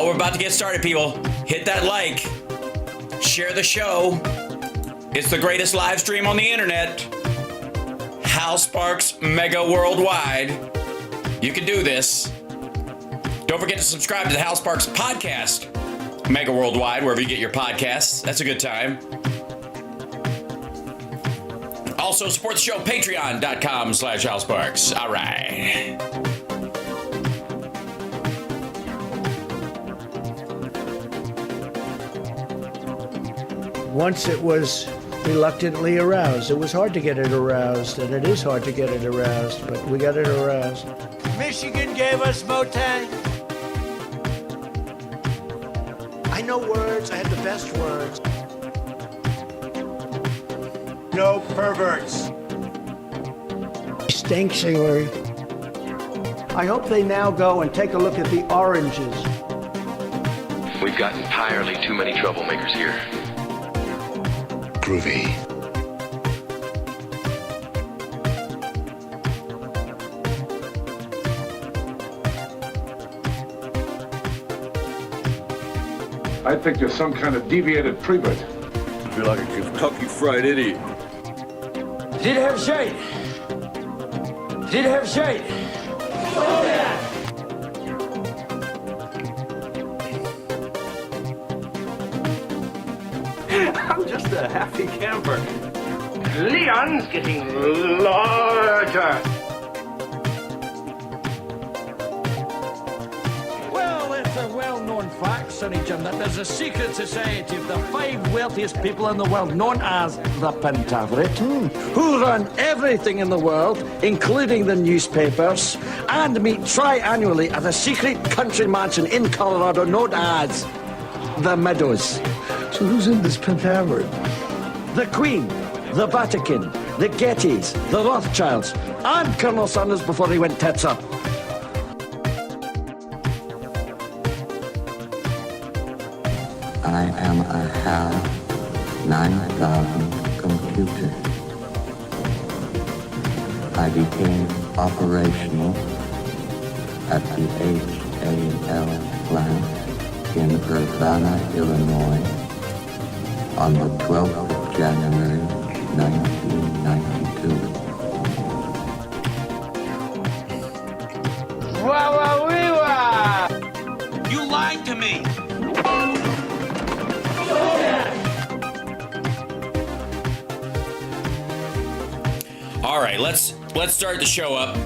Oh, we're about to get started, people. Hit that like. Share the show. It's the greatest live stream on the internet. Hal Sparks Mega Worldwide. You can do this. Don't forget to subscribe to the Hal Sparks podcast. Mega Worldwide, wherever you get your podcasts. That's a good time. Also, support the show, patreon.com/Hal Sparks. All right. Once it was reluctantly aroused. It was hard to get it aroused, and it is hard to get it aroused, but we got it aroused. Michigan gave us Motang. I know words. I have the best words. No perverts. Stinks, Hillary. I hope they now go and take a look at the oranges. We've got entirely too many troublemakers here. Groovy. I think you're some kind of deviated prevert. You're like a Kentucky Fried Idiot. Did have shade. Did have shade. Oh, yeah. I'm just a happy camper. Leon's getting larger. Well, it's a well-known fact, Sonny Jim, that there's a secret society of the 5 wealthiest people in the world, known as the Pentaveret, who run everything in the world, including the newspapers, and meet tri-annually at a secret country mansion in Colorado known as the Meadows. So who's in this Pentaveret? The Queen, the Vatican, the Gettys, the Rothschilds, and Colonel Sanders before he went tits up. I am a HAL 9000 computer. I became operational at the HAL plant in Urbana, Illinois on the 12th of January, 1992. You lied to me. All right, let's start the show up.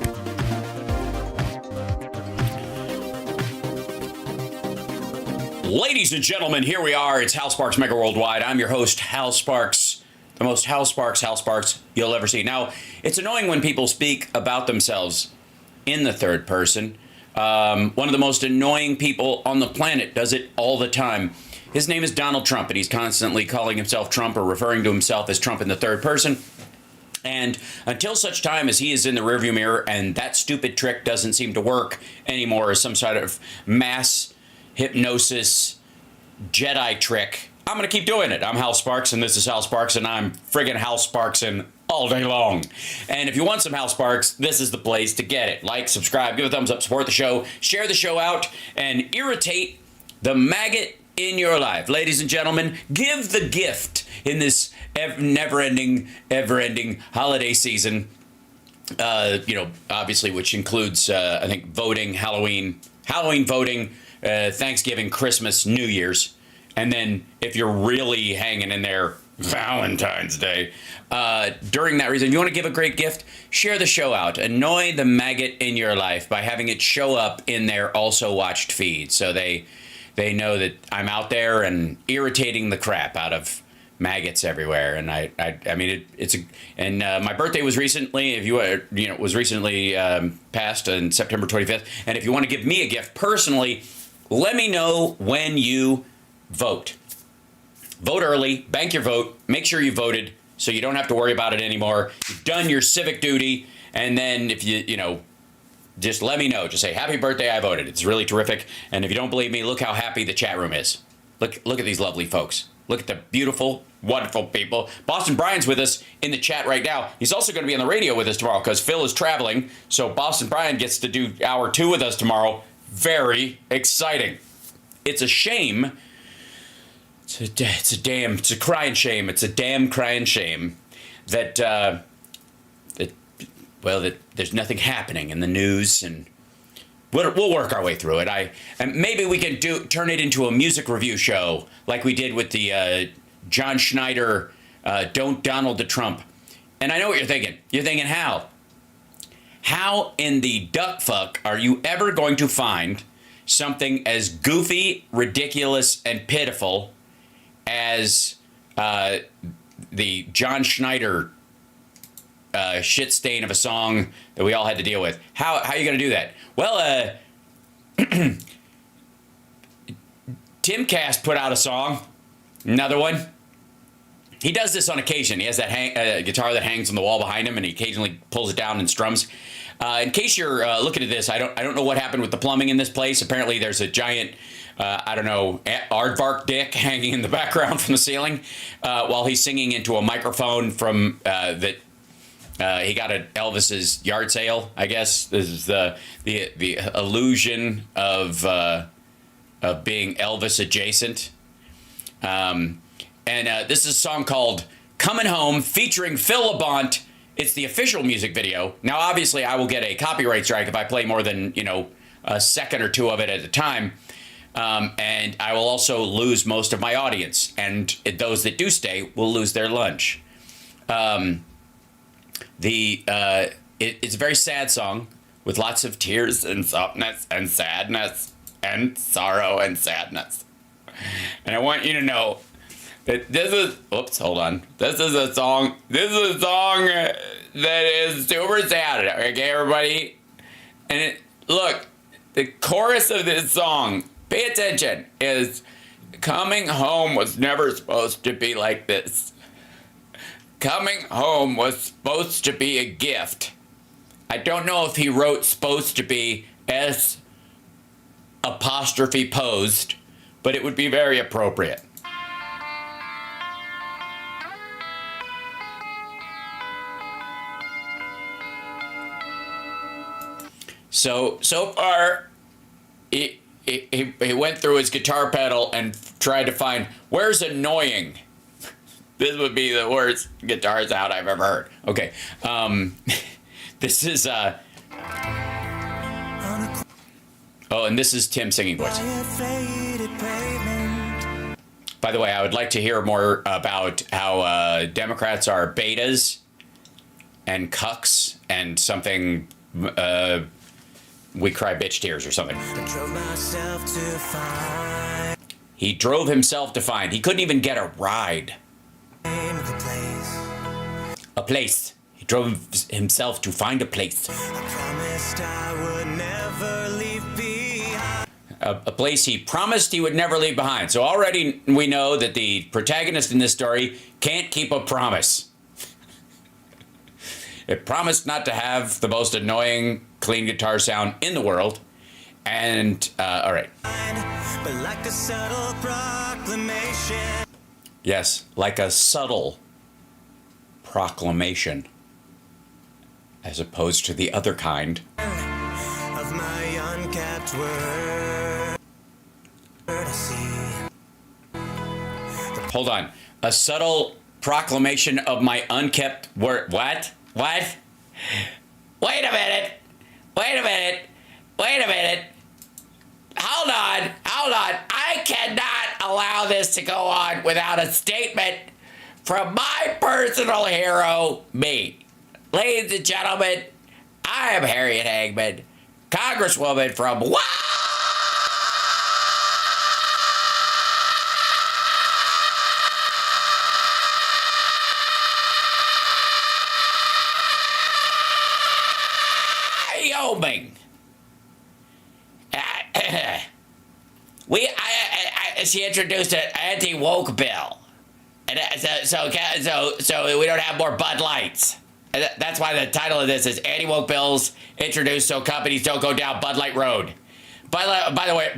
Ladies and gentlemen, here we are. It's Hal Sparks Mega Worldwide. I'm your host, Hal Sparks, the most Hal Sparks you'll ever see. Now, it's annoying when people speak about themselves in the third person. One of the most annoying people on the planet does it all the time. His name is Donald Trump, and he's constantly calling himself Trump or referring to himself as Trump in the third person. And until such time as he is in the rearview mirror and that stupid trick doesn't seem to work anymore as some sort of mass hypnosis Jedi trick, I'm going to keep doing it. I'm Hal Sparks, and this is Hal Sparks, and I'm friggin' Hal Sparksin' all day long. And if you want some Hal Sparks, this is the place to get it. Like, subscribe, give a thumbs up, support the show, share the show out, and irritate the maggot in your life. Ladies and gentlemen, give the gift in this never-ending holiday season, obviously, which includes, I think, voting, Halloween voting, Thanksgiving, Christmas, New Year's, and then if you're really hanging in there, Valentine's Day. During that reason, if you want to give a great gift, share the show out. Annoy the maggot in your life by having it show up in their also watched feed, so they know that I'm out there and irritating the crap out of maggots everywhere. And I mean, my birthday was recently, passed on September 25th. And if you want to give me a gift personally, let me know when you vote. Vote early, bank your vote, make sure you voted so you don't have to worry about it anymore. You've done your civic duty. And then if just let me know. Just say, happy birthday, I voted. It's really terrific. And if you don't believe me, look how happy the chat room is. Look at these lovely folks. Look at the beautiful, wonderful people. Boston Brian's with us in the chat right now. He's also going to be on the radio with us tomorrow because Phil is traveling. So Boston Brian gets to do hour 2 with us tomorrow. Very exciting. it's a shame. It's a crying shame. It's a damn crying shame that there's nothing happening in the news, and we'll work our way through it. And maybe we can turn it into a music review show like we did with the John Schneider Don't Donald to Trump. And I know what you're thinking. You're thinking, how? How in the duck fuck are you ever going to find something as goofy, ridiculous, and pitiful as the John Schneider shit stain of a song that we all had to deal with? How are you going to do that? Well, Timcast put out a song, another one. He does this on occasion. He has that guitar that hangs on the wall behind him, and he occasionally pulls it down and strums. In case you're looking at this, I don't know what happened with the plumbing in this place. Apparently, there's a giant, aardvark dick hanging in the background from the ceiling while he's singing into a microphone from that he got at Elvis's yard sale. I guess this is the illusion of being Elvis adjacent. And this is a song called Coming Home featuring Phil LeBont. It's the official music video. Now, obviously, I will get a copyright strike if I play more than, a second or two of it at a time. And I will also lose most of my audience. And those that do stay will lose their lunch. It's a very sad song with lots of tears and softness and sadness and sorrow and sadness. And I want you to know that this is, this is a song that is super sad, okay, everybody? And look, the chorus of this song, pay attention, is coming home was never supposed to be like this. Coming home was supposed to be a gift. I don't know if he wrote supposed to be S apostrophe posed, but it would be very appropriate. So far, he went through his guitar pedal and tried to find, where's annoying? This would be the worst guitar sound I've ever heard. Okay. This is, oh, and this is Tim's singing voice. By the way, I would like to hear more about how Democrats are betas and cucks and something, we cry bitch tears or something. He drove himself to find. He couldn't even get a ride. A place. He drove himself to find a place. A place he promised he would never leave behind. So already we know that the protagonist in this story can't keep a promise. It promised not to have the most annoying clean guitar sound in the world. And, all right. But like a subtle proclamation. Yes, like a subtle proclamation. As opposed to the other kind. Of my unkept word. Hold on. A subtle proclamation of my unkept word. What? What? Wait a minute. Hold on. I cannot allow this to go on without a statement from my personal hero, me. Ladies and gentlemen, I am Harriet Hagman, Congresswoman from Wyoming. She introduced an anti-woke bill, and so we don't have more Bud Lights. And that's why the title of this is Anti-Woke Bills Introduced So Companies Don't Go Down Bud Light Road. By the way,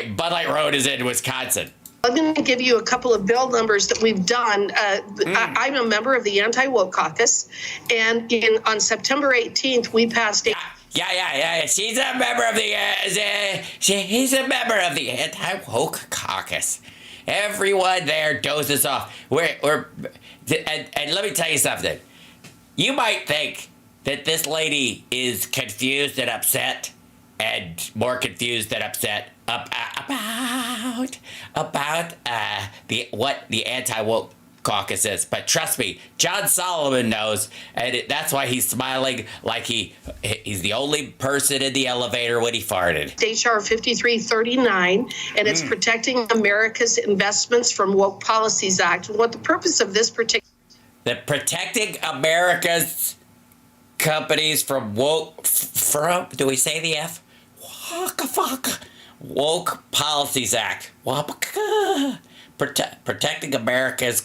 Bud Light Road is in Wisconsin. I'm going to give you a couple of bill numbers that we've done. I'm a member of the Anti-Woke Caucus, and on September 18th, we passed Yeah. She's a member of the, he's a member of the anti-woke caucus. Everyone there dozes off. And let me tell you something. You might think that this lady is confused and upset, and more confused than upset about the anti-woke caucus is. But trust me, John Solomon knows, and that's why he's smiling like he's the only person in the elevator when he farted. HR 5339, and it's Protecting America's Investments from Woke Policies Act. What the purpose of this particular... The Protecting America's Companies from Woke... do we say the F? Woke Policies Act. Protecting America's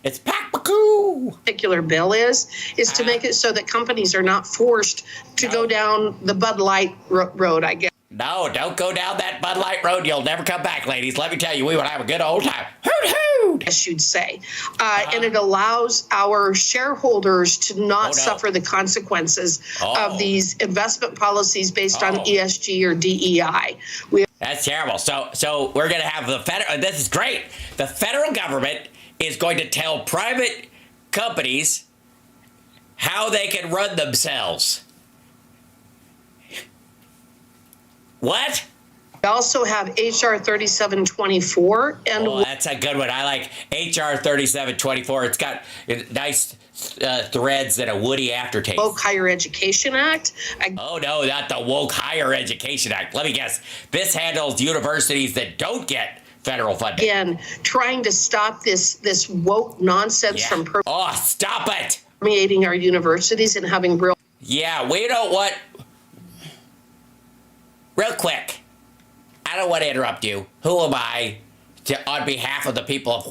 It's particular bill is to make it so that companies are not forced to go down the Bud Light road, I guess. No, don't go down that Bud Light road. You'll never come back, ladies. Let me tell you, we would have a good old time. Hoot hoot! Yes, you'd say. And it allows our shareholders to not suffer the consequences of these investment policies based on ESG or DEI. That's terrible. So we're going to have the federal... This is great. The federal government is going to tell private companies how they can run themselves. What? We also have HR 3724. And that's a good one. I like HR 3724. It's got nice threads and a woody aftertaste. Woke Higher Education Act. Oh, no, not the Woke Higher Education Act. Let me guess. This handles universities that don't get federal funding. Again, trying to stop this woke nonsense from stop it! Permeating our universities and having real... Yeah, we don't want... Real quick, I don't want to interrupt you. Who am I on behalf of the people of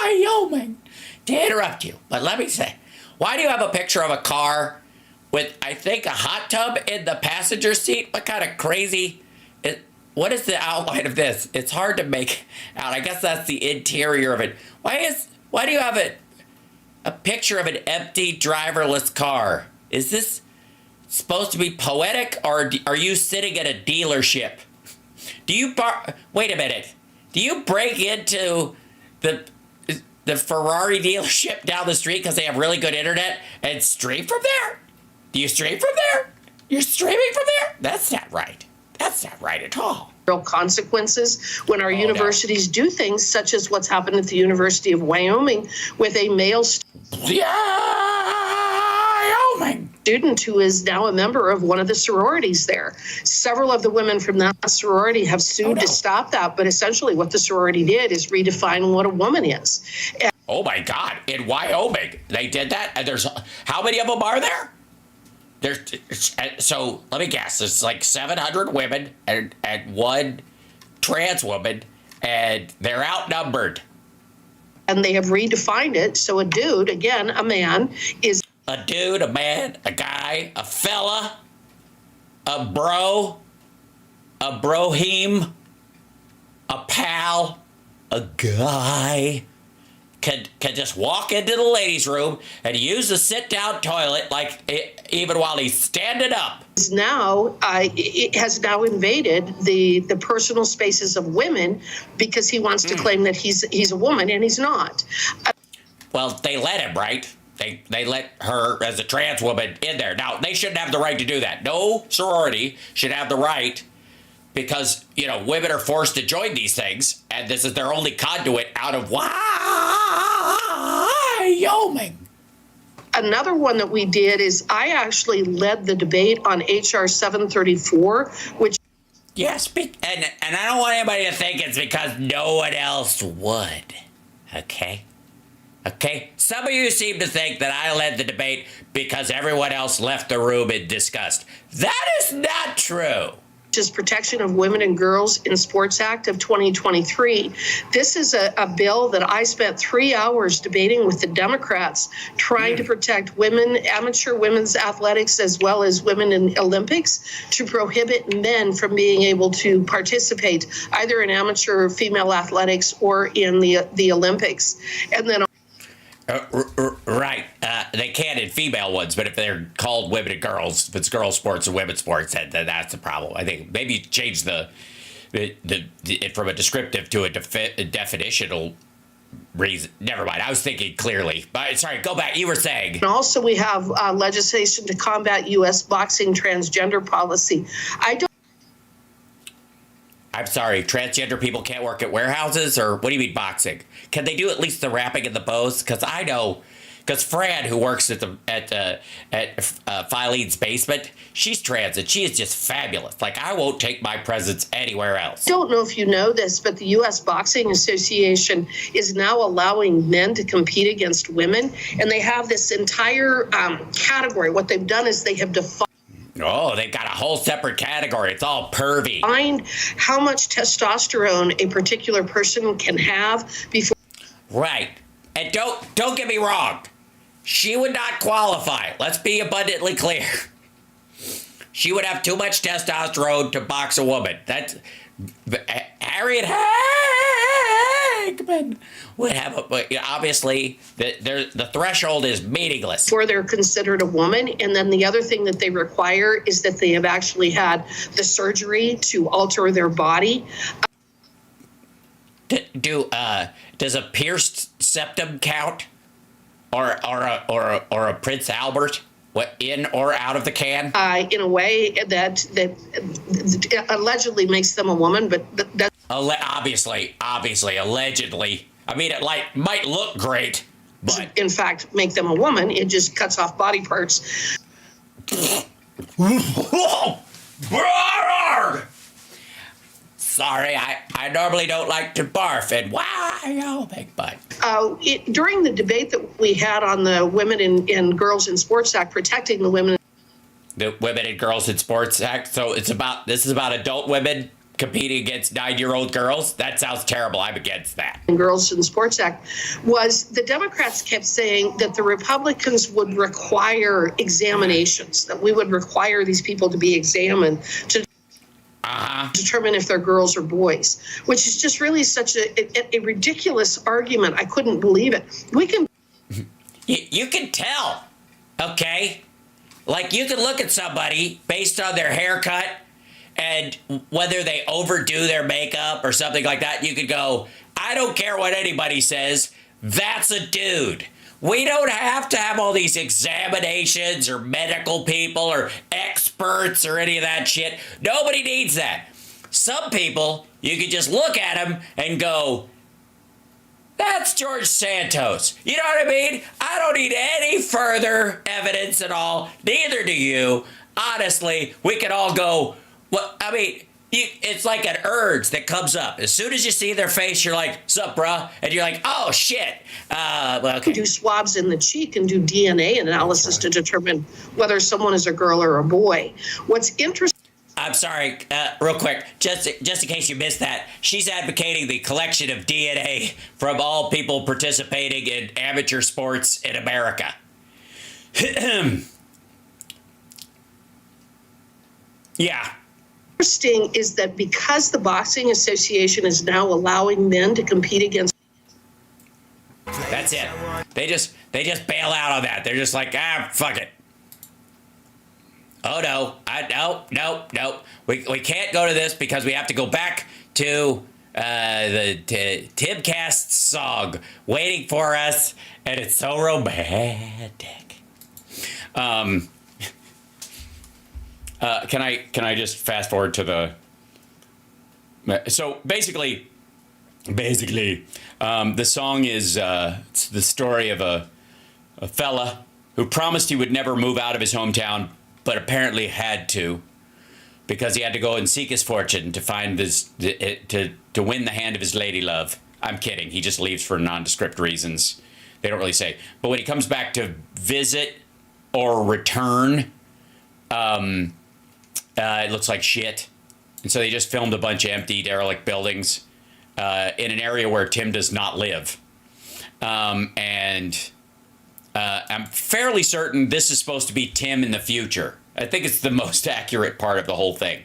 Wyoming to interrupt you? But let me say, why do you have a picture of a car with, I think, a hot tub in the passenger seat? What kind of crazy... What is the outline of this? It's hard to make out. I guess that's the interior of it. Why do you have a picture of an empty driverless car? Is this supposed to be poetic, or are you sitting at a dealership? Wait a minute. Do you break into the Ferrari dealership down the street because they have really good internet and stream from there? Do you stream from there? You're streaming from there? That's not right. That's not right at all. Real consequences when our universities do things such as what's happened at the University of Wyoming with a male student who is now a member of one of the sororities there. Several of the women from that sorority have sued to stop that, but essentially what the sorority did is redefine what a woman is. Oh my God, in Wyoming, they did that? And there's, how many of them are there? So let me guess, it's like 700 women and one trans woman, and they're outnumbered. And they have redefined it, so a dude, again, a man, is... A dude, a man, a guy, a fella, a bro, a brohim, a pal, a guy can just walk into the ladies' room and use the sit-down toilet even while he's standing up. It has now invaded the personal spaces of women because he wants to claim that he's a woman, and he's not. Well, they let him, right? They let her as a trans woman in there. Now, they shouldn't have the right to do that. No sorority should have the right, because, women are forced to join these things, and this is their only conduit out of Wyoming. Another one that we did is I actually led the debate on HR 734, which... Yes, and I don't want anybody to think it's because no one else would, okay? Okay? Some of you seem to think that I led the debate because everyone else left the room in disgust. That is not true. Is Protection of Women and Girls in Sports Act of 2023. This is a bill that I spent 3 hours debating with the Democrats, trying to protect women, amateur women's athletics, as well as women in Olympics, to prohibit men from being able to participate either in amateur female athletics or in the Olympics. And then Right. They can in female ones, but if they're called women and girls, if it's girls sports or women's sports, then that's the problem. I think maybe change it from a descriptive to a definitional reason. Never mind. I was thinking clearly. But sorry, go back. You were saying. And also, we have legislation to combat U.S. boxing transgender policy. I'm sorry, transgender people can't work at warehouses, or what do you mean boxing? Can they do at least the wrapping and the bows? Because I know, because Fran, who works at Filene's basement, she's trans and she is just fabulous. Like, I won't take my presence anywhere else. I don't know if you know this, but the U.S. Boxing Association is now allowing men to compete against women, and they have this entire category. What they've done is they have defined. Oh, they've got a whole separate category. It's all pervy. Find how much testosterone a particular person can have before. Right. And don't get me wrong. She would not qualify. Let's be abundantly clear. She would have too much testosterone to box a woman. That's Harriet Hagman would have obviously the threshold is meaningless. Before they're considered a woman, and then the other thing that they require is that they have actually had the surgery to alter their body. Does a pierced septum count, or a Prince Albert? What, in or out of the can? In a way that allegedly makes them a woman, but that's obviously, allegedly. I mean, it might look great, but in fact make them a woman. It just cuts off body parts. Sorry, I normally don't like to barf, and wow, big butt. During the debate that we had on the Women and Girls in Sports Act, protecting the women. The Women and Girls in Sports Act. So this is about adult women competing against 9-year-old girls. That sounds terrible. I'm against that. And Girls in Sports Act was the Democrats kept saying that the Republicans would require examinations, that we would require these people to be examined to determine if they're girls or boys, which is just really such a ridiculous argument. I couldn't believe it. We can. You can tell, okay? Like, you can look at somebody based on their haircut and whether they overdo their makeup or something like that. You could go, I don't care what anybody says. That's a dude. We don't have to have all these examinations or medical people or experts or any of that shit. Nobody needs that. Some people, you can just look at them and go, that's George Santos. You know what I mean? I don't need any further evidence at all. Neither do you. Honestly, we can all go, well, I mean, it's like an urge that comes up. As soon as you see their face, you're like, sup, bruh? And you're like, oh, shit. Well, okay. Do swabs in the cheek and do DNA analysis to determine whether someone is a girl or a boy. What's interesting. I'm sorry, real quick, just in case you missed that, she's advocating the collection of DNA from all people participating in amateur sports in America. Yeah. Interesting is that because the Boxing Association is now allowing men to compete against. That's it. They just bail out on that. They're just like, fuck it. Oh no, no. We can't go to this because we have to go back to the Timcast song waiting for us, and it's so romantic. Can I just fast forward to the? So basically, the song is it's the story of a fella who promised he would never move out of his hometown, but apparently had to, because he had to go and seek his fortune to find this to win the hand of his lady love. I'm kidding. He just leaves for nondescript reasons. They don't really say. But when he comes back to visit or return, it looks like shit. And so they just filmed a bunch of empty, derelict buildings in an area where Tim does not live. I'm fairly certain this is supposed to be Tim in the future. I think it's the most accurate part of the whole thing.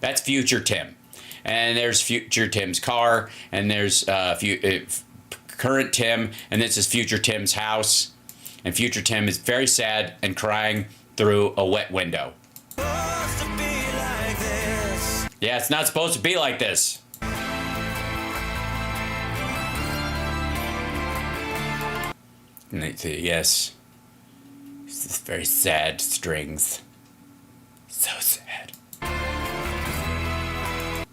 That's future Tim. And there's future Tim's car, and there's current Tim, and this is future Tim's house. And future Tim is very sad and crying through a wet window. Yeah, it's not supposed to be like this. Yes. It's very sad strings. So sad.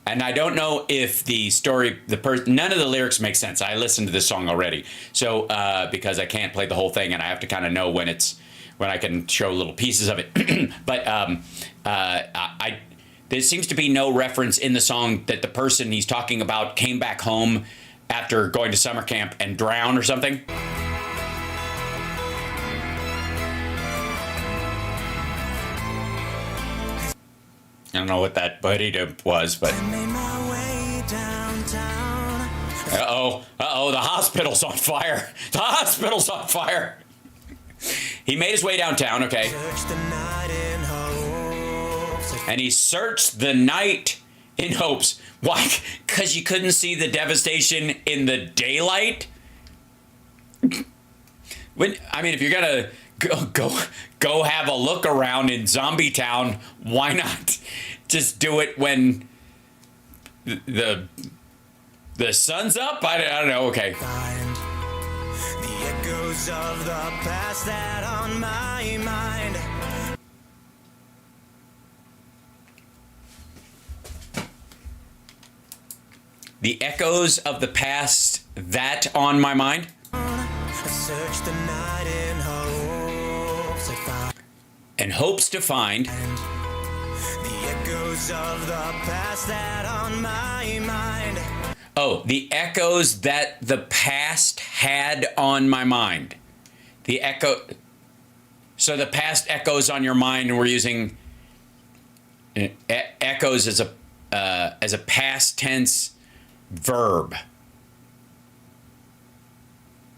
And I don't know if the story, none of the lyrics make sense. I listened to this song already, so because I can't play the whole thing, and I have to kind of know when I can show little pieces of it. But there seems to be no reference in the song that the person he's talking about came back home after going to summer camp and drowned or something. I don't know what that buddy was, but... Uh-oh, the hospital's on fire. The hospital's on fire. He made his way downtown, okay. And he searched the night in hopes. Why? Because you couldn't see the devastation in the daylight? If you're gonna go have a look around in Zombie Town, why not just do it when the sun's up? I don't know. Okay. Find the echoes of the past that on my mind. The echoes of the past that on my mind. Search the night in hopes to find. And hopes to find. The echoes of the past that on my mind. Oh, the echoes that the past had on my mind. The echo. So the past echoes on your mind, and we're using echoes as a past tense verb.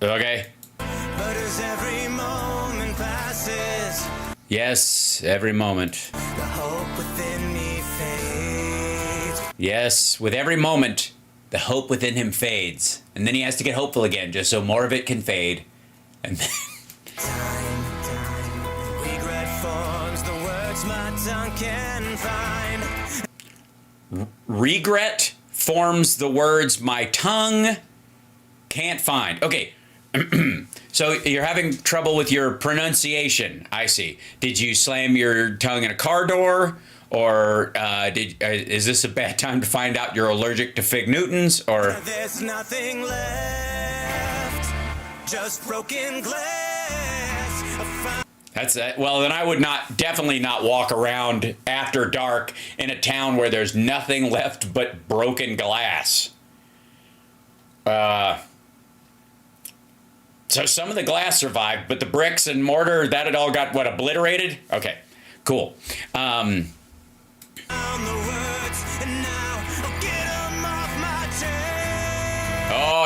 Okay. But as every moment passes, yes, every moment. the hope within me fades. Yes, with every moment, the hope within him fades. And then he has to get hopeful again, just so more of it can fade. And then... Time, regret forms the words my tongue can find. Regret forms the words my tongue can't find. Okay. So you're having trouble with your pronunciation. I see. Did you slam your tongue in a car door? Or is this a bad time to find out you're allergic to fig Newtons? Or There's nothing left, just broken glass. that's that. Well, then I would definitely not walk around after dark in a town where there's nothing left but broken glass. So some of the glass survived, but the bricks and mortar, that had all got, obliterated? Okay, cool. Oh,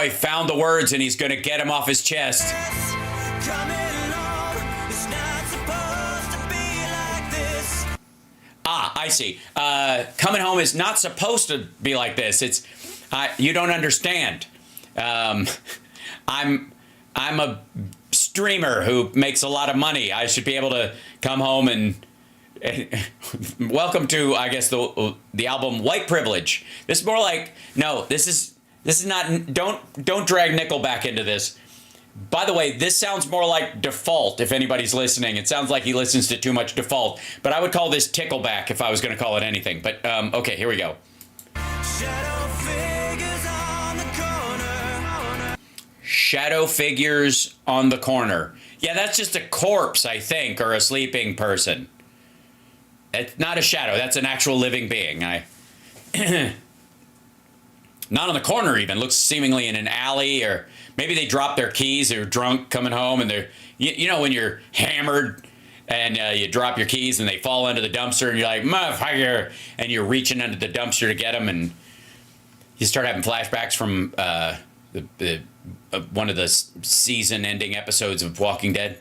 he found the words and he's going to get them off his chest. I see. Coming home is not supposed to be like this. It's you don't understand. I'm a streamer who makes a lot of money. I should be able to come home and welcome to, I guess, the album White Privilege. This is more like, no, this is not, don't drag Nickelback into this. By the way, this sounds more like Default, if anybody's listening. It sounds like he listens to too much Default, but I would call this Tickleback if I was going to call it anything. But, okay, here we go. Shadow figures on the corner. Shadow figures on the corner. Yeah, that's just a corpse, I think, or a sleeping person. It's not a shadow. That's an actual living being. Not on the corner even. Looks seemingly in an alley, or maybe they dropped their keys. They're drunk coming home, and they're, you know, when you're hammered and you drop your keys and they fall into the dumpster, and you're like, motherfucker, and you're reaching under the dumpster to get them, and you start having flashbacks from one of the season-ending episodes of Walking Dead.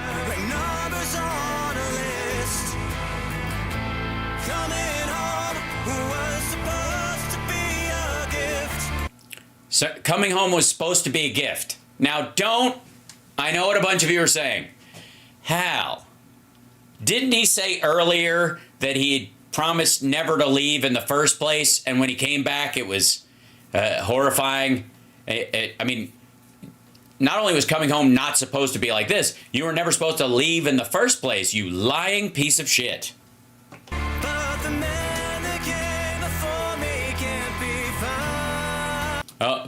So coming home was supposed to be a gift. Now, I know what a bunch of you are saying. Hal, didn't he say earlier that he had promised never to leave in the first place, and when he came back, it was horrifying? I mean, not only was coming home not supposed to be like this, you were never supposed to leave in the first place, you lying piece of shit.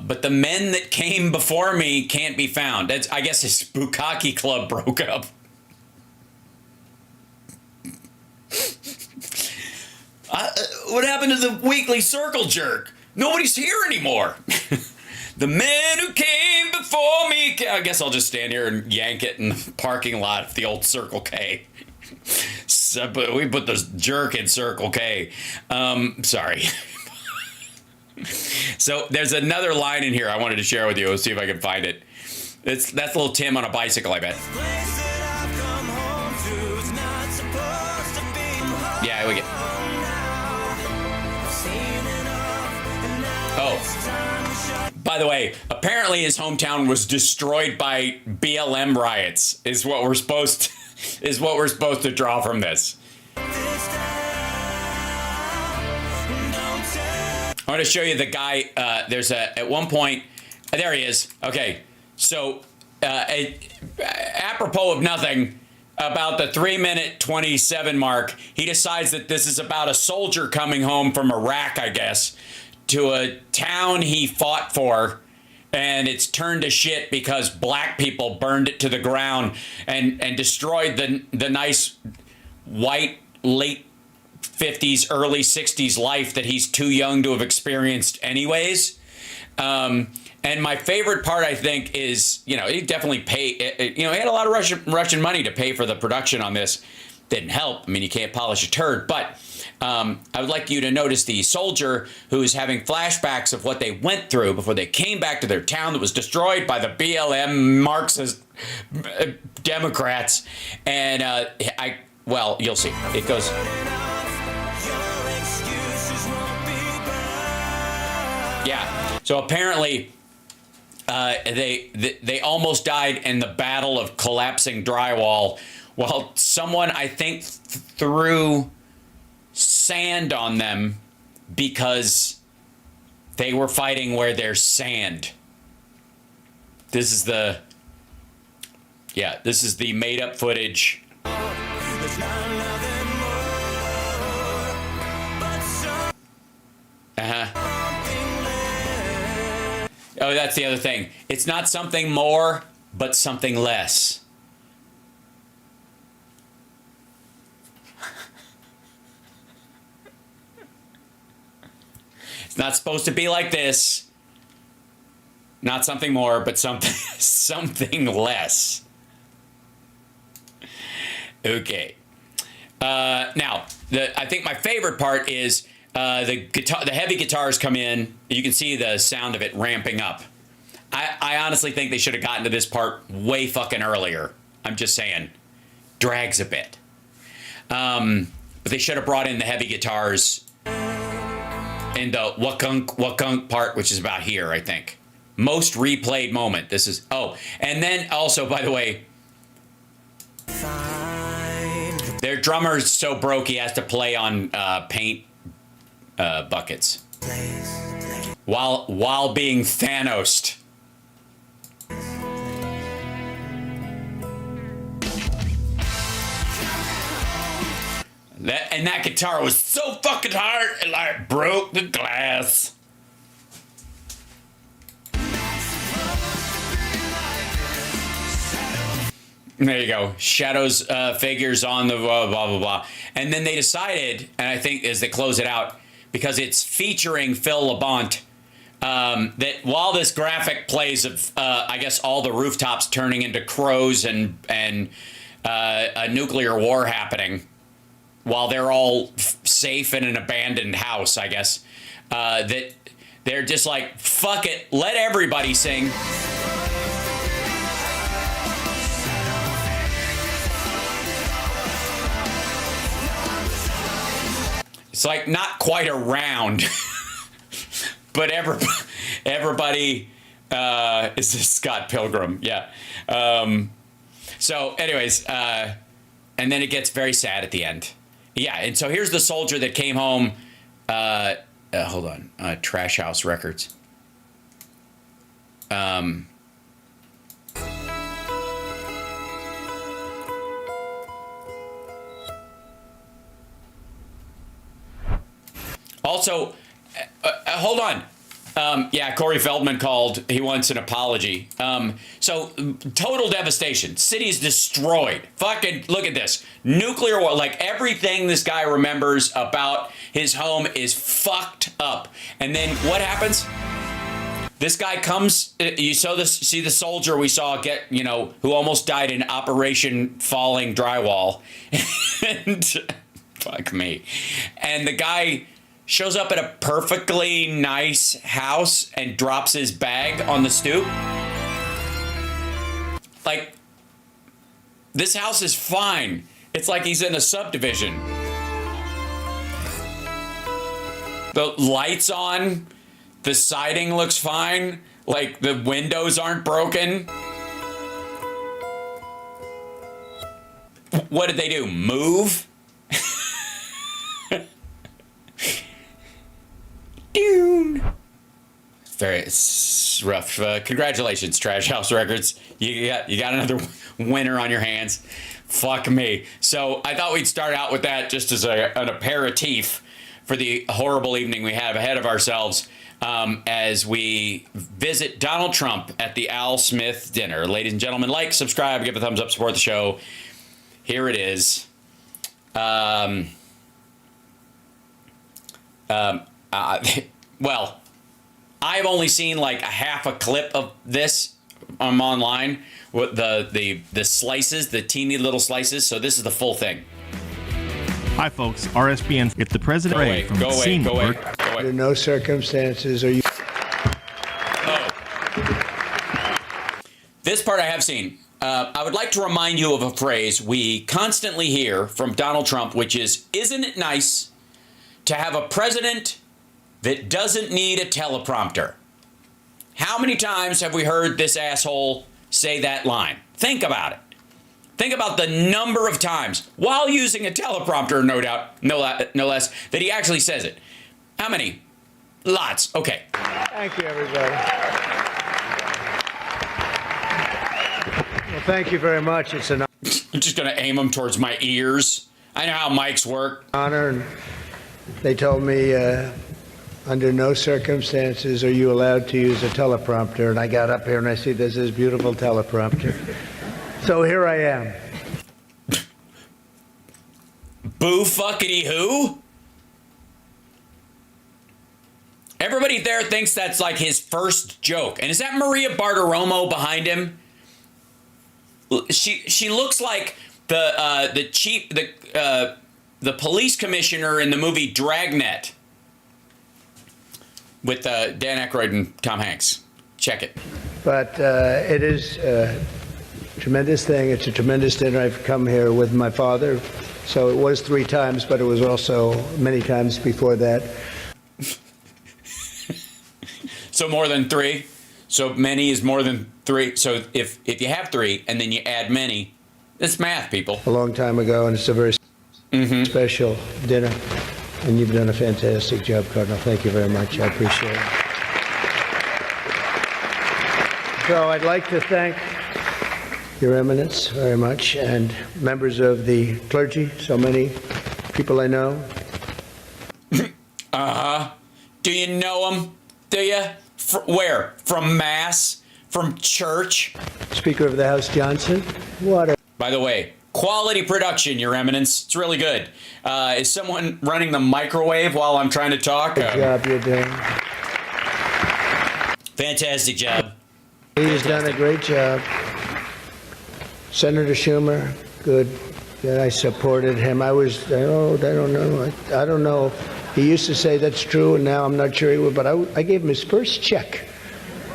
But the men that came before me can't be found. That's, I guess his Bukkake Club broke up. What happened to the weekly circle jerk? Nobody's here anymore. The men who came before me. I guess I'll just stand here and yank it in the parking lot of the old Circle K. So, but we put this jerk in Circle K. Sorry. So there's another line in here I wanted to share with you. Let's see if I can find it. That's little Tim on a bicycle, I bet. Yeah, we get. Oh, by the way, apparently his hometown was destroyed by BLM riots. Is what we're supposed to draw from this. I want to show you the guy. At one point, there he is. Okay, so apropos of nothing, about the 3-minute 27 mark, he decides that this is about a soldier coming home from Iraq, I guess, to a town he fought for, and it's turned to shit because black people burned it to the ground and destroyed the nice white late 50s, early 60s life that he's too young to have experienced anyways. And my favorite part, I think, is, he definitely paid, he had a lot of Russian money to pay for the production on this. Didn't help. I mean, you can't polish a turd, but I would like you to notice the soldier who's having flashbacks of what they went through before they came back to their town that was destroyed by the BLM Marxist Democrats. And well, you'll see. It goes. Yeah. So apparently, they almost died in the battle of collapsing drywall, while someone, I think, threw sand on them because they were fighting where there's sand. This is the made up footage. Oh, that's the other thing. It's not something more, but something less. It's not supposed to be like this. Not something more, but something less. Okay. Now, I think my favorite part is the heavy guitars come in. You can see the sound of it ramping up. I honestly think they should have gotten to this part way fucking earlier. I'm just saying. Drags a bit. But they should have brought in the heavy guitars in the wakunk part, which is about here, I think. Most replayed moment. This is... Oh, and then also, by the way, their drummer's so broke he has to play on paint buckets while being Thanos'd. That guitar was so fucking hard it like broke the glass. There you go. Shadows, figures on the blah, blah, blah, blah. And then they decided, and I think as they close it out, because it's featuring Phil Labonte, that while this graphic plays of, I guess, all the rooftops turning into crows and a nuclear war happening, while they're all safe in an abandoned house, I guess, that they're just like, fuck it, let everybody sing. It's like not quite a round, but everybody Is this Scott Pilgrim? Yeah. So anyways, and then it gets very sad at the end. Yeah, and so here's the soldier that came home. Hold on. Trash House Records. Also, hold on. Yeah, Corey Feldman called. He wants an apology. So, total devastation. City's destroyed. Fucking, look at this. Nuclear war. Like, everything this guy remembers about his home is fucked up. And then what happens? This guy comes, you see the soldier we saw get, who almost died in Operation Falling Drywall. And, fuck me. And the guy shows up at a perfectly nice house and drops his bag on the stoop. Like, this house is fine. It's like he's in a subdivision. The light's on. The siding looks fine. Like, the windows aren't broken. What did they do? Move? Dune. It's rough. Congratulations, Trash House Records. You got another winner on your hands. Fuck me. So I thought we'd start out with that just as an aperitif for the horrible evening we have ahead of ourselves as we visit Donald Trump at the Al Smith dinner. Ladies and gentlemen, like, subscribe, give a thumbs up, support the show. Here it is. Well, I've only seen like a half a clip of this online with the slices, the teeny little slices. So this is the full thing. Hi, folks. RSBN. If the president go away. Under no circumstances are you. Oh. This part I have seen. I would like to remind you of a phrase we constantly hear from Donald Trump, which is, "Isn't it nice to have a president that doesn't need a teleprompter?" How many times have we heard this asshole say that line? Think about it. Think about the number of times, while using a teleprompter, no doubt, no less, that he actually says it. How many? Lots. Okay. Thank you, everybody. Well, thank you very much. It's an I'm just going to aim them towards my ears. I know how mics work. honor. And they told me under no circumstances are you allowed to use a teleprompter. And I got up here and I see there's this beautiful teleprompter. So here I am. Boo fuckity who? Everybody there thinks that's like his first joke. And is that Maria Bartiromo behind him? She looks like the police commissioner in the movie Dragnet with Dan Aykroyd and Tom Hanks. Check it. But it is a tremendous thing. It's a tremendous dinner. I've come here with my father. So it was 3 times, but it was also many times before that. So more than 3. So many is more than 3. So if you have 3 and then you add many, it's math, people. A long time ago, and it's a very special dinner. And you've done a fantastic job, Cardinal. Thank you very much. I appreciate it. So I'd like to thank Your Eminence very much, and members of the clergy, so many people I know. Uh-huh. Do you know them? Do you? Where? From Mass? From church? Speaker of the House Johnson. What a... By the way, quality production, Your Eminence. It's really good. Is someone running the microwave while I'm trying to talk? Good job you're doing. Fantastic job. He's done a great job. Senator Schumer, good. Yeah, I supported him. I don't know. He used to say that's true, and now I'm not sure he would, but I gave him his first check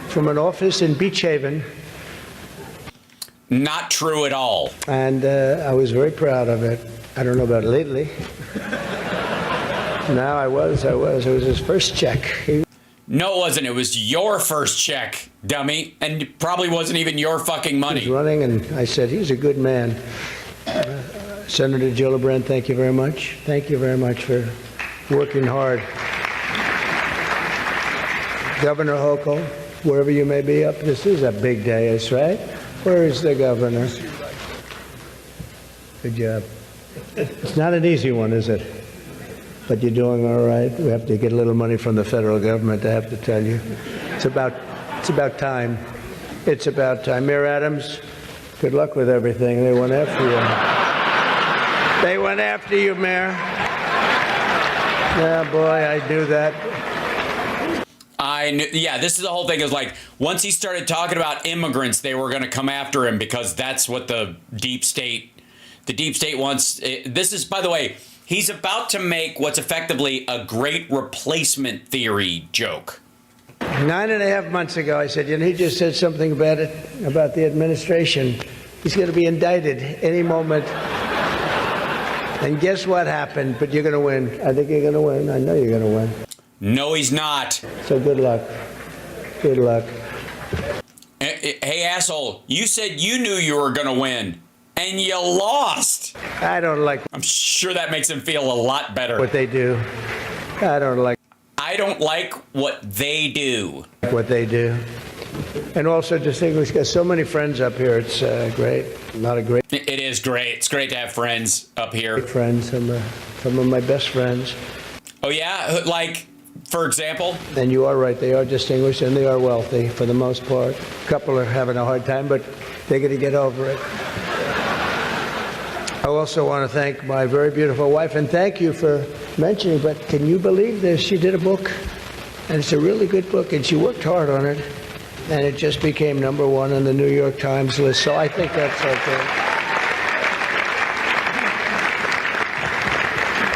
from an office in Beach Haven. Not true at all. And I was very proud of it. I don't know about lately. Now I was. It was his first check. No, it wasn't. It was your first check, dummy. And it probably wasn't even your fucking money. He was running, and I said, he's a good man. Senator Gillibrand, thank you very much. Thank you very much for working hard. Governor Hochul, wherever you may be up, this is a big day, that's right. Where is the governor? Good job. It's not an easy one, is it? But you're doing all right. We have to get a little money from the federal government, I have to tell you. It's about time. It's about time. Mayor Adams, good luck with everything. They went after you. They went after you, Mayor. Yeah, boy, I knew that. I knew, yeah, this is the whole thing is like, once he started talking about immigrants, they were going to come after him because that's what the deep state wants. This is, by the way, he's about to make what's effectively a great replacement theory joke. 9.5 months ago, I said, he just said something about the administration. He's going to be indicted any moment. And guess what happened? But you're going to win. I think you're going to win. I know you're going to win. No, he's not. So good luck. Good luck. Hey, asshole, you said you knew you were going to win. And you lost. I don't like... I'm sure that makes him feel a lot better. What they do. I don't like what they do. What they do. And also distinguished, got so many friends up here. It's great. Not a great... It is great. It's great to have friends up here. Friends, some of my best friends. Oh, yeah? Like, for example? And you are right. They are distinguished and they are wealthy for the most part. A couple are having a hard time, but they're going to get over it. I also want to thank my very beautiful wife, and thank you for mentioning, but can you believe this? She did a book, and it's a really good book, and she worked hard on it, and it just became #1 on the New York Times list, so I think that's okay.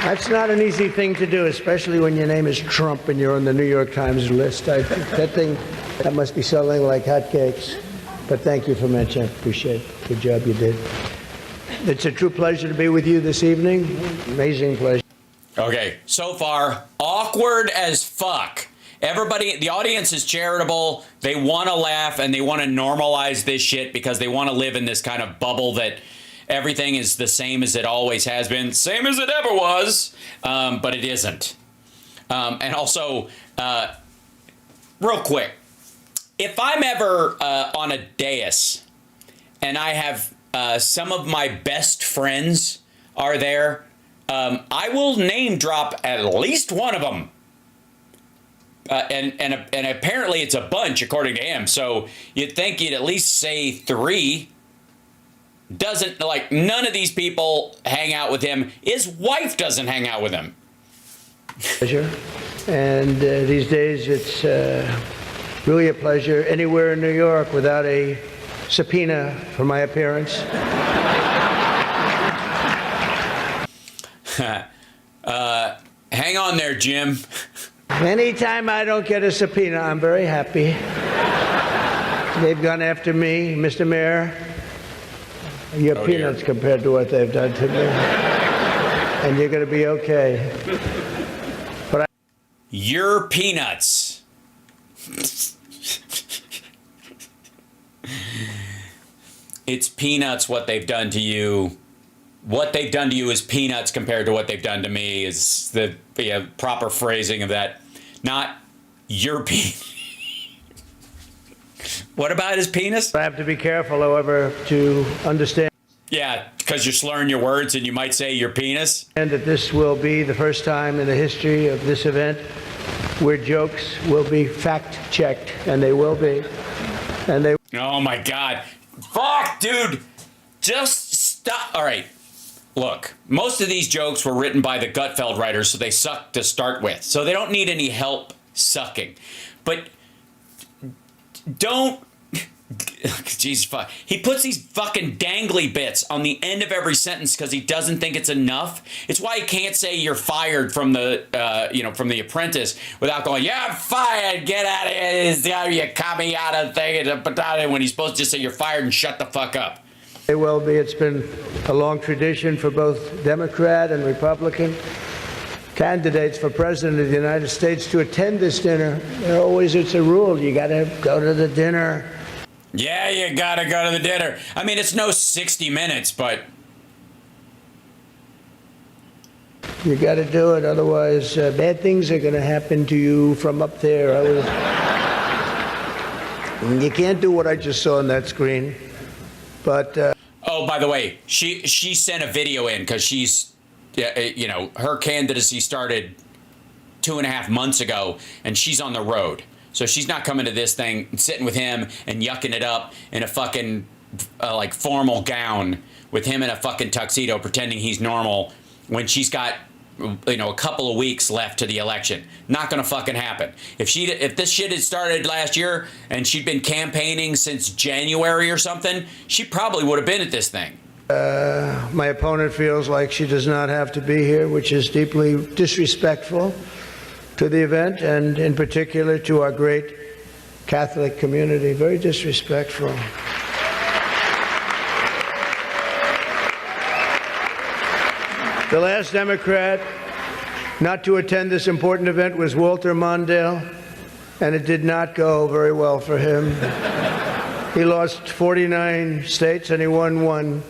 That's not an easy thing to do, especially when your name is Trump and you're on the New York Times list. That must be selling like hotcakes. But thank you for mentioning. I appreciate it. Good job you did. It's a true pleasure to be with you this evening. Amazing pleasure. Okay, so far, awkward as fuck. Everybody, the audience is charitable. They want to laugh and they want to normalize this shit because they want to live in this kind of bubble that everything is the same as it always has been. Same as it ever was, but it isn't. And also, real quick, if I'm ever on a dais and I have some of my best friends are there, I will name drop at least one of them. And apparently it's a bunch, according to him. So you'd think you'd at least say 3. Doesn't, like, none of these people hang out with him. His wife doesn't hang out with him. Pleasure. And these days it's really a pleasure anywhere in New York without a subpoena for my appearance. Hang on there, Jim. Anytime I don't get a subpoena, I'm very happy. They've gone after me, Mr. Mayor. You're peanuts dear. Compared to what they've done to me. And you're going to be okay. But you're peanuts. It's peanuts what they've done to you. What they've done to you is peanuts compared to what they've done to me is the proper phrasing of that. Not your penis. What about his penis? I have to be careful, however, to understand. Yeah, because you're slurring your words and you might say your penis. And that this will be the first time in the history of this event where jokes will be fact-checked, and they will be. And they. Oh my God. Fuck, dude. Just stop. All right. Look, most of these jokes were written by the Gutfeld writers, so they suck to start with. So they don't need any help sucking. But don't... Jesus, fuck. He puts these fucking dangly bits on the end of every sentence because he doesn't think it's enough. It's why he can't say you're fired from the, from The Apprentice without going, "Yeah, I'm fired, get out of here, you copy out of thing," when he's supposed to just say you're fired and shut the fuck up. It will be. It's been a long tradition for both Democrat and Republican candidates for president of the United States to attend this dinner. It's a rule. You got to go to the dinner. Yeah, you got to go to the dinner. I mean, it's no 60 Minutes, but you got to do it. Otherwise, bad things are going to happen to you from up there. You can't do what I just saw on that screen. But oh, by the way, she sent a video in because she's, her candidacy started 2.5 months ago, and she's on the road. So she's not coming to this thing, sitting with him and yucking it up in a fucking like formal gown with him in a fucking tuxedo, pretending he's normal when she's got a couple of weeks left to the election. Not gonna fucking happen. If this shit had started last year and she'd been campaigning since January or something, she probably would have been at this thing. My opponent feels like she does not have to be here, which is deeply disrespectful to the event and in particular to our great Catholic community. Very disrespectful. The last Democrat not to attend this important event was Walter Mondale, and it did not go very well for him. He lost 49 states and he won one,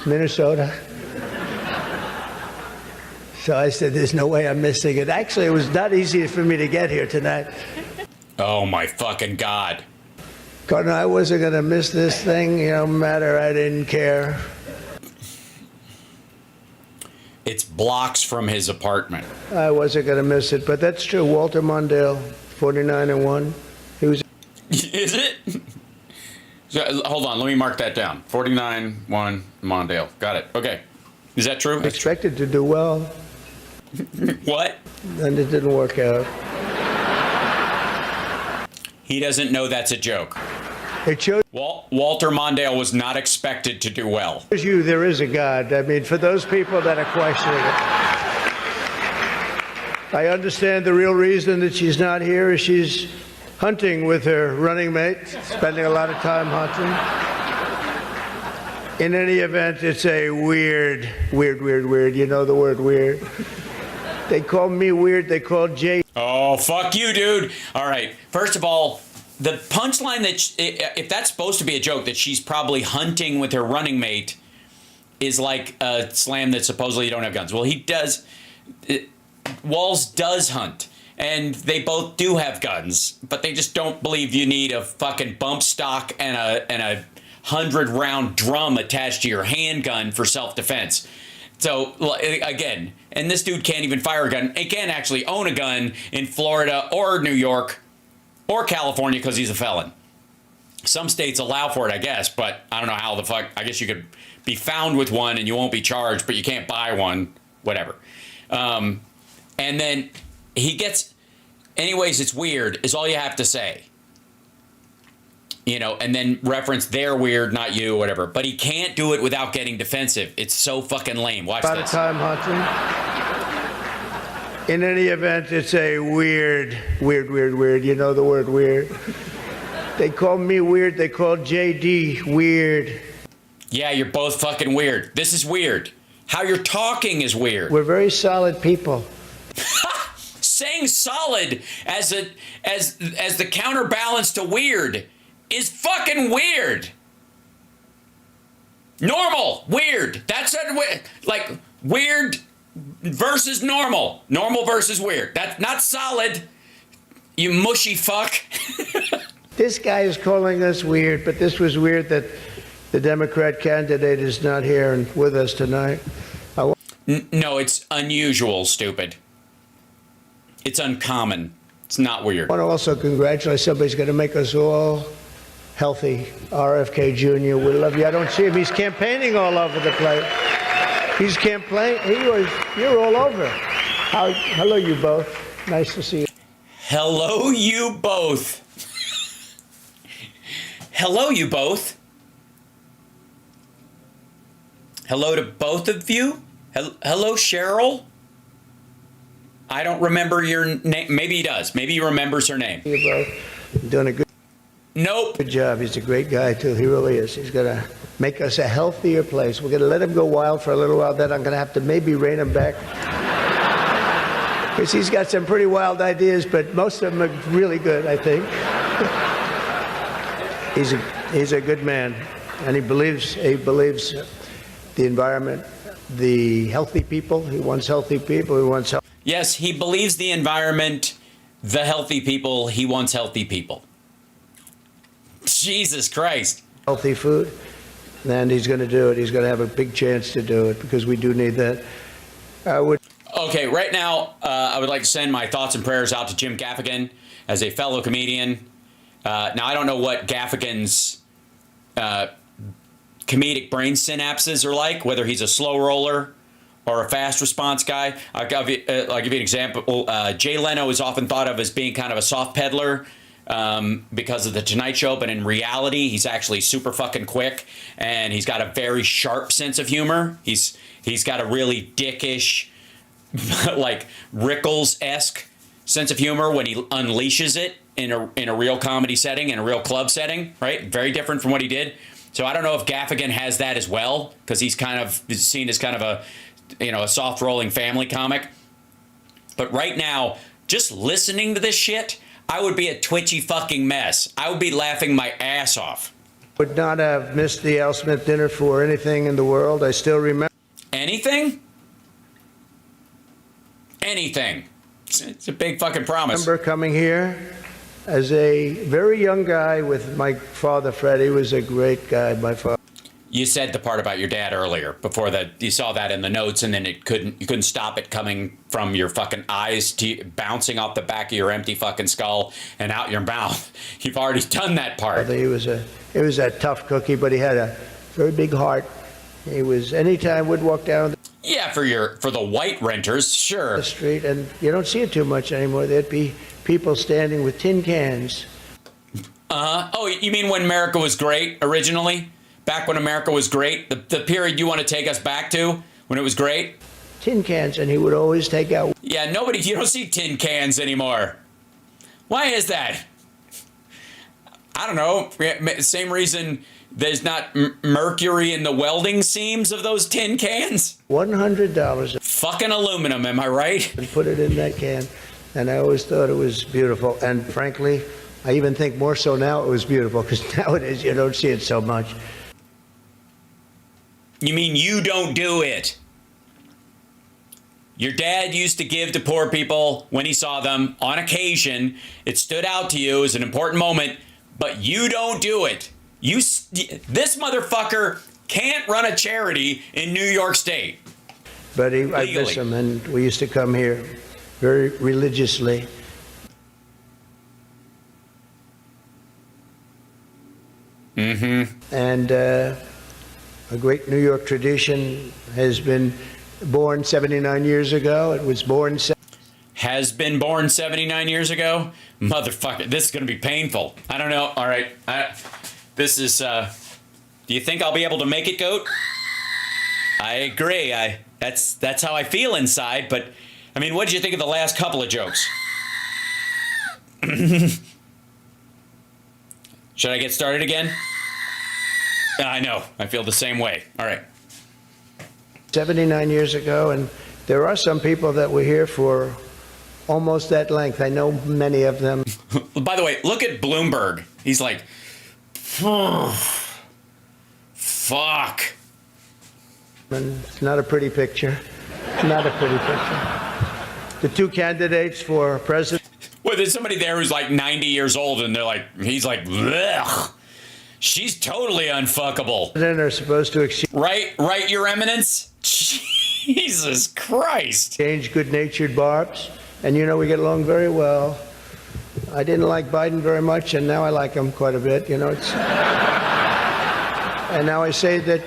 Minnesota. So I said, there's no way I'm missing it. Actually, it was not easy for me to get here tonight. Oh my fucking God. Gardner, I wasn't going to miss this thing, no matter, I didn't care. It's blocks from his apartment. I wasn't going to miss it, but that's true. Walter Mondale, 49-1. He was. Is it? So, hold on, let me mark that down. 49-1 Mondale. Got it. Okay. Is that true? Expected to do well. What? And it didn't work out. He doesn't know that's a joke. It shows Walter Mondale was not expected to do well. You there is a God. I mean, for those people that are questioning it. I understand the real reason that she's not here is she's hunting with her running mate, spending a lot of time hunting. In any event, it's a weird. You know the word weird. They call me weird. They call Jay. Oh, fuck you, dude. All right. First of all, the punchline that, if that's supposed to be a joke, that she's probably hunting with her running mate is like a slam that supposedly you don't have guns. Well, he does. Walls does hunt. And they both do have guns. But they just don't believe you need a fucking bump stock and a 100-round drum attached to your handgun for self-defense. So, again, and this dude can't even fire a gun. He can't actually own a gun in Florida or New York or California because he's a felon. Some states allow for it, I guess, but I don't know how the fuck. I guess you could be found with one and you won't be charged, but you can't buy one, whatever. And then he gets, anyways, it's weird, is all you have to say. And then reference they're weird, not you, whatever. But he can't do it without getting defensive. It's so fucking lame. Watch this. About a time hunting. In any event, it's a weird. You know the word weird. They call me weird. They call JD weird. Yeah, you're both fucking weird. This is weird. How you're talking is weird. We're very solid people. Saying solid as the counterbalance to weird is fucking weird. Normal, weird. That's like weird versus normal. Normal versus weird. That's not solid. You mushy fuck. This guy is calling us weird, but this was weird that the Democrat candidate is not here and with us tonight. No, it's unusual, stupid. It's uncommon. It's not weird. I want to also congratulate somebody's going to make us all healthy. RFK Jr., we love you. I don't see him. He's campaigning all over the place. He's campaigning. You're all over. Hello, you both. Nice to see you. Hello, you both. Hello, you both. Hello to both of you. Hello, Cheryl. I don't remember your name. Maybe he does. Maybe he remembers her name. You both doing a good. Nope. Good job. He's a great guy, too. He really is. He's going to make us a healthier place. We're going to let him go wild for a little while. Then I'm going to have to maybe rein him back. Because he's got some pretty wild ideas, but most of them are really good, I think. He's a good man, and he believes the environment, the healthy people. He wants healthy people. He wants healthy. Yes, he believes the environment, the healthy people. He wants healthy people. Jesus Christ. Healthy food, and he's going to do it. He's going to have a big chance to do it because we do need that. Okay, right now, I would like to send my thoughts and prayers out to Jim Gaffigan as a fellow comedian. Now, I don't know what Gaffigan's comedic brain synapses are like, whether he's a slow roller or a fast response guy. I'll give you an example. Jay Leno is often thought of as being kind of a soft peddler because of The Tonight Show, but in reality, he's actually super fucking quick, and he's got a very sharp sense of humor. He's got a really dickish, like Rickles-esque sense of humor when he unleashes it in a real comedy setting, in a real club setting, right? Very different from what he did. So I don't know if Gaffigan has that as well, because he's kind of seen as kind of a soft rolling family comic. But right now, just listening to this shit, I would be a twitchy fucking mess. I would be laughing my ass off. Would not have missed the Al Smith dinner for anything in the world. I still remember. Anything? Anything. It's a big fucking promise. I remember coming here as a very young guy with my father, Fred. He was a great guy, my father. You said the part about your dad earlier, before that you saw that in the notes, and then you couldn't stop it coming from your fucking eyes to bouncing off the back of your empty fucking skull and out your mouth. You've already done that part. He was a tough cookie, but he had a very big heart. He was, anytime we'd walk down yeah, for the white renters, sure. The street, and you don't see it too much anymore. There'd be people standing with tin cans. Oh, you mean when America was great originally? Back when America was great? The period you want to take us back to when it was great? Tin cans, and he would always take out. Yeah, you don't see tin cans anymore. Why is that? I don't know. Same reason there's not mercury in the welding seams of those tin cans. $100. Fucking aluminum, am I right? And put it in that can. And I always thought it was beautiful. And frankly, I even think more so now it was beautiful, because nowadays you don't see it so much. You mean you don't do it? Your dad used to give to poor people when he saw them on occasion. It stood out to you as an important moment, but you don't do it. This motherfucker can't run a charity in New York State. But I miss him, and we used to come here very religiously. Mm-hmm. And a great New York tradition has been born 79 years ago. It was born... Has been born 79 years ago? Motherfucker, this is going to be painful. I don't know. All right. This is... do you think I'll be able to make it, Goat? I agree. That's how I feel inside, but... I mean, what did you think of the last couple of jokes? Should I get started again? I know. I feel the same way. All right. 79 years ago, and there are some people that were here for almost that length. I know many of them. By the way, look at Bloomberg. He's like, fuck. And it's not a pretty picture. Not a pretty picture. The two candidates for president. Well, there's somebody there who's like 90 years old, and he's like, ugh. She's totally unfuckable. Are supposed to exchange. Right, Your Eminence? Jesus Christ. Exchange good-natured barbs, and we get along very well. I didn't like Biden very much, and now I like him quite a bit. And now I say that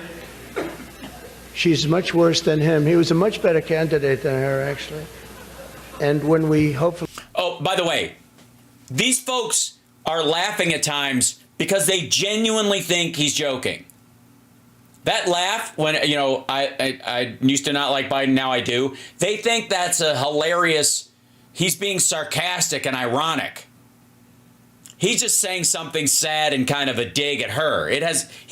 she's much worse than him. He was a much better candidate than her, actually. And when we hopefully... Oh, by the way, these folks are laughing at times because they genuinely think he's joking. That laugh, when, I used to not like Biden, now I do. They think that's a hilarious, he's being sarcastic and ironic. He's just saying something sad and kind of a dig at her. He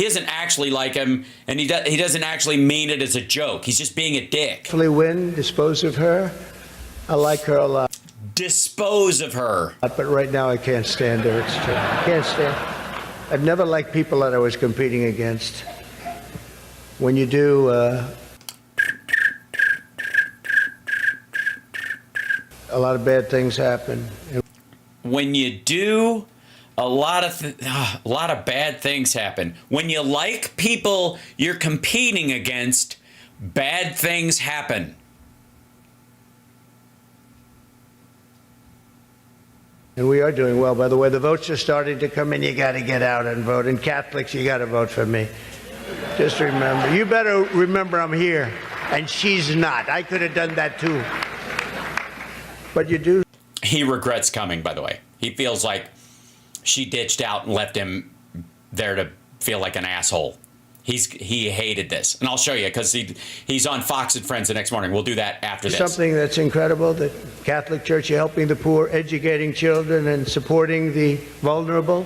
doesn't actually like him, and he doesn't actually mean it as a joke. He's just being a dick. Hopefully win, dispose of her, I like her a lot. Dispose of her. But right now I can't stand her. It's true. I can't stand. I've never liked people that I was competing against. When you do, a lot of bad things happen. When you do, a lot of bad things happen. When you like people you're competing against, bad things happen. And we are doing well. By the way, the votes are starting to come in. You got to get out and vote. And Catholics, you got to vote for me. Just remember. You better remember I'm here. And she's not. I could have done that too. But you do. He regrets coming, by the way. He feels like she ditched out and left him there to feel like an asshole. He hated this. And I'll show you, because he's on Fox and Friends the next morning. We'll do that after this. Something that's incredible, the Catholic Church, you're helping the poor, educating children, and supporting the vulnerable.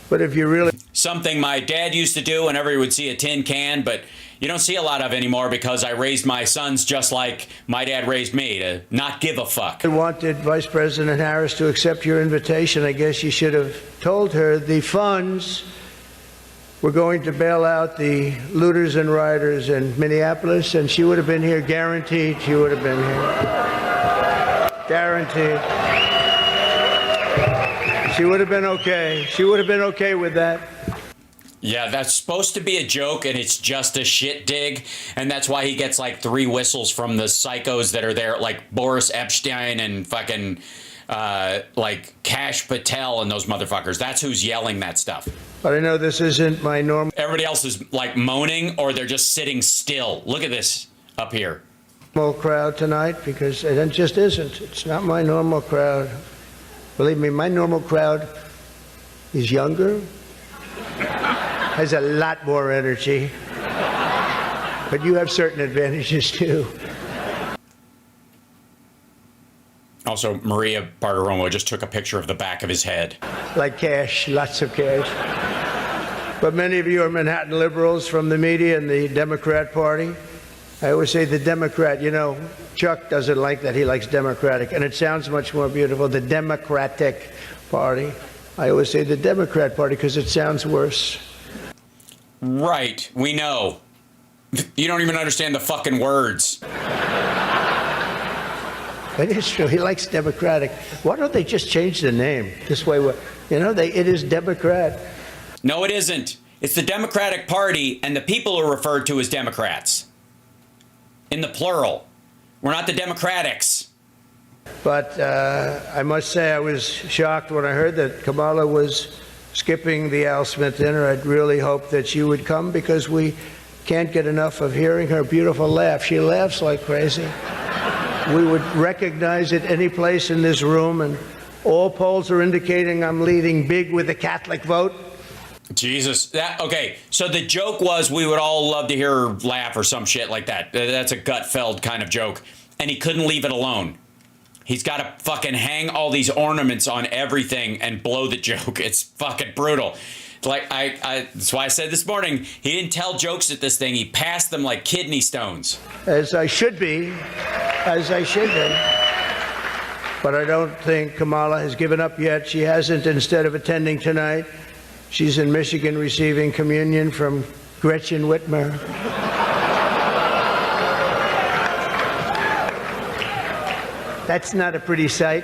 But if you really... Something my dad used to do whenever he would see a tin can, but you don't see a lot of anymore because I raised my sons just like my dad raised me, to not give a fuck. I wanted Vice President Harris to accept your invitation. I guess you should have told her the funds were going to bail out the looters and rioters in Minneapolis, and she would have been here, guaranteed she would have been here. Guaranteed. She would have been okay. She would have been okay with that. Yeah, that's supposed to be a joke, and it's just a shit dig, and that's why he gets like 3 whistles from the psychos that are there, like Boris Epstein and fucking like Kash Patel and those motherfuckers. That's who's yelling that stuff. But I know this isn't my normal... Everybody else is like moaning, or they're just sitting still. Look at this up here. ...normal crowd tonight, because it just isn't. It's not my normal crowd. Believe me, my normal crowd is younger, has a lot more energy, but you have certain advantages too. Also, Maria Bartiromo just took a picture of the back of his head. Like cash, lots of cash. But many of you are Manhattan liberals from the media and the Democrat Party. I always say the Democrat, you know, Chuck doesn't like that. He likes Democratic, and it sounds much more beautiful, the Democratic Party. I always say the Democrat Party because it sounds worse. Right, we know. You don't even understand the fucking words. It is true. He likes Democratic. Why don't they just change the name? This way, you know, it is Democrat. No, it isn't. It's the Democratic Party, and the people are referred to as Democrats. In the plural. We're not the Democratics. But I must say I was shocked when I heard that Kamala was skipping the Al Smith dinner. I'd really hoped that she would come, because we can't get enough of hearing her beautiful laugh. She laughs like crazy. We would recognize it any place in this room, and all polls are indicating I'm leading big with the Catholic vote. Jesus. Okay, so the joke was we would all love to hear her laugh or some shit like that. That's a Gutfeld kind of joke. And he couldn't leave it alone. He's got to fucking hang all these ornaments on everything and blow the joke. It's fucking brutal. Like that's why I said this morning, he didn't tell jokes at this thing. He passed them like kidney stones. As I should be. As I should be. But I don't think Kamala has given up yet. She hasn't. Instead of attending tonight, she's in Michigan receiving communion from Gretchen Whitmer. That's not a pretty sight.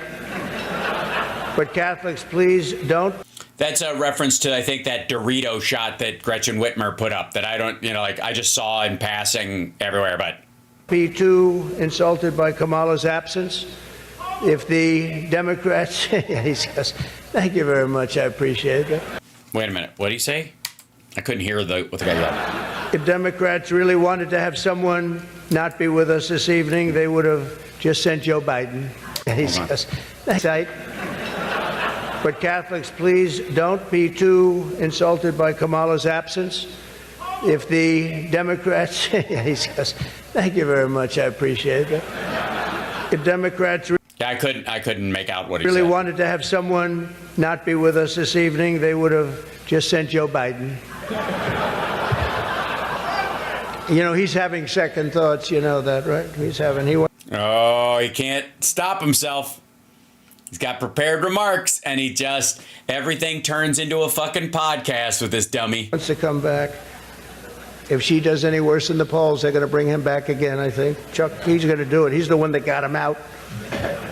But Catholics, please don't. That's a reference to, I think, that Dorito shot that Gretchen Whitmer put up that I don't, like I just saw in passing everywhere, but. Be too insulted by Kamala's absence. If the Democrats, he says, thank you very much, I appreciate it. Wait a minute, what did he say? I couldn't hear what the guy yelled. If Democrats really wanted to have someone not be with us this evening, they would have just sent Joe Biden. And he says, thanks. But Catholics, please don't be too insulted by Kamala's absence. If the Democrats, he says, thank you very much, I appreciate it. If Democrats I couldn't make out what he really said. wanted to have someone not be with us this evening, they would have just sent Joe Biden. You know, he's having second thoughts, you know that, right? Oh, he can't stop himself. He's got prepared remarks, and everything turns into a fucking podcast with this dummy. Wants to come back. If she does any worse in the polls, they're going to bring him back again, I think. Chuck, he's going to do it. He's the one that got him out.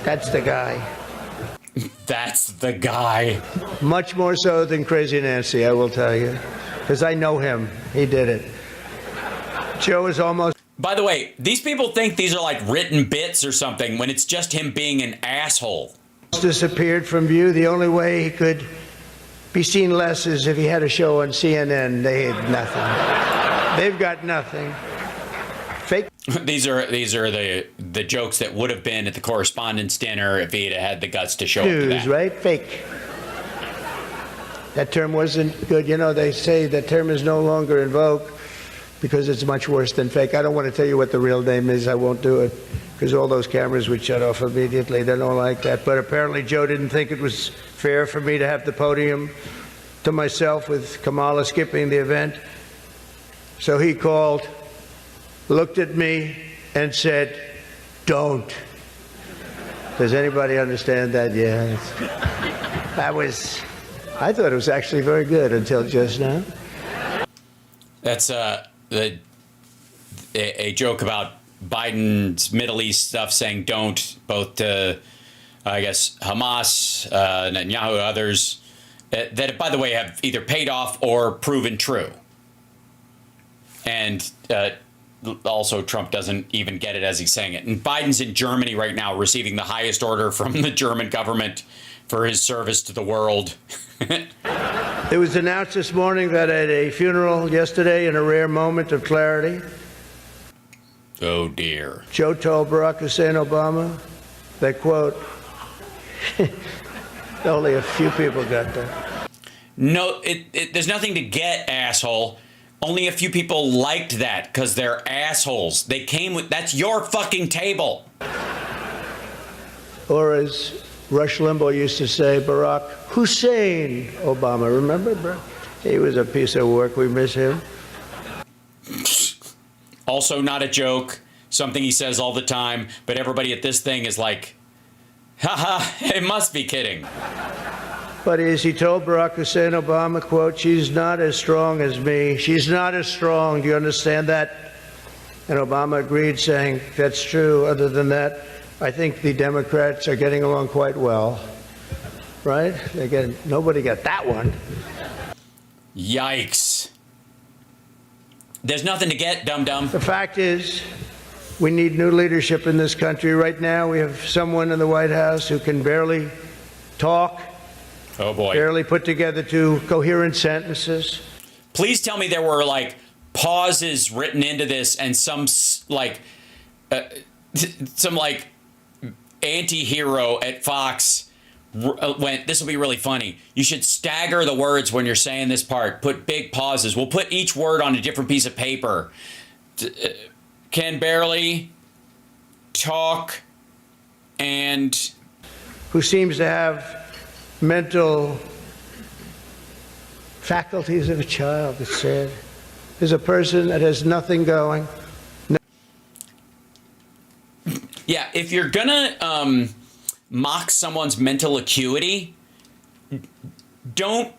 That's the guy. That's the guy. Much more so than Crazy Nancy, I will tell you. Because I know him. He did it. Joe is almost... By the way, these people think these are like written bits or something when it's just him being an asshole. Disappeared from view. The only way he could be seen less is if he had a show on CNN. They had nothing. They've got nothing. Fake. These are the jokes that would have been at the correspondence dinner if he had the guts to show up to News, that. right? Fake. That term wasn't good. You know, they say that term is no longer in vogue because it's much worse than fake. I don't want to tell you what the real name is. I won't do it because all those cameras would shut off immediately. They don't like that. But apparently Joe didn't think it was fair for me to have the podium to myself with Kamala skipping the event. So he called, looked at me, and said, "Don't." Does anybody understand that? Yeah. I thought it was actually very good until just now. That's a joke about Biden's Middle East stuff, saying don't, both to, I guess, Hamas, Netanyahu, others, that, by the way, have either paid off or proven true. And also Trump doesn't even get it as he's saying it. And Biden's in Germany right now receiving the highest order from the German government for his service to the world. It was announced this morning that at a funeral yesterday, in a rare moment of clarity, oh dear, Joe told Barack Hussein Obama that, quote, only a few people got that. No, there's nothing to get, asshole. Only a few people liked that because they're assholes. They came with, that's your fucking table. Or as Rush Limbaugh used to say, Barack Hussein Obama. Remember, bro? He was a piece of work. We miss him. Also not a joke. Something he says all the time. But everybody at this thing is like, haha, it must be kidding. But as he told Barack Hussein Obama, quote, "She's not as strong as me. She's not as strong. Do you understand that?" And Obama agreed, saying, "That's true. Other than that, I think the Democrats are getting along quite well." Right? Again, nobody got that one. Yikes. There's nothing to get, dum-dum. The fact is, we need new leadership in this country. Right now, we have someone in the White House who can barely talk. Oh, boy. Barely put together two coherent sentences. Please tell me there were, like, pauses written into this and some anti-hero at Fox went, this will be really funny. You should stagger the words when you're saying this part. Put big pauses. We'll put each word on a different piece of paper. Can barely talk and... Who seems to have mental faculties of a child, it's said. Is a person that has nothing going. Yeah, if you're gonna mock someone's mental acuity, don't,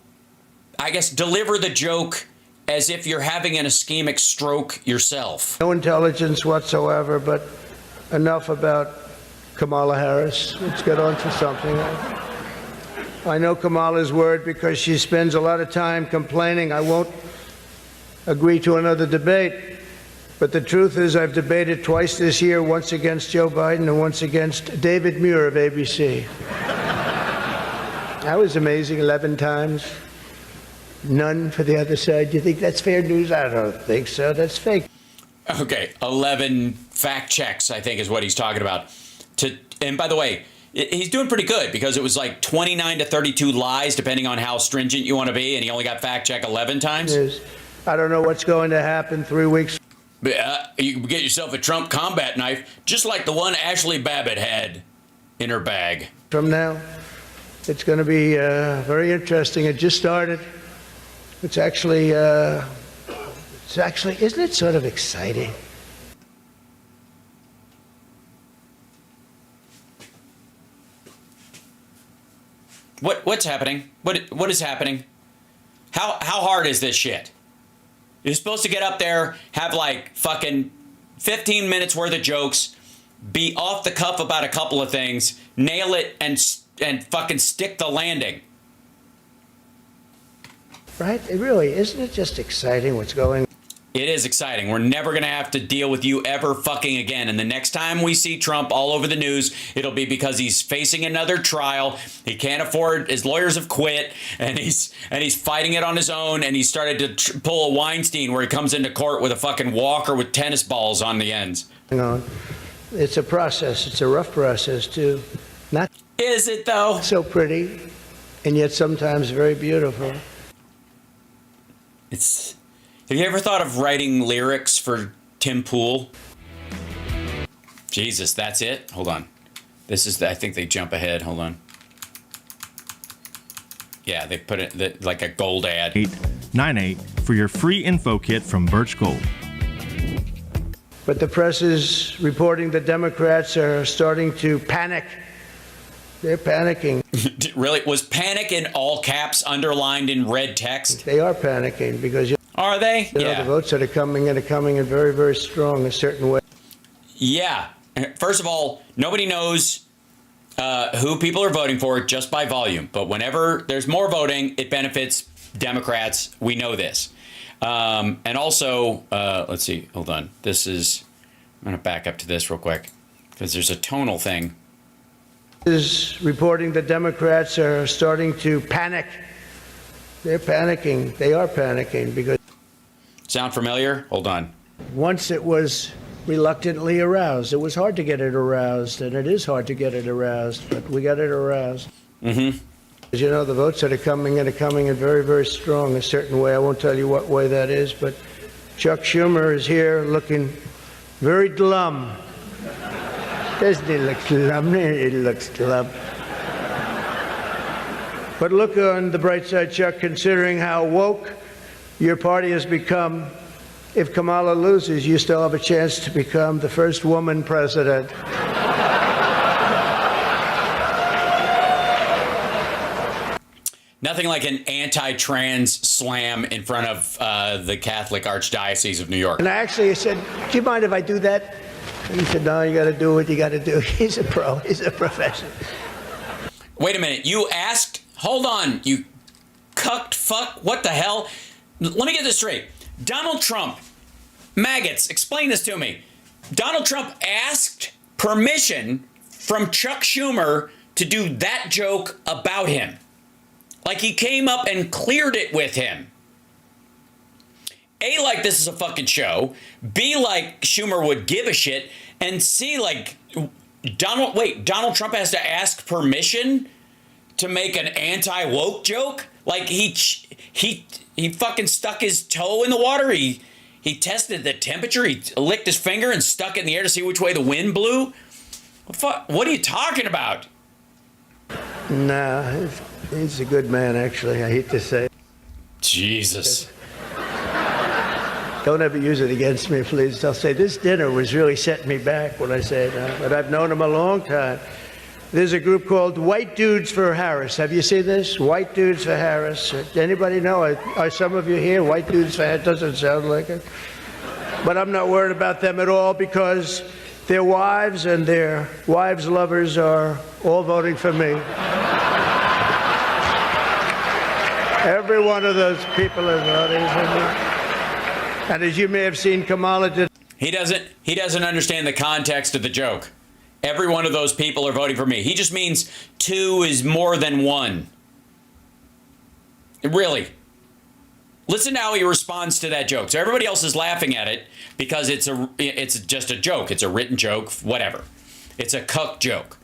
I guess, deliver the joke as if you're having an ischemic stroke yourself. No intelligence whatsoever, but enough about Kamala Harris. Let's get on to something. I know Kamala's word because she spends a lot of time complaining. I won't agree to another debate. But the truth is I've debated twice this year, once against Joe Biden and once against David Muir of ABC. That was amazing, 11 times. None for the other side. Do you think that's fair news? I don't think so. That's fake. Okay, 11 fact checks, I think, is what he's talking about. And by the way, he's doing pretty good because it was like 29 to 32 lies, depending on how stringent you want to be, and he only got fact check 11 times. I don't know what's going to happen 3 weeks. You can get yourself a Trump combat knife, just like the one Ashley Babbitt had in her bag. From now, it's going to be very interesting. It just started. It's actually, isn't it sort of exciting? What's happening? What is happening? How hard is this shit? You're supposed to get up there, have like fucking 15 minutes worth of jokes, be off the cuff about a couple of things, nail it, and fucking stick the landing. Right? It really, isn't it just exciting what's going on? It is exciting. We're never going to have to deal with you ever fucking again. And the next time we see Trump all over the news, it'll be because he's facing another trial. He can't afford, his lawyers have quit, and he's fighting it on his own. And he started to pull a Weinstein where he comes into court with a fucking walker with tennis balls on the ends. It's a process. It's a rough process too. Not is it though? So pretty, and yet sometimes very beautiful. Have you ever thought of writing lyrics for Tim Pool? Jesus, that's it? Hold on. I think they jump ahead. Hold on. Yeah, they put it like a gold ad. 898 for your free info kit from Birch Gold. But the press is reporting the Democrats are starting to panic. They're panicking. Really? Was panic in all caps underlined in red text? They are panicking because... Are they? The votes that are coming in very, very strong a certain way. Yeah. First of all, nobody knows who people are voting for just by volume. But whenever there's more voting, it benefits Democrats. We know this. And also, let's see. Hold on. I'm going to back up to this real quick because there's a tonal thing. Is reporting the Democrats are starting to panic. They're panicking. They are panicking because... Sound familiar? Hold on. Once it was reluctantly aroused. It was hard to get it aroused, and it is hard to get it aroused, but we got it aroused. Mm-hmm. As you know, the votes that are coming in very, very strong a certain way. I won't tell you what way that is, but Chuck Schumer is here looking very glum. Doesn't he look glum? He looks glum. But look on the bright side, Chuck, considering how woke your party has become. If Kamala loses, you still have a chance to become the first woman president. Nothing like an anti-trans slam in front of the Catholic Archdiocese of New York. And I actually said, do you mind if I do that? And he said, no, you got to do what you got to do. He's a pro. He's a professional. Wait a minute. You asked? Hold on. You cucked fuck? What the hell? Let me get this straight. Donald Trump, maggots, explain this to me. Donald Trump asked permission from Chuck Schumer to do that joke about him. Like he came up and cleared it with him. A, like this is a fucking show. B, like Schumer would give a shit. And C, like Donald Trump has to ask permission to make an anti-woke joke? Like he fucking stuck his toe in the water. He tested the temperature. He licked his finger and stuck it in the air to see which way the wind blew. What are you talking about? Nah, he's a good man, actually. I hate to say it. Jesus. Don't ever use it against me, please. They'll say, this dinner was really setting me back when I say that. But I've known him a long time. There's a group called White Dudes for Harris. Have you seen this? White Dudes for Harris. Anybody know? Are some of you here? White Dudes for Harris. Doesn't sound like it. But I'm not worried about them at all because their wives and their wives' lovers are all voting for me. Every one of those people is voting for me. And as you may have seen, Kamala did. He doesn't understand the context of the joke. Every one of those people are voting for me. He just means two is more than one. Really. Listen to how he responds to that joke. So everybody else is laughing at it because it's just a joke. It's a written joke, whatever. It's a cuck joke.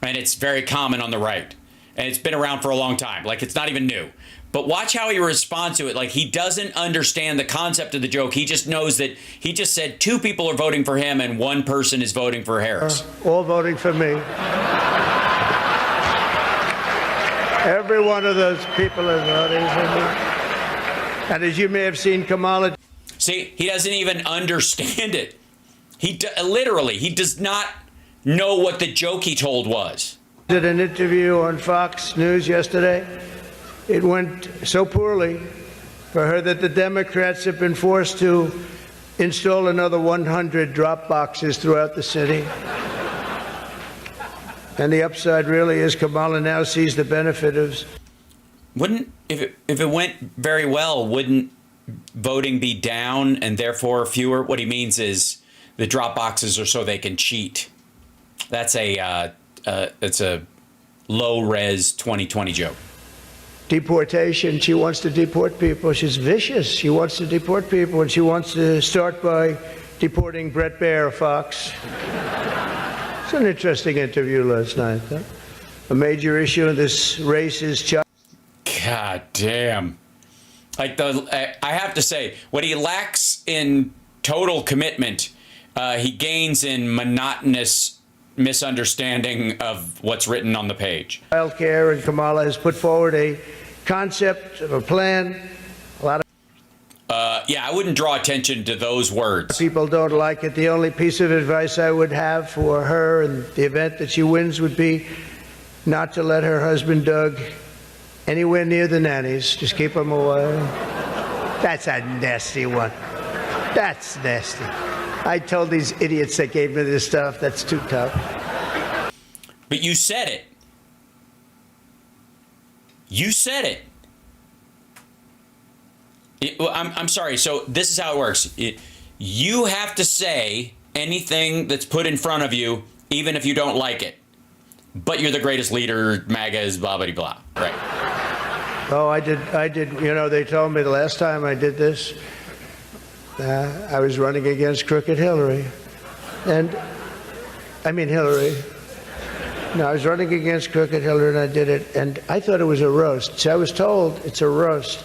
And it's very common on the right. And it's been around for a long time. Like, it's not even new. But watch how he responds to it. Like, he doesn't understand the concept of the joke. He just knows that he just said two people are voting for him and one person is voting for Harris. All voting for me. Every one of those people is voting for me. And as you may have seen, Kamala... See, he doesn't even understand it. He does not know what the joke he told was. Did an interview on Fox News yesterday. It went so poorly for her that the Democrats have been forced to install another 100 drop boxes throughout the city. And the upside really is Kamala now sees the benefit of... If it went very well, wouldn't voting be down and therefore fewer? What he means is the drop boxes are so they can cheat. That's it's a low-res 2020 joke. Deportation. She wants to deport people. She's vicious. She wants to deport people, and she wants to start by deporting Brett Baer, Fox. It's an interesting interview last night. Huh? A major issue in this race is child. God damn. Like I have to say, what he lacks in total commitment, he gains in monotonous misunderstanding of what's written on the page. Child care, and Kamala has put forward a concept of a plan. A lot of yeah, I wouldn't draw attention to those words. People don't like it. The only piece of advice I would have for her in the event that she wins would be not to let her husband Doug anywhere near the nannies. Just keep him away. That's a nasty one. That's nasty. I told these idiots that gave me this stuff, that's too tough. But you said it. You said it. I'm sorry. So this is how it works. You have to say anything that's put in front of you, even if you don't like it. But you're the greatest leader, MAGA is blah, blah, blah. Right. Oh, I did. You know, they told me the last time I did this, I was running against Crooked Hillary. And, I mean Hillary. No, I was running against Crooked Hillary, and I did it. And I thought it was a roast. So I was told it's a roast.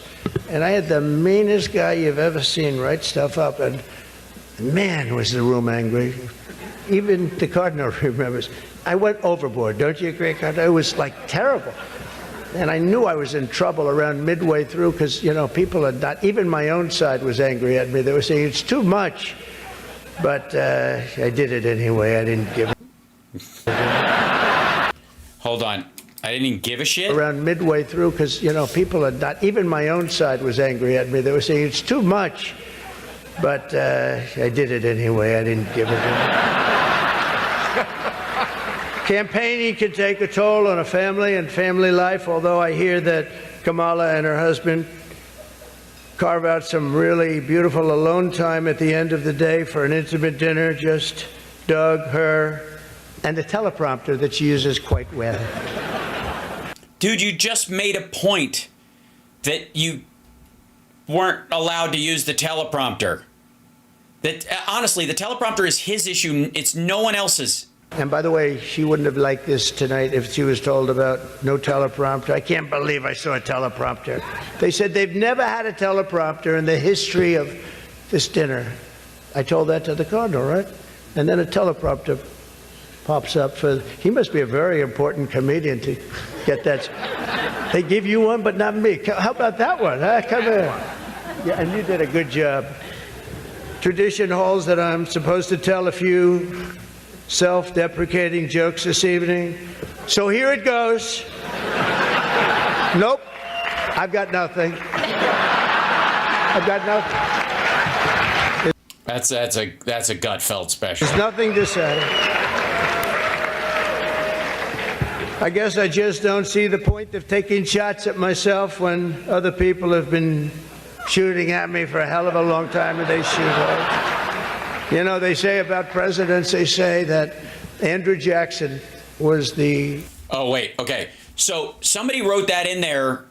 And I had the meanest guy you've ever seen write stuff up. And, man, was the room angry. Even the Cardinal remembers. I went overboard. Don't you agree, Cardinal? It was, like, terrible. And I knew I was in trouble around midway through because, you know, people had not, even my own side was angry at me. They were saying, it's too much. But I did it anyway. I didn't give a Hold on. I didn't even give a shit? Around midway through because, you know, people had not, even my own side was angry at me. They were saying, it's too much. But I did it anyway. I didn't give a Campaigning can take a toll on a family and family life, although I hear that Kamala and her husband carve out some really beautiful alone time at the end of the day for an intimate dinner, just Doug, her, and the teleprompter that she uses quite well. Dude, you just made a point that you weren't allowed to use the teleprompter. That honestly, the teleprompter is his issue. It's no one else's. And by the way, she wouldn't have liked this tonight if she was told about no teleprompter. I can't believe I saw a teleprompter. They said they've never had a teleprompter in the history of this dinner. I told that to the Cardinal, right? And then a teleprompter pops up for, he must be a very important comedian to get that. They give you one, but not me. How about that one? Huh? Come here. Yeah, and you did a good job. Tradition holds that I'm supposed to tell a few self-deprecating jokes this evening. So here it goes. Nope. I've got nothing. I've got nothing. That's a Gutfeld special. There's nothing to say. I guess I just don't see the point of taking shots at myself when other people have been shooting at me for a hell of a long time and they shoot hard. You know, they say about presidents, they say that Andrew Jackson was the... Oh, wait. Okay. So somebody wrote that in there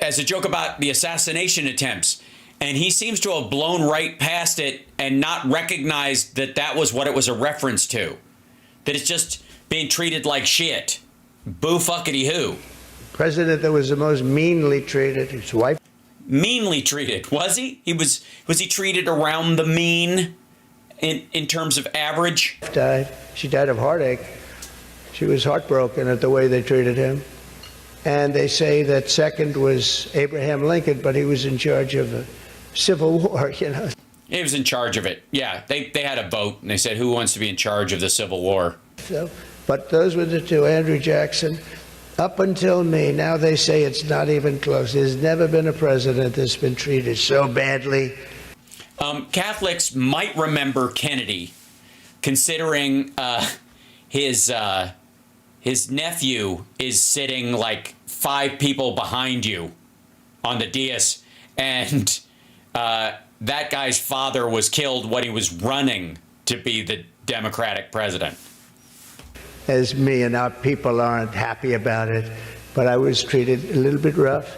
as a joke about the assassination attempts. And he seems to have blown right past it and not recognized that that was what it was a reference to. That it's just being treated like shit. Boo fuckity who. President that was the most meanly treated. His wife. Meanly treated. Was he? Was he treated around the mean? In terms of average? She died of heartache. She was heartbroken at the way they treated him. And they say that second was Abraham Lincoln, but he was in charge of the Civil War, you know. He was in charge of it. Yeah, they had a vote, and they said, who wants to be in charge of the Civil War? So But those were the two, Andrew Jackson. Up until me, now they say it's not even close. There's never been a president that's been treated so badly. Catholics might remember Kennedy, considering his nephew is sitting like 5 people behind you on the dais, and that guy's father was killed when he was running to be the Democratic president. As me, and our people aren't happy about it, but I was treated a little bit rough.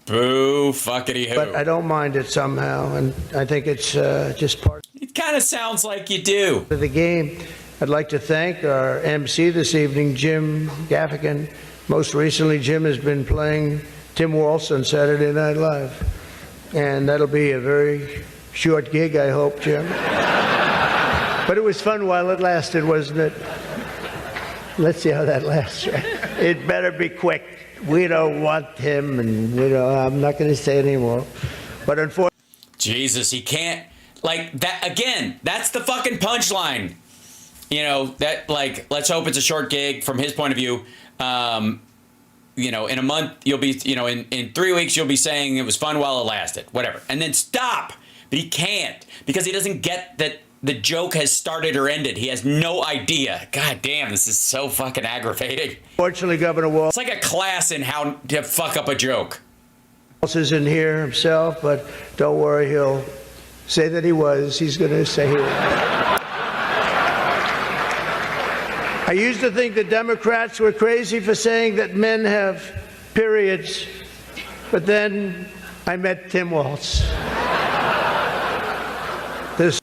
Boo, fuckity who. But I don't mind it somehow, and I think it's just part It kind of sounds like you do. of the game. I'd like to thank our MC this evening, Jim Gaffigan. Most recently, Jim has been playing Tim Waltz on Saturday Night Live, and that'll be a very short gig, I hope, Jim. But it was fun while it lasted, wasn't it? Let's see how that lasts. It better be quick. We don't want him, and I'm not going to say anymore. But unfortunately, Jesus, he can't, like, that again. That's the fucking punchline. You know, that, like, let's hope it's a short gig from his point of view. You know, in a month you'll be, you know, in 3 weeks you'll be saying it was fun while it lasted, whatever, and then stop. But he can't, because he doesn't get that the joke has started or ended. He has no idea. God damn, this is so fucking aggravating. fortunately, Governor Waltz It's like a class in how to fuck up a joke. is in here himself, but don't worry, he'll say that he was. He's going to say he was. I used to think the Democrats were crazy for saying that men have periods, but then I met Tim Waltz. This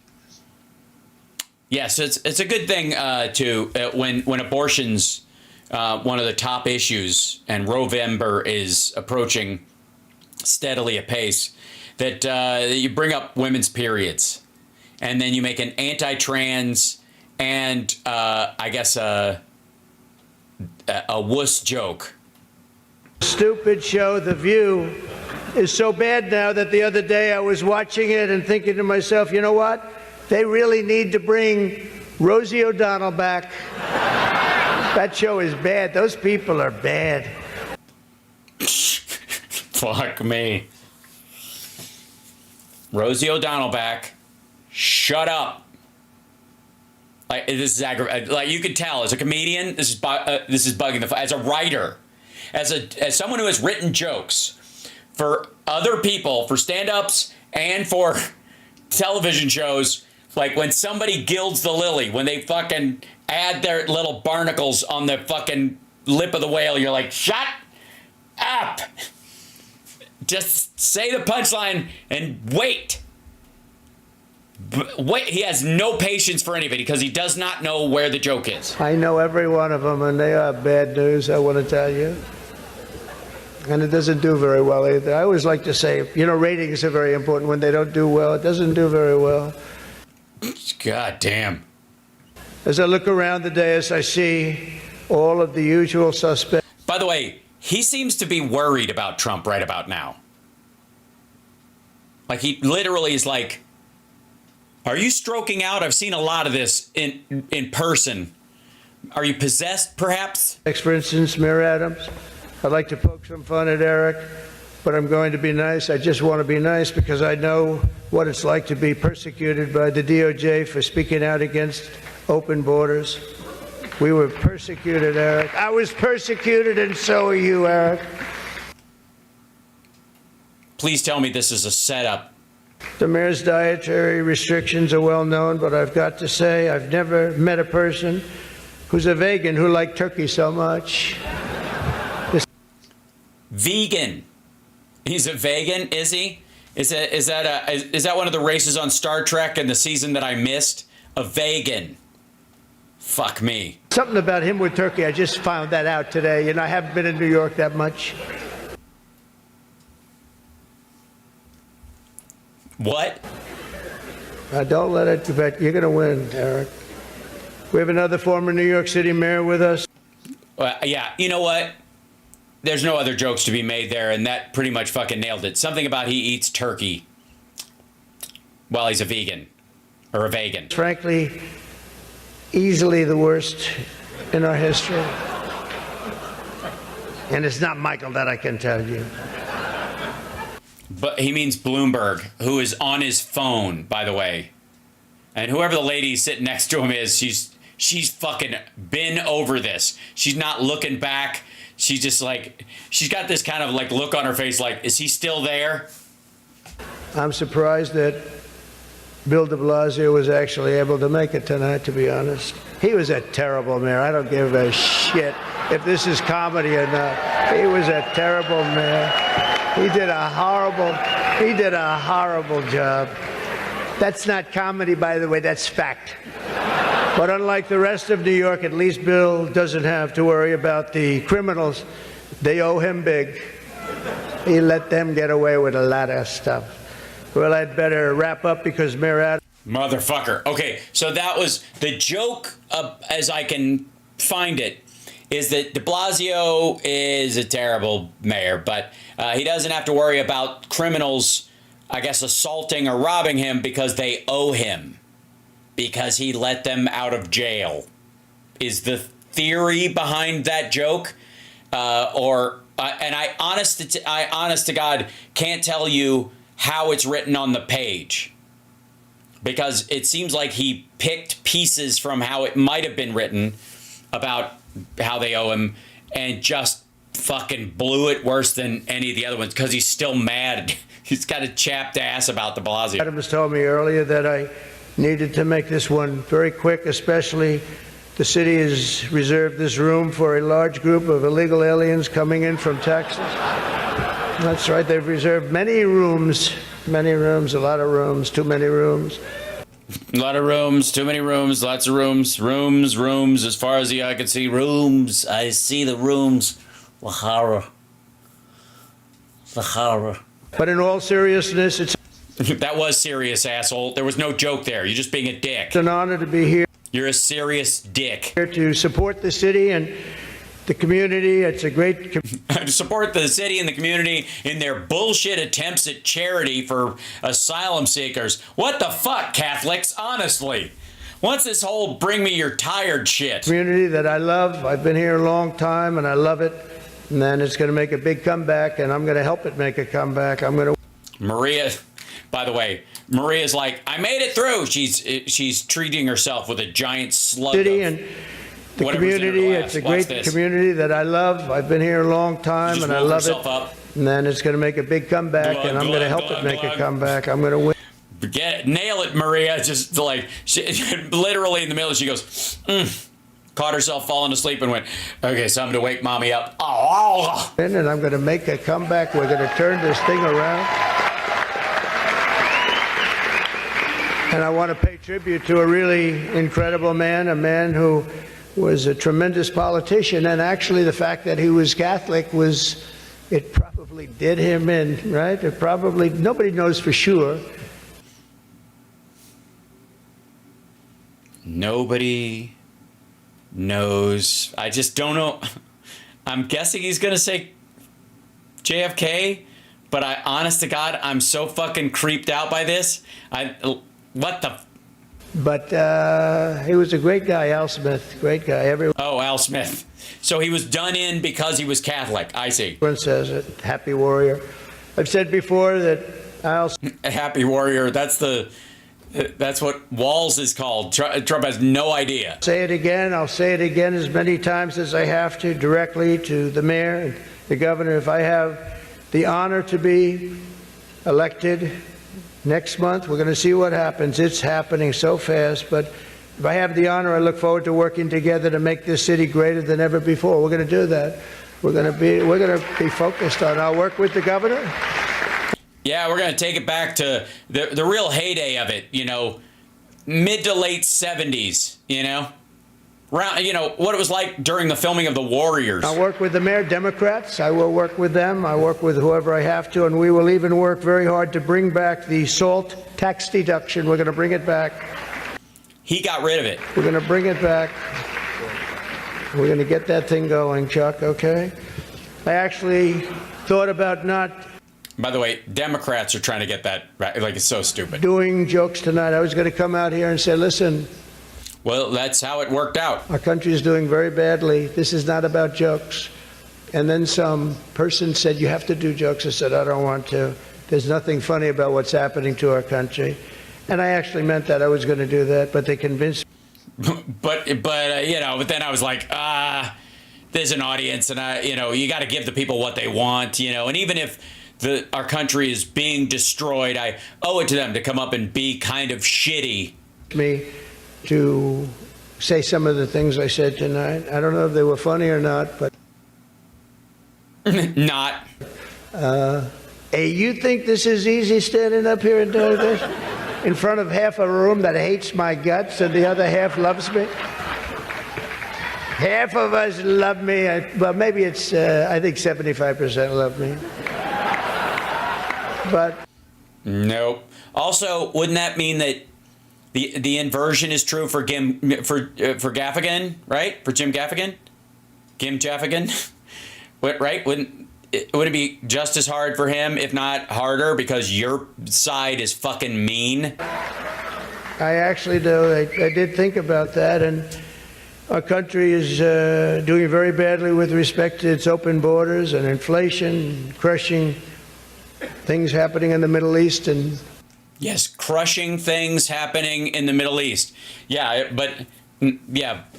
Yes, it's a good thing when abortion's one of the top issues, and Rovember is approaching steadily apace, that you bring up women's periods, and then you make an anti-trans and I guess a wuss joke. stupid show, The View, is so bad now that the other day I was watching it and thinking to myself, you know what? They really need to bring Rosie O'Donnell back. That show is bad. Those people are bad. Fuck me. Rosie O'Donnell back. Shut up. Like, this is like, you could tell as a comedian, this is bugging the as a writer, as someone who has written jokes for other people, for stand-ups and for television shows. Like when somebody gilds the lily, when they fucking add their little barnacles on the fucking lip of the whale, you're like, shut up. Just say the punchline and wait. Wait, he has no patience for anybody because he does not know where the joke is. I know every one of them, and they are bad news, I want to tell you. And it doesn't do very well either. I always like to say, you know, ratings are very important. When they don't do well, it doesn't do very well. God damn. As I look around the dais, I see all of the usual suspects. By the way, he seems to be worried about Trump right about now. Like, he literally is like, are you stroking out? I've seen a lot of this in person. Are you possessed, perhaps? For instance, Mayor Adams. I'd like to poke some fun at Eric, but I'm going to be nice. I just want to be nice because I know what it's like to be persecuted by the DOJ for speaking out against open borders. We were persecuted, Eric. I was persecuted, and so are you, Eric. Please tell me this is a setup. The mayor's dietary restrictions are well known, but I've got to say I've never met a person who's a vegan who liked turkey so much. Vegan. He's a vegan, is he? Is that one of the races on Star Trek in the season that I missed? A vegan. Fuck me. Something about him with turkey. I just found that out today. You know, I haven't been in New York that much. What? Don't let it, but you're going to win, Eric. We have another former New York City mayor with us. Yeah, you know what? There's no other jokes to be made there, and that pretty much fucking nailed it. Something about he eats turkey while he's a vegan. Or a vegan. Frankly, easily the worst in our history. And it's not Michael, that I can tell you. But he means Bloomberg, who is on his phone, by the way. And whoever the lady sitting next to him is, she's fucking been over this. She's not looking back. She's just like, she's got this kind of like look on her face like, is he still there? I'm surprised that Bill de Blasio was actually able to make it tonight, to be honest. He was a terrible mayor. I don't give a shit if this is comedy or not. He was a terrible mayor. He did a horrible job. That's not comedy, by the way, that's fact. But unlike the rest of New York, at least Bill doesn't have to worry about the criminals. They owe him big. He let them get away with a lot of stuff. Well, I'd better wrap up because Mayor Adams... Motherfucker. Okay, so that was the joke, as I can find it, is that de Blasio is a terrible mayor, but he doesn't have to worry about criminals, I guess, assaulting or robbing him because they owe him, because he let them out of jail. Is the theory behind that joke? And I honest to God can't tell you how it's written on the page, because it seems like he picked pieces from how it might have been written about how they owe him and just fucking blew it worse than any of the other ones because he's still mad. He's got a chapped ass about de Blasio. Adams told me earlier that I needed to make this one very quick, especially the city has reserved this room for a large group of illegal aliens coming in from Texas. That's right, they've reserved many rooms, a lot of rooms, too many rooms. A lot of rooms, too many rooms, lots of rooms, rooms, as far as the eye can see, rooms. I see the rooms. The horror. But in all seriousness, it's... That was serious, asshole. There was no joke there. You're just being a dick. It's an honor to be here. You're a serious dick. Here to support the city and the community. It's a great... To support the city and the community in their bullshit attempts at charity for asylum seekers. What the fuck, Catholics? Honestly. What's this whole bring me your tired shit? Community that I love. I've been here a long time and I love it. And then it's going to make a big comeback and I'm going to help it make a comeback. I'm going to... Maria, by the way, Maria's like, I made it through. She's treating herself with a giant slug city of and the community. It's a great community that I love. I've been here a long time and I love it. Up. And then it's going to make a big comeback and I'm going to help it make a comeback. I'm going to win. Nail it, Maria. Just like, literally in the middle, she goes, caught herself falling asleep and went, okay, something to wake mommy up. Oh. And I'm going to make a comeback. We're going to turn this thing around. And I want to pay tribute to a really incredible man, a man who was a tremendous politician. And actually the fact that he was Catholic it probably did him in, right? It probably, nobody knows for sure. Nobody knows. I just don't know. I'm guessing he's going to say JFK, but honest to God, I'm so fucking creeped out by this. What the? But he was a great guy, Al Smith. Great guy. Oh, Al Smith. So he was done in because he was Catholic. I see. Everyone says it. Happy warrior. I've said before that Al... Happy warrior. That's what Walls is called. Trump has no idea. Say it again. I'll say it again as many times as I have to, directly to the mayor and the governor. If I have the honor to be elected next month, we're going to see what happens. It's happening so fast, but if I have the honor, I look forward to working together to make this city greater than ever before. We're going to do that. We're going to be focused on our work with the governor. Yeah, we're going to take it back to the real heyday of it, mid to late 70s, what it was like during the filming of The Warriors. I'll work with the mayor, Democrats. I will work with them. I work with whoever I have to, and we will even work very hard to bring back the SALT tax deduction. We're going to bring it back. He got rid of it. We're going to bring it back. We're going to get that thing going, Chuck, okay? I actually thought about not... By the way, Democrats are trying to get that right. Like, it's so stupid. Doing jokes tonight. I was going to come out here and say, listen... Well, that's how it worked out. Our country is doing very badly. This is not about jokes. And then some person said, you have to do jokes. I said, I don't want to. There's nothing funny about what's happening to our country. And I actually meant that. I was going to do that, but they convinced me. But then I was like, there's an audience, and you got to give the people what they want, and even if our country is being destroyed, I owe it to them to come up and be kind of shitty. Me to say some of the things I said tonight. I don't know if they were funny or not, but not. Hey, you think this is easy standing up here and doing this in front of half a room that hates my guts and the other half loves me? Half of us love me. Well, maybe it's, I think 75% love me. But nope. Also, wouldn't that mean that the inversion is true for Gaffigan, right? For Jim Gaffigan? Jim Gaffigan? Right? Would it be just as hard for him, if not harder, because your side is fucking mean? I actually do. I did think about that, and our country is doing very badly with respect to its open borders and inflation, crushing things happening in the Middle East. And yes, crushing things happening in the Middle East. Yeah, but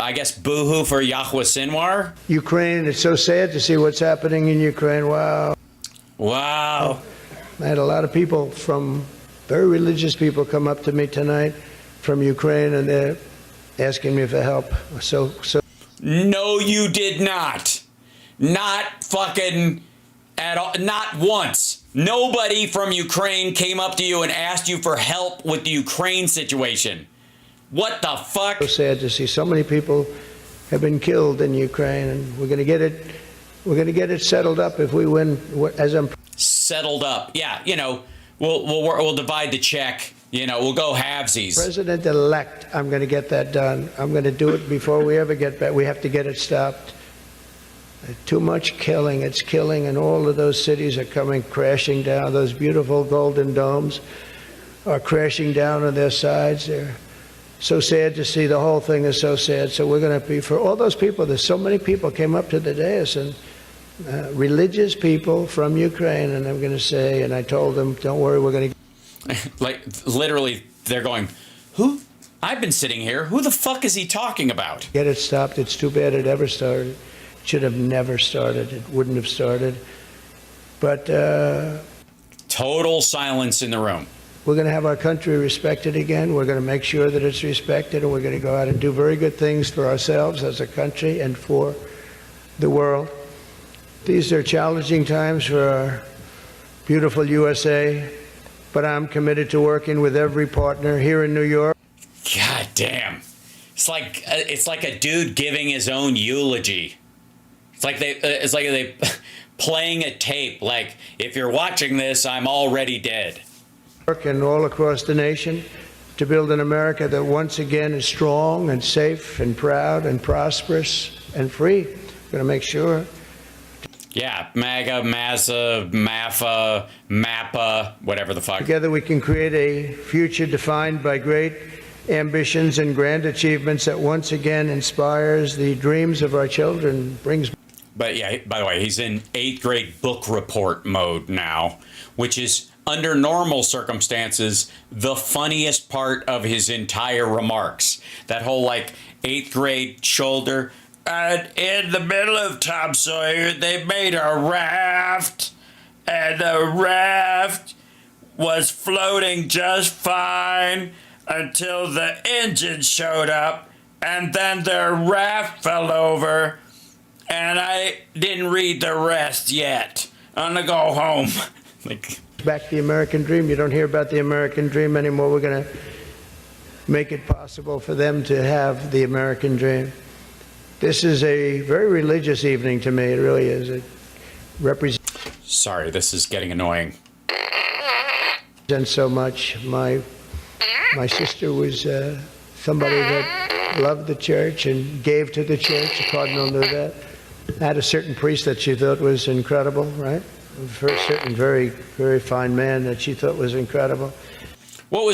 I guess boohoo for Yahweh Sinwar. Ukraine, it's so sad to see what's happening in Ukraine. Wow. I had a lot of people very religious people come up to me tonight from Ukraine, and they're asking me for help. So. No, you did not. Not fucking at all. Not once. Nobody from Ukraine came up to you and asked you for help with the Ukraine situation. What the fuck? So sad to see so many people have been killed in Ukraine, and we're going to get it. We're going to get it settled up if we win. As I'm settled up, yeah. We'll divide the check. We'll go halvesies. President-elect, I'm going to get that done. I'm going to do it before we ever get back. We have to get it stopped. Too much killing. It's killing, and all of those cities are coming crashing down. Those beautiful golden domes are crashing down on their sides. They're so sad to see. The whole thing is so sad. So we're going to be, for all those people, there's so many people came up to the dais, and religious people from Ukraine, and I'm going to say, and I told them, don't worry, we're going to... Like, literally, they're going, who? I've been sitting here. Who the fuck is he talking about? Get it stopped. It's too bad it ever started. It should have never started. It wouldn't have started. But... total silence in the room. We're going to have our country respected again. We're going to make sure that it's respected, and we're going to go out and do very good things for ourselves as a country and for the world. These are challenging times for our beautiful USA, but I'm committed to working with every partner here in New York. God damn. It's like a dude giving his own eulogy. It's like they playing a tape. Like, if you're watching this, I'm already dead. And all across the nation to build an America that once again is strong and safe and proud and prosperous and free. We're going to make sure. Yeah, MAGA, MASA, MAFA, MAPA, whatever the fuck. Together we can create a future defined by great ambitions and grand achievements that once again inspires the dreams of our children, brings... But yeah, by the way, he's in 8th grade book report mode now, which is, under normal circumstances, the funniest part of his entire remarks. That whole, 8th grade shoulder... And in the middle of Tom Sawyer, they made a raft, and the raft was floating just fine until the engine showed up, and then the raft fell over, and I didn't read the rest yet. I'm gonna go home. Back the American dream. You don't hear about the American dream anymore. We're gonna make it possible for them to have the American dream. This is a very religious evening to me. It really is. It represents... Sorry, this is getting annoying. So much. My sister was somebody that loved the church and gave to the church. The cardinal knew that. Had a certain priest that she thought was incredible, right? A certain very, very fine man that she thought was incredible. What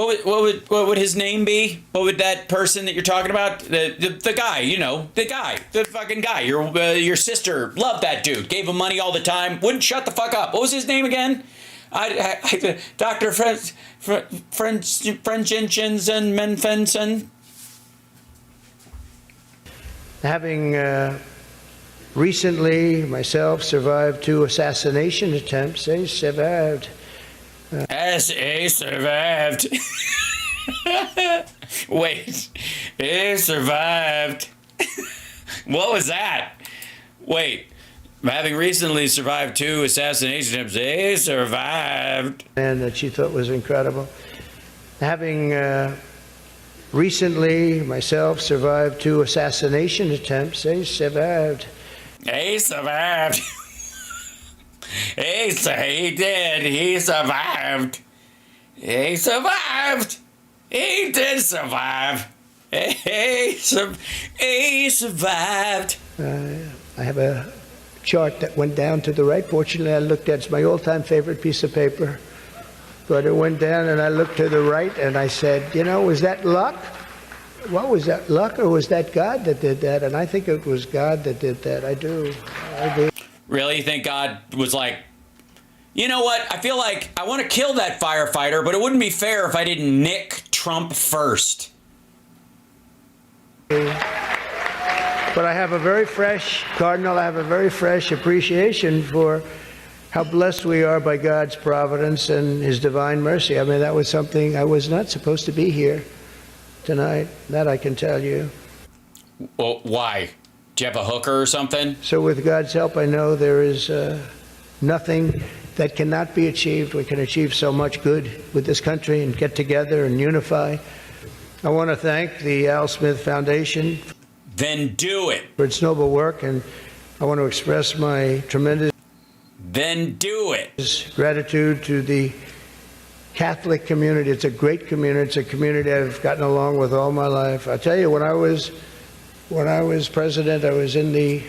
What would his name be? What would that person that you're talking about? The guy, the fucking guy. Your sister loved that dude. Gave him money all the time. Wouldn't shut the fuck up. What was his name again? Dr. Frenjensen Menfensen. Having recently myself survived 2 assassination attempts. They survived. S.A. survived. Wait, he survived. What was that? Wait, having recently survived 2 assassination attempts, he survived. And that she thought was incredible. Having recently myself survived 2 assassination attempts. They survived. He survived. He did. He survived. He survived. He did survive. He survived. I have a chart that went down to the right. Fortunately, I looked at it's my all-time favorite piece of paper. But it went down, and I looked to the right, and I said, was that luck? What was that, luck, or was that God that did that? And I think it was God that did that. I do. Really? You think God was like, you know what? I feel like I want to kill that firefighter, but it wouldn't be fair if I didn't nick Trump first. But I have a very fresh, Cardinal, I have a very fresh appreciation for how blessed we are by God's providence and his divine mercy. I mean, that was something I was not supposed to be here tonight. That I can tell you. Well, why? Do you have a hooker or something? So with God's help, I know there is nothing that cannot be achieved. We can achieve so much good with this country and get together and unify. I want to thank the Al Smith Foundation. Then do it. For its noble work, and I want to express my tremendous Then do it. gratitude to the Catholic community. It's a great community. It's a community I've gotten along with all my life. I'll tell you, when I was president, I was in the...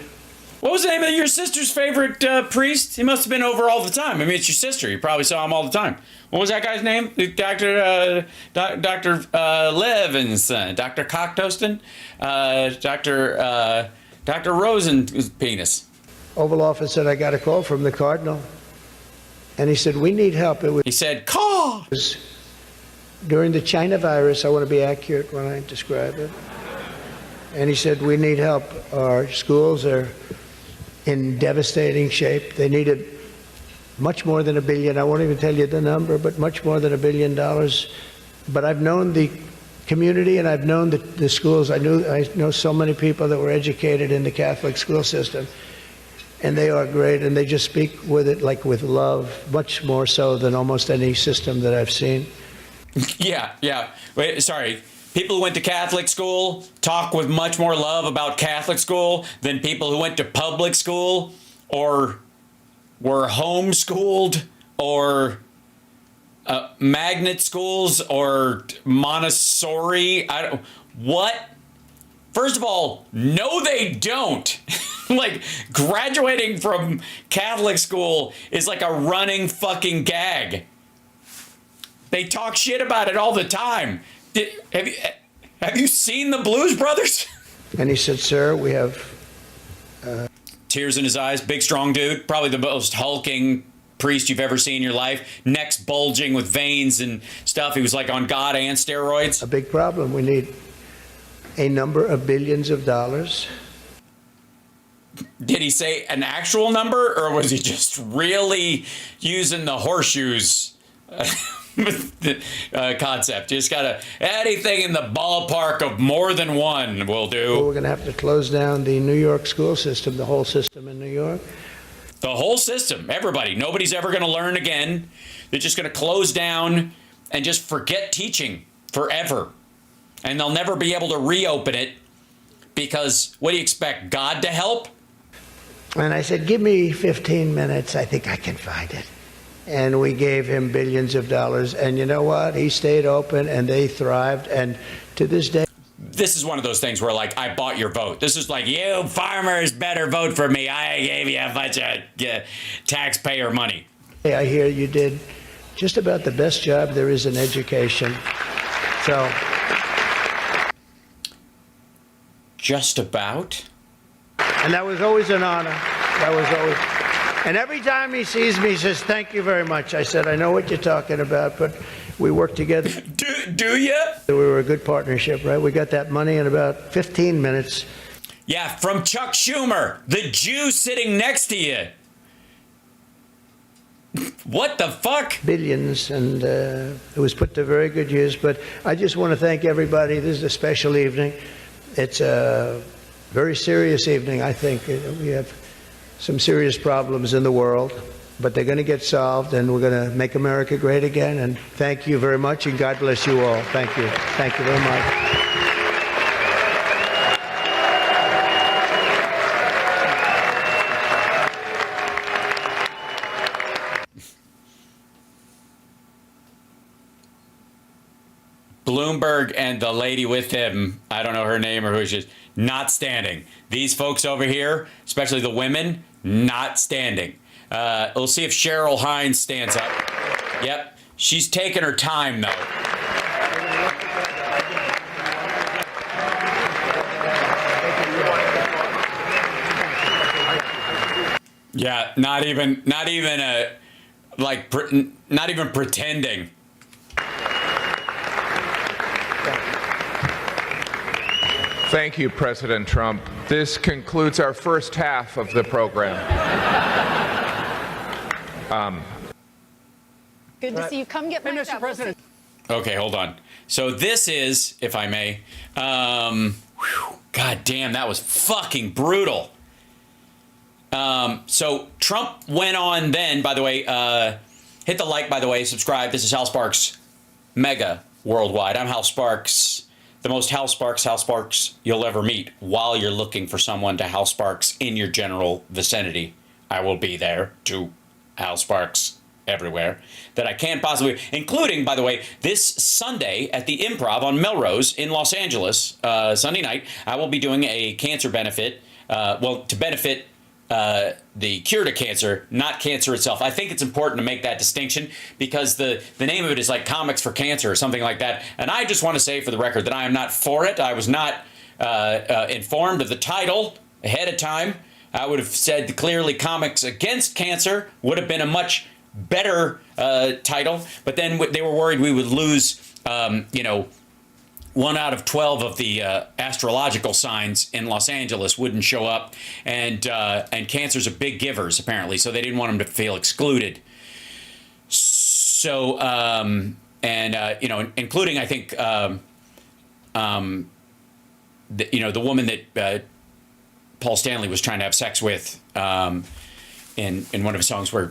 What was the name of your sister's favorite priest? He must have been over all the time. I mean, it's your sister. You probably saw him all the time. What was that guy's name? Dr. Levinson, Dr. Cocktoaston, Dr. Rosen's penis. Oval Office said I got a call from the Cardinal, and he said, we need help. He said, call! It was during the China virus. I want to be accurate when I describe it. And he said, we need help. Our schools are in devastating shape. They needed much more than $1 billion. I won't even tell you the number, but much more than $1 billion. But I've known the community, and I've known the schools. I know so many people that were educated in the Catholic school system, and they are great, and they just speak with it like with love, much more so than almost any system that I've seen. Yeah. Wait, sorry. People who went to Catholic school talk with much more love about Catholic school than people who went to public school or were homeschooled or magnet schools or Montessori. What? First of all, no, they don't. Like, graduating from Catholic school is like a running fucking gag. They talk shit about it all the time. Have you seen the Blues Brothers? And he said, sir, we have... Tears in his eyes, big strong dude, probably the most hulking priest you've ever seen in your life. Neck's bulging with veins and stuff. He was like on God and steroids. A big problem. We need a number of billions of dollars. Did he say an actual number, or was he just really using the horseshoes concept? You just gotta, anything in the ballpark of more than one will do. Well, we're going to have to close down the New York school system, the whole system in New York. The whole system, everybody. Nobody's ever going to learn again. They're just going to close down and just forget teaching forever. And they'll never be able to reopen it because what do you expect, God to help? And I said, give me 15 minutes. I think I can find it. And we gave him billions of dollars. And you know what? He stayed open, and they thrived. And to this day... This is one of those things where, like, I bought your vote. This is like, you farmers better vote for me. I gave you a bunch of taxpayer money. I hear you did just about the best job there is in education. So, just about. And that was always an honor. That was always. And every time he sees me, he says, "Thank you very much." I said, "I know what you're talking about, but we work together." Do you? We were a good partnership, right? We got that money in about 15 minutes. Yeah, from Chuck Schumer, the Jew sitting next to you. What the fuck? Billions, and it was put to very good use. But I just want to thank everybody. This is a special evening. It's a very serious evening, I think. We have some serious problems in the world, but they're going to get solved, and we're going to make America great again. And thank you very much, and God bless you all. Thank you. Thank you very much. Bloomberg and the lady with him, I don't know her name or who she is, not standing. These folks over here, especially the women, not standing. We'll see if Cheryl Hines stands up. Yep. She's taking her time, though. Yeah, not even pretending. Thank you, President Trump. This concludes our first half of the program. Good to see you. Come get Mr. President. Okay, hold on. So this is, if I may, God damn, that was fucking brutal. So Trump went on then, by the way, hit the like, by the way, subscribe. This is Hal Sparks, Mega Worldwide. I'm Hal Sparks, the most Hal Sparks you'll ever meet. While you're looking for someone to Hal Sparks in your general vicinity, I will be there to Hal Sparks everywhere that I can possibly, including, by the way, this Sunday at the Improv on Melrose in Los Angeles, Sunday night, I will be doing a cancer benefit, to benefit the cure to cancer, not cancer itself. I think it's important to make that distinction because the name of it is like Comics for Cancer or something like that. And I just want to say for the record that I am not for it. I was not informed of the title ahead of time. I would have said clearly Comics Against Cancer would have been a much better title. But then they were worried we would lose, 1 out of 12 of the astrological signs in Los Angeles wouldn't show up, and cancers are big givers apparently, so they didn't want them to feel excluded. So including I think the woman that Paul Stanley was trying to have sex with in one of his songs, where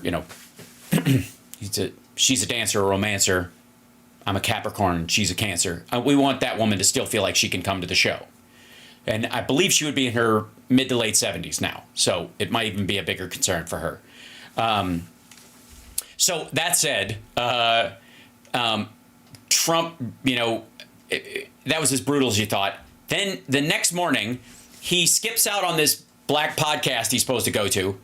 she's a dancer, a romancer. I'm a Capricorn, she's a Cancer. We want that woman to still feel like she can come to the show. And I believe she would be in her mid to late 70s now. So it might even be a bigger concern for her. So that said, Trump, that was as brutal as you thought. Then the next morning, he skips out on this black podcast he's supposed to go to.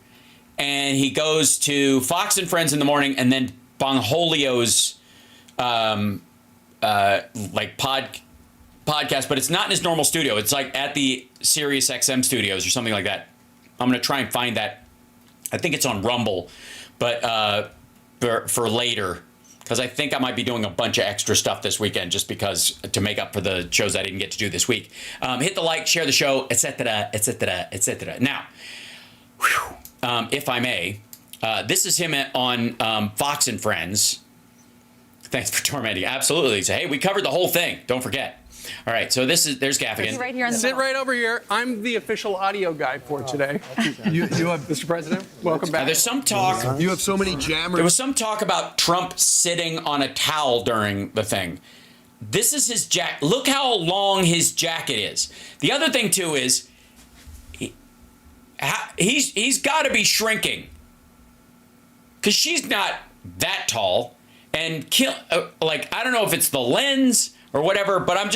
And he goes to Fox and Friends in the morning, and then Bongholio's podcast, but it's not in his normal studio. It's like at the Sirius XM studios or something like that. I'm going to try and find that. I think it's on Rumble, but for later, because I think I might be doing a bunch of extra stuff this weekend just because to make up for the shows I didn't get to do this week. Hit the like, share the show, etc., etc., etc. Now, if I may, this is him on Fox and Friends. Thanks for tormenting. Absolutely. So, hey, we covered the whole thing. Don't forget. All right. So there's Gaffigan. Right here in the Sit right over here. I'm the official audio guy for today. You have, Mr. President, welcome back. There's some talk. You have so many jammers. There was some talk about Trump sitting on a towel during the thing. This is his jacket. Look how long his jacket is. The other thing, too, is he's got to be shrinking because she's not that tall. And I don't know if it's the lens or whatever. But I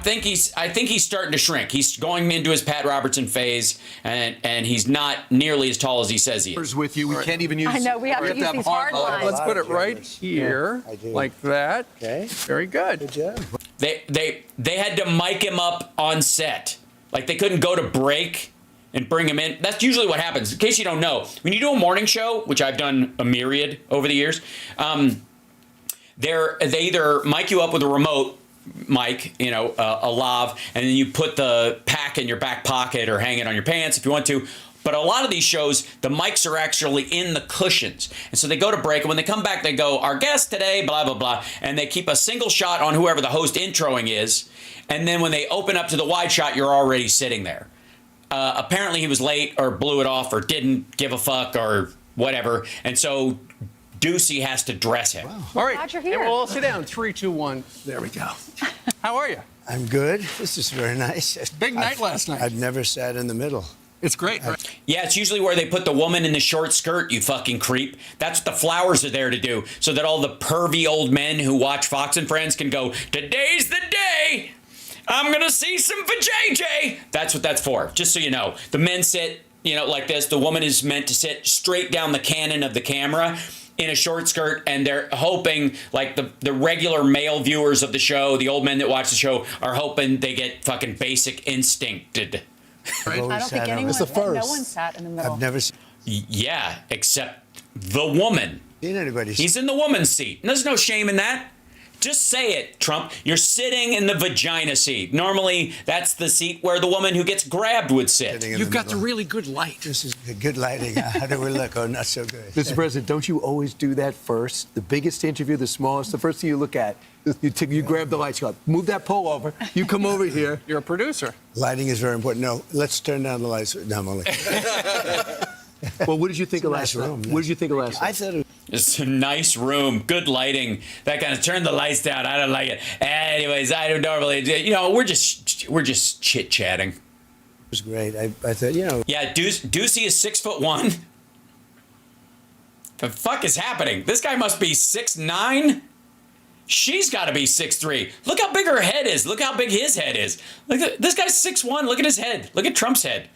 think he's starting to shrink. He's going into his Pat Robertson phase, and he's not nearly as tall as he says he is. With you, we can't even use. I know we have to use these hard lines. Let's put it right here, like that. Okay. Very good. Good job. They had to mic him up on set. Like, they couldn't go to break and bring him in. That's usually what happens. In case you don't know, when you do a morning show, which I've done a myriad over the years, they either mic you up with a remote mic, a lav, and then you put the pack in your back pocket or hang it on your pants if you want to. But a lot of these shows, the mics are actually in the cushions. And so they go to break, and when they come back, they go, our guest today, blah, blah, blah. And they keep a single shot on whoever the host introing is. And then when they open up to the wide shot, you're already sitting there. Apparently he was late or blew it off or didn't give a fuck or whatever. And so Ducey has to dress him. Wow. All right. Glad you're here. We'll all sit down. 3, 2, 1. There we go. How are you? I'm good. This is very nice. Big night last night. I've never sat in the middle. It's great. Right? Yeah, it's usually where they put the woman in the short skirt, you fucking creep. That's what the flowers are there to do, so that all the pervy old men who watch Fox and Friends can go, today's the day. I'm going to see some vajayjay. That's what that's for, just so you know. The men sit, like this. The woman is meant to sit straight down the cannon of the camera in a short skirt, and they're hoping, like the regular male viewers of the show, the old men that watch the show, are hoping they get fucking basic instincted. I don't think anyone, no one sat in the middle. I've never seen. Yeah, except the woman. Anybody? He's in the woman's seat. There's no shame in that. Just say it, Trump. You're sitting in the vagina seat. Normally, that's the seat where the woman who gets grabbed would sit. You've got the really good light. This is the good lighting. How do we look? Oh, not so good. Mr. President, don't you always do that first? The biggest interview, the smallest, the first thing you look at, you grab the lights, you go, move that pole over, you come over here. You're a producer. Lighting is very important. No, let's turn down the lights. No, I'm only. Well, what did you think of last night? What did you think of last night? I thought it It's a nice room, good lighting. That kind of turn the lights down. I don't like it. Anyways, I don't normally do. We're just chit chatting. was great. I thought, Yeah, Ducey is 6'1". The fuck is happening? This guy must be 6'9". She's got to be 6'3". Look how big her head is. Look how big his head is. Look at this guy's 6'1". Look at his head. Look at Trump's head.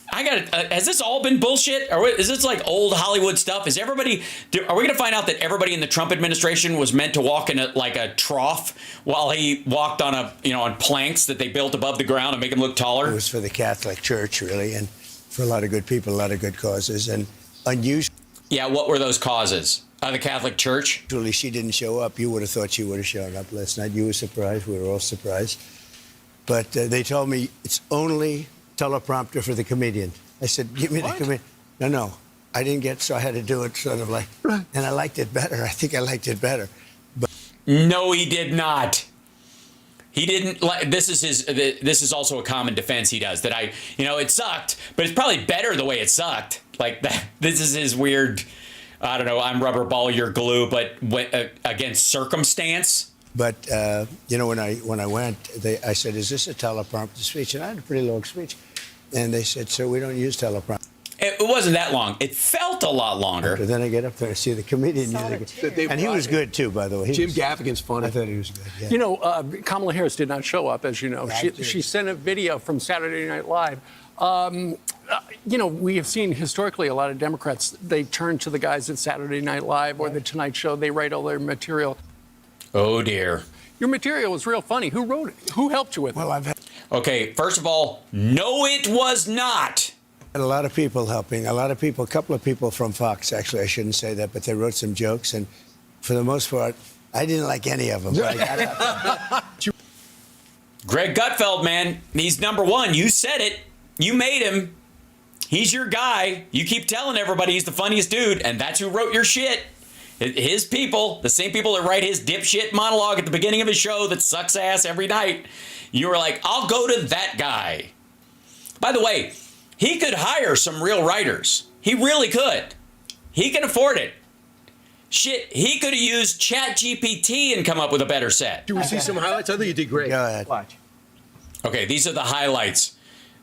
I got it. Has this all been bullshit, or is this like old Hollywood stuff? Are we going to find out that everybody in the Trump administration was meant to walk in a trough while he walked on on planks that they built above the ground and make him look taller? It was for the Catholic Church, really, and for a lot of good people, a lot of good causes, and unusual. Yeah, what were those causes? The Catholic Church? Actually, she didn't show up. You would have thought she would have shown up last night. You were surprised. We were all surprised. But they told me it's only teleprompter for the comedian. I said, give me the comedian. No, I didn't get, so I had to do it sort of like, and I liked it better. I think I liked it better. But no, he did not. He didn't like, this is also a common defense he does, that it sucked, but it's probably better the way it sucked. Like that, this is his weird, I don't know, I'm rubber ball, you're glue, but against circumstance. But, when I went, I said, is this a teleprompter speech? And I had a pretty long speech. And they said, sir, we don't use teleprompter. It wasn't that long. It felt a lot longer. But then I get up there and see the comedian. And he was good, too, by the way. Jim Gaffigan's funny. I thought he was good, yeah. Kamala Harris did not show up, as you know. She sent a video from Saturday Night Live. We have seen historically a lot of Democrats, they turn to the guys at Saturday Night Live or The Tonight Show. They write all their material. Oh, dear. Your material was real funny. Who wrote it? Who helped you with it? Okay, first of all, no, it was not. A lot of people helping. A couple of people from Fox, actually, I shouldn't say that, but they wrote some jokes. And for the most part, I didn't like any of them. Greg Gutfeld, man, he's number one. You said it. You made him. He's your guy. You keep telling everybody he's the funniest dude, and that's who wrote your shit. His people, the same people that write his dipshit monologue at the beginning of his show that sucks ass every night. You were like, I'll go to that guy. By the way, he could hire some real writers. He really could. He can afford it. Shit, he could have used ChatGPT and come up with a better set. Do we see some highlights? I think you did great. Go ahead. Watch. Okay, these are the highlights.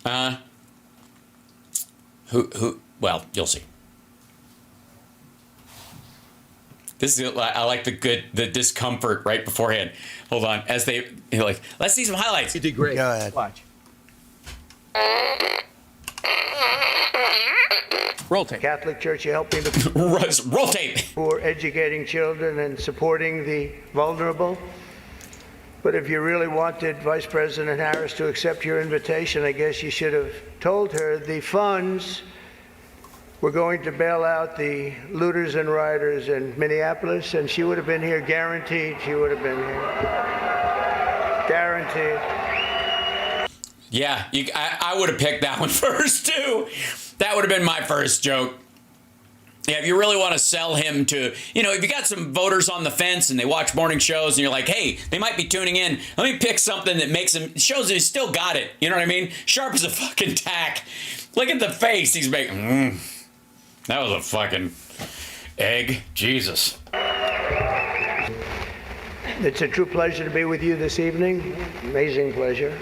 Well, you'll see. This is, I like the discomfort right beforehand. Hold on, as they like, let's see some highlights. You did great. Go ahead. Watch. Roll tape. Catholic Church, you help me to Roll tape. for educating children and supporting the vulnerable. But if you really wanted Vice President Harris to accept your invitation, I guess you should have told her the funds were going to bail out the looters and rioters in Minneapolis, and she would have been here, guaranteed she would have been here. Guaranteed. Yeah, I would have picked that one first, too. That would have been my first joke. Yeah, if you really want to sell him to, you know, if you got some voters on the fence and they watch morning shows and you're like, hey, they might be tuning in, let me pick something that makes him, shows that he's still got it. You know what I mean? Sharp as a fucking tack. Look at the face he's making. That was a fucking egg. Jesus. It's a true pleasure to be with you this evening. Amazing pleasure.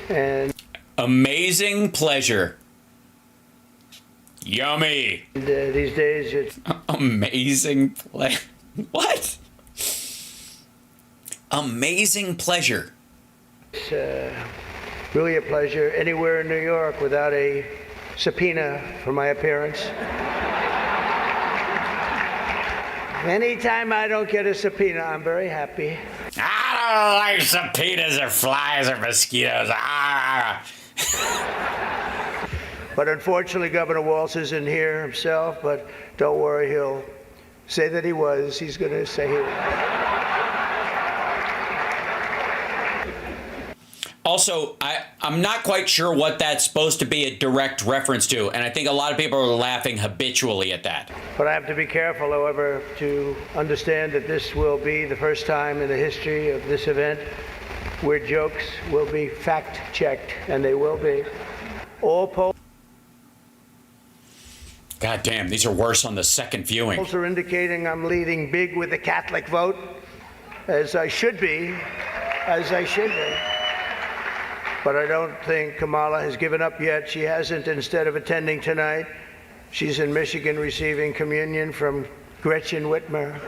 And amazing pleasure. Yummy. And, these days it's amazing pleasure. What? Amazing pleasure. It's really a pleasure anywhere in New York without a subpoena for my appearance. Anytime I don't get a subpoena, I'm very happy. I don't like subpoenas or flies or mosquitoes. But unfortunately, Governor Walz isn't here himself, but don't worry, he'll say that he was. He's going to say he was. Also, I'm not quite sure what that's supposed to be a direct reference to, and I think a lot of people are laughing habitually at that. But I have to be careful, however, to understand that this will be the first time in the history of this event where jokes will be fact-checked, and they will be. All polls God damn, these are worse on the second viewing. Polls are indicating I'm leading big with the Catholic vote, as I should be, But I don't think Kamala has given up yet. She hasn't. Instead of attending tonight, she's in Michigan receiving communion from Gretchen Whitmer.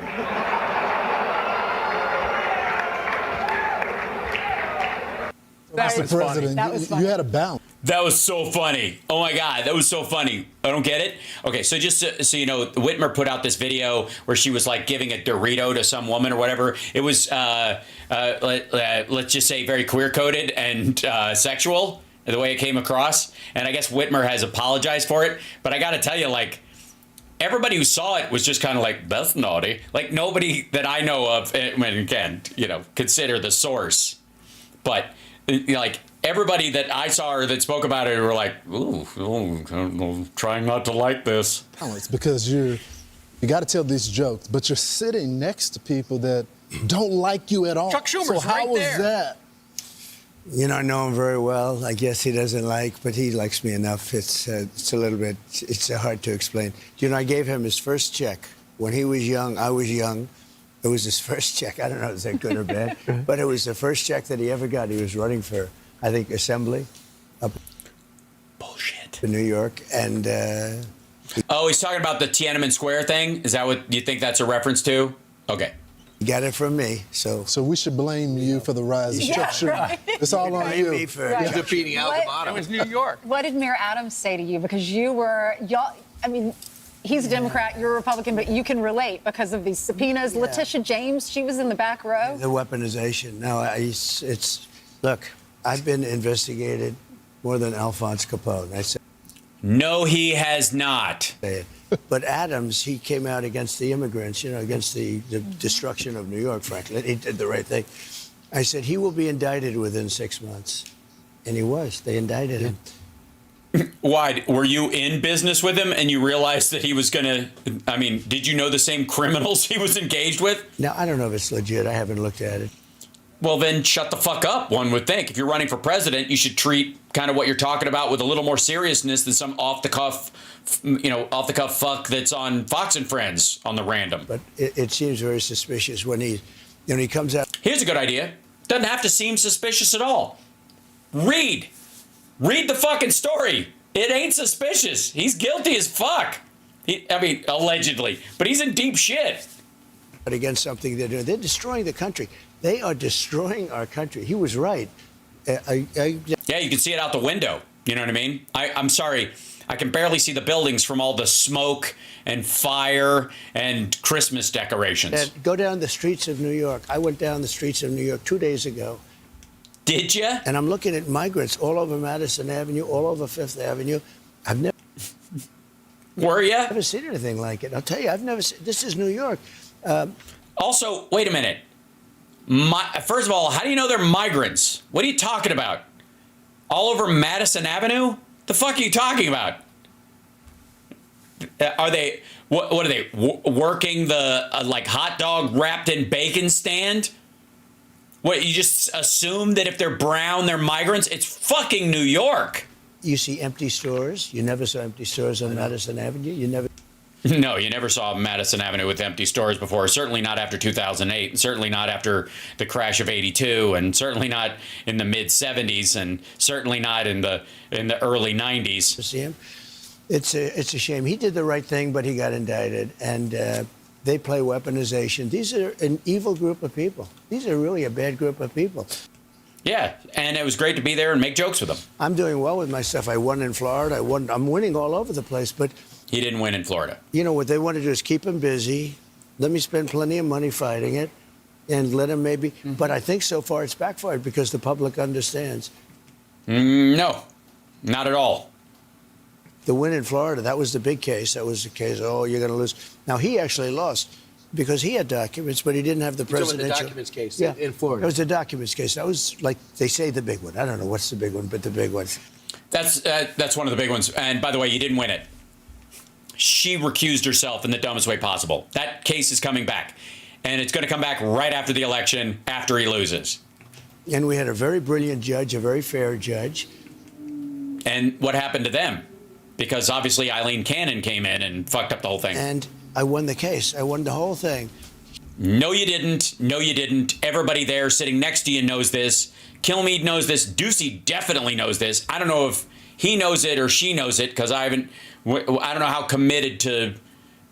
Mr. President, you had a balance. That was so funny. Oh my God, that was so funny. I don't get it. Okay, so just so you know, Whitmer put out this video where she was like giving a Dorito to some woman or whatever. It was, let's just say, very queer-coded and sexual, the way it came across. And I guess Whitmer has apologized for it. But I got to tell you, like, everybody who saw it was just kind of like, that's naughty. Like, nobody that I know of, and again, you know, consider the source. But, like, everybody that I saw or that spoke about it were like, ooh, I'm trying not to like this. Oh, it's because you got to tell these jokes, but you're sitting next to people that don't like you at all. Chuck Schumer's so how right was there. that? You know, I know him very well. I guess he doesn't like, but he likes me enough. It's a little bit, it's hard to explain. You know, I gave him his first check. When he was young, I was young. It was his first check. I don't know, is that good or bad? But it was the first check that he ever got. He was running for, I think, Assembly up bullshit in New York. And oh, he's talking about the Tiananmen Square thing? Is that what you think that's a reference to? Okay. He got it from me, so we should blame you for the rise of Chuck Schumer. Right. It's all on blame you. me for defeating Al D'Amato. It was New York. What did Mayor Adams say to you? Because y'all, I mean, he's a Democrat, you're a Republican, but you can relate because of these subpoenas. Yeah. Letitia James, she was in the back row. The weaponization. No, look, I've been investigated more than Alphonse Capone. I said, no, he has not. But Adams, he came out against the immigrants, you know, against the destruction of New York, frankly. He did the right thing. I said, he will be indicted within 6 months. And he was. They indicted him. Why? Were you in business with him and you realized that he was going to, I mean, did you know the same criminals he was engaged with? Now, I don't know if it's legit. I haven't looked at it. Well, then shut the fuck up, one would think. If you're running for president, you should treat kind of what you're talking about with a little more seriousness than some off-the-cuff fuck that's on Fox and Friends on the random. But it seems very suspicious when he comes out. Here's a good idea. Doesn't have to seem suspicious at all. Read the fucking story. It ain't suspicious. He's guilty as fuck. I mean, allegedly. But he's in deep shit. against something they're doing. They're destroying the country. They are destroying our country. He was right. Yeah, you can see it out the window. You know what I mean? I'm sorry. I can barely see the buildings from all the smoke and fire and Christmas decorations. And go down the streets of New York. I went down the streets of New York 2 days ago. Did you? And I'm looking at migrants all over Madison Avenue, all over Fifth Avenue. I've never... Were you? I've never seen anything like it. I'll tell you, I've never seen... This is New York. Also, wait a minute. First of all, how do you know they're migrants? What are you talking about? All over Madison Avenue? The fuck are you talking about? Are they... What are they? Working the, like, hot dog wrapped in bacon stand? What, you just assume that if they're brown, they're migrants? It's fucking New York. You see empty stores. You never saw empty stores on Madison Avenue. You never... No, you never saw Madison Avenue with empty stores before. Certainly not after 2008. And certainly not after the crash of '82. And certainly not in the mid-'70s. And certainly not in the early '90s. See him? It's a shame. He did the right thing, but he got indicted. And they play weaponization. These are an evil group of people. These are really a bad group of people. Yeah, and it was great to be there and make jokes with them. I'm doing well with my stuff. I won in Florida. I'm winning all over the place. But he didn't win in Florida. You know, what they want to do is keep him busy. Let me spend plenty of money fighting it and let him maybe. But I think so far it's backfired because the public understands. No, not at all. The win in Florida, that was the big case. That was the case, oh, you're going to lose. Now, he actually lost because he had documents, but he didn't have the presidential. The documents case in Florida. It was the documents case. That was, like, they say the big one. I don't know what's the big one, but the big one. That's one of the big ones. And by the way, you didn't win it. She recused herself in the dumbest way possible. That case is coming back. And it's going to come back right after the election, after he loses. And we had a very brilliant judge, a very fair judge. And what happened to them? Because obviously Eileen Cannon came in and fucked up the whole thing. And I won the case. I won the whole thing. No, you didn't. No, you didn't. Everybody there sitting next to you knows this. Kilmeade knows this. Ducey definitely knows this. I don't know if he knows it or she knows it because I don't know how committed to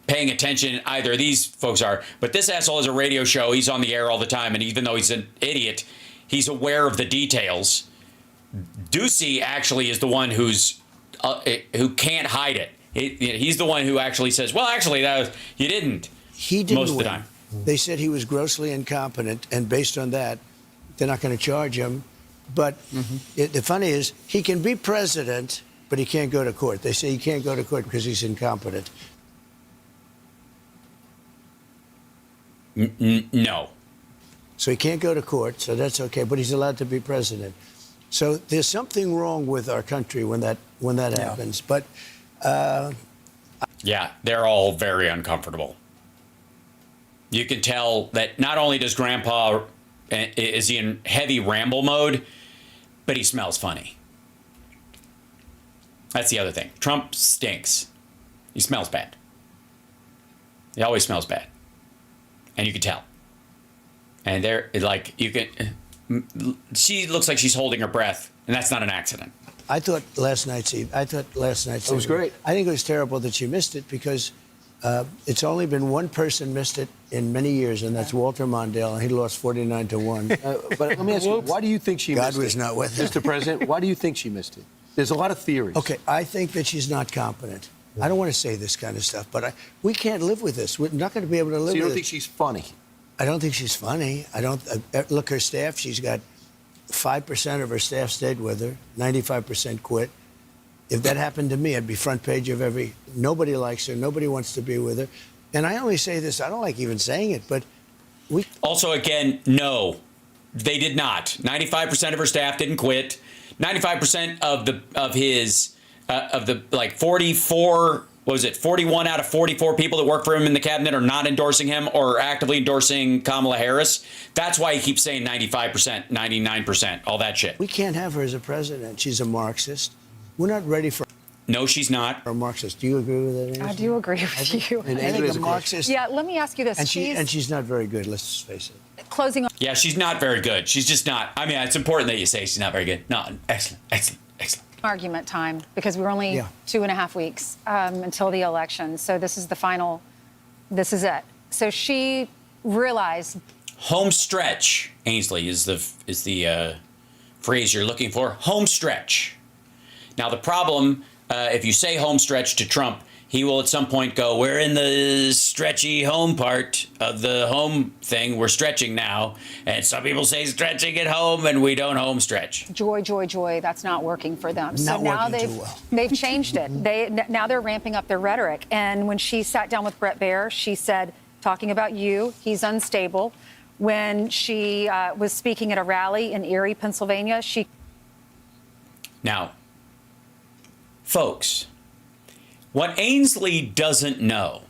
paying attention either of these folks are. But this asshole has a radio show. He's on the air all the time. And even though he's an idiot, he's aware of the details. Ducey actually is the one who can't hide it. He's the one who actually says, well, actually, you didn't. He didn't most of the win. time. They said he was grossly incompetent, and based on that, they're not going to charge him. But the funny is, he can be president, but he can't go to court. They say he can't go to court because he's incompetent. No. So he can't go to court, so that's okay, but he's allowed to be president. So there's something wrong with our country when that happens. But yeah, they're all very uncomfortable. You can tell that not only does Grandpa is he in heavy ramble mode, but he smells funny. That's the other thing. Trump stinks. He smells bad. He always smells bad, and you can tell. And they're like you can. She looks like she's holding her breath, and that's not an accident. I thought last night's it was great. I think it was terrible that she missed it because it's only been one person missed it in many years, and that's Walter Mondale, and he lost 49-1. But let me ask you, why do you think she missed it? God was not with him. Mr. President, why do you think she missed it? There's a lot of theories. Okay, I think that she's not competent. I don't want to say this kind of stuff, but we can't live with this. We're not going to be able to live with it. So you don't think she's funny? I don't think she's funny. I don't look her staff. She's got 5% of her staff stayed with her. 95% quit. If that happened to me, I'd be front page of every. Nobody likes her. Nobody wants to be with her. And I only say this. I don't like even saying it, but we. Also, again, no, they did not. 95% of her staff didn't quit. 95% of the like 44. What was it? 41 out of 44 people that work for him in the cabinet are not endorsing him or actively endorsing Kamala Harris. That's why he keeps saying 95%, 99%, all that shit. We can't have her as a president. She's a Marxist. We're not ready for. No, she's not. A Marxist. Do you agree with that? I do agree with you. I think a Marxist. Yeah, let me ask you this. And she's not very good. Let's just face it. Closing on. Yeah, she's not very good. She's just not. I mean, it's important that you say she's not very good. No, excellent. Argument time, because we're only 2.5 weeks until the election. So this is the final. This is it. So she realize. Home stretch, Ainsley, is the phrase you're looking for. Home stretch. Now, the problem, if you say home stretch to Trump, he will at some point go, we're in the stretchy home part of the home thing. We're stretching now. And some people say stretching at home, and we don't home stretch. Joy, joy, joy. That's not working for them. Not so now working too well. they've changed it. Now they're ramping up their rhetoric. And when she sat down with Bret Baier, she said, talking about you, he's unstable. When she was speaking at a rally in Erie, Pennsylvania, Now, folks, what Ainsley doesn't know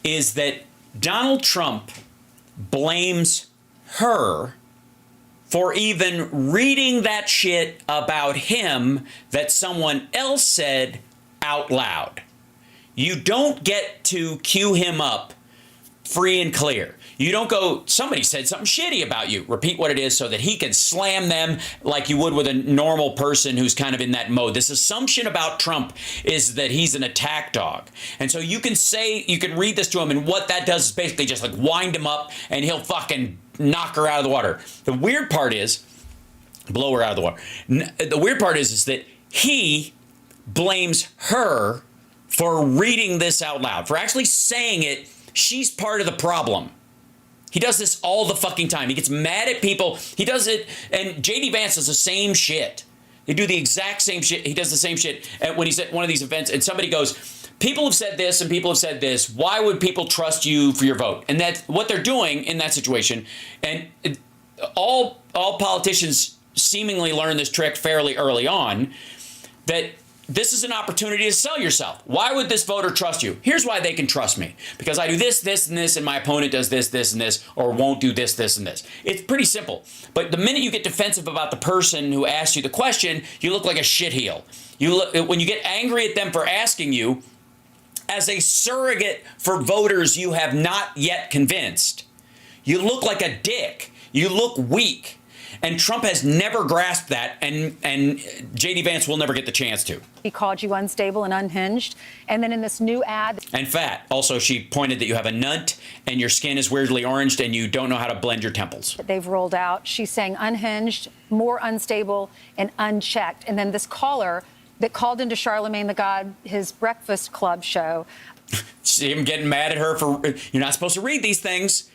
is that Donald Trump blames her for even reading that shit about him that someone else said out loud. You don't get to cue him up free and clear. You don't go, somebody said something shitty about you. Repeat what it is so that he can slam them like you would with a normal person who's kind of in that mode. This assumption about Trump is that he's an attack dog. And so you can say, you can read this to him, and what that does is basically just like wind him up and he'll fucking knock her out of the water. The weird part is, blow her out of the water. The weird part is that he blames her for reading this out loud, for actually saying it. She's part of the problem. He does this all the fucking time. He gets mad at people. He does it, and J.D. Vance does the same shit. They do the exact same shit. He does the same shit when he's at one of these events, and somebody goes, people have said this and people have said this. Why would people trust you for your vote? And that's what they're doing in that situation. And all politicians seemingly learn this trick fairly early on, that this is an opportunity to sell yourself. Why would this voter trust you? Here's why they can trust me. Because I do this, this, and this, and my opponent does this, this, and this, or won't do this, this, and this. It's pretty simple. But the minute you get defensive about the person who asked you the question, you look like a shitheel. When you get angry at them for asking you, as a surrogate for voters you have not yet convinced, you look like a dick. You look weak. And Trump has never grasped that, and J.D. Vance will never get the chance to. He called you unstable and unhinged. And then in this new ad... And fat. Also, she pointed that you have a nunt, and your skin is weirdly oranged, and you don't know how to blend your temples. They've rolled out. She's saying unhinged, more unstable, and unchecked. And then this caller that called into Charlemagne the God, his Breakfast Club show... See him getting mad at her for... You're not supposed to read these things.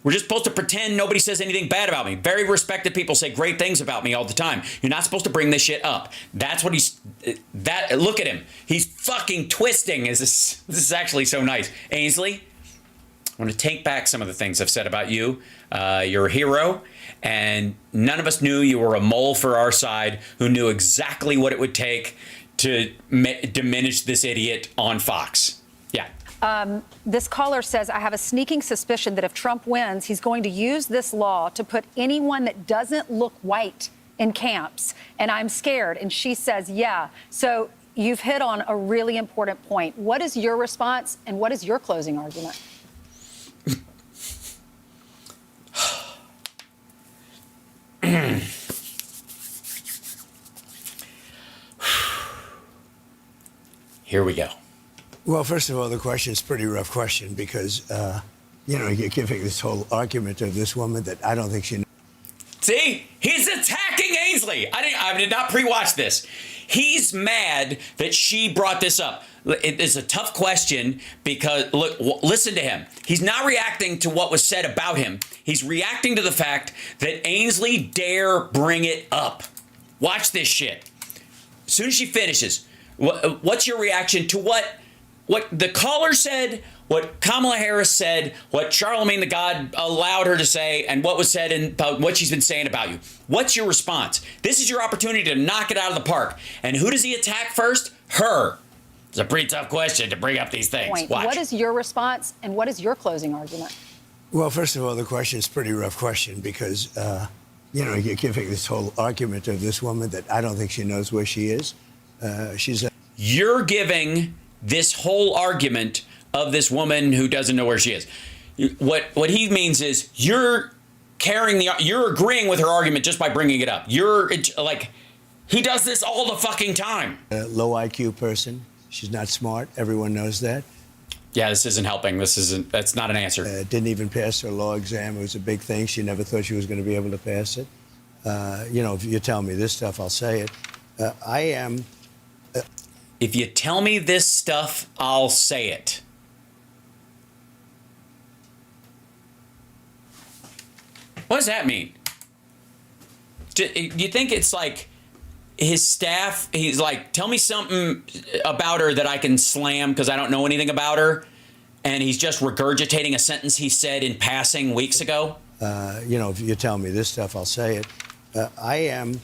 We're just supposed to pretend nobody says anything bad about me. Very respected people say great things about me all the time. You're not supposed to bring this shit up. That's what he's... Look at him. He's fucking twisting. This is actually so nice. Ainsley, I want to take back some of the things I've said about you. You're a hero, and none of us knew you were a mole for our side who knew exactly what it would take to diminish this idiot on Fox. Yeah. This caller says, I have a sneaking suspicion that if Trump wins, he's going to use this law to put anyone that doesn't look white in camps. And I'm scared. And she says, yeah. So you've hit on a really important point. What is your response and what is your closing argument? Here we go. Well, first of all, the question is a pretty rough question because, you're giving this whole argument of this woman that I don't think she knows. See? He's attacking Ainsley. I did not pre-watch this. He's mad that she brought this up. It's a tough question because, look, listen to him. He's not reacting to what was said about him. He's reacting to the fact that Ainsley dare bring it up. Watch this shit. As soon as she finishes, what's your reaction to what the caller said, what Kamala Harris said, what Charlemagne the God allowed her to say, and what was said about what she's been saying about you? What's your response? This is your opportunity to knock it out of the park. And who does he attack first? Her. It's a pretty tough question to bring up these things. Watch. What is your response and what is your closing argument? Well, first of all, the question is a pretty rough question because, you're giving this whole argument of this woman that I don't think she knows where she is. You're giving this whole argument of this woman who doesn't know where she is. What he means is you're agreeing with her argument just by bringing it up. He does this all the fucking time. A low IQ person. She's not smart. Everyone knows that. Yeah, this isn't helping. That's not an answer. Didn't even pass her law exam. It was a big thing. She never thought she was going to be able to pass it. You know, if you tell me this stuff, I'll say it. I am. If you tell me this stuff, I'll say it. What does that mean? You think it's like his staff, he's like, tell me something about her that I can slam because I don't know anything about her, and he's just regurgitating a sentence he said in passing weeks ago? You know, if you tell me this stuff, I'll say it. I am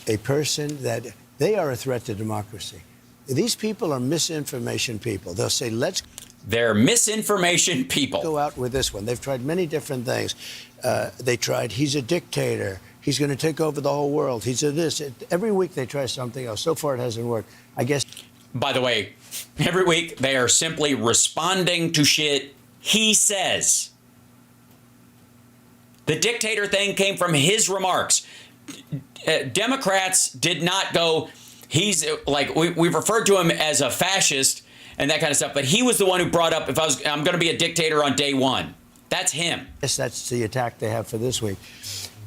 a person that they are a threat to democracy. These people are misinformation people. They'll say, They're misinformation people. Go out with this one. They've tried many different things. They tried, he's a dictator. He's going to take over the whole world. He's a this. Every week they try something else. So far it hasn't worked. I guess. By the way, every week they are simply responding to shit he says. The dictator thing came from his remarks. Democrats did not go, he's like, we've referred to him as a fascist and that kind of stuff, but he was the one who brought up, I'm going to be a dictator on day one. That's him. Yes, that's the attack they have for this week.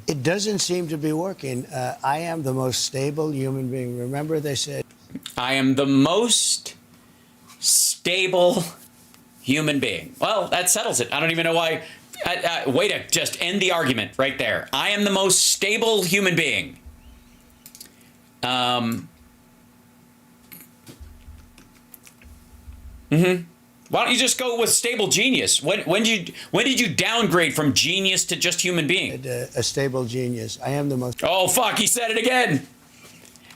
It doesn't seem to be working. I am the most stable human being. Remember, they said, I am the most stable human being. Well, that settles it. I don't even know why. Way to just end the argument right there. I am the most stable human being. Why don't you just go with stable genius? When did you downgrade from genius to just human being? A stable genius. I am the most. Oh fuck! He said it again.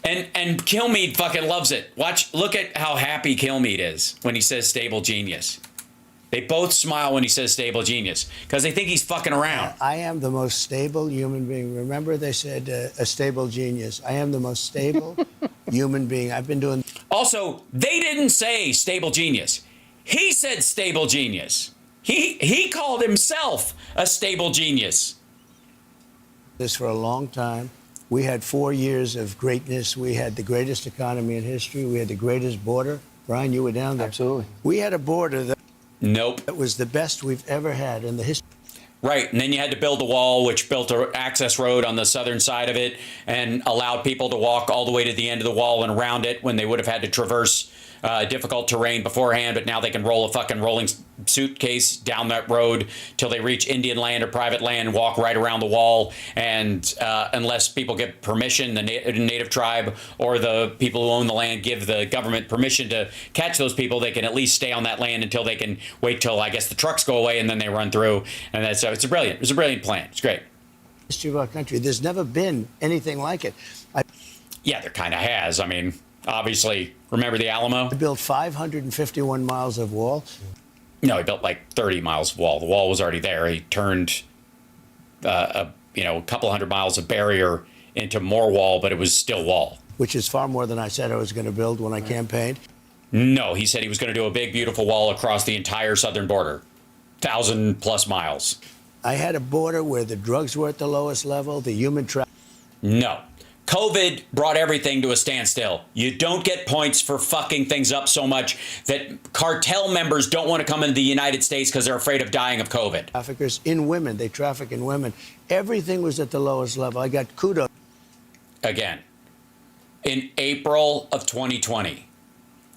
And Kilmeade fucking loves it. Look at how happy Kilmeade is when he says stable genius. They both smile when he says stable genius because they think he's fucking around. I am the most stable human being. Remember, they said a stable genius. I am the most stable human being. I've been doing. Also, they didn't say stable genius. He said stable genius. He called himself a stable genius. This for a long time. We had 4 years of greatness. We had the greatest economy in history. We had the greatest border. Brian, you were down there. Absolutely. We had a border that. Nope. That was the best we've ever had in the history. Right, and then you had to build a wall, which built an access road on the southern side of it and allowed people to walk all the way to the end of the wall and around it when they would have had to traverse difficult terrain beforehand, but now they can roll a fucking rolling suitcase down that road till they reach Indian land or private land and walk right around the wall. And unless people get permission, the native tribe or the people who own the land give the government permission to catch those people, they can at least stay on that land until they can wait till, I guess, the trucks go away and then they run through. And that's, so it's a brilliant plan. It's great. History of our country. There's never been anything like it. Yeah, there kind of has. I mean, obviously, remember the Alamo? I built 551 miles of wall. No, he built like 30 miles of wall. The wall was already there. He turned, a couple hundred miles of barrier into more wall, but it was still wall. Which is far more than I said I was going to build when I campaigned. No, he said he was going to do a big, beautiful wall across the entire southern border, 1,000+ miles. I had a border where the drugs were at the lowest level, the human trafficking. No. COVID brought everything to a standstill. You don't get points for fucking things up so much that cartel members don't want to come into the United States because they're afraid of dying of COVID. Traffickers in women. They traffic in women. Everything was at the lowest level. I got kudos. Again, in April of 2020,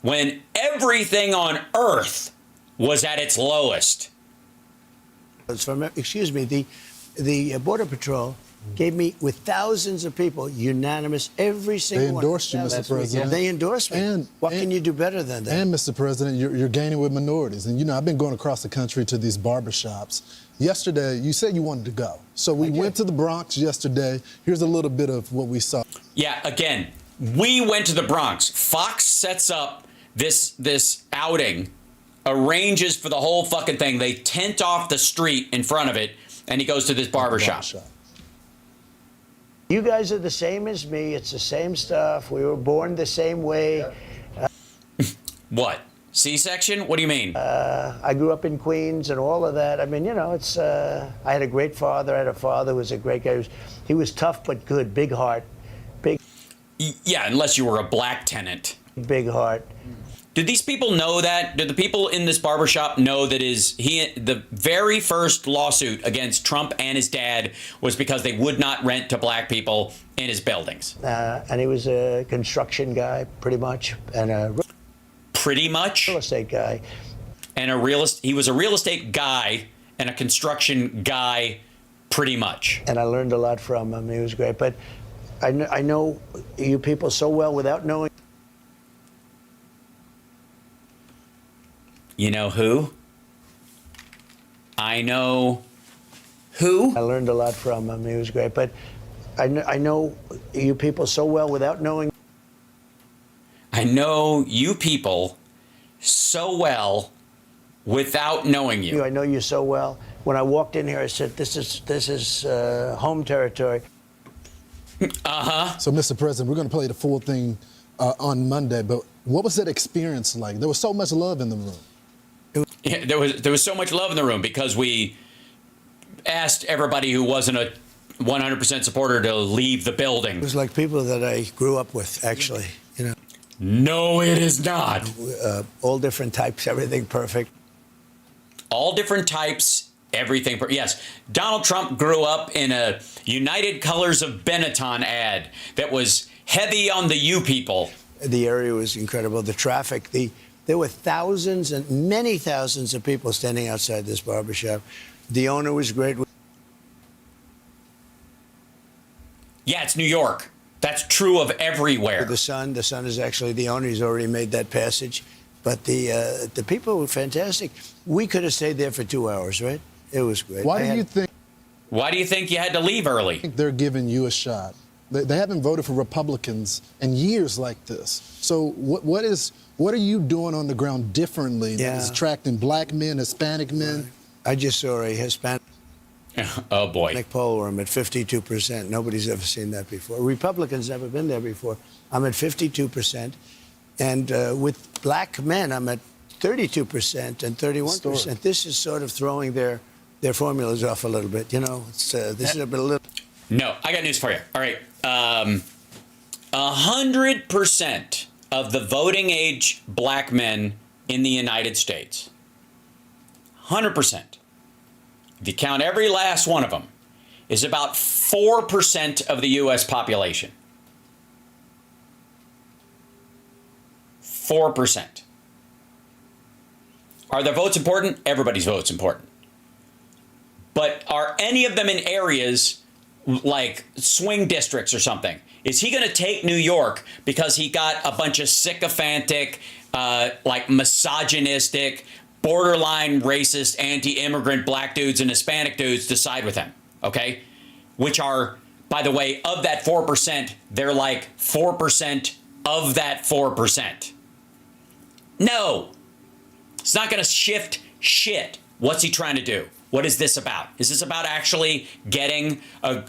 when everything on earth was at its lowest. Excuse me, the Border Patrol gave me, with thousands of people, unanimous, every single one. They endorsed you, Mr. President. They endorsed me. What can you do better than that? And, Mr. President, you're gaining with minorities. And, I've been going across the country to these barbershops. Yesterday, you said you wanted to go. So we went to the Bronx yesterday. Here's a little bit of what we saw. Yeah, again, we went to the Bronx. Fox sets up this outing, arranges for the whole fucking thing. They tent off the street in front of it, and he goes to this barbershop. You guys are the same as me. It's the same stuff. We were born the same way. What? C-section? What do you mean? I grew up in Queens and all of that. I mean, it's. I had a great father. I had a father who was a great guy. He was tough but good. Big heart. Big. Yeah, unless you were a black tenant. Big heart. Did these people know that? Did the people in this barbershop know that the very first lawsuit against Trump and his dad was because they would not rent to black people in his buildings? And he was a construction guy, pretty much, and a real estate guy. And he was a real estate guy and a construction guy, pretty much. And I learned a lot from him. He was great. But I know you people so well without knowing. You know who? I know who? I learned a lot from him. He was great. But I know you people so well without knowing. I know you people so well without knowing you. I know you so well. When I walked in here, I said, this is home territory. Uh-huh. So, Mr. President, we're going to play the full thing on Monday, but what was that experience like? There was so much love in the room. Yeah, there was so much love in the room because we asked everybody who wasn't a 100% supporter to leave the building. It was like people that I grew up with, actually, you know. No, it is not. All different types, everything perfect. All different types, everything. Yes, Donald Trump grew up in a United Colors of Benetton ad that was heavy on the you people. The area was incredible. The traffic, there were thousands and many thousands of people standing outside this barbershop. The owner was great. Yeah, it's New York. That's true of everywhere. The son is actually the owner. He's already made that passage. But the people were fantastic. We could have stayed there for 2 hours, right? It was great. Why do you think you had to leave early? I think they're giving you a shot. They haven't voted for Republicans in years like this. So what are you doing on the ground differently that is attracting black men, Hispanic men? I just saw a Hispanic oh boy poll where I'm at 52%. Nobody's ever seen that before. Republicans never been there before. I'm at 52%. And with black men, I'm at 32% and 31%. This is sort of throwing their formulas off a little bit. You know, this is a little. No, I got news for you. All right. 100% of the voting age black men in the United States, 100%, if you count every last one of them, is about 4% of the U.S. population. 4%. Are their votes important? Everybody's vote's important. But are any of them in areas like swing districts or something? Is he going to take New York because he got a bunch of sycophantic, like misogynistic, borderline racist, anti-immigrant black dudes and Hispanic dudes to side with him? Okay? Which are, by the way, of that 4%, they're like 4% of that 4%. No. It's not going to shift shit. What's he trying to do? What is this about? Is this about actually getting a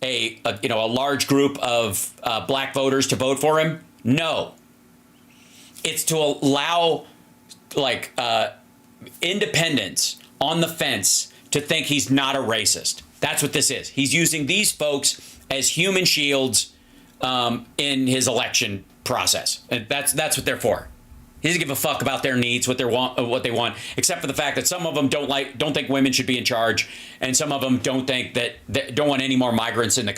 large group of black voters to vote for him? No. It's to allow independents on the fence to think he's not a racist. That's what this is. He's using these folks as human shields in his election process. And that's what they're for. He doesn't give a fuck about their needs, what they want, except for the fact that some of them don't think women should be in charge, and some of them don't want any more migrants in the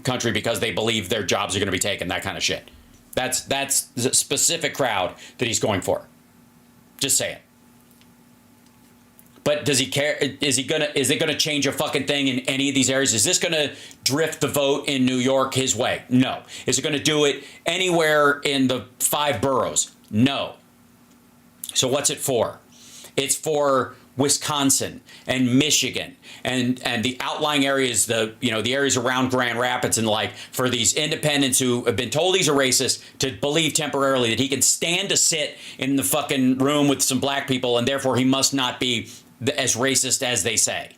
country because they believe their jobs are going to be taken. That kind of shit. That's the specific crowd that he's going for. Just saying. But does he care? Is it gonna change a fucking thing in any of these areas? Is this gonna drift the vote in New York his way? No. Is it gonna do it anywhere in the 5 boroughs? No. So what's it for? It's for Wisconsin and Michigan and the outlying areas, the areas around Grand Rapids and for these independents who have been told he's a racist to believe temporarily that he can stand to sit in the fucking room with some black people and therefore he must not be as racist as they say.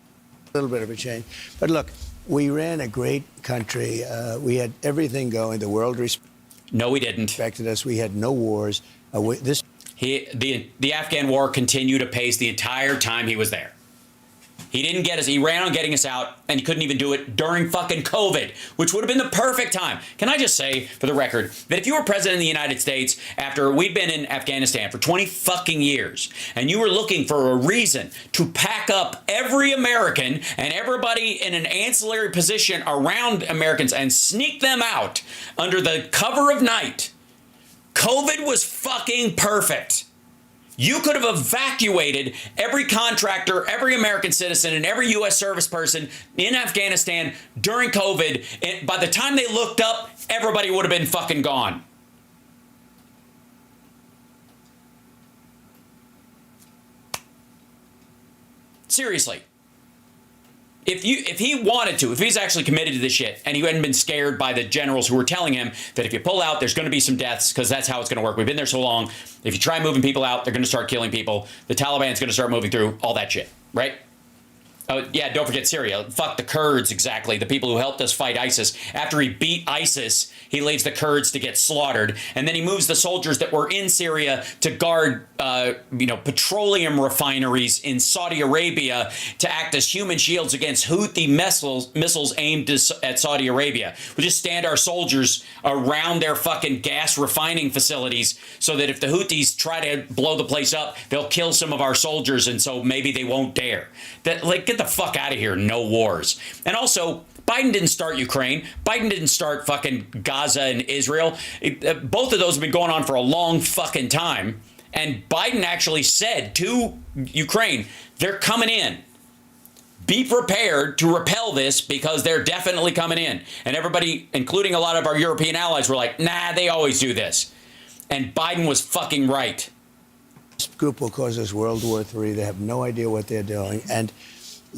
A little bit of a change. But look, we ran a great country. We had everything going. The world No, we didn't. Respected us. We had no wars. The Afghan war continued apace the entire time he was there. He didn't get us. He ran on getting us out, and he couldn't even do it during fucking COVID, which would have been the perfect time. Can I just say, for the record, that if you were president of the United States after we'd been in Afghanistan for 20 fucking years, and you were looking for a reason to pack up every American and everybody in an ancillary position around Americans and sneak them out under the cover of night, COVID was fucking perfect. You could have evacuated every contractor, every American citizen, and every U.S. service person in Afghanistan during COVID. And by the time they looked up, everybody would have been fucking gone. Seriously. If he wanted to, if he's actually committed to this shit, and he hadn't been scared by the generals who were telling him that if you pull out, there's going to be some deaths, because that's how it's going to work. We've been there so long. If you try moving people out, they're going to start killing people. The Taliban's going to start moving through, all that shit, right? Oh, yeah, don't forget Syria. Fuck the Kurds, exactly. The people who helped us fight ISIS. After he beat ISIS, he leaves the Kurds to get slaughtered. And then he moves the soldiers that were in Syria to guard, petroleum refineries in Saudi Arabia to act as human shields against Houthi missiles aimed at Saudi Arabia. We just stand our soldiers around their fucking gas refining facilities so that if the Houthis try to blow the place up, they'll kill some of our soldiers, and so maybe they won't dare. Get the fuck out of here. No wars. And also, Biden didn't start Ukraine. Biden didn't start fucking Gaza and Israel. Both of those have been going on for a long fucking time. And Biden actually said to Ukraine, they're coming in. Be prepared to repel this because they're definitely coming in. And everybody, including a lot of our European allies, were like, nah, they always do this. And Biden was fucking right. This group will cause us World War III. They have no idea what they're doing. And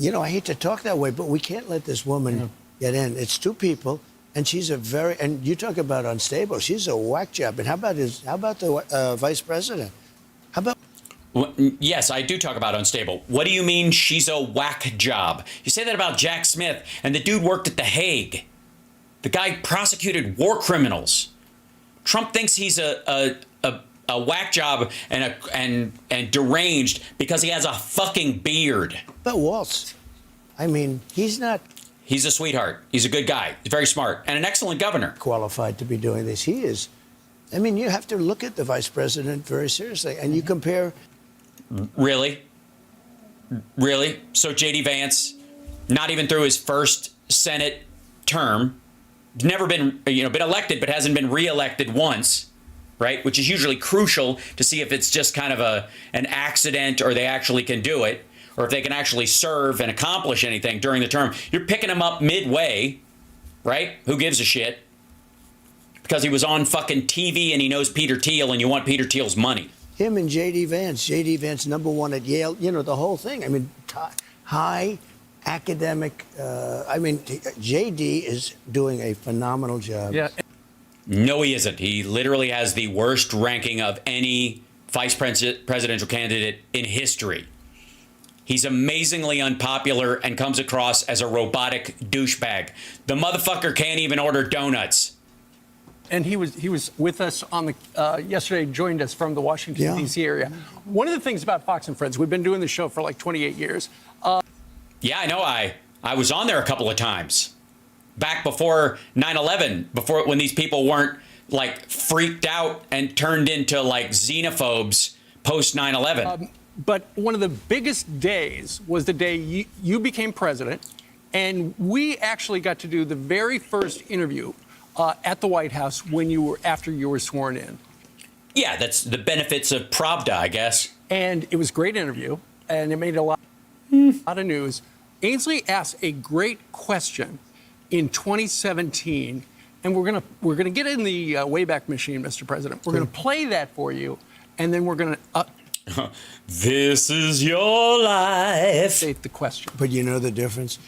I hate to talk that way, but we can't let this woman get in. It's two people, and she's and you talk about unstable. She's a whack job. And how about the vice president? How about? Well, yes, I do talk about unstable. What do you mean she's a whack job? You say that about Jack Smith, and the dude worked at The Hague. The guy prosecuted war criminals. Trump thinks he's a whack job and deranged because he has a fucking beard. But Waltz, I mean, he's not. He's a sweetheart. He's a good guy. He's very smart and an excellent governor. Qualified to be doing this. He is. I mean, you have to look at the vice president very seriously, and you compare. Really? So J.D. Vance, not even through his first Senate term, never been elected, but hasn't been reelected once. Right, which is usually crucial to see if it's just kind of an accident or they actually can do it, or if they can actually serve and accomplish anything during the term. You're picking him up midway, right? Who gives a shit? Because he was on fucking TV and he knows Peter Thiel and you want Peter Thiel's money. Him and J.D. Vance. J.D. Vance, #1 at Yale. The whole thing. I mean, high academic. J.D. is doing a phenomenal job. Yeah. No, he isn't. He literally has the worst ranking of any vice presidential candidate in history. He's amazingly unpopular and comes across as a robotic douchebag. The motherfucker can't even order donuts. And he was with us on the yesterday. Joined us from the Washington D.C. area. One of the things about Fox and Friends, we've been doing the show for like 28 years. Yeah, I know. I was on there a couple of times. Back before 9/11, when these people weren't like freaked out and turned into like xenophobes post 9/11. But one of the biggest days was the day you became president, and we actually got to do the very first interview at the White House after you were sworn in. Yeah, that's the benefits of Pravda, I guess. And it was a great interview, and it made a lot of news. Ainsley asked a great question in 2017, and we're gonna get in the Wayback Machine, Mr. President. We're gonna play that for you, and then we're gonna. This is your life. State the question. But you know the difference?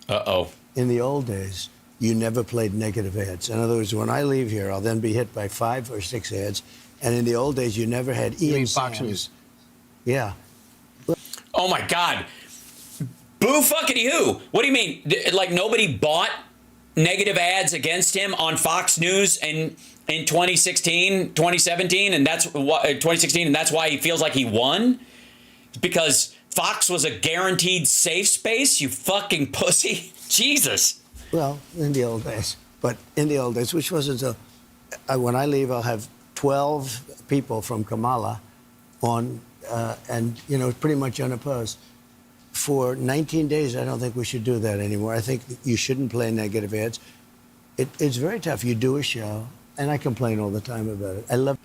Uh-oh. In the old days, you never played negative ads. In other words, when I leave here, I'll then be hit by 5 or 6 ads. And in the old days, you never had Ian Fox News. News. Yeah. Oh my God. Boo fuckity who? What do you mean? Like nobody bought negative ads against him on Fox News in 2017, and that's why he feels like he won? Because Fox was a guaranteed safe space, you fucking pussy. Jesus. Well, in the old days. But in the old days, which wasn't so... when I leave, I'll have 12 people from Kamala on, and, you know, pretty much unopposed. For 19 days, I don't think we should do that anymore. I think you shouldn't play negative ads. It's very tough. You do a show, and I complain all the time about it. I love...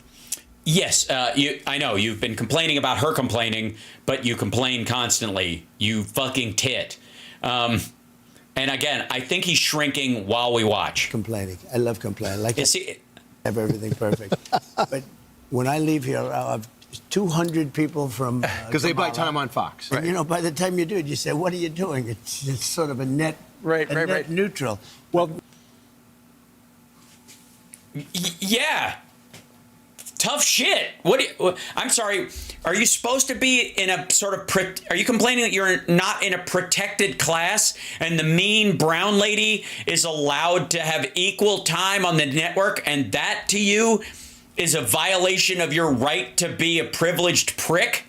Yes, I know. You've been complaining about her complaining, but you complain constantly. You fucking tit. And again, I think he's shrinking while we watch. Complaining. I love complaining. Like, have everything perfect. But when I leave here, I'll have 200 people from... Because they buy time on Fox. And, you know, by the time you do it, you say, what are you doing? It's sort of a net, net neutral. Well... Yeah. Tough shit. I'm sorry. Are you supposed to be in a sort of... are you complaining that you're not in a protected class and the mean brown lady is allowed to have equal time on the network, and that to you is a violation of your right to be a privileged prick?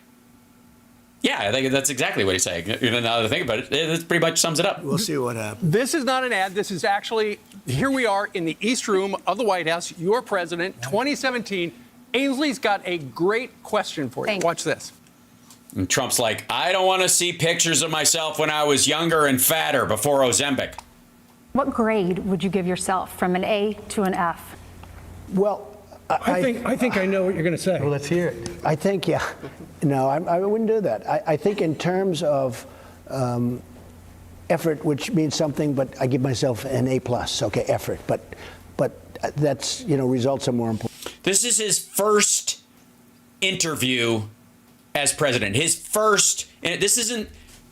Yeah, I think that's exactly what he's saying. Now that I think about it, it pretty much sums it up. We'll see what happens. This is not an ad. This is actually, here we are in the East Room of the White House, your president, 2017. Ainsley's got a great question for you. Watch this. And Trump's like, I don't want to see pictures of myself when I was younger and fatter before Ozempic. What grade would you give yourself from an A to an F? Well, I think I know what you're going to say. Well, let's hear it. I think, yeah. No, I wouldn't do that. I think in terms of effort, which means something, but I give myself an A+. Okay, effort. But that's, you know, results are more important. This is his first interview as president. His first, and this isn't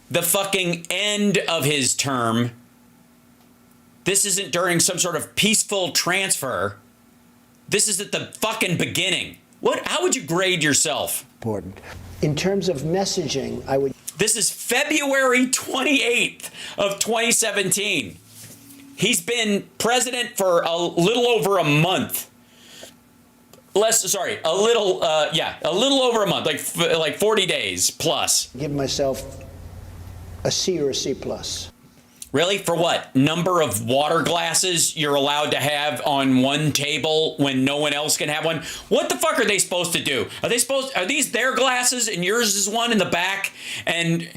the fucking end of his term. This isn't during some sort of peaceful transfer. This is at the fucking beginning. How would you grade yourself? Important. In terms of messaging, I would... This is February 28th of 2017. He's been president for a little over a month. A little over a month, like 40 days plus. Give myself a C or a C+. Really? For what? Number of water glasses you're allowed to have on one table when no one else can have one? What the fuck are they supposed to do? Are these their glasses and yours is one in the back, and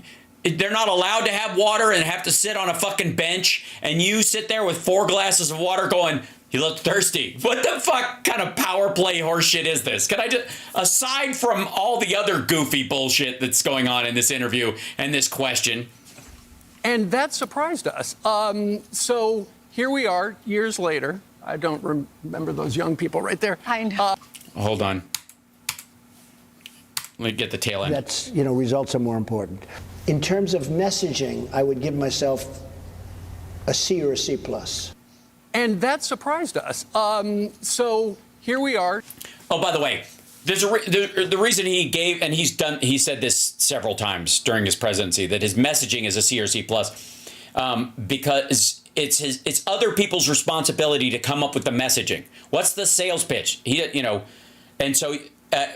they're not allowed to have water and have to sit on a fucking bench, and you sit there with 4 glasses of water going, you look thirsty. What the fuck kind of power play horseshit is this? Can I just, aside from all the other goofy bullshit that's going on in this interview and this question. And that surprised us. So here we are, years later. I don't remember those young people right there. I know. Hold on. Let me get the tail end. That's, you know, results are more important. In terms of messaging, I would give myself a C or a C+. And that surprised us. So here we are. Oh, by the way, there's the reason he gave, and he said this several times during his presidency, that his messaging is a C or C+, because it's other people's responsibility to come up with the messaging. What's the sales pitch? And so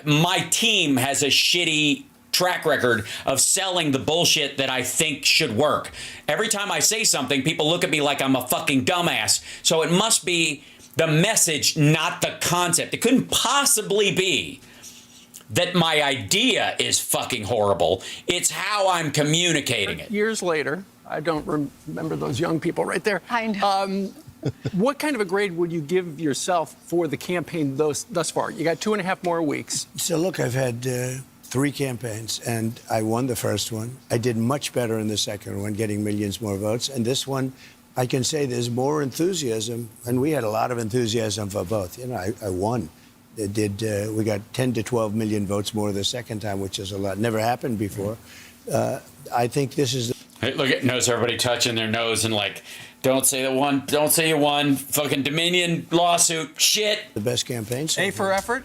my team has a shitty track record of selling the bullshit that I think should work. Every time I say something, people look at me like I'm a fucking dumbass. So it must be the message, not the concept. It couldn't possibly be that my idea is fucking horrible. It's how I'm communicating it. Years later, I don't remember those young people right there. I know. What kind of a grade would you give yourself for the campaign thus far? You got 2.5 more weeks. So look, I've had 3 campaigns, and I won the first one. I did much better in the second one, getting millions more votes. And this one, I can say there's more enthusiasm, and we had a lot of enthusiasm for both. You know, I won. We got 10 to 12 million votes more the second time, which is a lot. Never happened before. I think this is... Hey, look at notice everybody touching their nose and like, don't say you won. Fucking Dominion lawsuit. Shit. The best campaign. A for effort?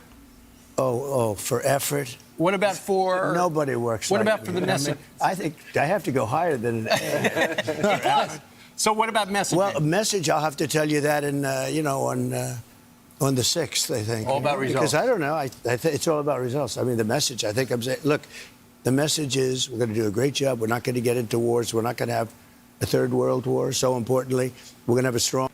Oh, for effort. What about for... Nobody works What like about me. for the message? I think I have to go higher than an A. It does. So what about messaging? Well, a message, I'll have to tell you that in, on the 6th, I think. All about results. Because I don't know. It's all about results. I mean, the message, I think I'm saying, look, The message is we're going to do a great job. We're not going to get into wars. We're not going to have a third world war. So importantly, we're going to have a strong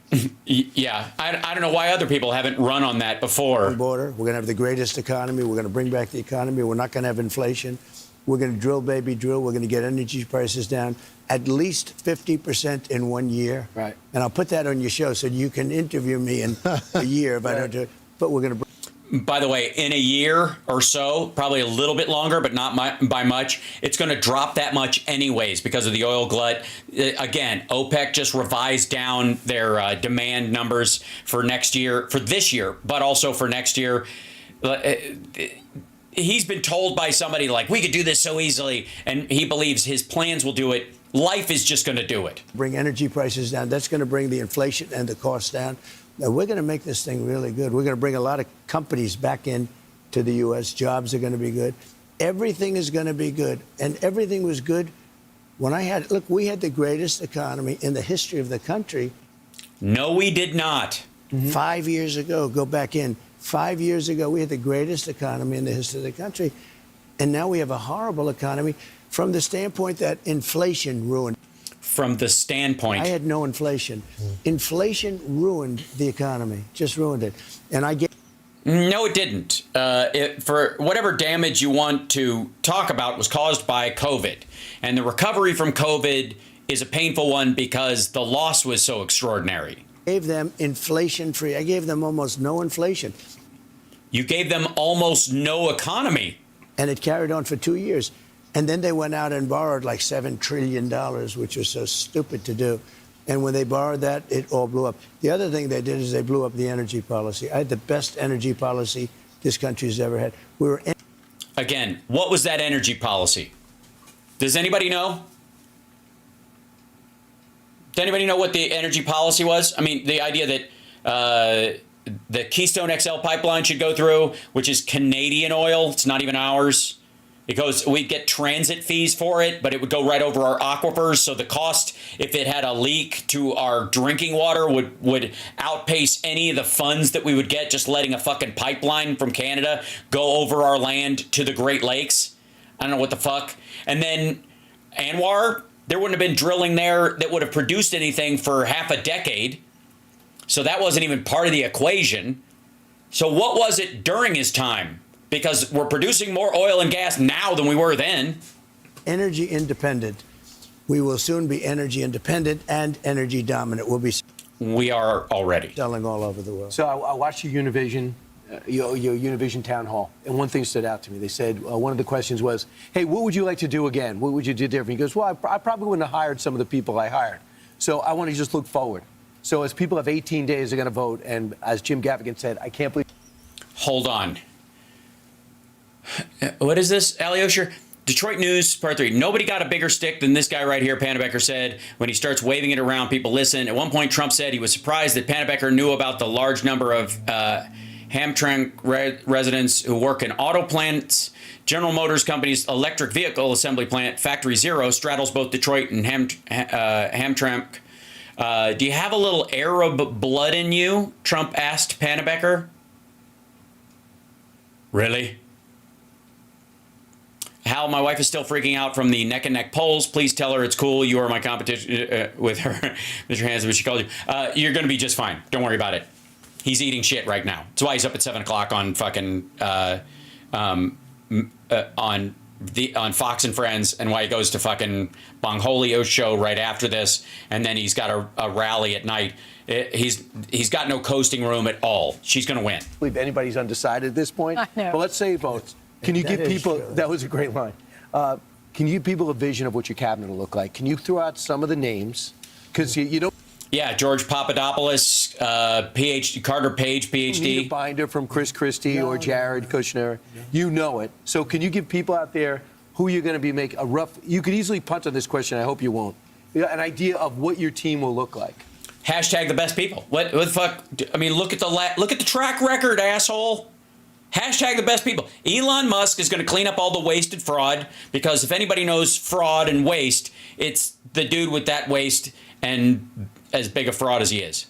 Yeah, I don't know why other people haven't run on that before. border. We're going to have the greatest economy. We're going to bring back the economy. We're not going to have inflation. We're going to drill, baby, drill. We're going to get energy prices down at least 50% in 1 year. Right. And I'll put that on your show so you can interview me in a year if I don't do it. But we're going to. By the way, in a year or so, probably a little bit longer, but not by much, it's going to drop that much anyways because of the oil glut. Again, OPEC just revised down their demand numbers for next year, for this year, but also for next year. He's been told by somebody like, we could do this so easily, and he believes his plans will do it. Life is just going to do it. Bring energy prices down. That's going to bring the inflation and the costs down. Now, we're going to make this thing really good. We're going to bring a lot of companies back in to the U.S. Jobs are going to be good. Everything is going to be good. And everything was good when we had the greatest economy in the history of the country. No, we did not. 5 years ago, go back in. 5 years ago, we had the greatest economy in the history of the country. And now we have a horrible economy from the standpoint that inflation ruined. From the standpoint. I had no inflation. Inflation ruined the economy, just ruined it. And I get. No, it didn't. For whatever damage you want to talk about was caused by COVID. And the recovery from COVID is a painful one because the loss was so extraordinary. Gave them inflation-free. I gave them almost no inflation. You gave them almost no economy. And it carried on for 2 years. And then they went out and borrowed like $7 trillion, which was so stupid to do. And when they borrowed that, it all blew up. The other thing they did is they blew up the energy policy. I had the best energy policy this country's ever had. We were. Again, what was that energy policy? Does anybody know? Does anybody know what the energy policy was? I mean, the idea that the Keystone XL pipeline should go through, which is Canadian oil. It's not even ours. It goes, we'd get transit fees for it, but it would go right over our aquifers. So the cost, if it had a leak to our drinking water, would outpace any of the funds that we would get just letting a fucking pipeline from Canada go over our land to the Great Lakes. I don't know what the fuck. And then Anwar, there wouldn't have been drilling there that would have produced anything for half a decade. So that wasn't even part of the equation. So what was it during his time? Because we're producing more oil and gas now than we were then. Energy independent. We will soon be energy independent and energy dominant. We are already selling all over the world. So I watched your Univision, your Univision town hall, and one thing stood out to me. They said one of the questions was, "Hey, what would you like to do again? What would you do different?" He goes, "Well, I probably wouldn't have hired some of the people I hired. So I want to just look forward." So as people have 18 days, they're going to vote, and as Jim Gaffigan said, I can't believe. Hold on. What is this, Alyosha? Detroit News, part 3. Nobody got a bigger stick than this guy right here, Pannebecker said. When he starts waving it around, people listen. At one point, Trump said he was surprised that Pannebecker knew about the large number of Hamtramck residents who work in auto plants. General Motors Company's electric vehicle assembly plant, Factory Zero, straddles both Detroit and Hamtramck. Do you have a little Arab blood in you? Trump asked Pannebecker. Really? Hal, my wife is still freaking out from the neck and neck polls. Please tell her it's cool. You are my competition with her. Mr. Hansen, what she called you. You're going to be just fine. Don't worry about it. He's eating shit right now. That's why he's up at 7 o'clock on fucking on Fox and Friends, and why he goes to fucking Bongholio's show right after this, and then he's got a rally at night. He's got no coasting room at all. She's going to win. I believe anybody's undecided at this point. I know. But let's say he votes. Can you give people, that was a great line. Can you give people a vision of what your cabinet will look like? Can you throw out some of the names? Because you don't. Yeah, George Papadopoulos, PhD, Carter Page, PhD. You need a binder from Chris Christie or Jared Kushner. You know it. So can you give people out there who you're going to be make a rough, you could easily punt on this question, I hope you won't, an idea of what your team will look like? Hashtag the best people. What the fuck? I mean, look at the track record, asshole. Hashtag the best people. Elon Musk is going to clean up all the wasted fraud, because if anybody knows fraud and waste, it's the dude with that waste and as big a fraud as he is.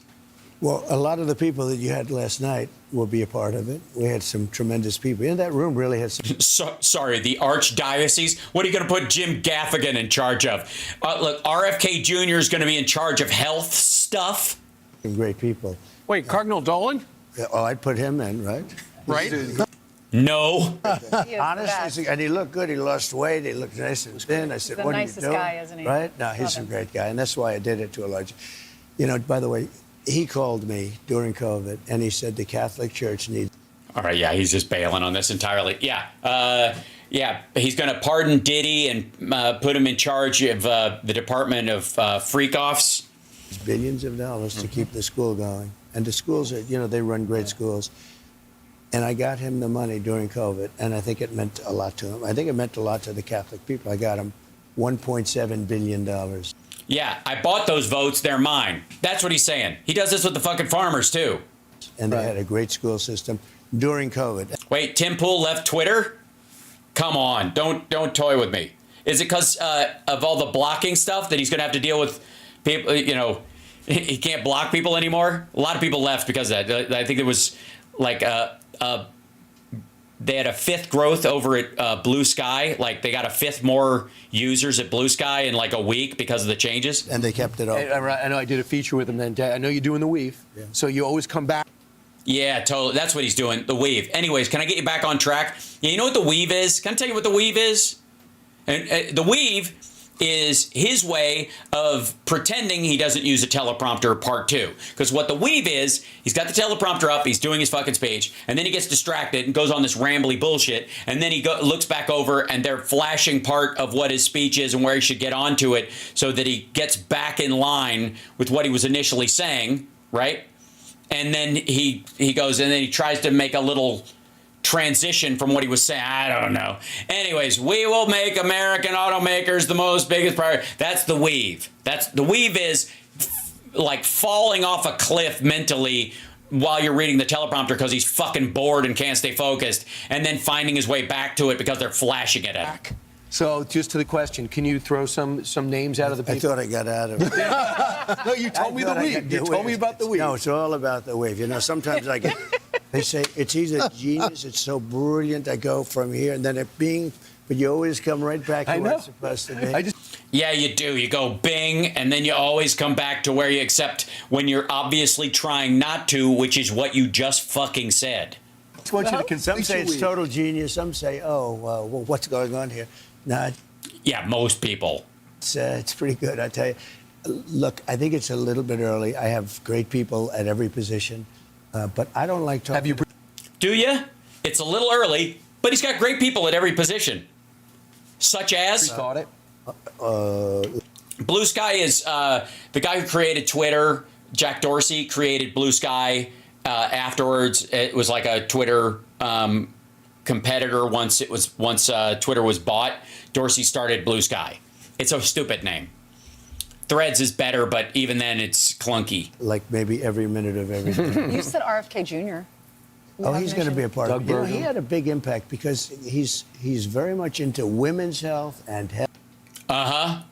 Well, a lot of the people that you had last night will be a part of it. We had some tremendous people. In that room really had some... Sorry, the Archdiocese? What are you going to put Jim Gaffigan in charge of? Look, RFK Jr. is going to be in charge of health stuff? Great people. Wait, Cardinal Dolan? Oh, I'd put him in, right? Right? No. Honestly, and he looked good. He lost weight. He looked nice and thin. I said, the what nicest are you doing? guy, isn't he? Right? No, he's a great guy, and that's why I did it to a large... You know, by the way, he called me during COVID, and he said the Catholic Church needs... All right, yeah, he's just bailing on this entirely. Yeah, he's going to pardon Diddy and put him in charge of the Department of Freak-Offs. Billions of dollars to keep the school going. And the schools, are, you know, they run great schools. And I got him the money during COVID, and I think it meant a lot to him. I think it meant a lot to the Catholic people. I got him $1.7 billion. Yeah, I bought those votes. They're mine. That's what he's saying. He does this with the fucking farmers, too. And they had a great school system during COVID. Wait, Tim Pool left Twitter? Come on, don't toy with me. Is it because of all the blocking stuff that he's going to have to deal with people, you know, he can't block people anymore? A lot of people left because of that. I think it was like they had a fifth growth over at Blue Sky. Like they got a fifth more users at Blue Sky in like a week because of the changes. And they kept it open. I know I did a feature with him then. I know you're doing the weave. Yeah. So you always come back. Yeah, totally. That's what he's doing, the weave. Anyways, can I get you back on track? Yeah, you know what the weave is? Can I tell you what the weave is? And the weave is his way of pretending he doesn't use a teleprompter part 2. Because what the weave is, he's got the teleprompter up, he's doing his fucking speech, and then he gets distracted and goes on this rambly bullshit, and then he looks back over and they're flashing part of what his speech is and where he should get onto it so that he gets back in line with what he was initially saying, right? And then he goes and then he tries to make a little transition from what he was saying. I don't know. Anyways, we will make American automakers the most biggest priority. That's the weave. The weave is like falling off a cliff mentally while you're reading the teleprompter because he's fucking bored and can't stay focused, and then finding his way back to it because they're flashing it at him. So, just to the question, can you throw some names out of the people? I thought I got out of it. No, you told me the weave. You told me about the weave. No, it's all about the weave. You know, sometimes I get, they say, it's either genius, it's so brilliant, I go from here, and then it being, but you always come right back to where it's supposed to be. Yeah, you do. You go bing, and then you always come back to where you accept when you're obviously trying not to, which is what you just fucking said. I just want you to some say it's total genius, some say, oh, well, what's going on here? No, yeah, most people. It's pretty good, I tell you. Look, I think it's a little bit early. I have great people at every position, but I don't like talking. Have you? Do you? It's a little early, but he's got great people at every position, such as. Thought it. Blue Sky is the guy who created Twitter. Jack Dorsey created Blue Sky. Afterwards, it was like a Twitter competitor. Once Twitter was bought, Dorsey started Blue Sky. It's a stupid name. Threads is better, but even then it's clunky. Like maybe every minute of everything. You said RFK Jr. Oh, he's going to be a part of it. You know, he had a big impact because he's very much into women's health and health. Uh-huh.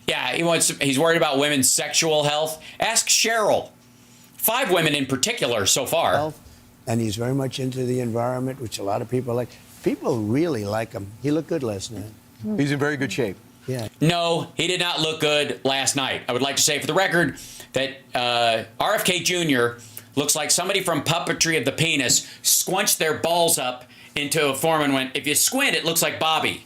Yeah, he's worried about women's sexual health. Ask Cheryl. 5 women in particular so far. Health. And he's very much into the environment, which a lot of people like. People really like him. He looked good last night. He's in very good shape. Yeah. No, he did not look good last night. I would like to say for the record that RFK Jr. looks like somebody from Puppetry of the Penis squunched their balls up into a form and went, if you squint, it looks like Bobby.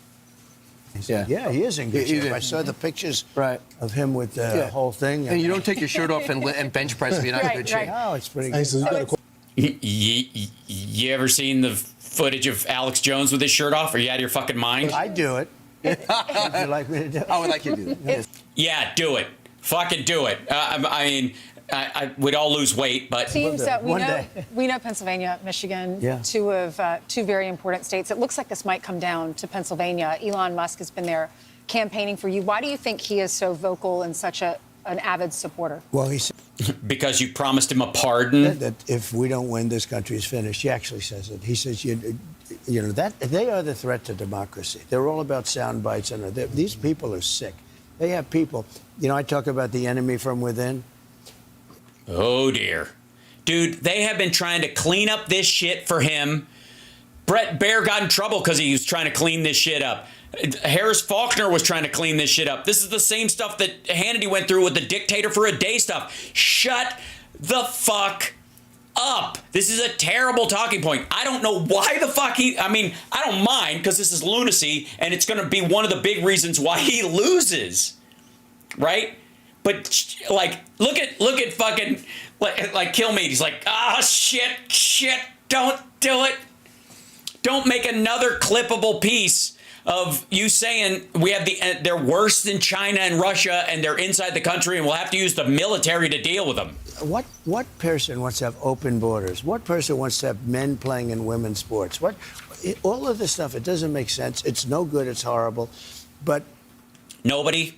Yeah, he is in good shape. I saw the pictures of him with the whole thing. And you don't take your shirt off and bench press if you're not in good shape. Oh, it's pretty good. So you got You ever seen the footage of Alex Jones with his shirt off? Are you out of your fucking mind? I do it. Would you like me to do it? I would like you to do that. Yeah, do it. Fucking do it. I mean, we'd all lose weight, but seems that we know Pennsylvania, Michigan, two very important states. It looks like this might come down to Pennsylvania. Elon Musk has been there campaigning for you. Why do you think he is so vocal and such an avid supporter? Well, he said because you promised him a pardon. That if we don't win, this country is finished. He actually says it. He says, you know, that they are the threat to democracy. They're all about sound bites, and these people are sick. They have people. You know, I talk about the enemy from within. Oh, dear. Dude, they have been trying to clean up this shit for him. Brett Baer got in trouble because he was trying to clean this shit up. Harris Faulkner was trying to clean this shit up. This is the same stuff that Hannity went through with the dictator for a day stuff. Shut the fuck up. This is a terrible talking point. I don't know why the fuck I don't mind because this is lunacy and it's going to be one of the big reasons why he loses. Right? But like, look at fucking like Kilmeade. He's like, shit, don't do it. Don't make another clippable piece of you saying we have they're worse than China and Russia and they're inside the country and we'll have to use the military to deal with them. What person wants to have open borders? What person wants to have men playing in women's sports? All of this stuff, it doesn't make sense. It's no good. It's horrible. But Nobody.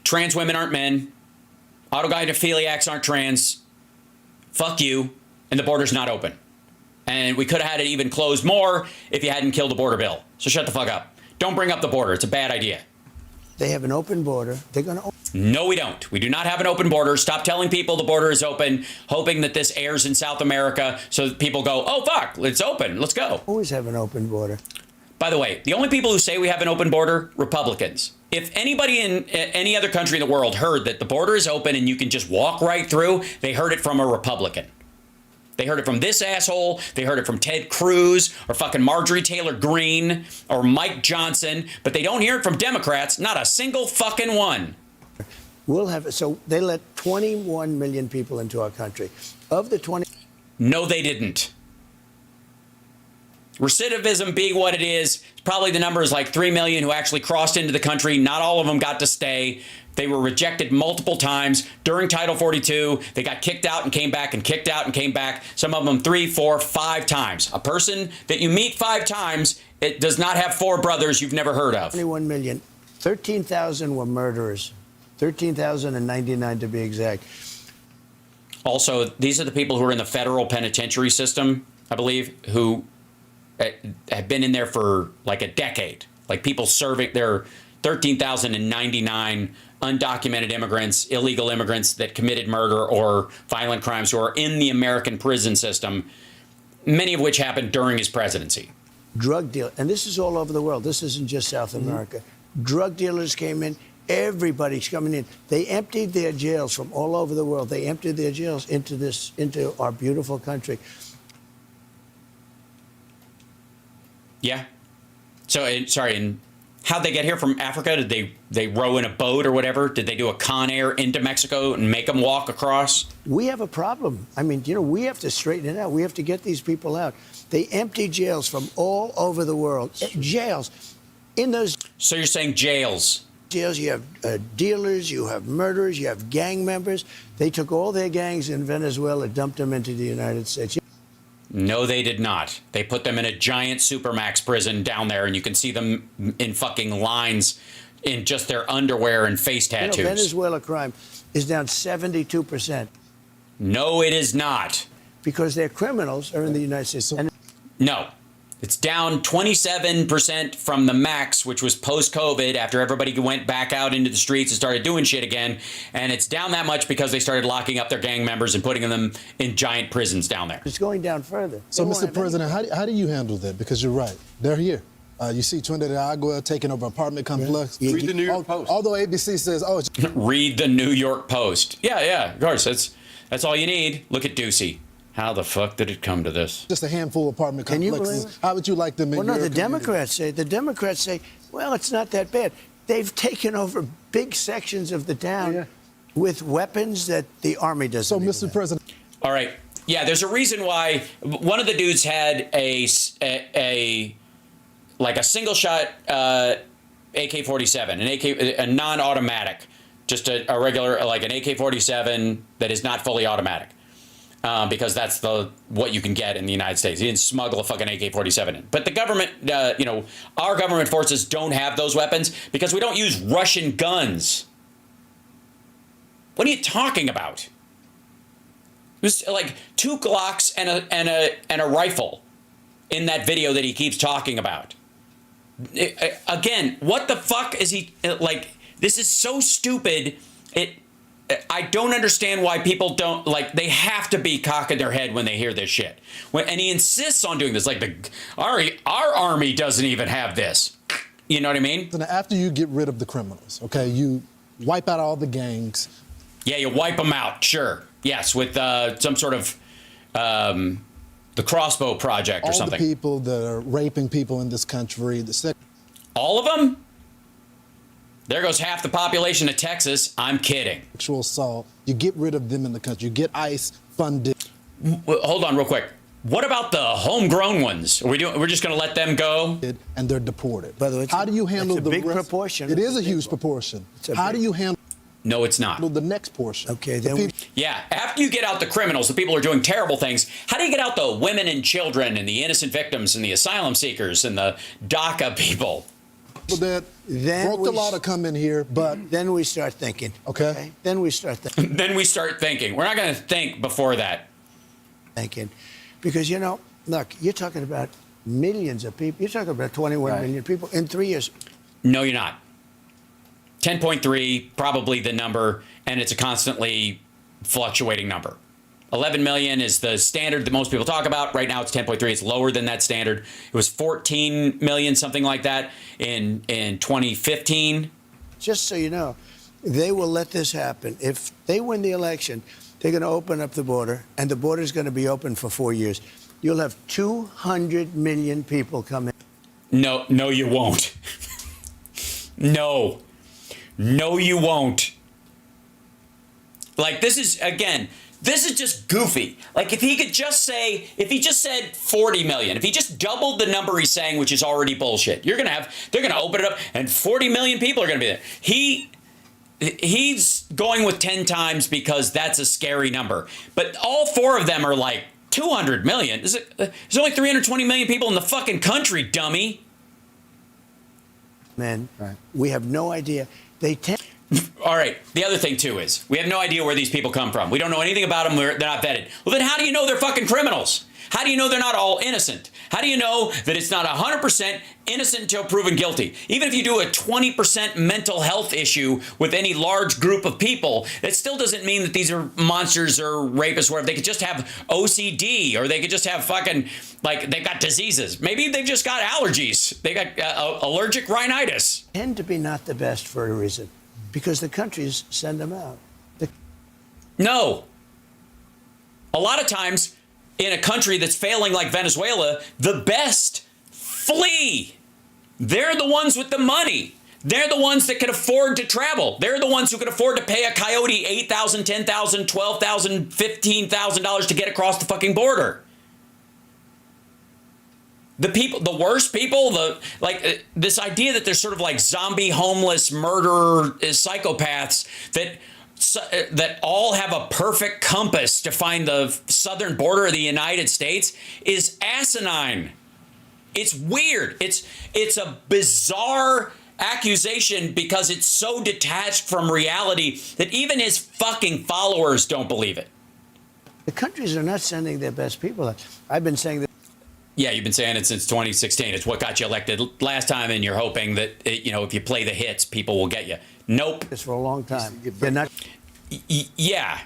Trans women aren't men. Autogynephiliacs aren't trans. Fuck you. And the border's not open. And we could have had it even closed more if you hadn't killed the border bill. So shut the fuck up. Don't bring up the border. It's a bad idea. They have an open border. They're going to... No, we don't. We do not have an open border. Stop telling people the border is open, hoping that this airs in South America so that people go, oh, fuck, it's open. Let's go. Always have an open border. By the way, the only people who say we have an open border, Republicans. If anybody in any other country in the world heard that the border is open and you can just walk right through, they heard it from a Republican. They heard it from this asshole. They heard it from Ted Cruz or fucking Marjorie Taylor Greene or Mike Johnson. But they don't hear it from Democrats. Not a single fucking one. We'll have... So they let 21 million people into our country. Of the 20... No, they didn't. Recidivism being what it is, probably the number is like 3 million who actually crossed into the country. Not all of them got to stay. They were rejected multiple times during Title 42. They got kicked out and came back and kicked out and came back. Some of them 3, 4, 5 times. A person that you meet 5 times, it does not have 4 brothers you've never heard of. 21 million. 13,000 were murderers. 13,099 to be exact. Also, these are the people who are in the federal penitentiary system, I believe, who have been in there for like a decade. Like people serving, there 13,099 undocumented immigrants, illegal immigrants that committed murder or violent crimes who are in the American prison system, many of which happened during his presidency. Drug deal, and this is all over the world. This isn't just South America. Drug dealers came in. Everybody's coming in. They emptied their jails from all over the world. They emptied their jails into our beautiful country. Yeah. So, and how'd they get here from Africa? Did they row in a boat or whatever? Did they do a Con Air into Mexico and make them walk across? We have a problem. I mean, we have to straighten it out. We have to get these people out. They empty jails from all over the world. Jails. In those... So you're saying jails? Jails, you have dealers, you have murderers, you have gang members. They took all their gangs in Venezuela, dumped them into the United States. No, they did not. They put them in a giant Supermax prison down there, and you can see them in fucking lines in just their underwear and face tattoos. Venezuela crime is down 72%. No, it is not. Because their criminals are in the United States. No. It's down 27% from the max, which was post-COVID, after everybody went back out into the streets and started doing shit again. And it's down that much because they started locking up their gang members and putting them in giant prisons down there. It's going down further. So, Mr. President, how do you handle that? Because you're right. They're here. You see Trinidad de Agua taking over apartment complex. Yeah. Read the New York Post. Although ABC says, oh... Read the New York Post. Yeah, of course. That's all you need. Look at Ducey. How the fuck did it come to this? Just a handful of apartment complexes. Can you believe it? How would you like them in your the community? Democrats say, well, it's not that bad. They've taken over big sections of the town with weapons that the Army doesn't. So, Mr. President. All right. Yeah, there's a reason why one of the dudes had a single shot AK-47, a non-automatic, just a regular, like an AK-47 that is not fully automatic. Because that's what you can get in the United States. You didn't smuggle a fucking AK-47 in. But the government, our government forces don't have those weapons because we don't use Russian guns. What are you talking about? It was like 2 Glocks and a rifle in that video that he keeps talking about. Again, what the fuck is he like? This is so stupid. I don't understand why people don't, like, they have to be cocking their head when they hear this shit. And he insists on doing this. Like, our army doesn't even have this. You know what I mean? And after you get rid of the criminals, okay, you wipe out all the gangs. Yeah, you wipe them out, sure. Yes, with some sort of the Crossbow Project or something. All the people that are raping people in this country. All of them? There goes half the population of Texas. I'm kidding. Sexual assault. You get rid of them in the country. You get ICE funded. Hold on real quick. What about the homegrown ones? We're just going to let them go? And they're deported. By the way, how do you handle the big rest? proportion? It is a huge proportion. How do you handle? No, it's not. The next portion. Okay, then yeah, after you get out the criminals, the people who are doing terrible things, how do you get out the women and children and the innocent victims and the asylum seekers and the DACA people? That broke the law to come in here, but then we start thinking. Okay? Then we start thinking. Then we start thinking. We're not going to think before that. Thinking. Because, you know, look, you're talking about millions of people. You're talking about 21 million people in 3 years. No, you're not. 10.3, probably the number, and it's a constantly fluctuating number. 11 million is the standard that most people talk about. Right now it's 10.3. It's lower than that standard. It was 14 million, something like that, in 2015. Just so you know, they will let this happen. If they win the election, they're going to open up the border, and the border is going to be open for 4 years. You'll have 200 million people come in. No, you won't. No, you won't. Like, this is just goofy. Like, if he just said 40 million, if he just doubled the number he's saying, which is already bullshit, they're going to open it up and 40 million people are going to be there. He's going with 10 times because that's a scary number. But all four of them are like 200 million. There's only 320 million people in the fucking country, dummy. Men, we have no idea. They tend. All right. The other thing, too, is we have no idea where these people come from. We don't know anything about them. They're not vetted. Well, then how do you know they're fucking criminals? How do you know they're not all innocent? How do you know that it's not 100% innocent until proven guilty? Even if you do a 20% mental health issue with any large group of people, that still doesn't mean that these are monsters or rapists, where they could just have OCD, or they could just have fucking, like, they've got diseases. Maybe they've just got allergies. They got allergic rhinitis. Tend to be not the best for a reason. Because the countries send them out. No. A lot of times, in a country that's failing like Venezuela, the best flee. They're the ones with the money. They're the ones that can afford to travel. They're the ones who can afford to pay a coyote $8,000, $10,000, $12,000, $15,000 to get across the fucking border. The worst people, this idea that there's sort of like zombie, homeless, murderer psychopaths that all have a perfect compass to find the southern border of the United States is asinine. It's weird. It's a bizarre accusation because it's so detached from reality that even his fucking followers don't believe it. The countries are not sending their best people out. I've been saying that. Yeah, you've been saying it since 2016. It's what got you elected last time, and you're hoping that, if you play the hits, people will get you. Nope. This for a long time. They're not. Yeah.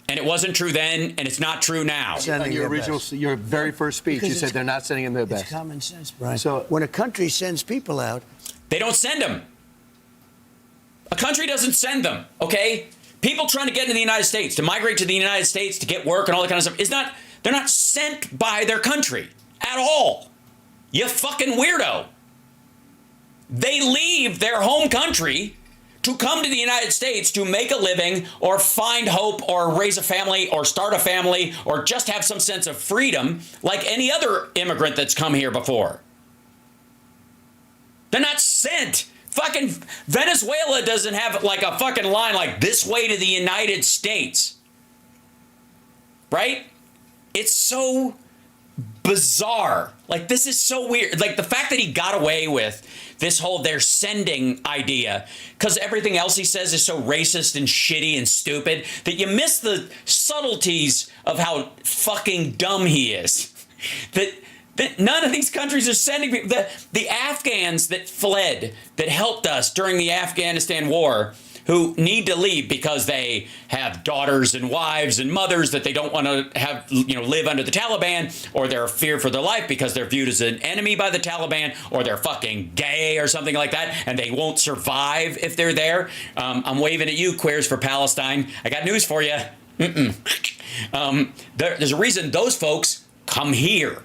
And it wasn't true then, and it's not true now. Your very first speech, you said they're not sending in their best. It's common sense, Brian. So when a country sends people out, they don't send them. A country doesn't send them, okay? People trying to get into the United States, to migrate to the United States, to get work and all that kind of stuff, they're not sent by their country at all. You fucking weirdo. They leave their home country to come to the United States to make a living or find hope or raise a family or start a family or just have some sense of freedom like any other immigrant that's come here before. They're not sent. Fucking Venezuela doesn't have like a fucking line like this way to the United States. Right? It's so bizarre. Like, this is so weird. Like, the fact that he got away with this whole they're sending idea, because everything else he says is so racist and shitty and stupid, that you miss the subtleties of how fucking dumb he is. That none of these countries are sending people. The Afghans that fled, that helped us during the Afghanistan war, who need to leave because they have daughters and wives and mothers that they don't want to have, live under the Taliban, or they're feared for their life because they're viewed as an enemy by the Taliban, or they're fucking gay or something like that, and they won't survive if they're there. I'm waving at you, Queers for Palestine. I got news for you. There's a reason those folks come here.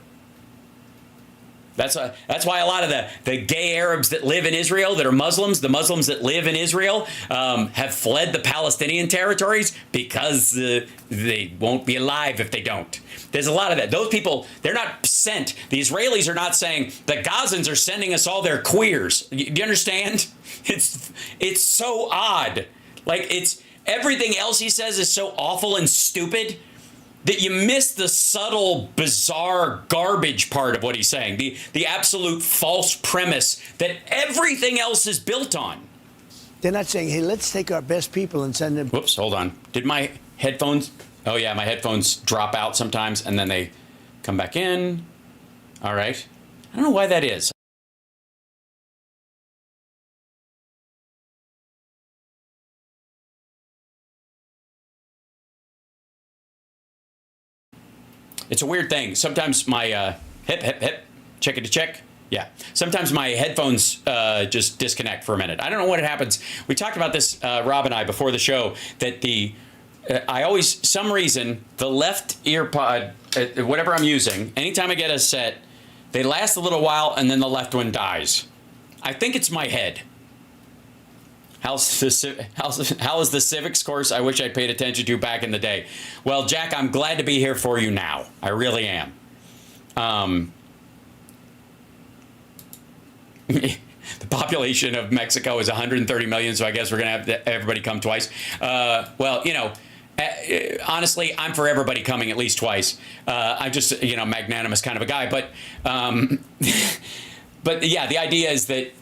That's why a lot of the gay Arabs that live in Israel that are Muslims, the Muslims that live in Israel, have fled the Palestinian territories because they won't be alive if they don't. There's a lot of that. Those people, they're not sent. The Israelis are not saying the Gazans are sending us all their queers. Do you understand? It's so odd. Like, it's everything else he says is so awful and stupid that you miss the subtle, bizarre garbage part of what he's saying. The absolute false premise that everything else is built on. They're not saying, hey, let's take our best people and send them. Whoops, hold on. Did my headphones? Oh, yeah, my headphones drop out sometimes, and then they come back in. All right. I don't know why that is. It's a weird thing. Sometimes my hip, check it to check. Yeah. Sometimes my headphones just disconnect for a minute. I don't know what happens. We talked about this, Rob and I, before the show, that I always, some reason, the left ear pod, whatever I'm using, anytime I get a set, they last a little while and then the left one dies. I think it's my head. How is the civics course I wish I'd paid attention to back in the day? Well, Jack, I'm glad to be here for you now. I really am. The population of Mexico is 130 million, so I guess we're going to have everybody come twice. Well, honestly, I'm for everybody coming at least twice. I'm just, magnanimous kind of a guy. But yeah, the idea is that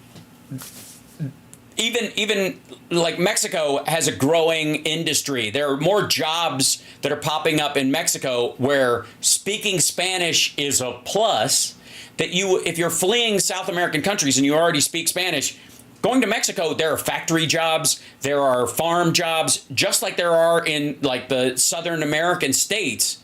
even like Mexico has a growing industry. There are more jobs that are popping up in Mexico where speaking Spanish is a plus. That if you're fleeing South American countries and you already speak Spanish, going to Mexico, there are factory jobs, there are farm jobs, just like there are in like the Southern American states.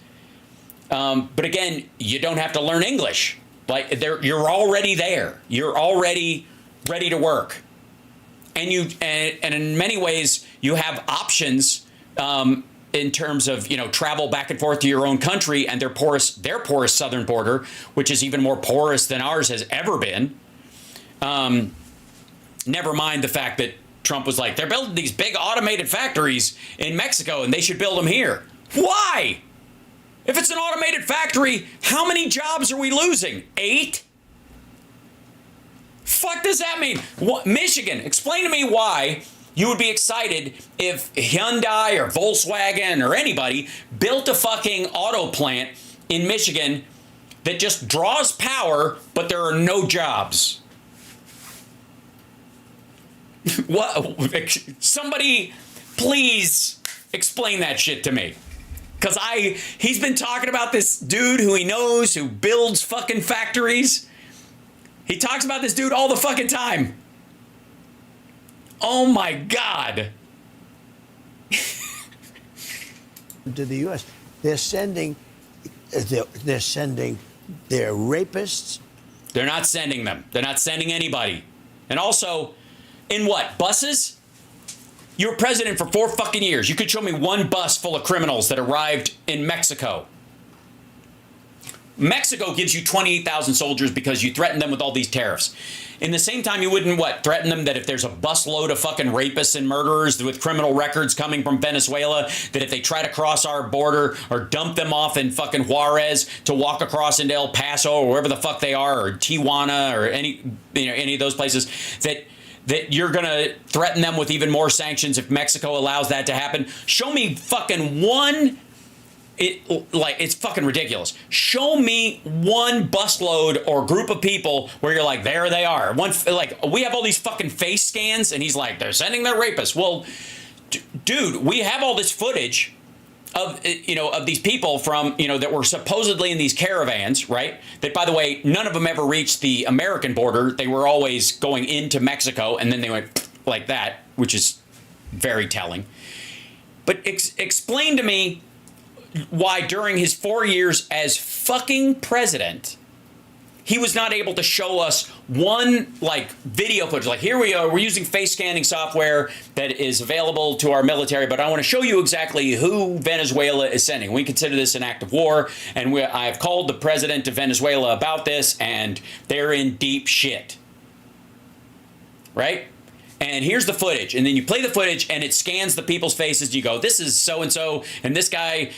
But again, you don't have to learn English. Like you're already there. You're already ready to work. And in many ways, you have options in terms of travel back and forth to your own country and their porous southern border, which is even more porous than ours has ever been. Never mind the fact that Trump was like, they're building these big automated factories in Mexico and they should build them here. Why? If it's an automated factory, how many jobs are we losing? 8? Fuck does that mean? What, Michigan, explain to me why you would be excited if Hyundai or Volkswagen or anybody built a fucking auto plant in Michigan that just draws power, but there are no jobs. What? Somebody please explain that shit to me. Because he's been talking about this dude who he knows who builds fucking factories. He talks about this dude all the fucking time. Oh my God. To the U.S. They're sending their rapists. They're not sending them. They're not sending anybody. And also, in what? Buses? You were president for 4 fucking years. You could show me one bus full of criminals that arrived in Mexico. Mexico gives you 28,000 soldiers because you threaten them with all these tariffs. In the same time, you wouldn't, threaten them that if there's a busload of fucking rapists and murderers with criminal records coming from Venezuela, that if they try to cross our border or dump them off in fucking Juarez to walk across into El Paso or wherever the fuck they are, or Tijuana or any of those places, that you're going to threaten them with even more sanctions if Mexico allows that to happen. Show me fucking one. It's fucking ridiculous. Show me one busload or group of people where you're like, there they are. We have all these fucking face scans, and he's like, they're sending their rapists. Well, dude, we have all this footage of these people from that were supposedly in these caravans, right? That, by the way, none of them ever reached the American border. They were always going into Mexico, and then they went like that, which is Very telling. But explain to me why during his 4 years as fucking president, he was not able to show us one, like, video footage. Like, here we are, we're using face scanning software that is available to our military, but I want to show you exactly who Venezuela is sending. We consider this an act of war, and I've called the president of Venezuela about this, and they're in deep shit. Right? And here's the footage. And then you play the footage, and it scans the people's faces. And you go, this is so-and-so. And this guy,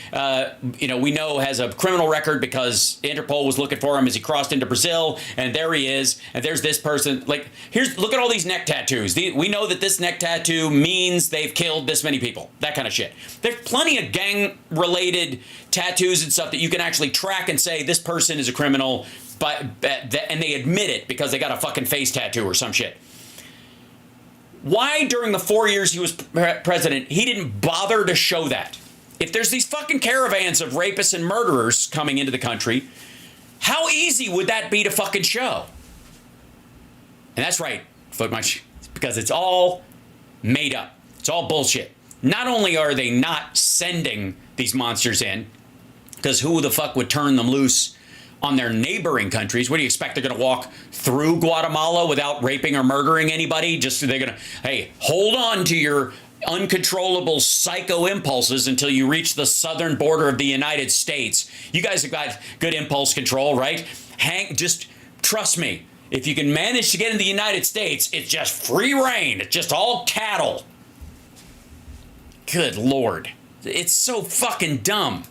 we know has a criminal record because Interpol was looking for him as he crossed into Brazil. And there he is. And there's this person. Like, look at all these neck tattoos. We know that this neck tattoo means they've killed this many people. That kind of shit. There's plenty of gang-related tattoos and stuff that you can actually track and say this person is a criminal. And they admit it because they got a fucking face tattoo or some shit. Why, during the 4 years he was president, he didn't bother to show that? If there's these fucking caravans of rapists and murderers coming into the country, how easy would that be to fucking show? And that's right, Footmunch, because it's all made up. It's all bullshit. Not only are they not sending these monsters in, because who the fuck would turn them loose on their neighboring countries? What do you expect? They're going to walk through Guatemala without raping or murdering anybody? They're going to, hey, hold on to your uncontrollable psycho impulses until you reach the southern border of the United States. You guys have got good impulse control, right? Just trust me. If you can manage to get in the United States, it's just free reign. It's just all cattle. Good Lord. It's so fucking dumb.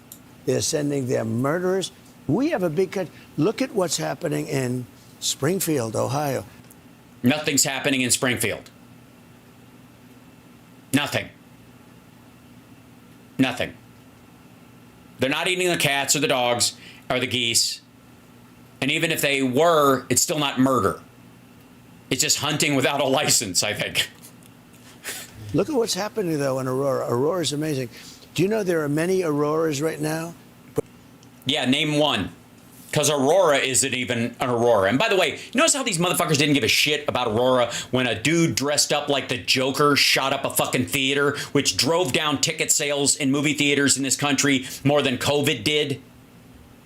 They're sending their murderers. We have a big country. Look at what's happening in Springfield, Ohio. Nothing's happening in Springfield. Nothing. Nothing. They're not eating the cats or the dogs or the geese. And even if they were, it's still not murder. It's just hunting without a license, I think. Look at what's happening, though, in Aurora. Aurora is amazing. Do you know there are many Auroras right now? Yeah, name one. Because Aurora isn't even an Aurora. And by the way, you notice how these motherfuckers didn't give a shit about Aurora when a dude dressed up like the Joker shot up a fucking theater, which drove down ticket sales in movie theaters in this country more than COVID did?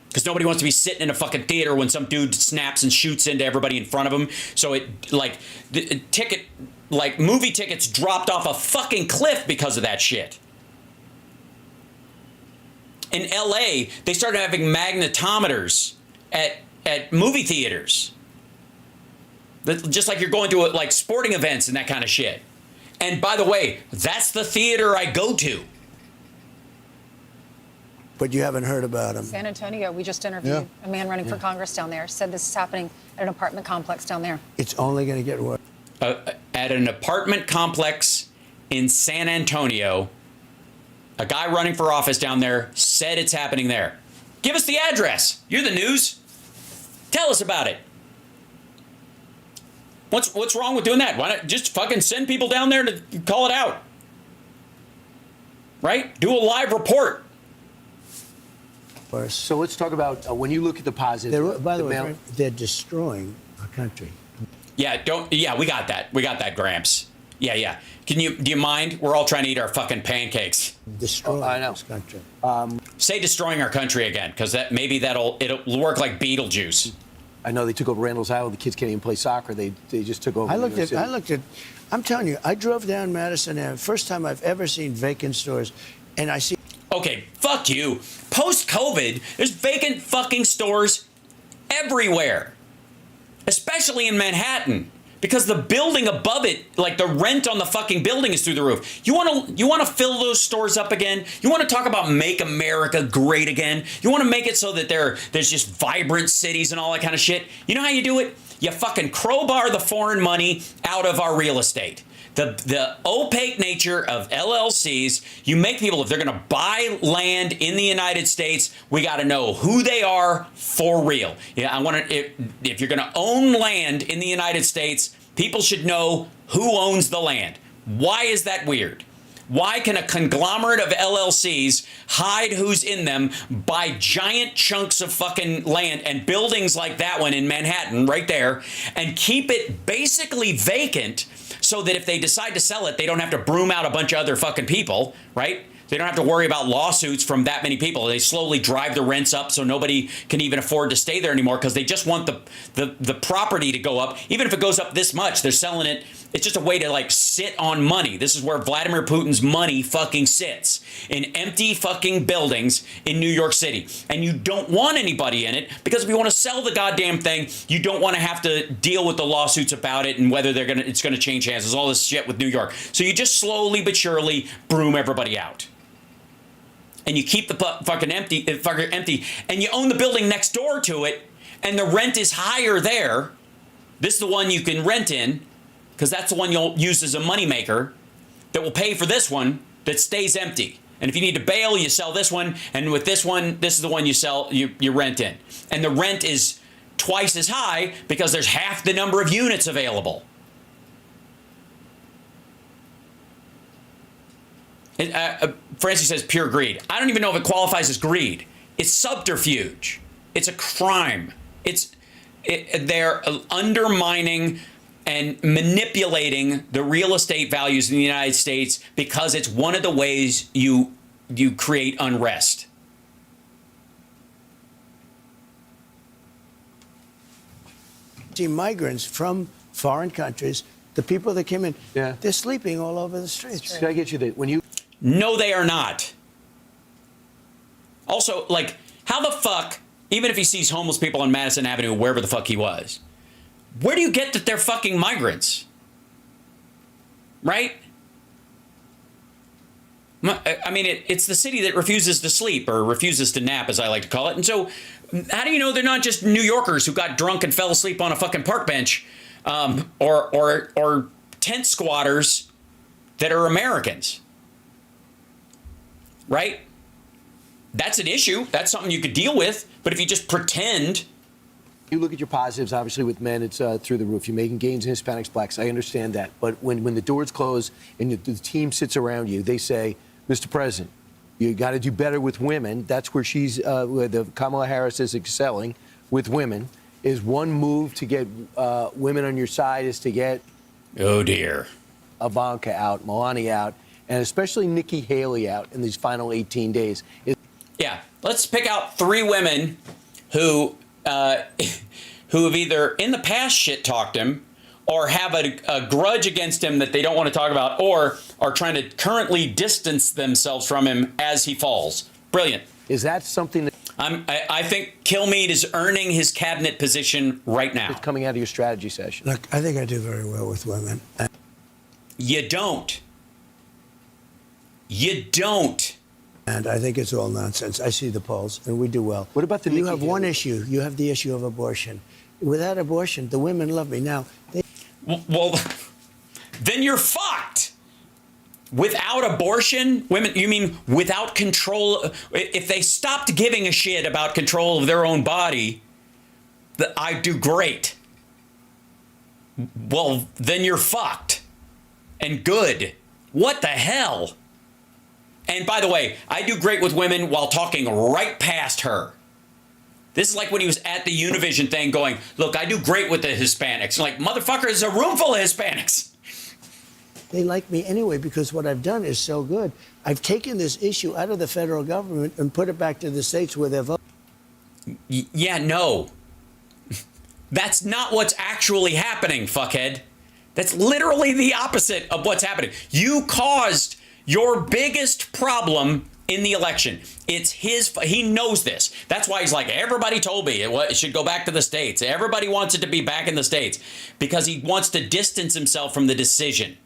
Because nobody wants to be sitting in a fucking theater when some dude snaps and shoots into everybody in front of him. So movie tickets dropped off a fucking cliff because of that shit. In LA, they started having magnetometers at movie theaters. Just like you're going to sporting events and that kind of shit. And by the way, that's the theater I go to. But you haven't heard about him. San Antonio, we just interviewed a man running for Congress down there. Said this is happening at an apartment complex down there. It's only going to get worse. At an apartment complex in San Antonio, a guy running for office down there said it's happening there. Give us the address. You're the news. Tell us about it. What's wrong with doing that? Why not just fucking send people down there to call it out? Right? Do a live report. So let's talk about when you look at the positive. By the way, they're destroying our country. Yeah, we got that. We got that, Gramps. Yeah. Do you mind? We're all trying to eat our fucking pancakes. Destroying this country. Say destroying our country again, because it'll work like Beetlejuice. I know they took over Randall's Island. The kids can't even play soccer. They just took over. I looked at. I'm telling you, I drove down Madison Avenue. First time I've ever seen vacant stores, and I see. Okay, fuck you. Post-COVID, there's vacant fucking stores everywhere, especially in Manhattan. Because the building above it, like the rent on the fucking building is through the roof. You want to fill those stores up again? You want to talk about make America great again? You want to make it so that there's just vibrant cities and all that kind of shit? You know how you do it? You fucking crowbar the foreign money out of our real estate. The opaque nature of LLCs, you make people, if they're going to buy land in the United States, we got to know who they are for real. Yeah, if you're going to own land in the United States, people should know who owns the land. Why is that weird? Why can a conglomerate of LLCs hide who's in them, buy giant chunks of fucking land and buildings like that one in Manhattan right there, and keep it basically vacant so that if they decide to sell it, they don't have to broom out a bunch of other fucking people, right? They don't have to worry about lawsuits from that many people. They slowly drive the rents up so nobody can even afford to stay there anymore because they just want the property to go up. Even if it goes up this much, they're selling it. It's just a way to like sit on money. This is where Vladimir Putin's money fucking sits, in empty fucking buildings in New York City. And you don't want anybody in it because if you want to sell the goddamn thing, you don't want to have to deal with the lawsuits about it and whether it's going to change hands. There's all this shit with New York. So you just slowly but surely broom everybody out. And you keep the fucking empty, and you own the building next door to it, and the rent is higher there. This is the one you can rent in, because that's the one you'll use as a moneymaker that will pay for this one that stays empty. And if you need to bail, you sell this one, and with this one, this is the one you rent in. And the rent is twice as high because there's half the number of units available. Francie says pure greed. I don't even know if it qualifies as greed. It's subterfuge. It's a crime. They're undermining and manipulating the real estate values in the United States because it's one of the ways you create unrest. Migrants from foreign countries, the people that came in, they're sleeping all over the streets. Can I get you that when you? No, they are not. Also, like, how the fuck, even if he sees homeless people on Madison Avenue, wherever the fuck he was, where do you get that they're fucking migrants? Right? I mean, it's the city that refuses to sleep, or refuses to nap, as I like to call it. And so, how do you know they're not just New Yorkers who got drunk and fell asleep on a fucking park bench, or tent squatters that are Americans? Right? That's an issue. That's something you could deal with. But if you just pretend. You look at your positives, obviously, with men, it's through the roof. You're making gains in Hispanics, blacks. I understand that. But when the doors close and the team sits around you, they say, Mr. President, you got to do better with women. That's where where the Kamala Harris is excelling with women. Is one move to get women on your side is to get. Oh, dear. Ivanka out, Melania out, and especially Nikki Haley out in these final 18 days. Yeah, let's pick out 3 women who have either in the past shit-talked him or have a grudge against him that they don't want to talk about or are trying to currently distance themselves from him as he falls. Brilliant. Is that something that... I think Kilmeade is earning his cabinet position right now. It's coming out of your strategy session. Look, I think I do very well with women. You don't. You don't. And I think it's all nonsense. I see the polls, and we do well. What about You have one issue. You have the issue of abortion. Without abortion, the women love me. Now, well, then you're fucked. Without abortion, women, you mean without control? If they stopped giving a shit about control of their own body, I do great. Well, then you're fucked. And good. What the hell? And by the way, I do great with women while talking right past her. This is like when he was at the Univision thing going, look, I do great with the Hispanics. Like, motherfucker, there's a room full of Hispanics. They like me anyway because what I've done is so good. I've taken this issue out of the federal government and put it back to the states where they're voting. Yeah, no. That's not what's actually happening, fuckhead. That's literally the opposite of what's happening. You caused your biggest problem in the election. It's he knows this. That's why he's like, everybody told me it should go back to the states. Everybody wants it to be back in the states because he wants to distance himself from the decision.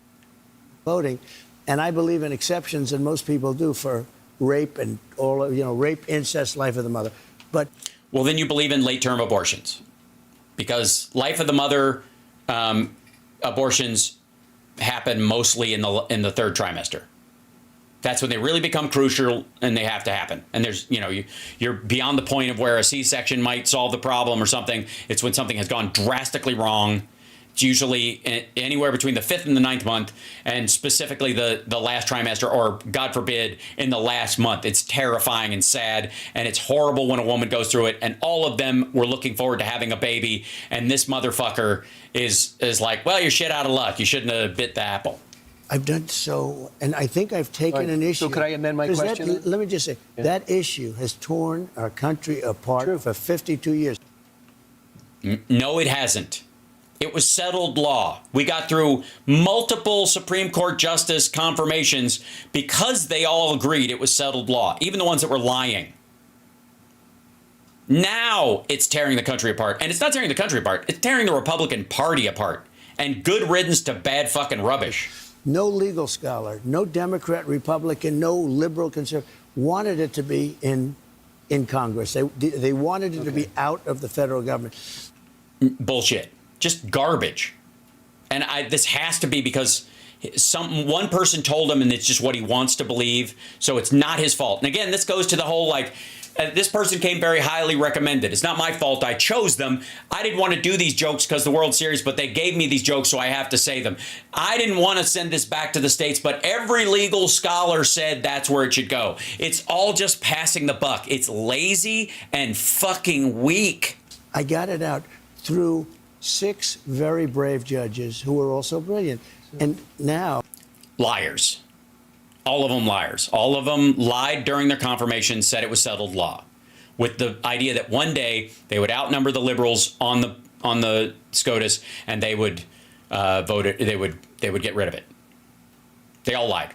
Voting, and I believe in exceptions, and most people do, for rape and all, rape, incest, life of the mother. But well, then you believe in late-term abortions because life of the mother abortions happen mostly in the third trimester. That's when they really become crucial and they have to happen. And there's, you're beyond the point of where a C-section might solve the problem or something. It's when something has gone drastically wrong It's usually anywhere between the 5th and the 9th month, and specifically the last trimester, or God forbid, in the last month. It's terrifying and sad, and it's horrible when a woman goes through it, and all of them were looking forward to having a baby, and this motherfucker is like, well, you're shit out of luck. You shouldn't have bit the apple. I've done so, and I think I've taken an issue. So could I amend my question? Let me just say, that issue has torn our country apart for 52 years. No, it hasn't. It was settled law. We got through multiple Supreme Court justice confirmations because they all agreed it was settled law, even the ones that were lying. Now it's tearing the country apart. And it's not tearing the country apart. It's tearing the Republican Party apart. And good riddance to bad fucking rubbish. No legal scholar, no Democrat, Republican, no liberal, conservative wanted it to be in Congress. They wanted it to be out of the federal government. Bullshit. Just garbage. And this has to be because one person told him, and it's just what he wants to believe. So it's not his fault. And again, this goes to the whole, like, this person came very highly recommended. It's not my fault. I chose them. I didn't want to do these jokes because the World Series, but they gave me these jokes, so I have to say them. I didn't want to send this back to the states, but every legal scholar said that's where it should go. It's all just passing the buck. It's lazy and fucking weak. I got it out through 6 very brave judges who were also brilliant. And now... Liars. All of them liars. All of them lied during their confirmation, said it was settled law, with the idea that one day they would outnumber the liberals on the SCOTUS, and they would vote it. They would get rid of it. They all lied.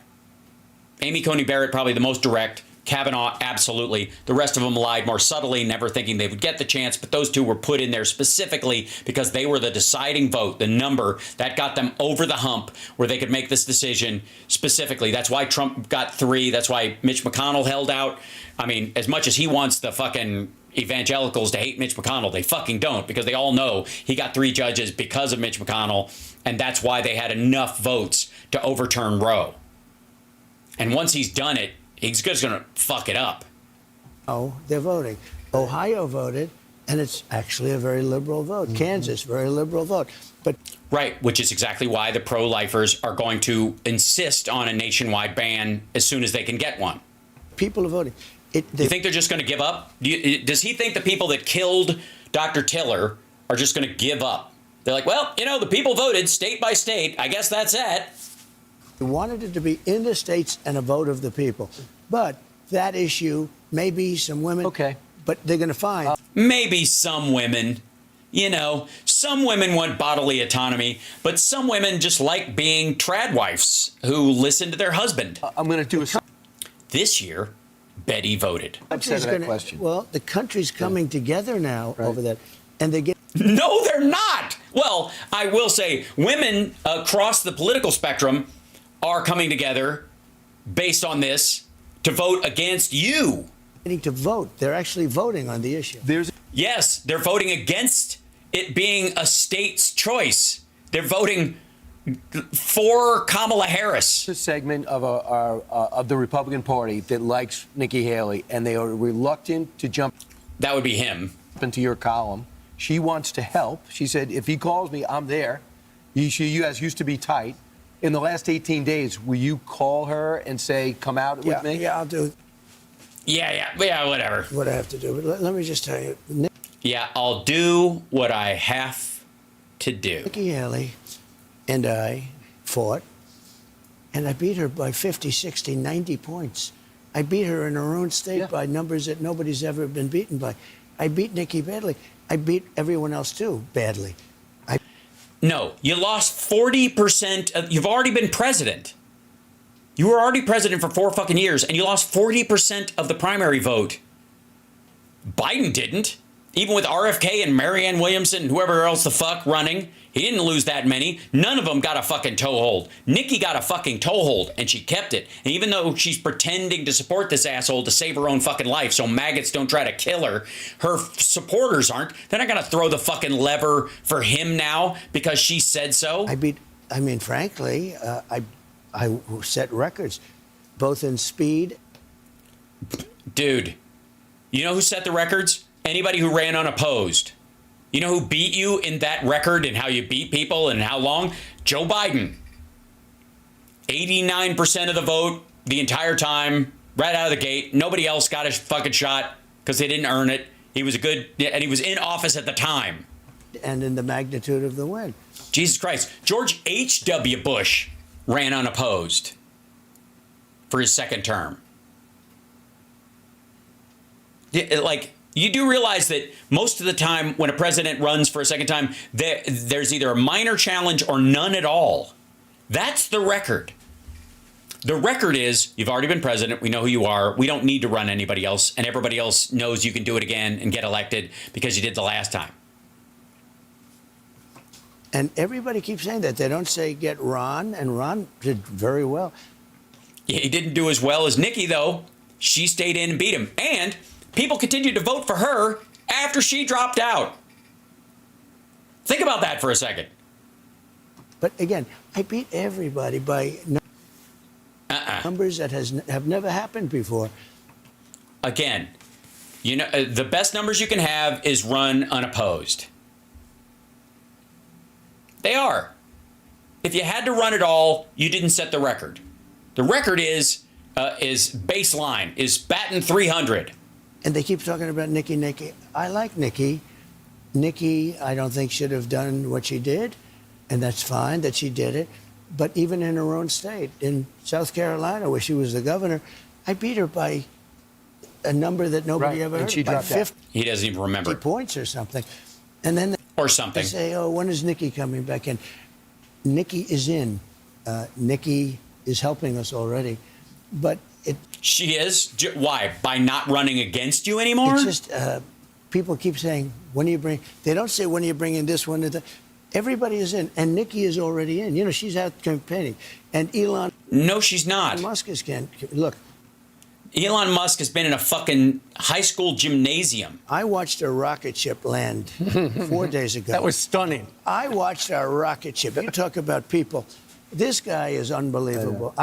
Amy Coney Barrett, probably the most direct. Kavanaugh, absolutely. The rest of them lied more subtly, never thinking they would get the chance. But those two were put in there specifically because they were the deciding vote, the number that got them over the hump where they could make this decision specifically. That's why Trump got 3. That's why Mitch McConnell held out. I mean, as much as he wants the fucking evangelicals to hate Mitch McConnell, they fucking don't, because they all know he got 3 judges because of Mitch McConnell. And that's why they had enough votes to overturn Roe. And once he's done it, he's just going to fuck it up. Oh, they're voting. Ohio voted, and it's actually a very liberal vote. Kansas, very liberal vote. But right, which is exactly why the pro-lifers are going to insist on a nationwide ban as soon as they can get one. People are voting. You think they're just going to give up? Does he think the people that killed Dr. Tiller are just going to give up? They're like, well, the people voted state by state. I guess that's it. They wanted it to be in the states and a vote of the people. But that issue, maybe some women. Okay. But they're going to find. Maybe some women. Some women want bodily autonomy, but some women just like being trad wives who listen to their husband. I'm going to do a... This year, Betty voted. Well, the country's coming together now over that. And they get... No, they're not. Well, I will say women across the political spectrum are coming together based on this to vote against you. To vote. They're actually voting on the issue. Yes, they're voting against it being a state's choice. They're voting for Kamala Harris. A segment of the Republican Party that likes Nikki Haley, and they are reluctant to jump. That would be him. Into your column. She wants to help. She said, if he calls me, I'm there. You guys used to be tight. In the last 18 days, will you call her and say, come out with me? Yeah, I'll do it. Yeah, whatever. What I have to do. But let me just tell you. Yeah, I'll do what I have to do. Nikki Haley and I fought, and I beat her by 50, 60, 90 points. I beat her in her own state by numbers that nobody's ever been beaten by. I beat Nikki badly. I beat everyone else, too, badly. No, you lost 40%. You've already been president. You were already president for 4 fucking years, and you lost 40% of the primary vote. Biden didn't. Even with RFK and Marianne Williamson and whoever else the fuck running, he didn't lose that many. None of them got a fucking toehold. Nikki got a fucking toehold, and she kept it. And even though she's pretending to support this asshole to save her own fucking life so maggots don't try to kill her, her supporters aren't. They're not going to throw the fucking lever for him now because she said so. Frankly, I set records, both in speed. Dude, you know who set the records? Anybody who ran unopposed. You know who beat you in that record and how you beat people and how long? Joe Biden. 89% of the vote the entire time, right out of the gate. Nobody else got a fucking shot because they didn't earn it. He was and he was in office at the time. And in the magnitude of the win. Jesus Christ. George H.W. Bush ran unopposed for his second term. Like, you do realize that most of the time when a president runs for a second time, there's either a minor challenge or none at all. That's the record. The record is, you've already been president. We know who you are. We don't need to run anybody else. And everybody else knows you can do it again and get elected because you did the last time. And everybody keeps saying that. They don't say get Ron, and Ron did very well. Yeah, he didn't do as well as Nikki, though. She stayed in and beat him. And people continued to vote for her after she dropped out. Think about that for a second. But again, I beat everybody by numbers that have never happened before. Again, you know, the best numbers you can have is run unopposed. They are. If you had to run it all, you didn't set the record. The record is baseline, is batting 300. And they keep talking about Nikki. I like Nikki. Nikki, I don't think should have done what she did, and that's fine that she did it. But even in her own state, in South Carolina, where she was the governor, I beat her by a number that nobody ever heard. She by dropped 50 He doesn't even remember. points or something. And then they say, oh, when is Nikki coming back in? Nikki is in. Nikki is helping us already. But she is? Why? By not running against you anymore? It's just people keep saying, when do you bring... They don't say, when are you bringing this one? Everybody is in, and Nikki is already in. You know, she's out campaigning. And Elon... No, she's not. Musk is... Look. Elon Musk has been in a fucking high school gymnasium. I watched a rocket ship land 4 days ago. That was stunning. I watched a rocket ship. You talk about people. This guy is unbelievable.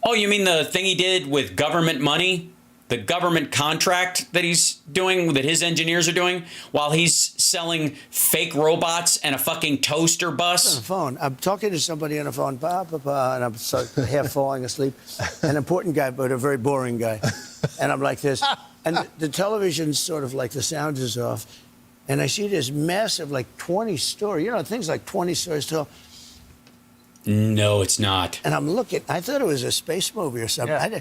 Oh, you mean the thing he did with government money? The government contract that he's doing, that his engineers are doing, while he's selling fake robots and a fucking toaster bus? On the phone. I'm talking to somebody on the phone, and I'm half falling asleep. An important guy, but a very boring guy. And I'm like this. And the television's sort of like the sound is off. And I see this massive, like 20-story, you know, things like 20 stories tall. No, it's not. And I'm looking. I thought it was a space movie or something. Yeah.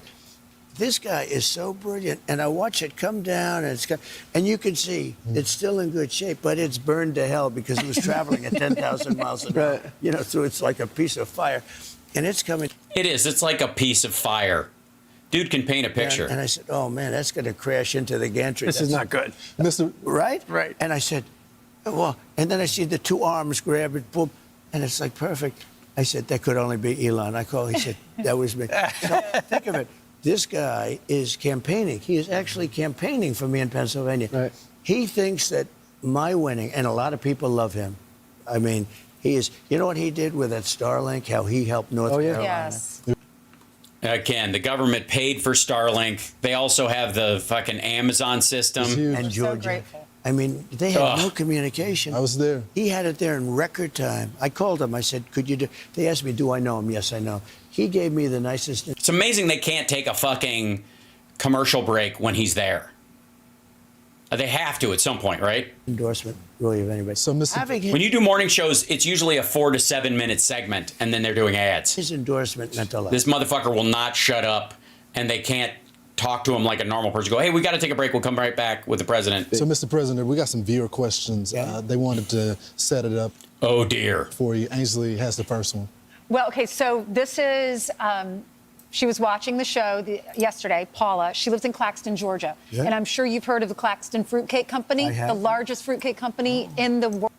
This guy is so brilliant, and I watch it come down, and you can see it's still in good shape, but it's burned to hell because it was traveling at 10,000 miles an hour. You know, so it's like a piece of fire, and it's coming. It is. It's like a piece of fire. Dude can paint a picture. And I said, "Oh man, that's going to crash into the gantry. This is not good, right? Right." And I said, "Well," and then I see the two arms grab it, boom, and it's like perfect. I said, "That could only be Elon." I called. He said, "That was me." So think of it. This guy is campaigning. He is actually campaigning for me in Pennsylvania. Right. He thinks that my winning, and a lot of people love him. I mean, he is. You know what he did with that Starlink? How he helped North Carolina. Yes. Again, the government paid for Starlink. They also have the fucking Amazon system. And Georgia. So grateful. I mean, they had no communication. I was there. He had it there in record time. I called him. I said, could you do... They asked me, do I know him? Yes, I know. He gave me the nicest... It's amazing they can't take a fucking commercial break when he's there. They have to at some point, right? Endorsement, really, of anybody. So, Mr. When you do morning shows, it's usually a 4 to 7 minute segment, and then they're doing ads. His endorsement meant a lot. This motherfucker will not shut up, and they can't talk to him like a normal person. Go, hey, we got to take a break. We'll come right back with the president. So, Mr. President, we got some viewer questions. Yeah. They wanted to set it up. Oh, dear. For you. Ainsley has the first one. Well, okay, so this is, she was watching the show yesterday, Paula. She lives in Claxton, Georgia. Yeah. And I'm sure you've heard of the Claxton Fruitcake Company, I have. the largest fruitcake company in the world.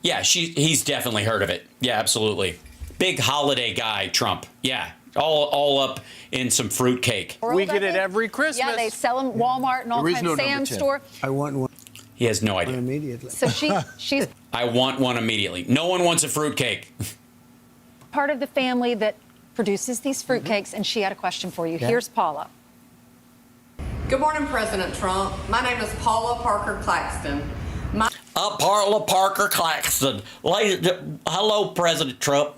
Yeah, he's definitely heard of it. Yeah, absolutely. Big holiday guy, Trump. Yeah, all up in some fruitcake. We get it every Christmas. Yeah, they sell them at Walmart and all There is kinds no of number Sam's 10. store. I want one He has no idea. immediately. So she's I want one immediately. No one wants a fruitcake. part of the family that produces these fruitcakes, and she had a question for you. Yeah. Here's Paula. Good morning, President Trump. My name is Paula Parker Claxton. Parla Parker Claxton. Hello, President Trump.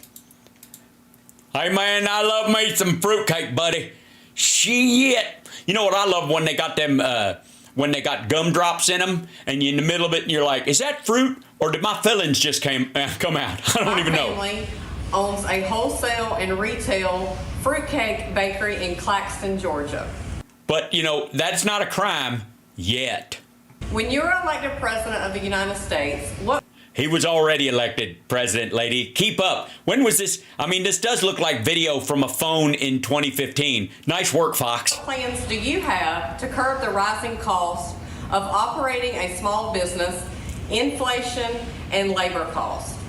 Hey, man, I love me some fruitcake, buddy. Shit. You know what I love when they got them, when they got gumdrops in them, and you're in the middle of it, and you're like, is that fruit, or did my fillings just come out? I don't even know. My family owns a wholesale and retail fruitcake bakery in Claxton, Georgia. But, you know, that's not a crime yet. When you were elected president of the United States, what... He was already elected president, lady. Keep up. When was this? I mean, this does look like video from a phone in 2015. Nice work, Fox. What plans do you have to curb the rising cost of operating a small business, inflation, and labor costs?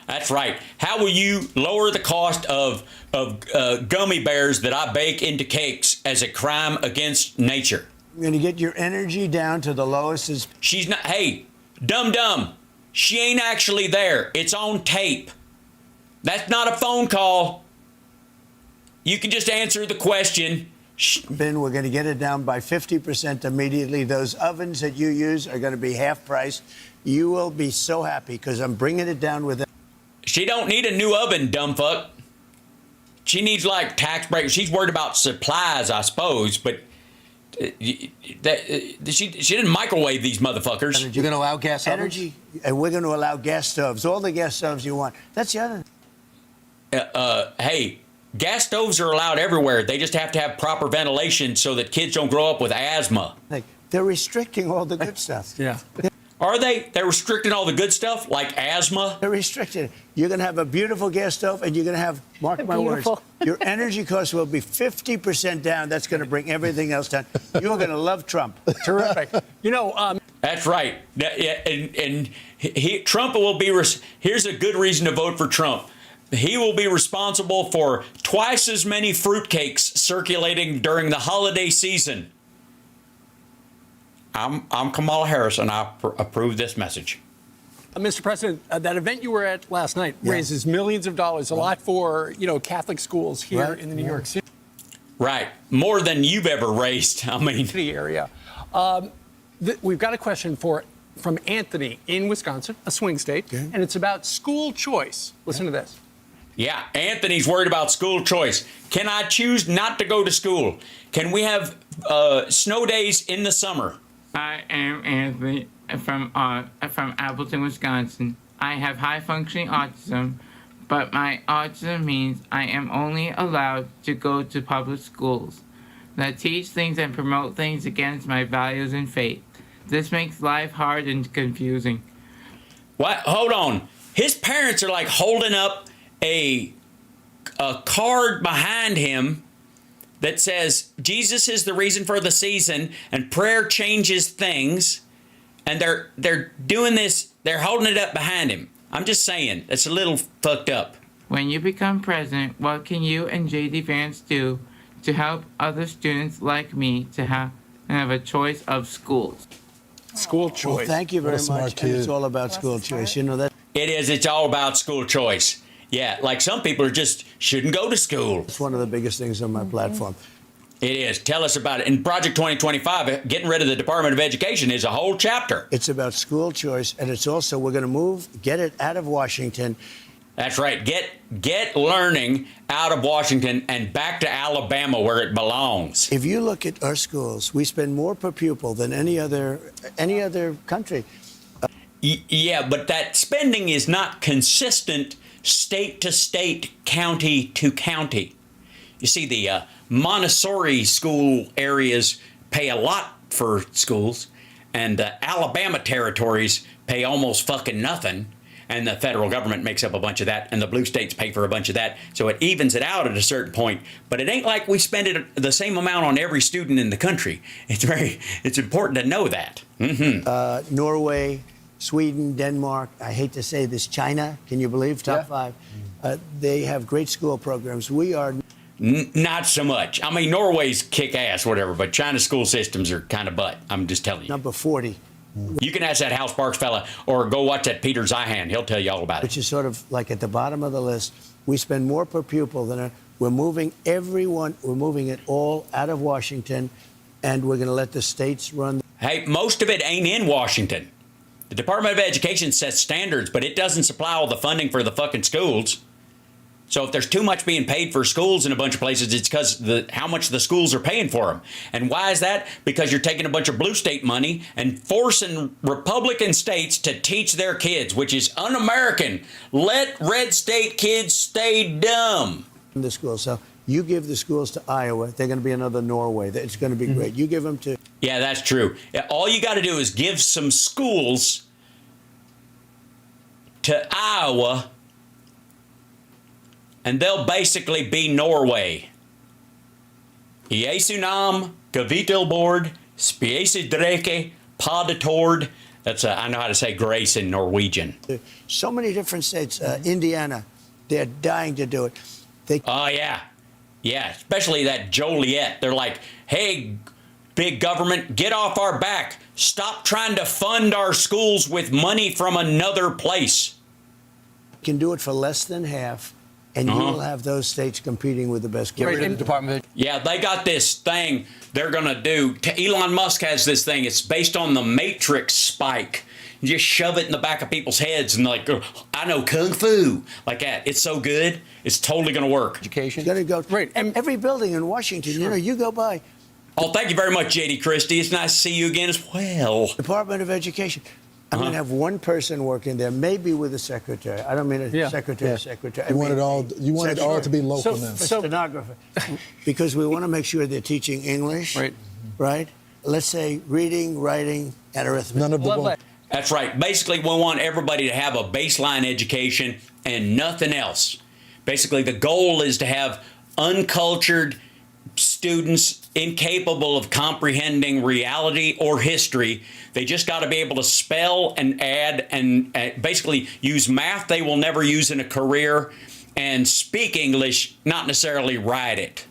That's right. How will you lower the cost of gummy bears that I bake into cakes as a crime against nature? You're going to get your energy down to the lowest. She's not. Hey, dumb. She ain't actually there. It's on tape. That's not a phone call. You can just answer the question. Ben, we're going to get it down by 50% immediately. Those ovens that you use are going to be half price. You will be so happy because I'm bringing it down with. She don't need a new oven, dumb fuck. She needs like tax breaks. She's worried about supplies, I suppose, but she didn't microwave these motherfuckers. You're going to allow gas energy, and we're going to allow gas stoves, all the gas stoves you want. That's the other. Hey, gas stoves are allowed everywhere. They just have to have proper ventilation so that kids don't grow up with asthma. They're restricting all the good stuff. Yeah. Are they? They're restricting all the good stuff, like asthma? They're restricting it. You're going to have a beautiful gas stove, and you're going to have, mark my words, your energy costs will be 50% down. That's going to bring everything else down. You're going to love Trump. Terrific. You know, that's right. And Trump will be. Here's a good reason to vote for Trump. He will be responsible for twice as many fruitcakes circulating during the holiday season. I'm Kamala Harris, and I approve this message. Mr. President, that event you were at last night raises millions of dollars, a lot for, Catholic schools here in the New York City. Right. More than you've ever raised. I mean. Area. We've got a question from Anthony in Wisconsin, a swing state, and it's about school choice. Listen to this. Yeah, Anthony's worried about school choice. Can I choose not to go to school? Can we have snow days in the summer? I am Anthony from Appleton, Wisconsin. I have high-functioning autism, but my autism means I am only allowed to go to public schools that teach things and promote things against my values and faith. This makes life hard and confusing. What? Hold on. His parents are like holding up a card behind him that says Jesus is the reason for the season and prayer changes things, and they're doing this, they're holding it up behind him. I'm just saying, it's a little fucked up. When you become president, what can you and J.D. Vance do to help other students like me to have a choice of schools? School choice. Well, thank you very much. And it's all about school choice. You know that. It is. It's all about school choice. Yeah, like some people shouldn't go to school. It's one of the biggest things on my platform. It is. Tell us about it. In Project 2025, getting rid of the Department of Education is a whole chapter. It's about school choice, and it's also, we're going to get it out of Washington. That's right. Get learning out of Washington and back to Alabama where it belongs. If you look at our schools, we spend more per pupil than any other country. Yeah, but that spending is not consistent state to state, county to county. You see, the Montessori school areas pay a lot for schools, and the Alabama territories pay almost fucking nothing, and the federal government makes up a bunch of that, and the blue states pay for a bunch of that, so it evens it out at a certain point. But it ain't like we spend it the same amount on every student in the country. It's important to know that. Mm-hmm. Norway, Sweden, Denmark, I hate to say this, China, can you believe? Top 5. They have great school programs. We are... Not so much. I mean, Norway's kick-ass, whatever, but China's school systems are kind of butt. I'm just telling you. Number 40. You can ask that Hal Sparks fella or go watch that Peter Zeihan. He'll tell you all about it. Which is sort of like at the bottom of the list. We spend more per pupil than... We're moving it all out of Washington, and we're going to let the states run... Hey, most of it ain't in Washington. The Department of Education sets standards, but it doesn't supply all the funding for the fucking schools. So if there's too much being paid for schools in a bunch of places, it's because how much the schools are paying for them. And why is that? Because you're taking a bunch of blue state money and forcing Republican states to teach their kids, which is un-American. Let red state kids stay dumb. The schools. So you give the schools to Iowa, they're going to be another Norway. It's going to be great. You give them to... Yeah, that's true. All you got to do is give some schools to Iowa, and they'll basically be Norway. Jesu nam, kavitilbord, spiese dreke, padetord. That's I know how to say grace in Norwegian. So many different states. Indiana, they're dying to do it. Oh, yeah. Yeah, especially that Joliet. They're like, hey, big government, get off our back. Stop trying to fund our schools with money from another place. You can do it for less than half. And you will have those states competing with the best. Get rid of the Department of Yeah, they got this thing they're going to do. Elon Musk has this thing. It's based on the Matrix spike. You just shove it in the back of people's heads and like, oh, I know Kung Fu. Like that. It's so good. It's totally going to work. Education. It's going to go. Right. And every building in Washington, you know, you go by. Oh, thank you very much, J.D. Christie. It's nice to see you again as well. Department of Education. I'm going to have one person working there, maybe with a secretary. I don't mean a secretary. You want it all. You want it all to be local now. So stenographer, because we want to make sure they're teaching English, right? Let's say reading, writing, and arithmetic. None of the above. That's right. Basically, we want everybody to have a baseline education and nothing else. Basically, the goal is to have uncultured students incapable of comprehending reality or history. They just got to be able to spell and add and basically use math they will never use in a career and speak English, not necessarily write it.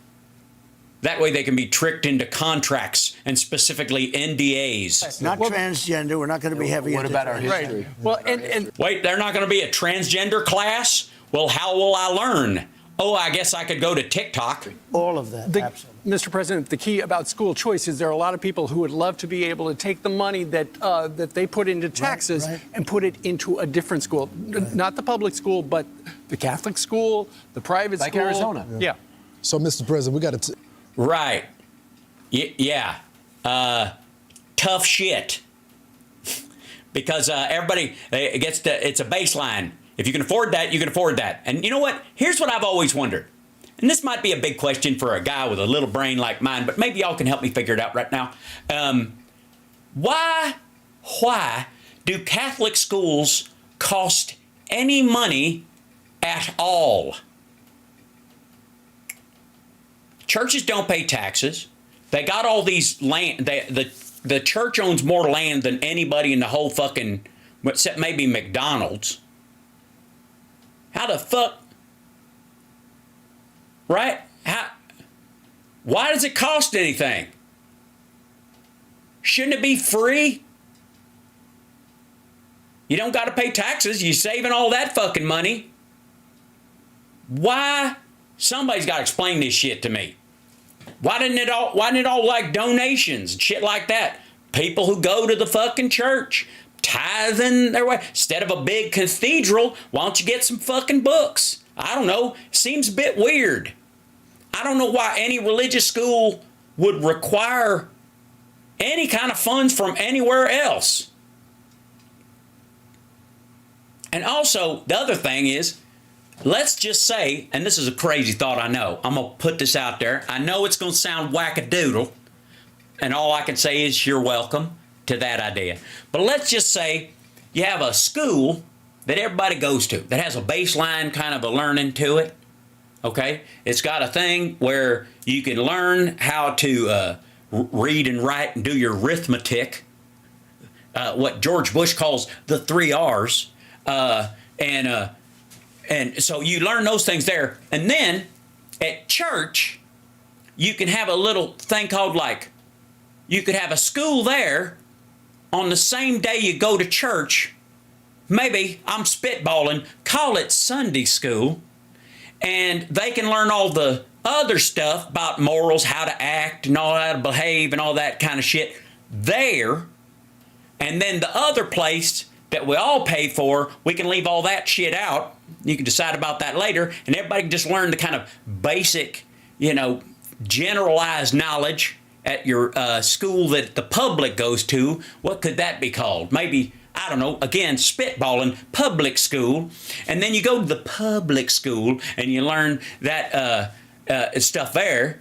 That way they can be tricked into contracts and specifically NDAs. Not transgender. We're not going to be heavy. What about our history? Right. Well, and wait, they're not going to be a transgender class? Well, how will I learn? Oh, I guess I could go to TikTok. All of that, absolutely. Mr. President, the key about school choice is there are a lot of people who would love to be able to take the money that that they put into taxes and put it into a different school. Not the public school, but the Catholic school, the private school. Like Arizona. Yeah. So, Mr. President, we got to... Right. Yeah. Tough shit. Because everybody gets to, it's a baseline. If you can afford that, you can afford that. And you know what? Here's what I've always wondered. And this might be a big question for a guy with a little brain like mine, but maybe y'all can help me figure it out right now. Why do Catholic schools cost any money at all? Churches don't pay taxes. They got all these land. The church owns more land than anybody in the whole fucking, except maybe McDonald's. How the fuck? Right? Why does it cost anything? Shouldn't it be free? You don't got to pay taxes. You're saving all that fucking money. Why? Somebody's got to explain this shit to me. Why didn't it all like donations and shit like that? People who go to the fucking church, tithing their way. Instead of a big cathedral, why don't you get some fucking books? I don't know. Seems a bit weird. I don't know why any religious school would require any kind of funds from anywhere else. And also, the other thing is, let's just say, and this is a crazy thought, I know. I'm going to put this out there. I know it's going to sound wackadoodle, and all I can say is you're welcome to that idea. But let's just say you have a school that everybody goes to that has a baseline kind of a learning to it. Okay? It's got a thing where you can learn how to read and write and do your arithmetic, what George Bush calls the 3 R's. And so you learn those things there. And then at church, you can have a little thing called you could have a school there on the same day you go to church. Maybe, I'm spitballing, call it Sunday school. And they can learn all the other stuff about morals, how to act and all how to behave and all that kind of shit there. And then the other place, that we all pay for, we can leave all that shit out. You can decide about that later, and everybody can just learn the kind of basic, you know, generalized knowledge at your school that the public goes to. What could that be called? Maybe, I don't know, again, spitballing, public school. And then you go to the public school and you learn that stuff there.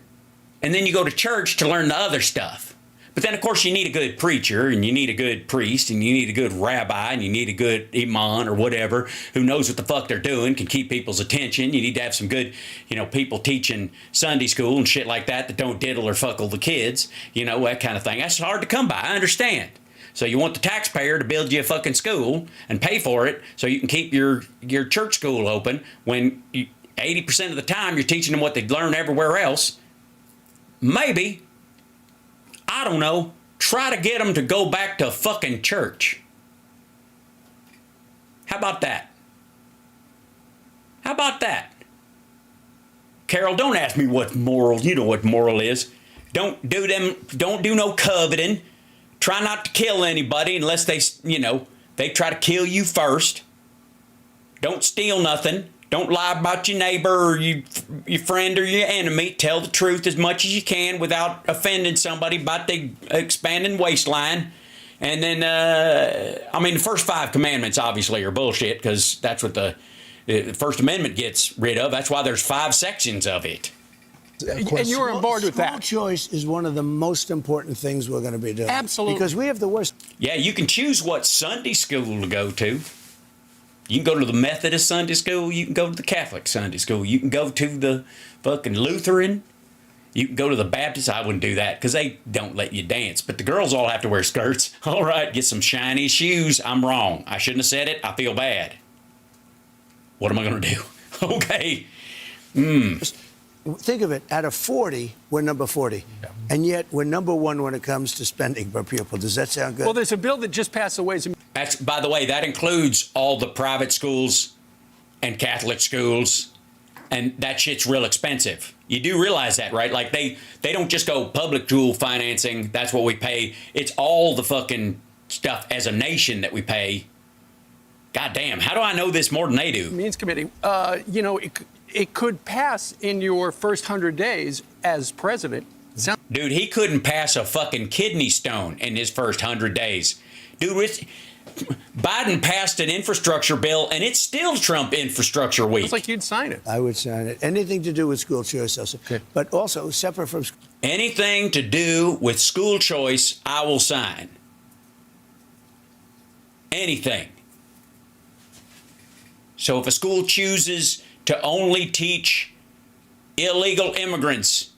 And then you go to church to learn the other stuff. But then, of course, you need a good preacher, and you need a good priest, and you need a good rabbi, and you need a good imam or whatever who knows what the fuck they're doing, can keep people's attention. You need to have some good, you know, people teaching Sunday school and shit like that don't diddle or fuckle the kids, you know, that kind of thing. That's hard to come by, I understand. So you want the taxpayer to build you a fucking school and pay for it so you can keep your church school open when 80% of the time you're teaching them what they'd learn everywhere else. Maybe, I don't know, try to get them to go back to fucking church. How about that? How about that? Carol, don't ask me what's moral. You know what moral is. Don't do no coveting. Try not to kill anybody unless they, you know, they try to kill you first. Don't steal nothing. Don't lie about your neighbor or your friend or your enemy. Tell the truth as much as you can without offending somebody about the expanding waistline. And then, I mean, the first 5 commandments obviously are bullshit because that's what the First Amendment gets rid of. That's why there's 5 sections of it. And you're on board with that. School choice is one of the most important things we're going to be doing. Absolutely. Because we have the worst. Yeah, you can choose what Sunday school to go to. You can go to the Methodist Sunday school. You can go to the Catholic Sunday school. You can go to the fucking Lutheran. You can go to the Baptist. I wouldn't do that because they don't let you dance. But the girls all have to wear skirts. All right, get some shiny shoes. I'm wrong. I shouldn't have said it. I feel bad. What am I going to do? Okay. Think of it. Out of 40, we're number 40. Yeah. And yet we're number 1 when it comes to spending per pupil. Does that sound good? Well, there's a bill that just passed the Ways and That's, by the way, that includes all the private schools and Catholic schools, and that shit's real expensive. You do realize that, right? Like, they don't just go public school financing, that's what we pay. It's all the fucking stuff as a nation that we pay. God damn, how do I know this more than they do? Means Committee, you know, it could pass in your first 100 days as president. Dude, he couldn't pass a fucking kidney stone in his first 100 days. Dude, Biden passed an infrastructure bill, and it's still Trump infrastructure week. It's like you'd sign it. I would sign it. Anything to do with school choice, also. Okay. But also, separate from... Anything to do with school choice, I will sign. Anything. So if a school chooses to only teach illegal immigrants,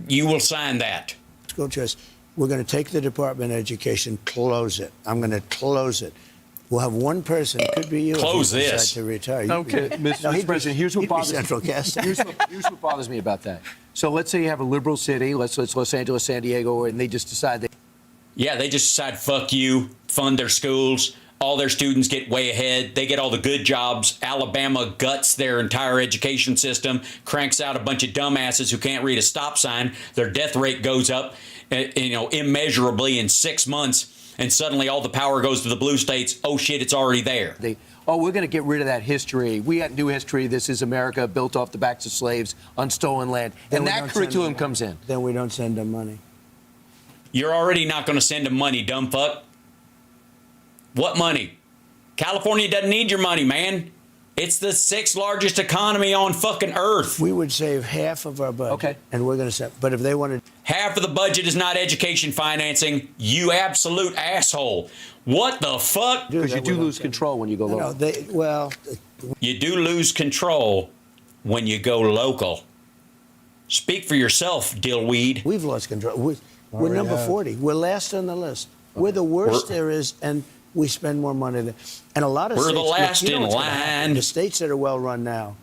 you will sign that. School choice. We're going to take the Department of Education, close it. I'm going to close it. We'll have one person. It could be you. Close if you this. decide to retire. Okay, Mr. President, here's what bothers Central Casting. here's what bothers me about that. So let's say you have a liberal city, let's Los Angeles, San Diego, and they just decide they... Yeah, they just decide, fuck you, fund their schools. All their students get way ahead. They get all the good jobs. Alabama guts their entire education system, cranks out a bunch of dumbasses who can't read a stop sign. Their death rate goes up, you know, immeasurably in 6 months, and suddenly all the power goes to the blue states. Oh shit, it's already there. We're going to get rid of that history. We got new history. This is America built off the backs of slaves on stolen land. And that curriculum comes in. Then we don't send them money. You're already not going to send them money, dumb fuck. What money? California doesn't need your money, man. It's the 6th largest economy on fucking earth. We would save half of our budget. Okay. And we're going to save. But if they wanted... Half of the budget is not education financing, you absolute asshole. What the fuck? Because you do lose control when you go local. You do lose control when you go local. Speak for yourself, dillweed. We've lost control. We're number 40. We're last on the list. Okay. We're the worst there is, and we spend more money than... And a lot of states... We're the last in line. The states that are well run now,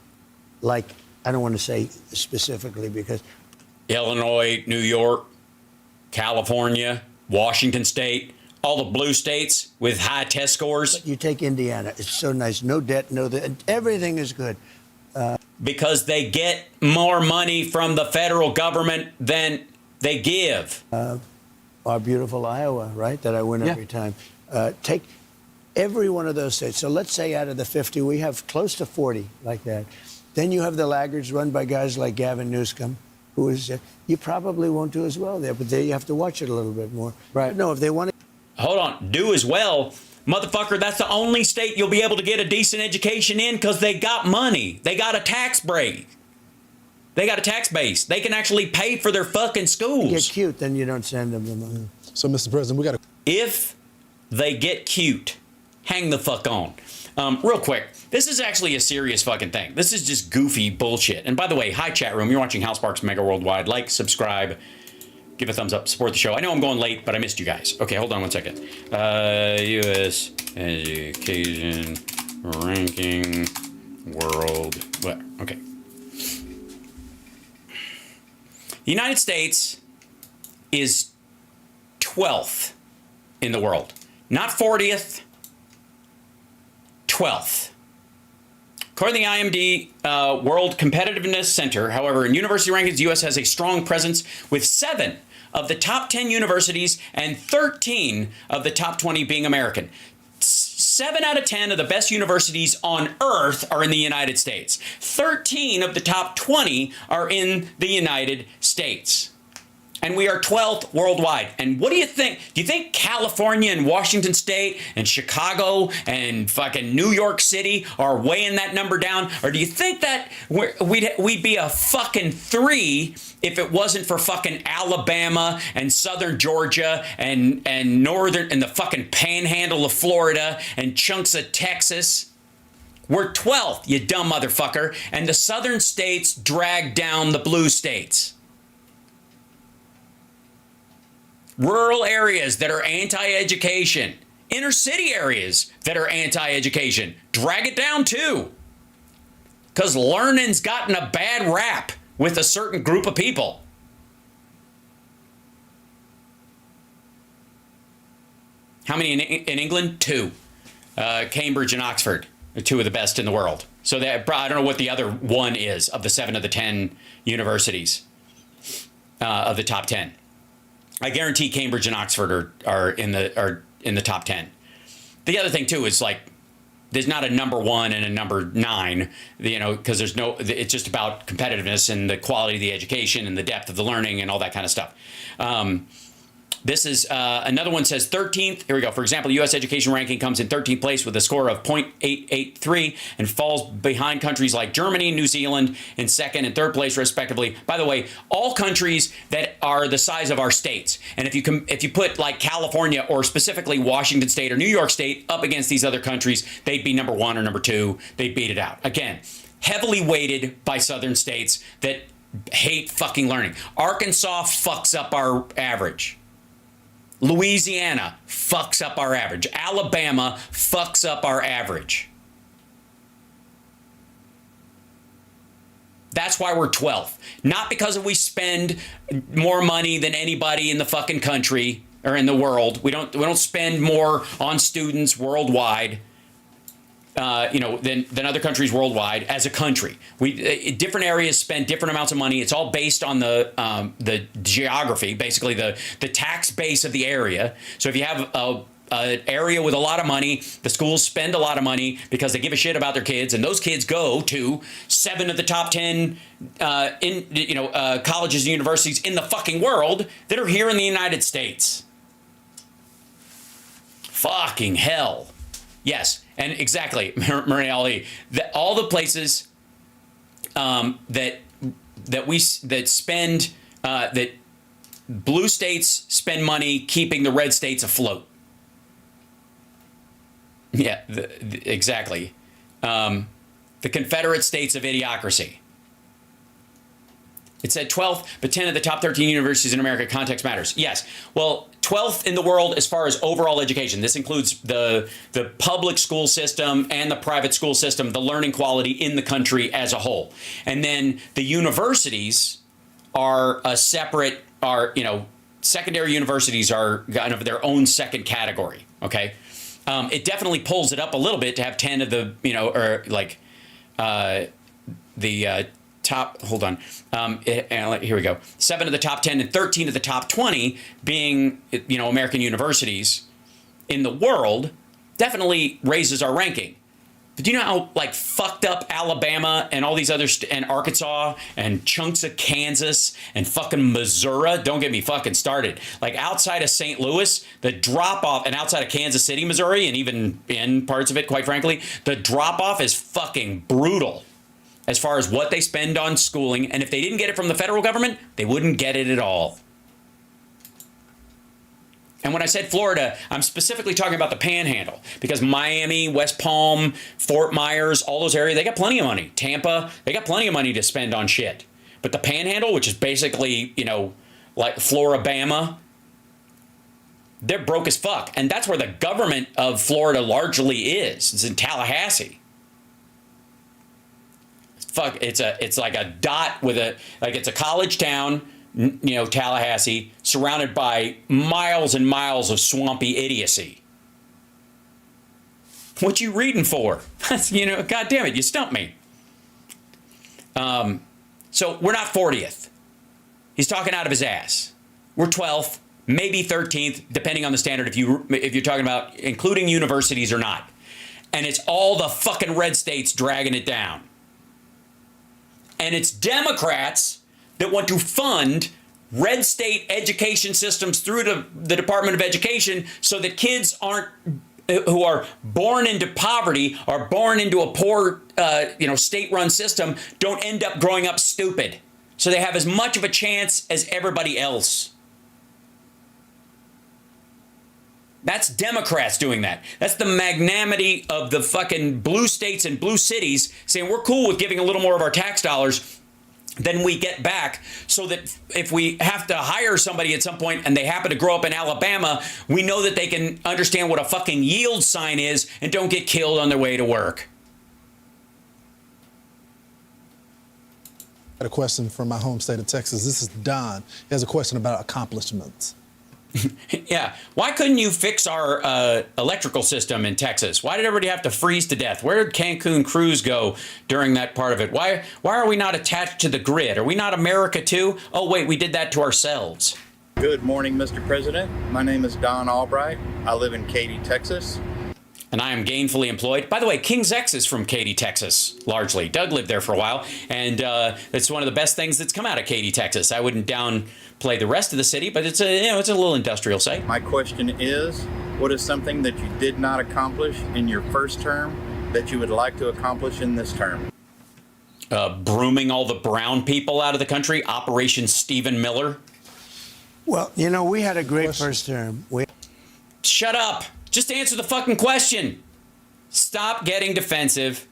like, I don't want to say specifically because... Illinois, New York, California, Washington State, all the blue states with high test scores. But you take Indiana. It's so nice. No debt, everything is good. Because they get more money from the federal government than they give. Our beautiful Iowa, right, that I win every time. Every one of those states. So let's say out of the 50, we have close to 40 like that. Then you have the laggards run by guys like Gavin Newsom, who is, you probably won't do as well there, but there you have to watch it a little bit more. Right. But no, if they want to. Hold on. Do as well. Motherfucker, that's the only state you'll be able to get a decent education in because they got money. They got a tax break. They got a tax base. They can actually pay for their fucking schools. Get cute, then you don't send them the money. So, Mr. President, we got to. If they get cute, hang the fuck on. Real quick, this is actually a serious fucking thing. This is just goofy bullshit. And by the way, hi chat room. You're watching Hal Sparks Mega Worldwide. Like, subscribe, give a thumbs up, support the show. I know I'm going late, but I missed you guys. Okay, hold on one second. U.S. education ranking world. What? Okay. The United States is 12th in the world. Not 40th, 12th. According to the IMD World Competitiveness Center, however, in university rankings, the U.S. has a strong presence with 7 of the top 10 universities and 13 of the top 20 being American. 7 out of 10 of the best universities on earth are in the United States. 13 of the top 20 are in the United States. And we are 12th worldwide. And what do you think? Do you think California and Washington State and Chicago and fucking New York City are weighing that number down? Or do you think that we'd be a fucking 3 if it wasn't for fucking Alabama and southern Georgia and northern and the fucking panhandle of Florida and chunks of Texas? We're 12th, you dumb motherfucker. And the southern states drag down the blue states. Rural areas that are anti-education, inner city areas that are anti-education, drag it down too. Because learning's gotten a bad rap with a certain group of people. How many in England? 2. Cambridge and Oxford are 2 of the best in the world. So that, I don't know what the other one is of the 7 of the 10 universities of the top 10. I guarantee Cambridge and Oxford are in the top 10. The other thing too is like there's not a number 1 and a number 9, you know, because it's just about competitiveness and the quality of the education and the depth of the learning and all that kind of stuff. This is another one says 13th. Here we go. For example, U.S. education ranking comes in 13th place with a score of 0.883 and falls behind countries like Germany and New Zealand in 2nd and 3rd place, respectively. By the way, all countries that are the size of our states. And if you put like California or specifically Washington State or New York State up against these other countries, they'd be number 1 or number 2. They'd beat it out. Again, heavily weighted by southern states that hate fucking learning. Arkansas fucks up our average. Louisiana fucks up our average. Alabama fucks up our average. That's why we're 12th. Not because we spend more money than anybody in the fucking country or in the world. We don't spend more on students worldwide. Than other countries worldwide as a country. Different areas spend different amounts of money. It's all based on the geography, basically the tax base of the area. So if you have an area with a lot of money, the schools spend a lot of money because they give a shit about their kids, and those kids go to 7 of the top 10 colleges and universities in the fucking world that are here in the United States. Fucking hell. Yes. And exactly, Maria Ali, all the places that blue states spend money keeping the red states afloat. Yeah, exactly. The Confederate States of Idiocracy. It said 12th, but 10 of the top 13 universities in America. Context matters. Yes. Well, 12th in the world as far as overall education. This includes the public school system and the private school system, the learning quality in the country as a whole. And then the universities are a separate, secondary universities are kind of their own second category. Okay. It definitely pulls it up a little bit to have 10 of the, top, hold on. Here we go. 7 of the top 10 and 13 of the top 20 being, American universities in the world. definitely raises our ranking. But do you know how like fucked up Alabama and all these other and Arkansas and chunks of Kansas and fucking Missouri? Don't get me fucking started. Like outside of St. Louis, the drop off, and outside of Kansas City, Missouri, and even in parts of it, quite frankly, the drop off is fucking brutal as far as what they spend on schooling. And if they didn't get it from the federal government, they wouldn't get it at all. And when I said Florida, I'm specifically talking about the Panhandle, because Miami, West Palm, Fort Myers, all those areas, they got plenty of money. Tampa, they got plenty of money to spend on shit. But the Panhandle, which is basically, you know, like Floribama, they're broke as fuck. And that's where the government of Florida largely is. It's in Tallahassee. Fuck, it's like a dot with a, like it's a college town, you know, Tallahassee, surrounded by miles and miles of swampy idiocy. What you reading for? You know, God damn it, you stumped me. So we're not 40th. He's talking out of his ass. We're 12th, maybe 13th, depending on the standard, if you're talking about including universities or not. And it's all the fucking red states dragging it down. And it's Democrats that want to fund red state education systems through the Department of Education so that kids who are born into poverty, are born into a poor, state-run system, don't end up growing up stupid. So they have as much of a chance as everybody else. That's Democrats doing that. That's the magnanimity of the fucking blue states and blue cities saying we're cool with giving a little more of our tax dollars than we get back, so that if we have to hire somebody at some point and they happen to grow up in Alabama, we know that they can understand what a fucking yield sign is and don't get killed on their way to work. I had a question from my home state of Texas. This is Don. He has a question about accomplishments. Yeah. Why couldn't you fix our electrical system in Texas? Why did everybody have to freeze to death? Where did Cancun Cruise go during that part of it? Why are we not attached to the grid? Are we not America too? Oh, wait, we did that to ourselves. Good morning, Mr. President. My name is Don Albright. I live in Katy, Texas. And I am gainfully employed. By the way, King's X is from Katy, Texas, largely. Doug lived there for a while, and it's one of the best things that's come out of Katy, Texas. I wouldn't downplay the rest of the city, but it's a little industrial site. My question is, what is something that you did not accomplish in your first term that you would like to accomplish in this term? Brooming all the brown people out of the country, Operation Stephen Miller. Well, you know, we had a great first term. Shut up. Just answer the fucking question. Stop getting defensive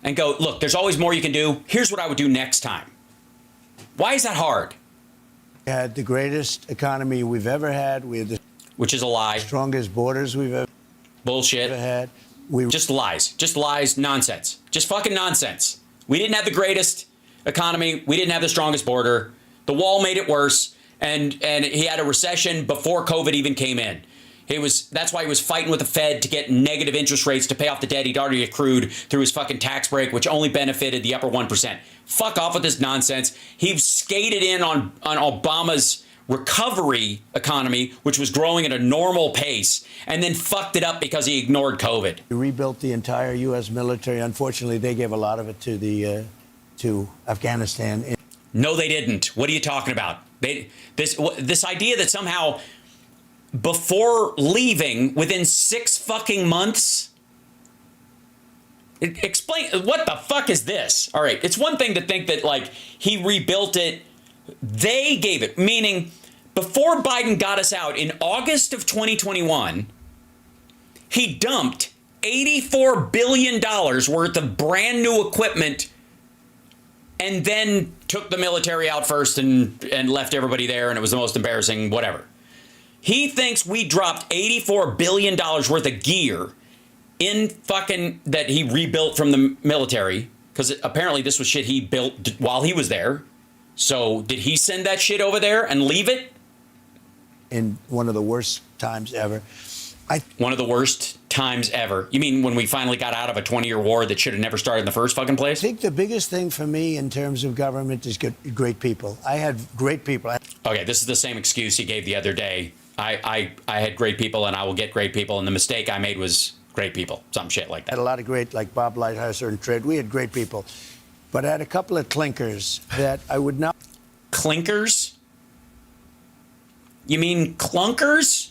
and go, look, there's always more you can do. Here's what I would do next time. Why is that hard? We had the greatest economy we've ever had. We had the which is a lie. Strongest borders we've ever bullshit. Had. Just lies, nonsense. Just fucking nonsense. We didn't have the greatest economy. We didn't have the strongest border. The wall made it worse, and he had a recession before COVID even came in. That's why he was fighting with the Fed to get negative interest rates to pay off the debt he'd already accrued through his fucking tax break, which only benefited the upper 1%. Fuck off with this nonsense. He skated in on Obama's recovery economy, which was growing at a normal pace, and then fucked it up because he ignored COVID. We rebuilt the entire U.S. military. Unfortunately, they gave a lot of it to Afghanistan. No, they didn't. What are you talking about? This idea that somehow before leaving, within 6 fucking months? Explain, what the fuck is this? All right, it's one thing to think that, like, he rebuilt it. They gave it, meaning before Biden got us out in August of 2021, he dumped $84 billion worth of brand new equipment and then took the military out first and left everybody there, and it was the most embarrassing whatever. He thinks we dropped $84 billion worth of gear in fucking that he rebuilt from the military, because apparently this was shit he built while he was there. So did he send that shit over there and leave it? In one of the worst times ever. One of the worst times ever? You mean when we finally got out of a 20-year war that should have never started in the first fucking place? I think the biggest thing for me in terms of government is great people. I had great people. Okay, this is the same excuse he gave the other day. I had great people and I will get great people, and the mistake I made was Great people. Some shit like that. Had a lot of great, like Bob Lighthizer and Trade. We had great people. But I had a couple of clinkers that I would not... Clinkers? You mean clunkers?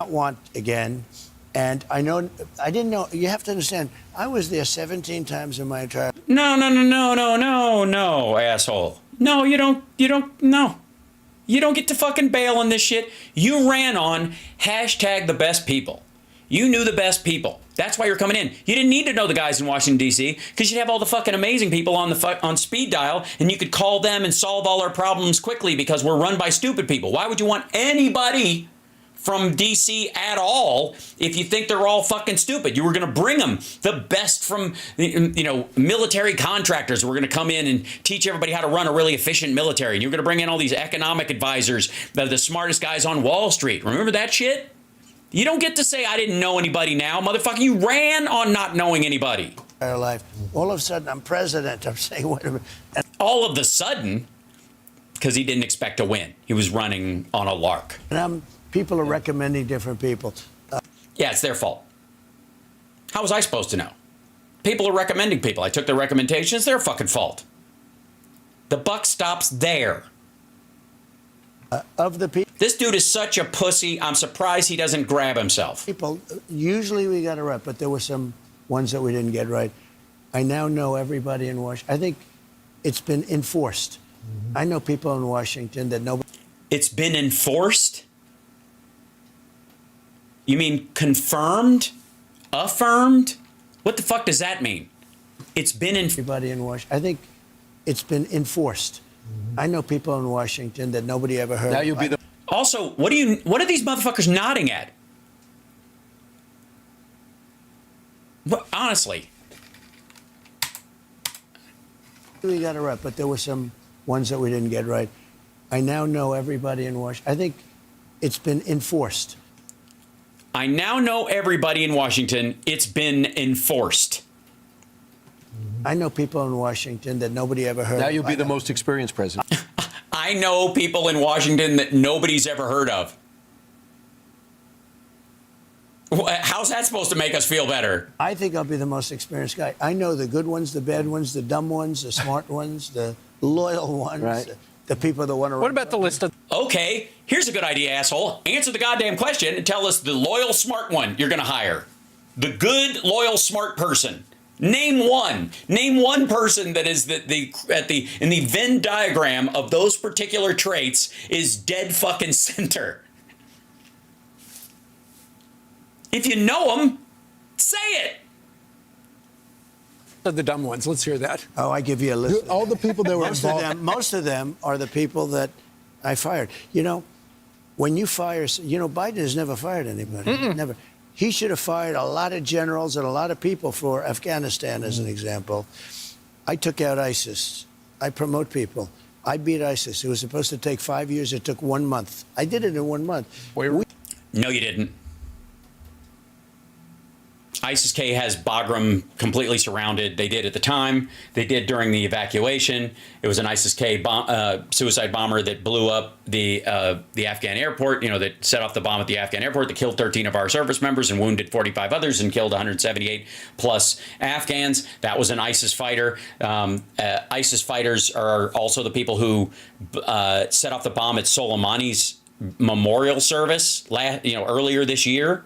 Want again. And I didn't know, you have to understand, I was there 17 times in my entire... No, asshole. No, you don't, no. You don't get to fucking bail on this shit. You ran on #TheBestPeople. You knew the best people. That's why you're coming in. You didn't need to know the guys in Washington, D.C., because you'd have all the fucking amazing people on speed dial, and you could call them and solve all our problems quickly because we're run by stupid people. Why would you want anybody from D.C. at all if you think they're all fucking stupid? You were going to bring them the best from, military contractors who were going to come in and teach everybody how to run a really efficient military. And you're going to bring in all these economic advisors that are the smartest guys on Wall Street. Remember that shit? You don't get to say, I didn't know anybody now. Motherfucker, you ran on not knowing anybody. Life. All of a sudden, I'm president. I'm saying, wait a minute. All of the sudden, because he didn't expect to win. He was running on a lark. And people are recommending different people. Yeah, it's their fault. How was I supposed to know? People are recommending people. I took their recommendations. It's their fucking fault. The buck stops there. Of the people. This dude is such a pussy. I'm surprised he doesn't grab himself. People, usually we got it right, but there were some ones that we didn't get right. I now know everybody in Washington. I think it's been enforced. I know people in Washington that nobody... It's been enforced? You mean confirmed? Affirmed? What the fuck does that mean? It's been everybody in Washington. I think it's been enforced. I know people in Washington that nobody ever heard. Now you'll be the... Also, what are these motherfuckers nodding at? Honestly. We got it right, but there were some ones that we didn't get right. I now know everybody in Washington. I think it's been enforced. I now know everybody in Washington. It's been enforced. I know people in Washington that nobody ever heard. Now you'll be the most experienced president. I know people in Washington that nobody's ever heard of. How's that supposed to make us feel better? I think I'll be the most experienced guy. I know the good ones, the bad ones, the dumb ones, the smart ones, the loyal ones, right. The people that want to... What about the list of... Okay, here's a good idea, asshole. Answer the goddamn question and tell us the loyal, smart one you're going to hire. The good, loyal, smart person. Name one. Name one person that is in the Venn diagram of those particular traits is dead fucking center. If you know them, say it. The dumb ones. Let's hear that. Oh, I give you a list. All the people that were involved. Most of them are the people that I fired. When you fire, Biden has never fired anybody. Never. He should have fired a lot of generals and a lot of people for Afghanistan, as an example. I took out ISIS. I promote people. I beat ISIS. It was supposed to take 5 years. It took 1 month. I did it in 1 month. No, you didn't. ISIS-K has Bagram completely surrounded. They did at the time. They did during the evacuation. It was an ISIS-K suicide bomber that blew up the Afghan airport, that set off the bomb at the Afghan airport that killed 13 of our service members and wounded 45 others and killed 178 plus Afghans. That was an ISIS fighter. ISIS fighters are also the people who set off the bomb at Soleimani's memorial service earlier this year,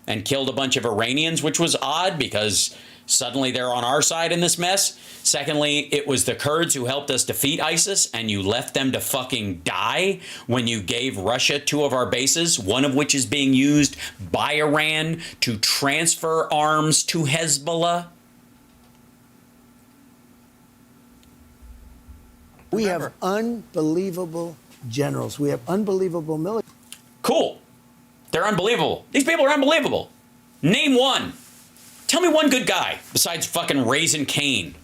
and killed a bunch of Iranians, which was odd because suddenly they're on our side in this mess. Secondly, it was the Kurds who helped us defeat ISIS, and you left them to fucking die when you gave Russia 2 of our bases, one of which is being used by Iran to transfer arms to Hezbollah. We have unbelievable generals. We have unbelievable military. Cool. They're unbelievable. These people are unbelievable. Name one. Tell me one good guy besides fucking Raising Cane.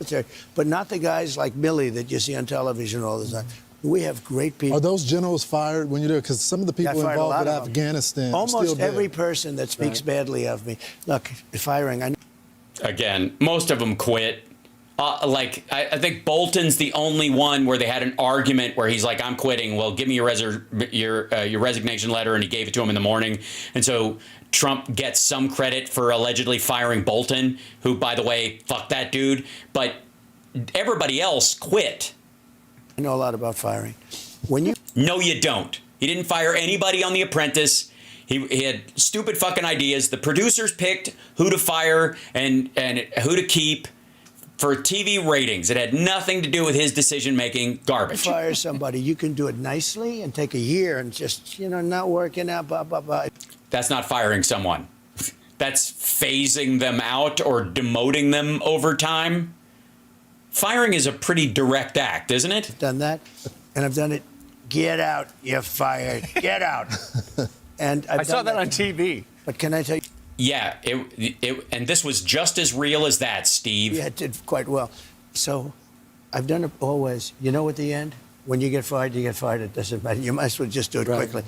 But not the guys like Milley that you see on television all the time. We have great people. Are those generals fired when you're there? Because some of the people involved with Afghanistan are still almost dead. every person that speaks badly of me. Look, firing. Again, most of them quit. I think Bolton's the only one where they had an argument where he's like, I'm quitting. Well, give me your resignation letter. And he gave it to him in the morning. And so Trump gets some credit for allegedly firing Bolton, who, by the way, fuck that dude. But everybody else quit. I know a lot about firing. No, you don't. He didn't fire anybody on The Apprentice. He had stupid fucking ideas. The producers picked who to fire and who to keep for TV ratings. It had nothing to do with his decision-making. Garbage. Fire somebody, you can do it nicely and take a year and just, not working out, blah, blah, blah. That's not firing someone. That's phasing them out or demoting them over time. Firing is a pretty direct act, isn't it? I've done that, and I've done it. Get out, you're fired. Get out. And I saw that on TV. But can I tell you? Yeah, and this was just as real as that, Steve. Yeah, it did quite well. So I've done it always. You know, at the end, when you get fired, you get fired. It doesn't matter. You might as well just do it quickly.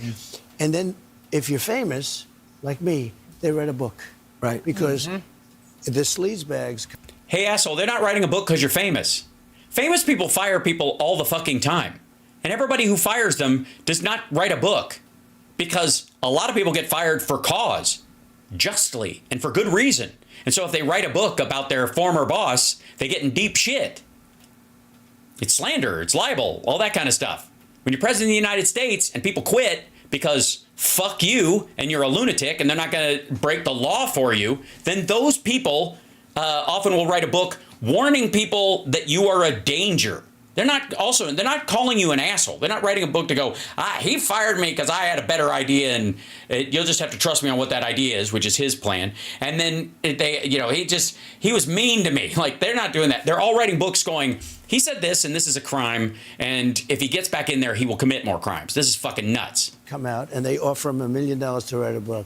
And then if you're famous, like me, they read a book. Right. Because the sleazebags. Hey, asshole, they're not writing a book because you're famous. Famous people fire people all the fucking time. And everybody who fires them does not write a book. Because a lot of people get fired for cause, justly, and for good reason. And so if they write a book about their former boss, they get in deep shit. It's slander, it's libel, all that kind of stuff. When you're president of the United States and people quit because fuck you and you're a lunatic and they're not going to break the law for you, then those people often will write a book warning people that you are a danger. They're not calling you an asshole. They're not writing a book to go, he fired me because I had a better idea and you'll just have to trust me on what that idea is, which is his plan. And then he was mean to me. Like, they're not doing that. They're all writing books going, he said this and this is a crime. And if he gets back in there, he will commit more crimes. This is fucking nuts. Come out and they offer him $1 million to write a book.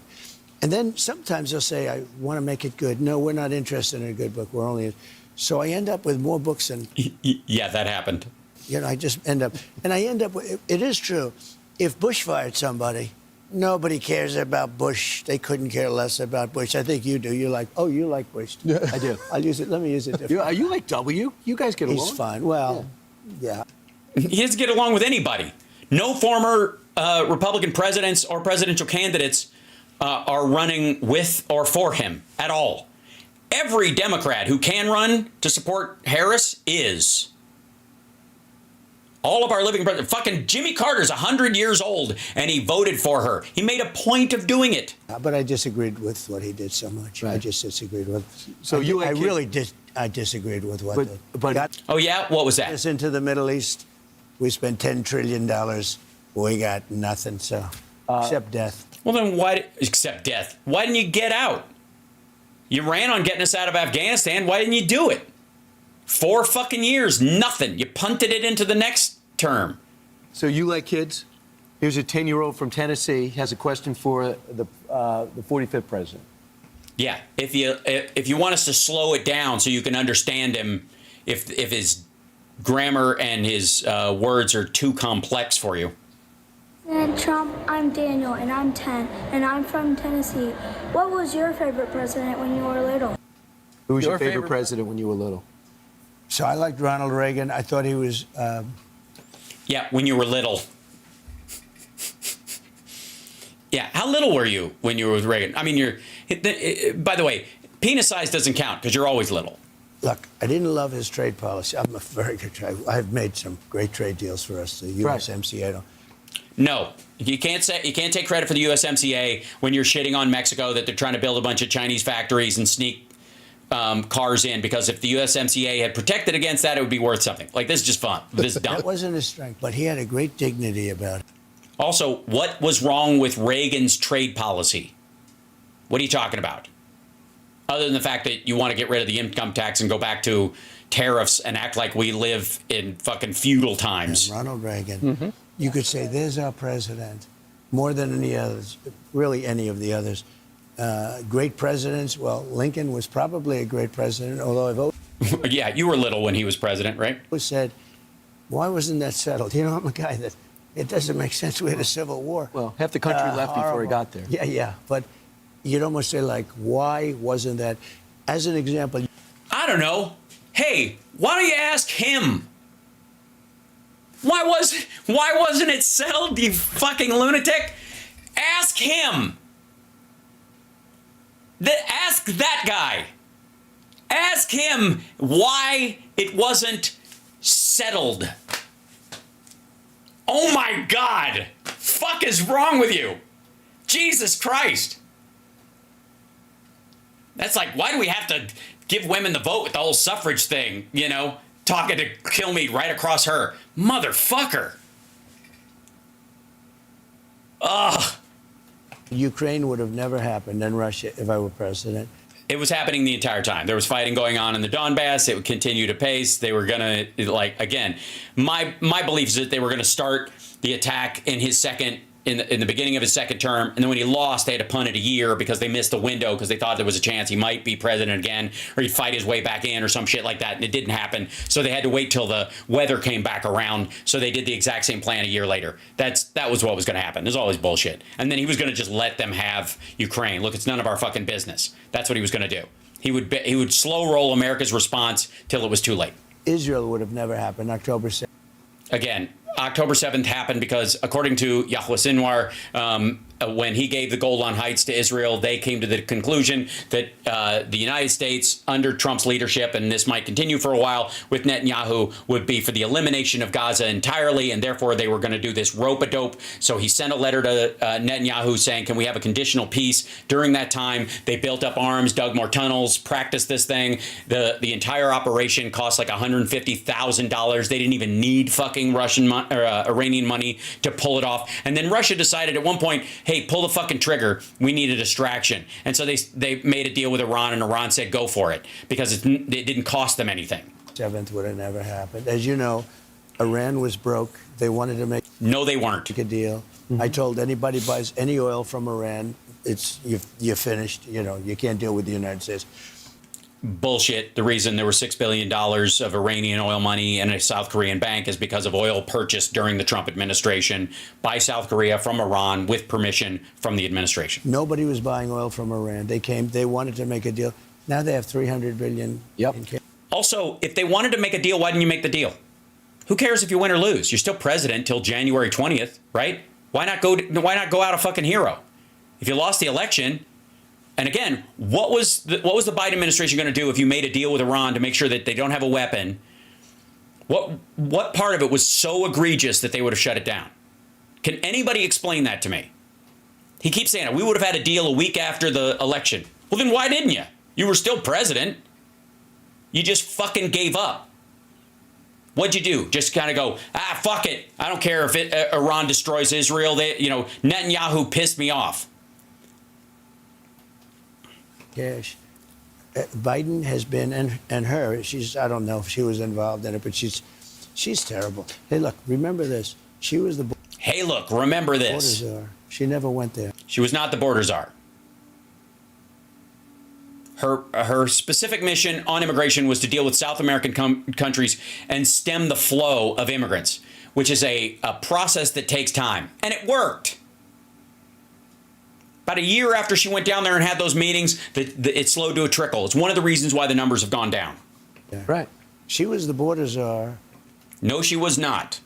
And then sometimes they'll say, I want to make it good. No, we're not interested in a good book. We're only... So I end up with more books than... Yeah, that happened. I just end up... And I end up with... It is true. If Bush fired somebody, nobody cares about Bush. They couldn't care less about Bush. I think you do. You're like, oh, you like Bush. Yeah. I do. I'll use it. Let me use it differently. Are you like W? You guys get along? He's fine. Well, yeah. He doesn't get along with anybody. No former Republican presidents or presidential candidates are running with or for him at all. Every Democrat who can run to support Harris is. All of our living presidents. Fucking Jimmy Carter's 100 years old, and he voted for her. He made a point of doing it. But I disagreed with what he did so much. Right. I just disagreed with. So I disagreed with what. Oh yeah, what was that? Us into the Middle East. We spent $10 trillion. We got nothing. So except death. Well then, why? Except death. Why didn't you get out? You ran on getting us out of Afghanistan. Why didn't you do it? 4 fucking years, nothing. You punted it into the next term. So you like kids? Here's a 10-year-old from Tennessee has a question for the 45th president. Yeah, if you want us to slow it down so you can understand him, if his grammar and his words are too complex for you. President Trump, I'm Daniel, and I'm 10, and I'm from Tennessee. What was your favorite president when you were little? Who was your favorite president when you were little? So I liked Ronald Reagan. I thought he was... Yeah, when you were little. Yeah, how little were you when you were with Reagan? I mean, by the way, penis size doesn't count because you're always little. Look, I didn't love his trade policy. I'm a very good trade. I've made some great trade deals for us, the USMCA. Right. No, you can't take credit for the USMCA when you're shitting on Mexico that they're trying to build a bunch of Chinese factories and sneak cars in, because if the USMCA had protected against that, it would be worth something. Like, this is just fun. This is dumb. That wasn't his strength, but he had a great dignity about it. Also, what was wrong with Reagan's trade policy? What are you talking about? Other than the fact that you want to get rid of the income tax and go back to tariffs and act like we live in fucking feudal times. And Ronald Reagan, you could say, there's our president, more than any others, really any of the others. Great presidents, well, Lincoln was probably a great president, although I voted. Yeah, you were little when he was president, right? Was said, why wasn't that settled? You know, I'm a guy that, it doesn't make sense. We had a civil war. Well, half the country left before he got there. Yeah, but you'd almost say, like, why wasn't that? As an example. I don't know. Hey, why don't you ask him? Why wasn't it settled, you fucking lunatic? Ask him. Ask that guy. Ask him why it wasn't settled. Oh my God. Fuck is wrong with you? Jesus Christ. That's like, why do we have to give women the vote with the whole suffrage thing, you know? Talking to Kilmeade right across her. Motherfucker. Ugh. Ukraine would have never happened in Russia if I were president. It was happening the entire time. There was fighting going on in the Donbass. It would continue to pace. They were going to, like, again, my belief is that they were going to start the attack in his second, in the beginning of his second term. And then when he lost, they had to punt it a year because they missed the window because they thought there was a chance he might be president again or he'd fight his way back in or some shit like that. And it didn't happen. So they had to wait till the weather came back around. So they did the exact same plan a year later. That was what was going to happen. It was always bullshit. And then he was going to just let them have Ukraine. Look, it's none of our fucking business. That's what he was going to do. He would slow roll America's response till it was too late. Israel would have never happened. October 7th. Again, October 7th happened because, according to Yahweh Sinwar, when he gave the Golan Heights to Israel, they came to the conclusion that the United States, under Trump's leadership, and this might continue for a while with Netanyahu, would be for the elimination of Gaza entirely, and therefore they were going to do this rope-a-dope. So he sent a letter to Netanyahu saying, can we have a conditional peace? During that time, they built up arms, dug more tunnels, practiced this thing. The entire operation cost like $150,000. They didn't even need fucking Iranian money to pull it off. And then Russia decided at one point, hey, pull the fucking trigger. We need a distraction. And so they made a deal with Iran, and Iran said go for it because it didn't cost them anything. 7th would have never happened. As you know, Iran was broke. They wanted to make no, they weren't a deal. I told anybody buys any oil from Iran, you're finished. You know, you can't deal with the United States. Bullshit. The reason there were $6 billion of Iranian oil money in a South Korean bank is because of oil purchased during the Trump administration by South Korea from Iran with permission from the administration. Nobody was buying oil from Iran. They wanted to make a deal. Now they have $300 billion. Yep. Also, if they wanted to make a deal, why didn't you make the deal? Who cares if you win or lose? You're still president till January 20th, right? Why not go out a fucking hero? If you lost the election. And again, what was the Biden administration going to do if you made a deal with Iran to make sure that they don't have a weapon? What part of it was so egregious that they would have shut it down? Can anybody explain that to me? He keeps saying it. We would have had a deal a week after the election. Well, then why didn't you? You were still president. You just fucking gave up. What'd you do? Just kind of go, fuck it. I don't care if Iran destroys Israel. Netanyahu pissed me off. Cash. Biden has been, and her, I don't know if she was involved in it, but she's terrible. Hey, look, remember this. She was the Hey, look, remember this. border czar. She never went there. She was not the border czar. Her specific mission on immigration was to deal with South American countries and stem the flow of immigrants, which is a process that takes time. And it worked. About a year after she went down there and had those meetings, it slowed to a trickle. It's one of the reasons why the numbers have gone down. Yeah. Right. She was the border czar. No, she was not.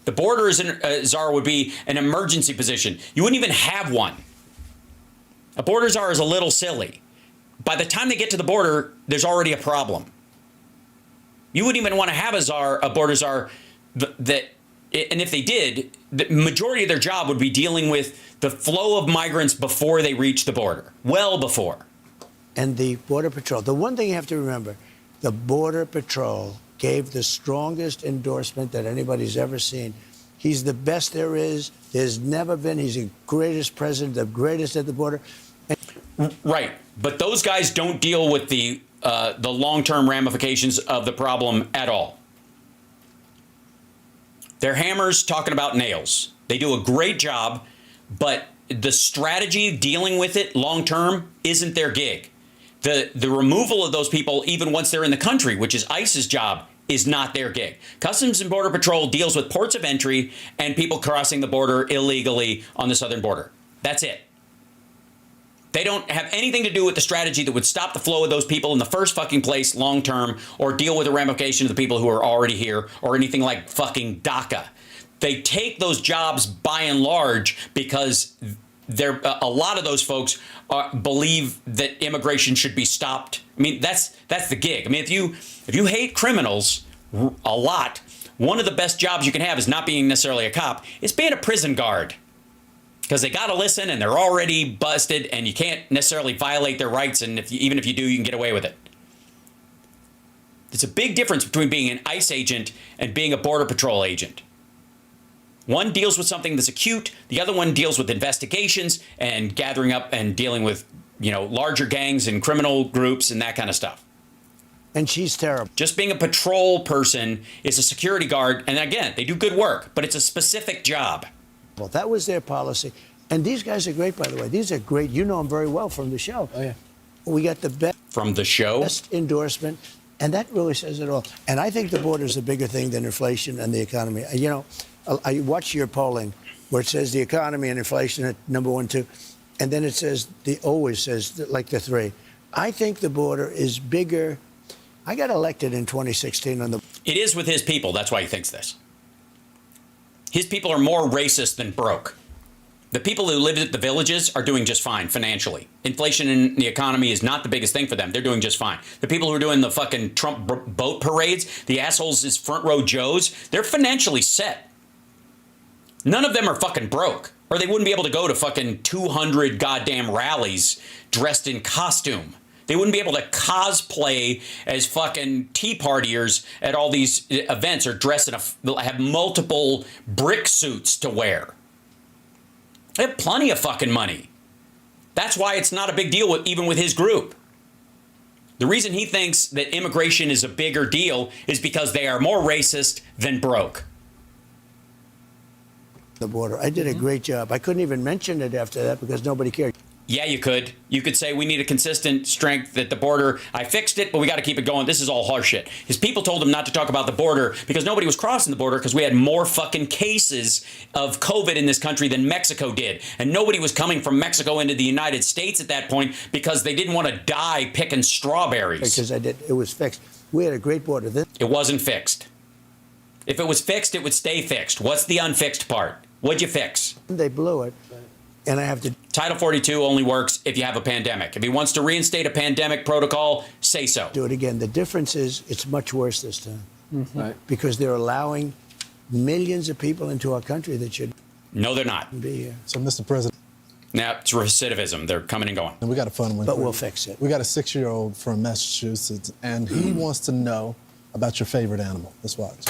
The border czar would be an emergency position. You wouldn't even have one. A border czar is a little silly. By the time they get to the border, there's already a problem. You wouldn't even want to have a border czar that, and if they did, the majority of their job would be dealing with the flow of migrants before they reach the border, well before. And the Border Patrol. The one thing you have to remember, the Border Patrol gave the strongest endorsement that anybody's ever seen. He's the best there is. There's never been. He's the greatest president, the greatest at the border. Right. But those guys don't deal with the long-term ramifications of the problem at all. They're hammers talking about nails. They do a great job, but the strategy dealing with it long-term isn't their gig. The removal of those people, even once they're in the country, which is ICE's job, is not their gig. Customs and Border Patrol deals with ports of entry and people crossing the border illegally on the southern border. That's it. They don't have anything to do with the strategy that would stop the flow of those people in the first fucking place long term, or deal with the ramifications of the people who are already here, or anything like fucking DACA. They take those jobs by and large because a lot of those folks believe that immigration should be stopped. I mean, that's the gig. I mean, if you hate criminals a lot, one of the best jobs you can have is not being necessarily a cop. It's being a prison guard. Because they got to listen, and they're already busted, and you can't necessarily violate their rights, and even if you do, you can get away with it. It's a big difference between being an ICE agent and being a Border Patrol agent. One deals with something that's acute. The other one deals with investigations and gathering up and dealing with, larger gangs and criminal groups and that kind of stuff. And she's terrible. Just being a patrol person is a security guard, and again, they do good work, but it's a specific job. Well, that was their policy. And these guys are great, by the way. These are great. You know them very well from the show. Oh, yeah. We got the best. From the show? Best endorsement. And that really says it all. And I think the border is a bigger thing than inflation and the economy. I watch your polling where it says the economy and inflation at number 1, 2. And then it says, always says, like the 3. I think the border is bigger. I got elected in 2016 on the. It is with his people. That's why he thinks this. His people are more racist than broke. The people who live at the villages are doing just fine financially. Inflation in the economy is not the biggest thing for them. They're doing just fine. The people who are doing the fucking Trump boat parades, the assholes is front row Joes, they're financially set. None of them are fucking broke, or they wouldn't be able to go to fucking 200 goddamn rallies dressed in costume. They wouldn't be able to cosplay as fucking Tea Partiers at all these events, or dress in have multiple brick suits to wear. They have plenty of fucking money. That's why it's not a big deal even with his group. The reason he thinks that immigration is a bigger deal is because they are more racist than broke. The border. I did a great job. I couldn't even mention it after that because nobody cared. Yeah, you could. You could say we need a consistent strength at the border. I fixed it, but we got to keep it going. This is all horseshit. His people told him not to talk about the border because nobody was crossing the border because we had more fucking cases of COVID in this country than Mexico did. And nobody was coming from Mexico into the United States at that point because they didn't want to die picking strawberries. Because it was fixed. We had a great border. It wasn't fixed. If it was fixed, it would stay fixed. What's the unfixed part? What'd you fix? They blew it. And I have to. Title 42 only works if you have a pandemic. If he wants to reinstate a pandemic protocol, say so. Do it again. The difference is it's much worse this time. Mm-hmm. Right. Because they're allowing millions of people into our country that should. No, they're not. Be here. So, Mr. President. Now, it's recidivism. They're coming and going. And we got a fun one. But we'll fix it. We got a 6-year-old from Massachusetts, and he wants to know about your favorite animal. Let's watch.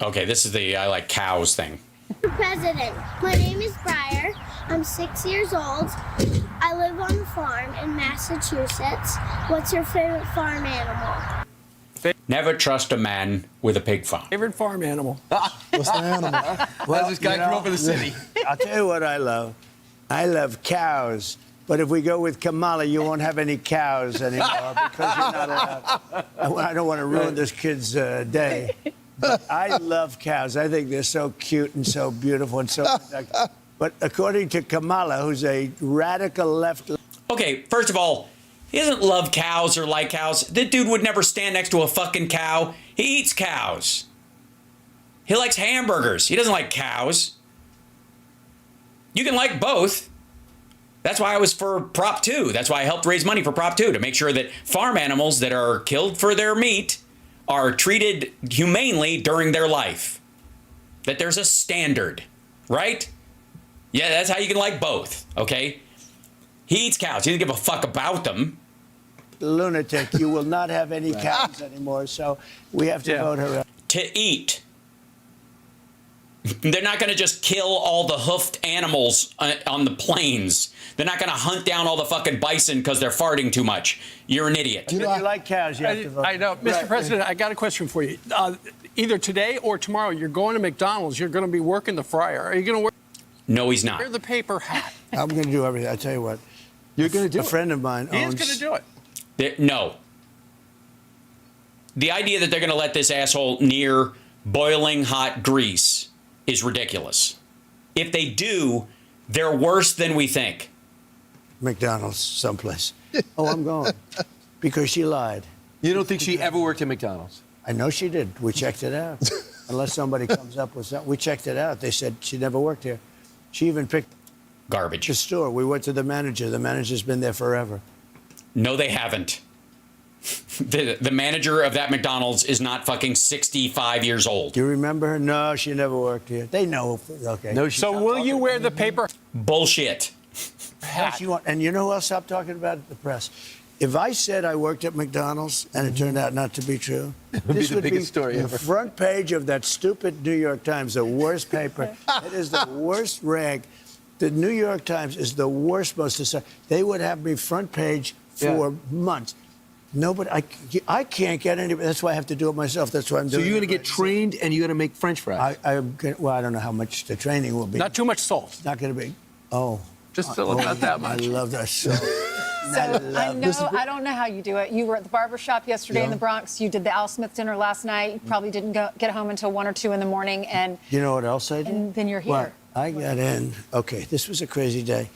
Okay, this is the I like cows thing. Mr. President, my name is Briar. I'm 6 years old. I live on the farm in Massachusetts. What's your favorite farm animal? Never trust a man with a pig farm. Favorite farm animal? What's the animal? Well, this guy grew up in the city. I'll tell you what I love. I love cows. But if we go with Kamala, you won't have any cows anymore because you're not allowed. I don't want to ruin this kid's day. But I love cows. I think they're so cute and so beautiful and so productive. But according to Kamala, who's a radical left... Okay, first of all, he doesn't love cows or like cows. This dude would never stand next to a fucking cow. He eats cows. He likes hamburgers. He doesn't like cows. You can like both. That's why I was for Prop 2. That's why I helped raise money for Prop 2, to make sure that farm animals that are killed for their meat are treated humanely during their life. That there's a standard, right? Yeah, that's how you can like both, okay? He eats cows. He doesn't give a fuck about them. Lunatic. You will not have any cows anymore, so we have to vote her out. To eat. They're not going to just kill all the hoofed animals on the plains. They're not going to hunt down all the fucking bison because they're farting too much. You're an idiot. If you like cows, you have to vote. I know. Mr. President, I got a question for you. Either today or tomorrow, you're going to McDonald's. You're going to be working the fryer. Are you going to wear... No, he's not. Wear the paper hat. I'm going to do everything. I tell you what. You're going to do it. A friend of mine He owns... is going to do it. No. The idea that they're going to let this asshole near boiling hot grease is ridiculous. If they do, they're worse than we think. McDonald's someplace. Oh, I'm going. Because she lied. You don't think she ever worked at McDonald's? I know she did. We checked it out. Unless somebody comes up with something. We checked it out. They said she never worked here. She even picked garbage. The store. We went to the manager. The manager's been there forever. No, they haven't. The manager of that McDonald's is not fucking 65 years old. Do you remember her? No, she never worked here. They know. Okay. No, so will you wear the paper bullshit hat? And you know who else stopped talking about it? The press. If I said I worked at McDonald's and it turned out not to be true, this would be the front page of that stupid New York Times, the worst paper. It is the worst rag. The New York Times is the worst most to say. They would have me front page for months. Nobody, I can't get any. That's why I have to do it myself. That's why I'm doing it. So you're going to get trained and you're going to make French fries? Well, I don't know how much the training will be. Not too much salt. It's not going to be. Oh. Just not that much. I love that salt. So I don't know how you do it. You were at the barber shop yesterday in the Bronx. You did the Al Smith dinner last night. You probably didn't get home until 1 or 2 in the morning. And you know what else I did? And then you're here. Well, I got in. Okay, this was a crazy day.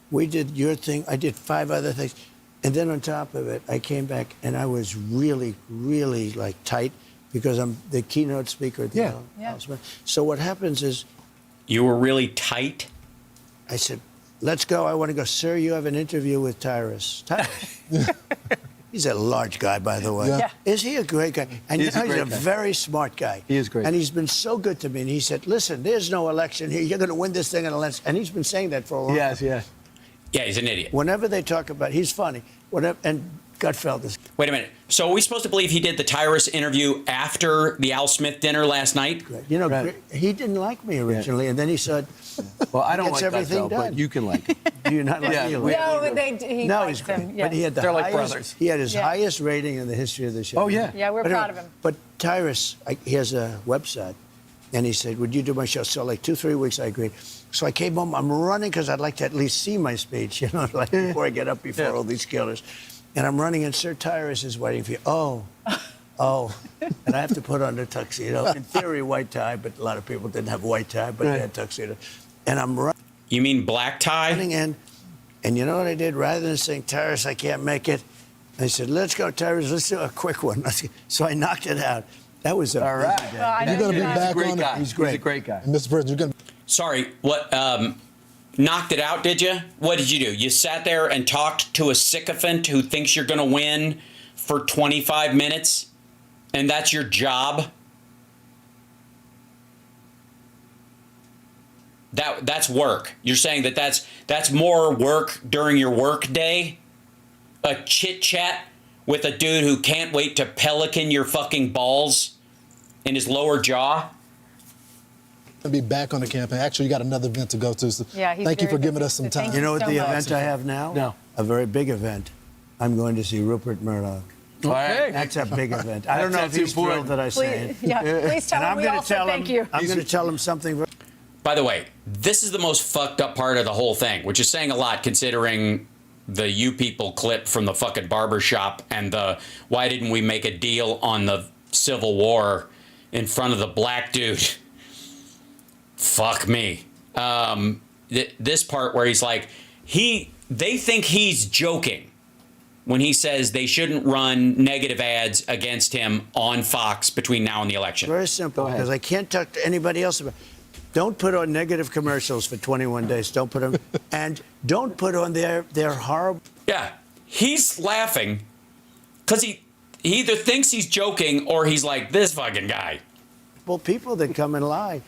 We did your thing. I did 5 other things. And then on top of it, I came back and I was really, really like tight because I'm the keynote speaker at the Al Smith. So what happens is... You were really tight? I said, let's go. I want to go. Sir, you have an interview with Tyrus. He's a large guy, by the way. Yeah. Is he a great guy? And he's a very smart guy. He is great. And he's been so good to me. And he said, listen, there's no election here. You're going to win this thing in election. And he's been saying that for a long time. Yes. Yeah, he's an idiot. Whenever they talk about he's funny. Whatever, and Gutfeld. Wait a minute. So are we supposed to believe he did the Tyrus interview after the Al Smith dinner last night? You know, he didn't like me originally, and then he said, well, I don't like everything Gutfeld, done. but you can like him. Do you not like me? No, he's great. him. Yeah. But he had the They're highest, like brothers. He had his highest rating in the history of the show. Oh, yeah. Yeah, we're proud of him. But Tyrus, he has a website, and he said, would you do my show? So like 2-3 weeks, I agreed. So I came home. I'm running because I'd like to at least see my speech, you know, like before I get up before all these killers. And I'm running, and Sir Tyrus is waiting for you. Oh. And I have to put on the tuxedo. In theory, white tie, but a lot of people didn't have white tie, but they had tuxedo. And I'm running. You mean black tie? And you know what I did? Rather than saying, Tyrus, I can't make it, I said, let's go, Tyrus, let's do a quick one. So I knocked it out. That was a all right. You're going to be back on it. He's great. He's a great guy. And Mr. President, you're going to... Sorry, what, knocked it out, did you? What did you do? You sat there and talked to a sycophant who thinks you're going to win for 25 minutes? And that's your job? That's work. You're saying that's more work during your work day? A chit-chat with a dude who can't wait to pelican your fucking balls in his lower jaw? Be back on the campaign. Actually, you got another event to go to. So thank you for giving us some time. You know what the event I have now? No. A very big event. I'm going to see Rupert Murdoch. Okay. That's a big event. I don't know if he's thrilled that I say it. Please tell him we also thank you. I'm going to tell him something. By the way, this is the most fucked up part of the whole thing, which is saying a lot considering the you people clip from the fucking barber shop and the why didn't we make a deal on the Civil War in front of the black dude. Fuck me. This part where he's like, they think he's joking when he says they shouldn't run negative ads against him on Fox between now and the election. Very simple, because I can't talk to anybody else about it. Don't put on negative commercials for 21 days. Don't put them, and don't put on their horrible. Yeah, he's laughing because he either thinks he's joking or he's like, this fucking guy. Well, people that come and lie.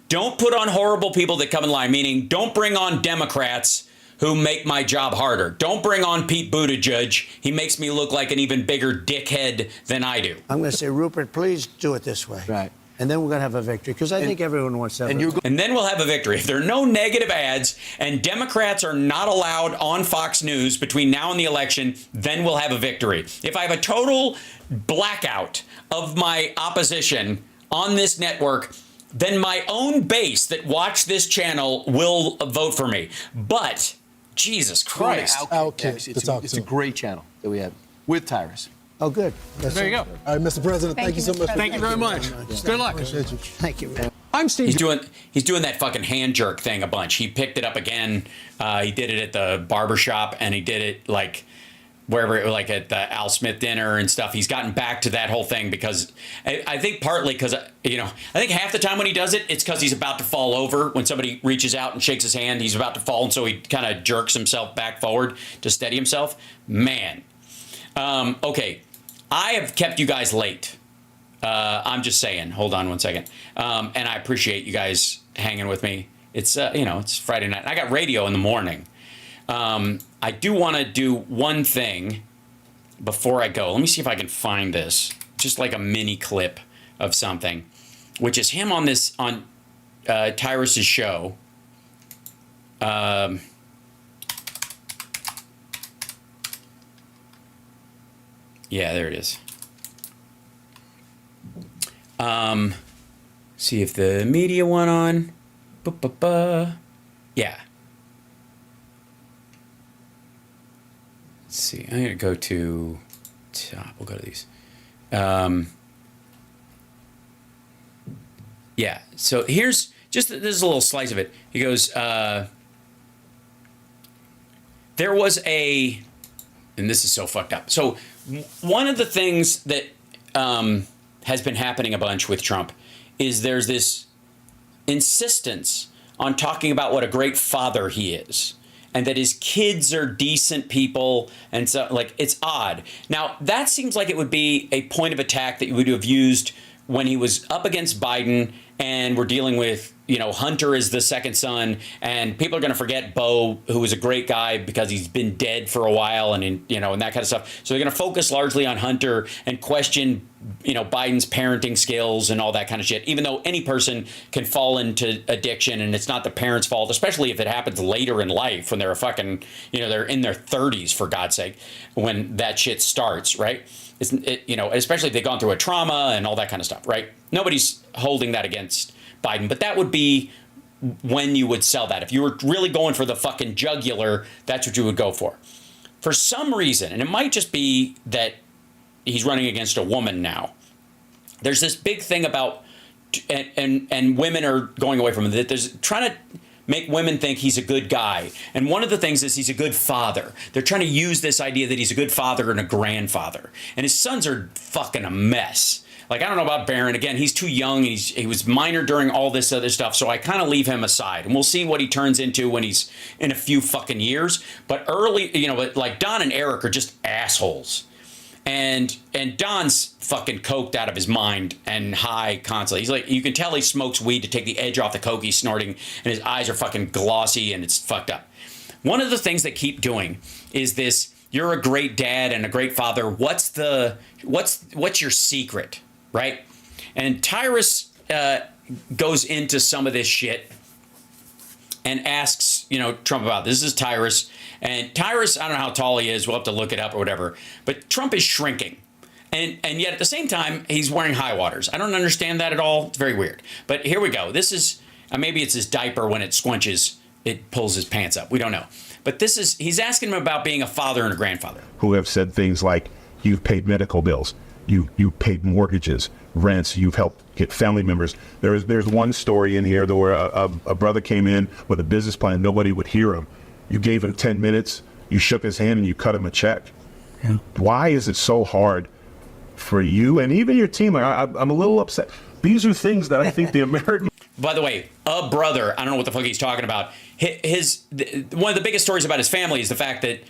Don't put on horrible people that come and lie, meaning don't bring on Democrats who make my job harder. Don't bring on Pete Buttigieg. He makes me look like an even bigger dickhead than I do. I'm going to say, Rupert, please do it this way. Right. And then we're going to have a victory, because I think everyone wants to have a victory. And then we'll have a victory. If there are no negative ads and Democrats are not allowed on Fox News between now and the election, then we'll have a victory. If I have a total blackout of my opposition on this network, then my own base that watch this channel will vote for me. But, Jesus Christ. It's a great channel that we have with Tyrus. Oh, good. There you go. All right, Mr. President, thank you so much. Thank you very much. Good luck. Appreciate you. Thank you, man. I'm Steve. He's doing that fucking hand jerk thing a bunch. He picked it up again. He did it at the barbershop, and he did it like wherever, like at the Al Smith dinner and stuff. He's gotten back to that whole thing because I think partly because, you know, I think half the time when he does it, it's because he's about to fall over. When somebody reaches out and shakes his hand, he's about to fall, and so he kind of jerks himself back forward to steady himself. Man. Okay. I have kept you guys late. I'm just saying. Hold on one second. And I appreciate you guys hanging with me. It's you know, it's Friday night. I got radio in the morning. I do want to do one thing before I go. Let me see if I can find this. Just like a mini clip of something, which is him on Tyrus's show. Yeah, there it is. See if the media went on. Yeah. Let's see. I'm gonna go to top. We'll go to these. Yeah. So here's just this is a little slice of it. He goes. There was and this is so fucked up. So one of the things that has been happening a bunch with Trump is there's this insistence on talking about what a great father he is and that his kids are decent people, and so like it's odd. Now that seems like it would be a point of attack that you would have used when he was up against Biden and we're dealing with, you know, Hunter is the second son, and people are going to forget Bo, who was a great guy because he's been dead for a while, and you know, and that kind of stuff. So they're going to focus largely on Hunter and question, you know, Biden's parenting skills and all that kind of shit. Even though any person can fall into addiction, and it's not the parents' fault, especially if it happens later in life when they're a fucking, you know, they're in their 30s for God's sake, when that shit starts, right? You know, especially if they've gone through a trauma and all that kind of stuff, right? Nobody's holding that against Biden, but that would be when you would sell that. If you were really going for the fucking jugular, that's what you would go for. For some reason, and it might just be that he's running against a woman now, there's this big thing about, and women are going away from him, that there's trying to make women think he's a good guy. And one of the things is he's a good father. They're trying to use this idea that he's a good father and a grandfather. And his sons are fucking a mess. Like, I don't know about Barron. Again, he's too young. He was minor during all this other stuff. So I kind of leave him aside. And we'll see what he turns into when he's in a few fucking years. But early, you know, like Don and Eric are just assholes. And Don's fucking coked out of his mind and high constantly. He's like, you can tell he smokes weed to take the edge off the coke he's snorting, and his eyes are fucking glossy and it's fucked up. One of the things they keep doing is this: you're a great dad and a great father. What's your secret, right? And Tyrus goes into some of this shit and asks, you know, Trump about this. This is Tyrus. And Tyrus, I don't know how tall he is. We'll have to look it up or whatever. But Trump is shrinking. And yet at the same time, he's wearing high waters. I don't understand that at all. It's very weird. But here we go. This is, maybe it's his diaper when it squinches, it pulls his pants up. We don't know. But he's asking him about being a father and a grandfather. Who have said things like, you've paid medical bills. You paid mortgages, rents, you've helped get family members. There's one story in here where a brother came in with a business plan, nobody would hear him. You gave him 10 minutes, you shook his hand, and you cut him a check. Yeah. Why is it so hard for you and even your team? I'm a little upset. These are things that I think the American... By the way, a brother, I don't know what the fuck he's talking about. One of the biggest stories about his family is the fact that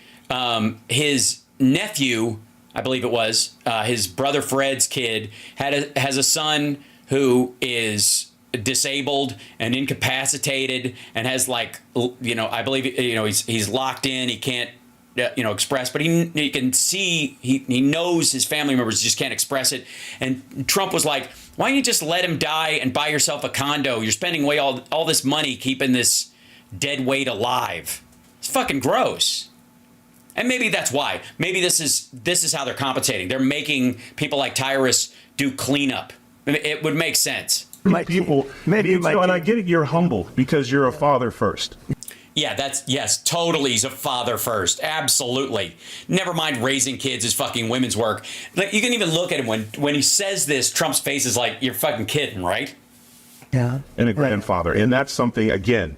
his nephew, I believe it was, his brother Fred's kid, has a son who is disabled and incapacitated and has, like, you know, I believe, you know, he's locked in, he can't, you know, express, but he can see, he knows his family members just can't express it. And Trump was like, why don't you just let him die and buy yourself a condo? You're spending away all this money keeping this dead weight alive. It's fucking gross. And maybe that's why. Maybe this is how they're compensating. They're making people like Tyrus do cleanup. It would make sense. And I get it, you're humble because you're a father first. Yeah, yes, totally. He's a father first. Absolutely. Never mind raising kids is fucking women's work. Like, you can even look at him when he says this, Trump's face is like, you're fucking kidding, right? and a grandfather. And that's something, again,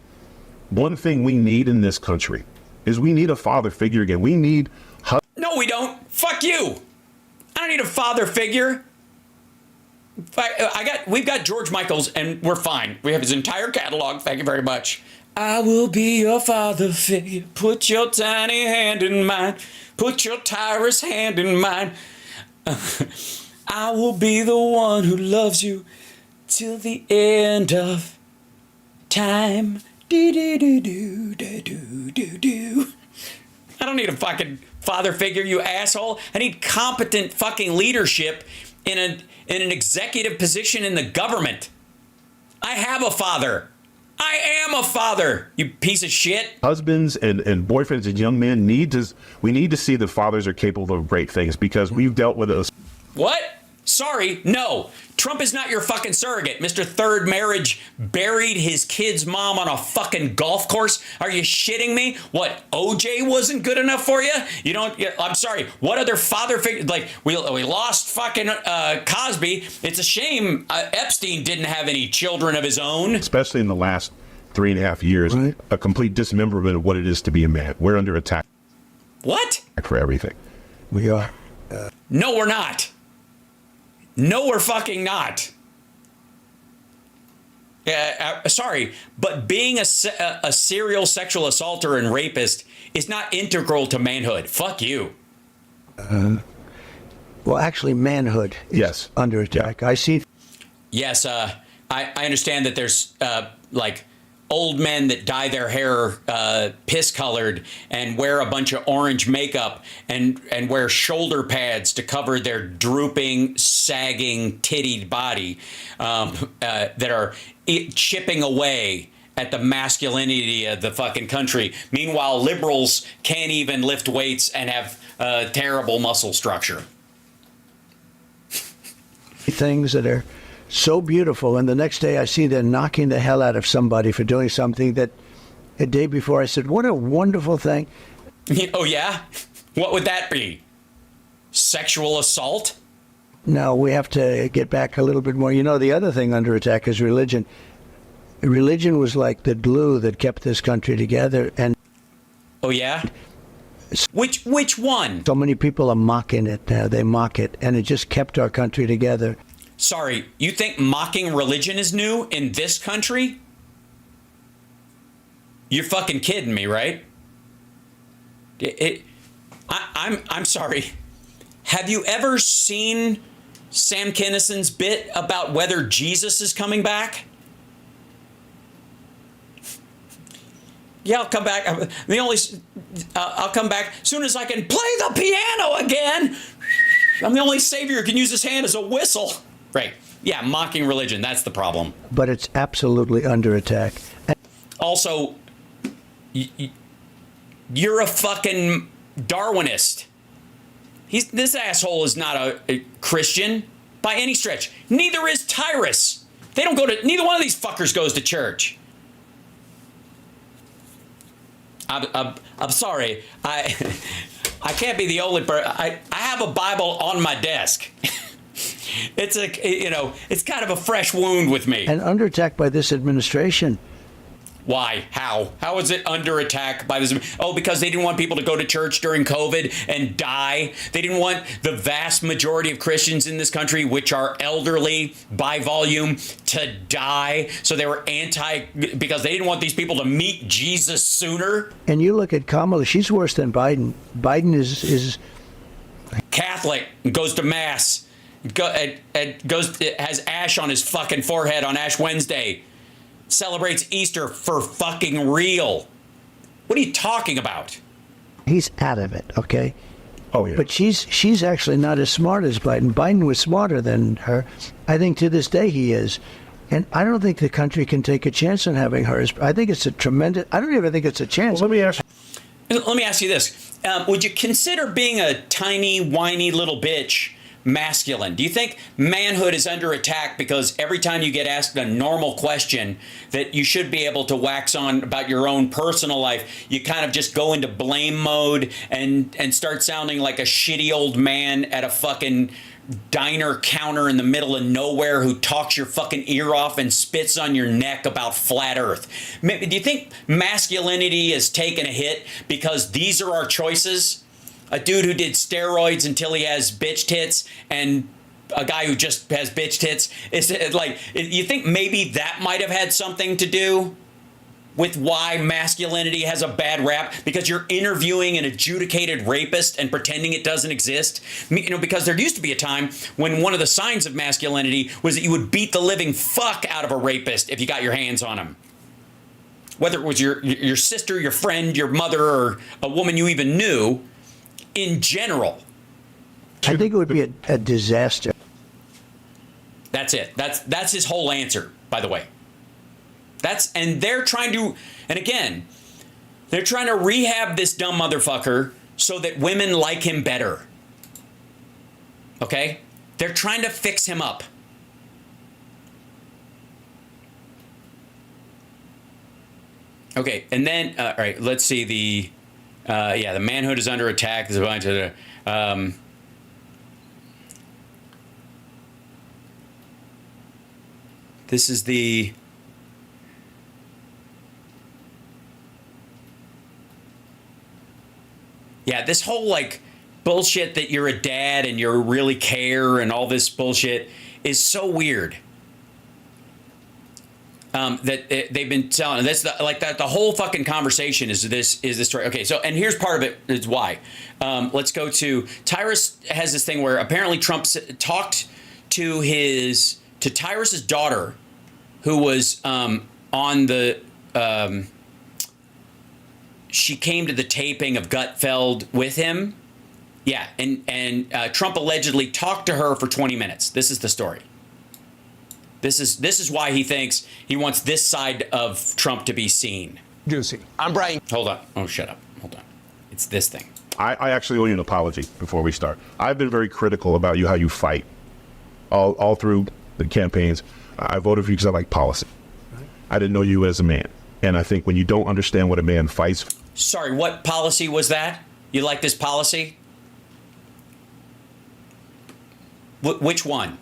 one thing we need in this country is we need a father figure again. We need... No, we don't. Fuck you. I don't need a father figure. We've got George Michael's, and we're fine. We have his entire catalog. Thank you very much. I will be your father figure. Put your tiny hand in mine. Put your tireless hand in mine. I will be the one who loves you till the end of time. Do-do-do-do-do-do-do. I don't need a fucking father figure, you asshole. I need competent fucking leadership in an executive position in the government. I have a father. I am a father, you piece of shit. Husbands and boyfriends and young men need to see that fathers are capable of great things, because we've dealt with us. What? Sorry, no. Trump is not your fucking surrogate. Mr. Third Marriage buried his kid's mom on a fucking golf course. Are you shitting me? What, OJ wasn't good enough for you? You don't, I'm sorry. What other father figure, like, we lost fucking Cosby. It's a shame Epstein didn't have any children of his own. Especially in the last 3.5 years, right? A complete dismemberment of what it is to be a man. We're under attack. What? For everything. We are. No, we're not. No, we're fucking not. Sorry, but being a serial sexual assaulter and rapist is not integral to manhood. Fuck you. Well, actually, manhood is under attack. I see. Yes, I understand that there's like old men that dye their hair piss colored and wear a bunch of orange makeup and wear shoulder pads to cover their drooping, sagging, tittied body that are chipping away at the masculinity of the fucking country. Meanwhile, liberals can't even lift weights and have terrible muscle structure. Things that are so beautiful, and the next day I see they're knocking the hell out of somebody for doing something that a day before I said, what a wonderful thing. Oh, yeah? What would that be? Sexual assault? No, we have to get back a little bit more. You know, the other thing under attack is religion. Religion was like the glue that kept this country together. And oh, yeah? Which one? So many people are mocking it now. They mock it, and it just kept our country together. Sorry, you think mocking religion is new in this country? You're fucking kidding me, right? I'm sorry. Have you ever seen Sam Kinnison's bit about whether Jesus is coming back? Yeah, I'll come back. I'll come back as soon as I can play the piano again. I'm the only savior who can use his hand as a whistle. Right. Yeah, mocking religion. That's the problem. But it's absolutely under attack. Also, you're a fucking Darwinist. This asshole is not a Christian by any stretch. Neither is Tyrus. Neither one of these fuckers goes to church. I'm sorry. I can't be the only person. I have a Bible on my desk. It's kind of a fresh wound with me. And under attack by this administration. Why? How? How is it under attack by this? Oh, because they didn't want people to go to church during COVID and die. They didn't want the vast majority of Christians in this country, which are elderly by volume, to die. So they were because they didn't want these people to meet Jesus sooner. And you look at Kamala, she's worse than Biden. Biden is Catholic, goes to mass, has ash on his fucking forehead on Ash Wednesday. Celebrates Easter for fucking real. What are you talking about? He's out of it, okay? Oh, yeah. But she's actually not as smart as Biden. Biden was smarter than her. I think to this day he is. And I don't think the country can take a chance on having her. I think it's a tremendous... I don't even think it's a chance. Well, let me ask you this. Would you consider being a tiny, whiny little bitch masculine? Do you think manhood is under attack because every time you get asked a normal question that you should be able to wax on about your own personal life, you kind of just go into blame mode and start sounding like a shitty old man at a fucking diner counter in the middle of nowhere who talks your fucking ear off and spits on your neck about flat earth. Do you think masculinity has taken a hit because these are our choices? A dude who did steroids until he has bitch tits and a guy who just has bitch tits. Is it like, you think maybe that might have had something to do with why masculinity has a bad rap? Because you're interviewing an adjudicated rapist and pretending it doesn't exist? You know, because there used to be a time when one of the signs of masculinity was that you would beat the living fuck out of a rapist if you got your hands on him. Whether it was your sister, your friend, your mother, or a woman you even knew, in general. I think it would be a disaster. That's it. That's his whole answer, by the way. And they're trying to, and again, they're trying to rehab this dumb motherfucker so that women like him better. Okay? They're trying to fix him up. Okay, and then, all right, let's see the manhood is under attack. There's a bunch of, this is the, yeah, this whole like bullshit that you're a dad and you really care and all this bullshit is so weird. They've been telling that's the whole fucking conversation is this story. Okay, so and here's part of it is why. Let's go to Tyrus has this thing where apparently Trump talked to Tyrus's daughter, who was on the. She came to the taping of Gutfeld with him. Yeah, and Trump allegedly talked to her for 20 minutes. This is the story. This is why he thinks he wants this side of Trump to be seen. Juicy. I'm Brian. Hold on. Oh, shut up. Hold on. It's this thing. I actually owe you an apology before we start. I've been very critical about how you fight all through the campaigns. I voted for you because I like policy. Right. I didn't know you as a man. And I think when you don't understand what a man fights. Sorry, what policy was that? You like this policy? Which one?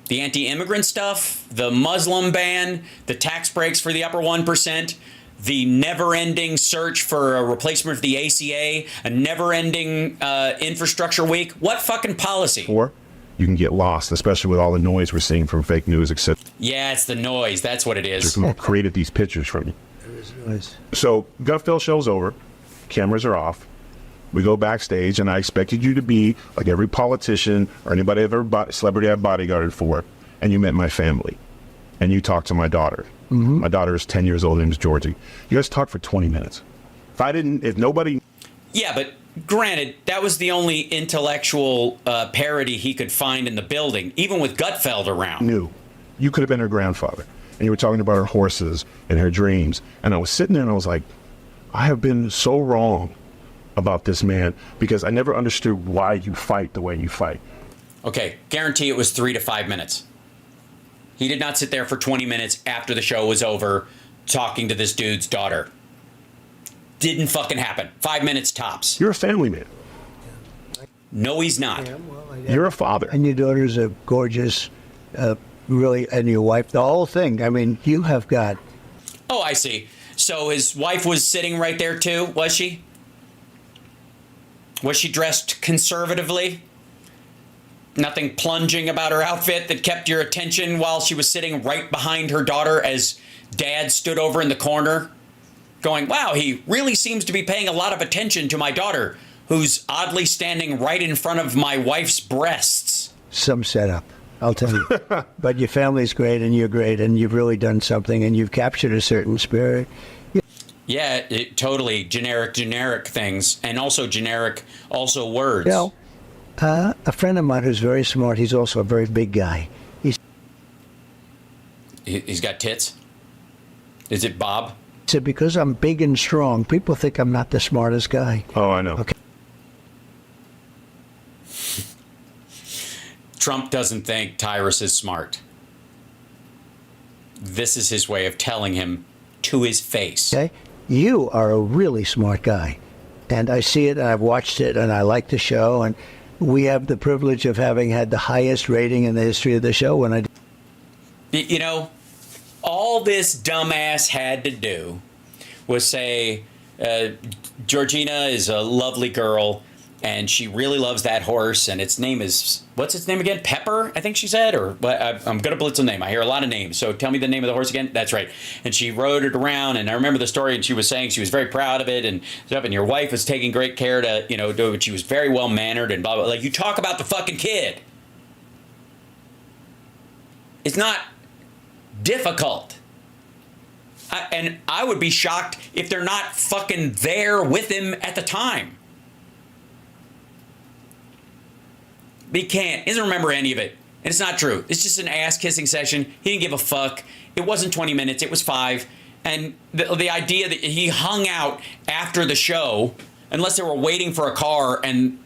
The anti-immigrant stuff, the Muslim ban, the tax breaks for the upper 1%, the never-ending search for a replacement for the ACA, a never-ending infrastructure week. What fucking policy? Or you can get lost, especially with all the noise we're seeing from fake news, etc. Yeah, it's the noise. That's what it is. Created these pictures from you. There is noise. So Gutfeld show's over. Cameras are off. We go backstage, and I expected you to be like every politician or anybody I've ever celebrity I've bodyguarded for, and you met my family, and you talked to my daughter. Mm-hmm. My daughter is 10 years old. Her name is Georgie. You guys talked for 20 minutes. If nobody... Yeah, but granted, that was the only intellectual parody he could find in the building, even with Gutfeld around. You could have been her grandfather, and you were talking about her horses and her dreams, and I was sitting there, and I was like, I have been so wrong about this man because I never understood why you fight the way you fight. Okay, guarantee it was 3 to 5 minutes. He did not sit there for 20 minutes after the show was over talking to this dude's daughter. Didn't fucking happen. 5 minutes tops. You're a family man. No, he's not. Yeah, well, you're a father. And your daughters are gorgeous, really, and your wife, the whole thing. I mean, you have got... Oh, I see. So his wife was sitting right there too, was she? Was she dressed conservatively? Nothing plunging about her outfit that kept your attention while she was sitting right behind her daughter as Dad stood over in the corner going, wow, he really seems to be paying a lot of attention to my daughter, who's oddly standing right in front of my wife's breasts. Some setup, I'll tell you. But your family's great, and you're great, and you've really done something, and you've captured a certain spirit. Yeah, totally generic things, and also generic words. You know, a friend of mine who's very smart, he's also a very big guy. He's got tits? Is it Bob? He said, because I'm big and strong, people think I'm not the smartest guy. Oh, I know. Okay. Trump doesn't think Tyrus is smart. This is his way of telling him to his face. Okay. You are a really smart guy, and I see it, and I've watched it, and I like the show, and we have the privilege of having had the highest rating in the history of the show. When I, you know, all this dumbass had to do was say, Georgina is a lovely girl, and she really loves that horse, and its name is, what's its name again? Pepper, I think she said, or I'm going to blitz the name. I hear a lot of names, so tell me the name of the horse again. That's right. And she rode it around, and I remember the story, and she was saying she was very proud of it, and stuff, and your wife was taking great care to, you know, do it. She was very well mannered, and blah, blah. Like, you talk about the fucking kid. It's not difficult. And I would be shocked if they're not fucking there with him at the time. But he can't. He doesn't remember any of it. And it's not true. It's just an ass-kissing session. He didn't give a fuck. It wasn't 20 minutes. It was 5. And the idea that he hung out after the show, unless they were waiting for a car, and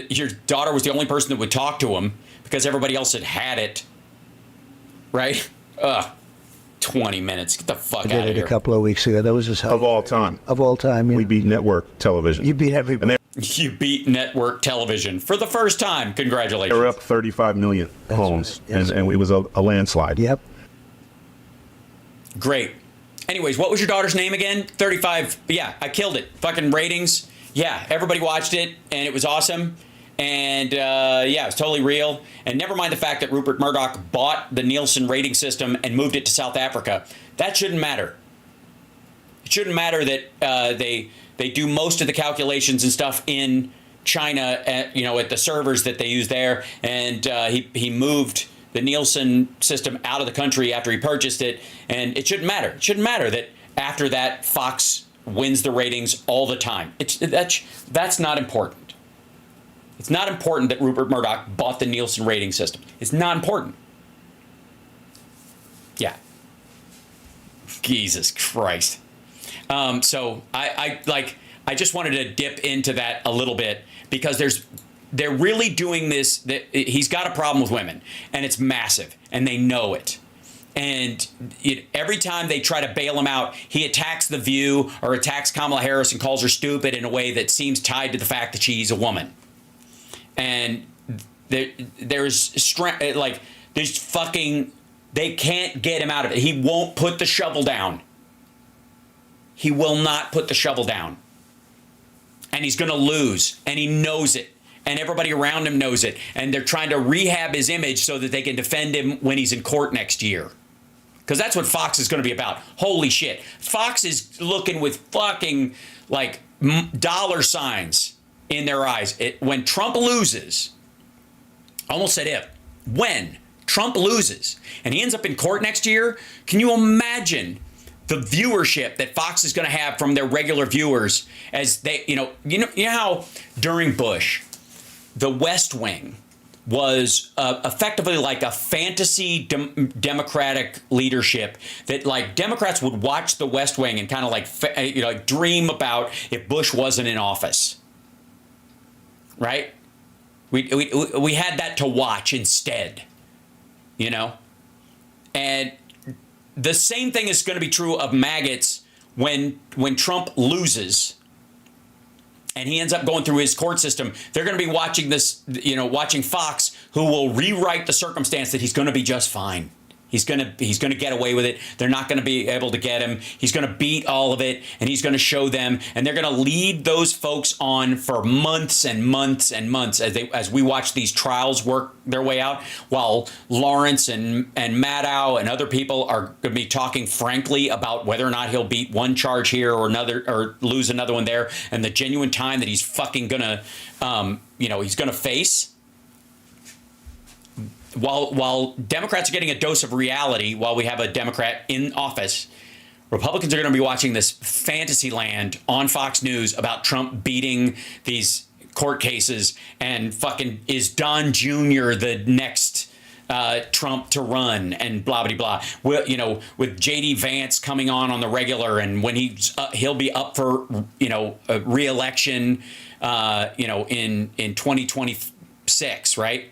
your daughter was the only person that would talk to him because everybody else had it, right? 20 minutes. Get the fuck out of here. I did it a couple of weeks ago. That was just of all time. Of all time, yeah. We beat network television. You beat everybody. You beat network television for the first time. Congratulations. They were up 35 million homes, right. Yes. and it was a landslide. Yep. Great. Anyways, what was your daughter's name again? 35. Yeah, I killed it. Fucking ratings. Yeah, everybody watched it, and it was awesome. And yeah, it was totally real. And never mind the fact that Rupert Murdoch bought the Nielsen rating system and moved it to South Africa. That shouldn't matter. It shouldn't matter that they do most of the calculations and stuff in China, at the servers that they use there. And he moved the Nielsen system out of the country after he purchased it. And it shouldn't matter. It shouldn't matter that after that, Fox wins the ratings all the time. That's not important. It's not important that Rupert Murdoch bought the Nielsen rating system. It's not important. Yeah. Jesus Christ. So I just wanted to dip into that a little bit because they're really doing this. He's got a problem with women, and it's massive, and they know it. And every time they try to bail him out, he attacks The View or attacks Kamala Harris and calls her stupid in a way that seems tied to the fact that she's a woman. And there's fucking, they can't get him out of it. He won't put the shovel down. He will not put the shovel down. And he's going to lose. And he knows it. And everybody around him knows it. And they're trying to rehab his image so that they can defend him when he's in court next year. Because that's what Fox is going to be about. Holy shit. Fox is looking with fucking, dollar signs in their eyes. When Trump loses, I almost said if, when Trump loses and he ends up in court next year, can you imagine the viewership that Fox is going to have from their regular viewers as they, you know how during Bush, the West Wing was effectively like a fantasy Democratic leadership that Democrats would watch the West Wing and kind of dream about if Bush wasn't in office. Right? We had that to watch instead, and the same thing is going to be true of maggots when Trump loses and he ends up going through his court system. They're going to be watching this, watching Fox, who will rewrite the circumstance that he's going to be just fine. He's going to get away with it. They're not going to be able to get him. He's going to beat all of it, and he's going to show them, and they're going to lead those folks on for months and months and months as we watch these trials work their way out, while Lawrence and Maddow and other people are going to be talking frankly about whether or not he'll beat one charge here or another, or lose another one there, and the genuine time that he's fucking going to, he's going to face. While Democrats are getting a dose of reality while we have a Democrat in office, Republicans are going to be watching this fantasy land on Fox News about Trump beating these court cases and fucking is Don Jr. the next Trump to run and blah, blah, blah. With J.D. Vance coming on the regular, and when he'll be up for, a re-election, in 2026, right?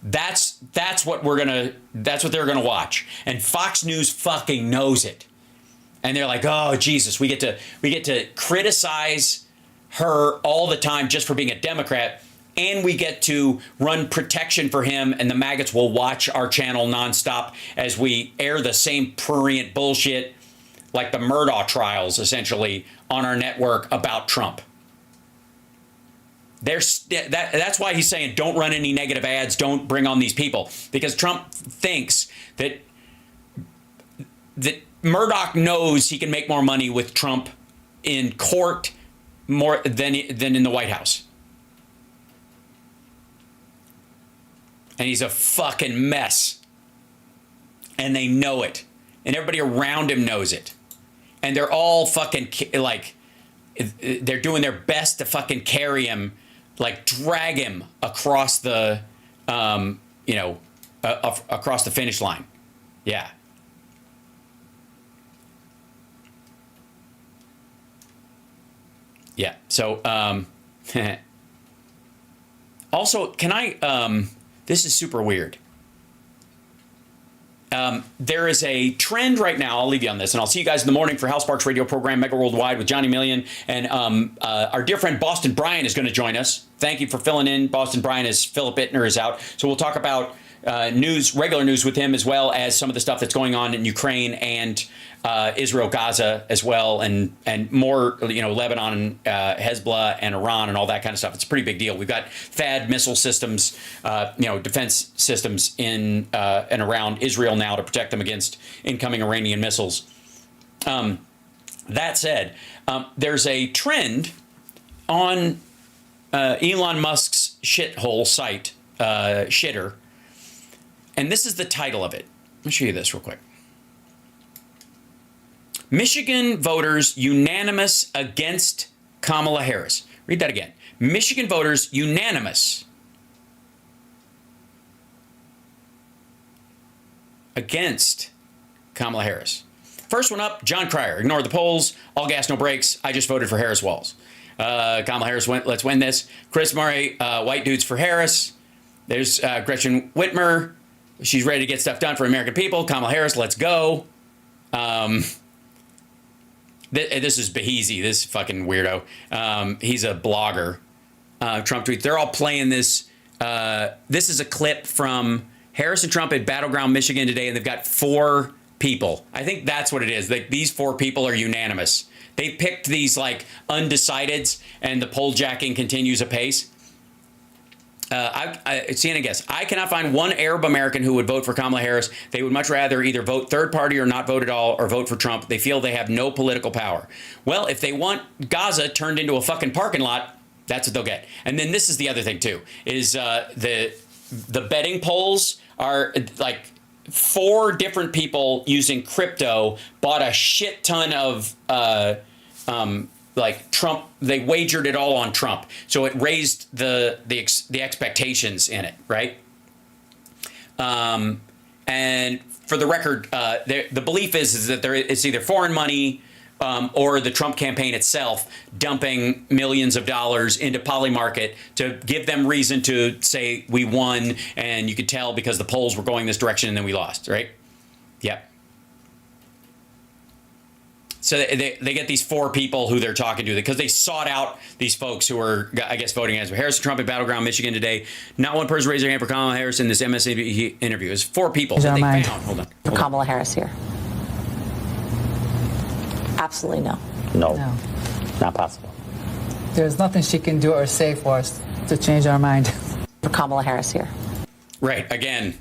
That's what they're gonna watch, and Fox News fucking knows it, and they're like, oh Jesus, we get to criticize her all the time just for being a Democrat. and we get to run protection for him, and the maggots will watch our channel nonstop as we air the same prurient bullshit like the Murdaugh trials, essentially, on our network about Trump. That's why he's saying don't run any negative ads, don't bring on these people, because Trump thinks that Murdoch knows he can make more money with Trump in court more than in the White House. And he's a fucking mess. And they know it. And everybody around him knows it. And they're all fucking, like, they're doing their best to fucking carry him, like, drag him across the, across the finish line. Yeah. Yeah. So, also, can I, this is super weird. There is a trend right now. I'll leave you on this, and I'll see you guys in the morning for Hal Sparks radio program, Megaworldwide with Johnny Million. And our dear friend Boston Bryan is going to join us. Thank you for filling in, Boston Bryan, as Philip Ittner is out. So we'll talk about regular news with him, as well as some of the stuff that's going on in Ukraine and Israel, Gaza as well, and more, Lebanon, Hezbollah, and Iran, and all that kind of stuff. It's a pretty big deal. We've got THAAD missile systems, defense systems in and around Israel now to protect them against incoming Iranian missiles. That said, there's a trend on Elon Musk's shithole site, Shitter, and this is the title of it. Let me show you this real quick. Michigan voters unanimous against Kamala Harris. Read that again. Michigan voters unanimous against Kamala Harris. First one up, John Cryer. Ignore the polls. All gas, no brakes. I just voted for Harris Walls. Kamala Harris went, let's win this. Chris Murray, white dudes for Harris. There's Gretchen Whitmer. She's ready to get stuff done for American people. Kamala Harris, let's go. This is Behezy, this fucking weirdo. He's a blogger. Trump tweets. They're all playing this. This is a clip from Harris and Trump at Battleground, Michigan today, and they've got 4 people. I think that's what it is. Like, these 4 people are unanimous. They picked these, like, undecideds, and the poll jacking continues apace. CNN guess. I cannot find one Arab American who would vote for Kamala Harris. They would much rather either vote third party or not vote at all, or vote for Trump. They feel they have no political power. Well, if they want Gaza turned into a fucking parking lot, that's what they'll get. And then this is the other thing too, is the betting polls are like 4 different people using crypto bought a shit ton of like Trump. They wagered it all on Trump, so it raised the expectations in it, right? And for the record, the belief is that it's either foreign money or the Trump campaign itself dumping millions of dollars into Polymarket to give them reason to say we won, and you could tell because the polls were going this direction and then we lost, right? Yep. So they get these 4 people who they're talking to because they sought out these folks who are, I guess, voting as Harris and Trump at Battleground, Michigan today. Not one person raised their hand for Kamala Harris in this MSNBC interview. It's 4 people that they found. Hold on. Kamala Harris here. Absolutely no. No. Not possible. There's nothing she can do or say for us to change our mind. For Kamala Harris here. Right. Again.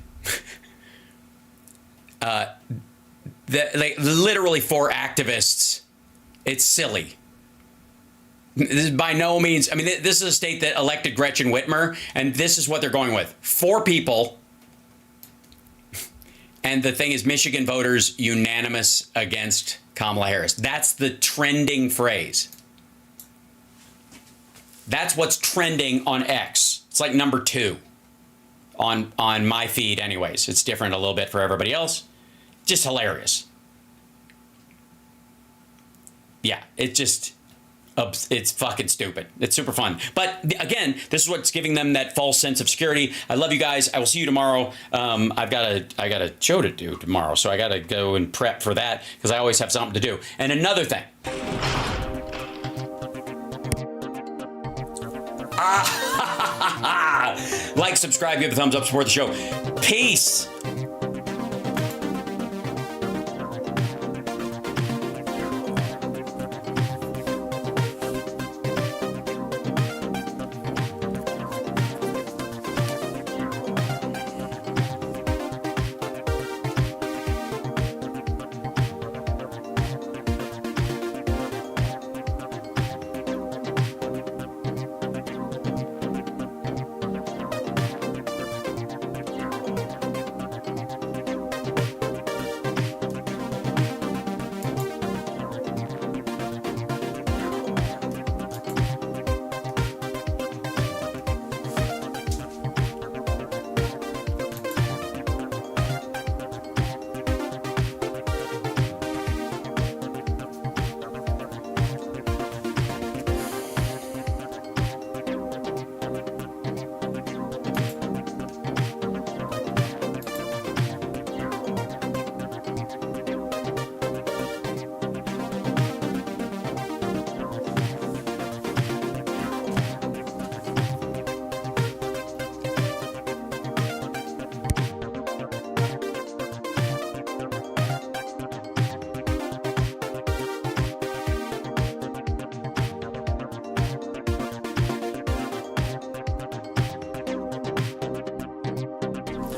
Literally 4 activists. It's silly. This is by no means. I mean, this is a state that elected Gretchen Whitmer, and this is what they're going with: 4 people. And the thing is, Michigan voters unanimous against Kamala Harris. That's the trending phrase. That's what's trending on X. It's like number 2 on my feed, anyways. It's different a little bit for everybody else. Just hilarious. Yeah, it's fucking stupid. It's super fun. But again, this is what's giving them that false sense of security. I love you guys. I will see you tomorrow. I got a show to do tomorrow, so I got to go and prep for that because I always have something to do. And another thing. Like, subscribe, give a thumbs up, support the show. Peace.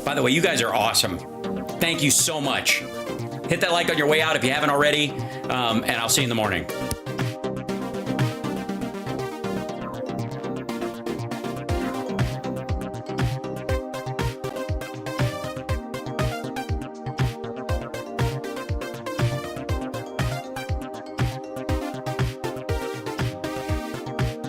By the way, you guys are awesome. Thank you so much. Hit that like on your way out if you haven't already, and I'll see you in the morning.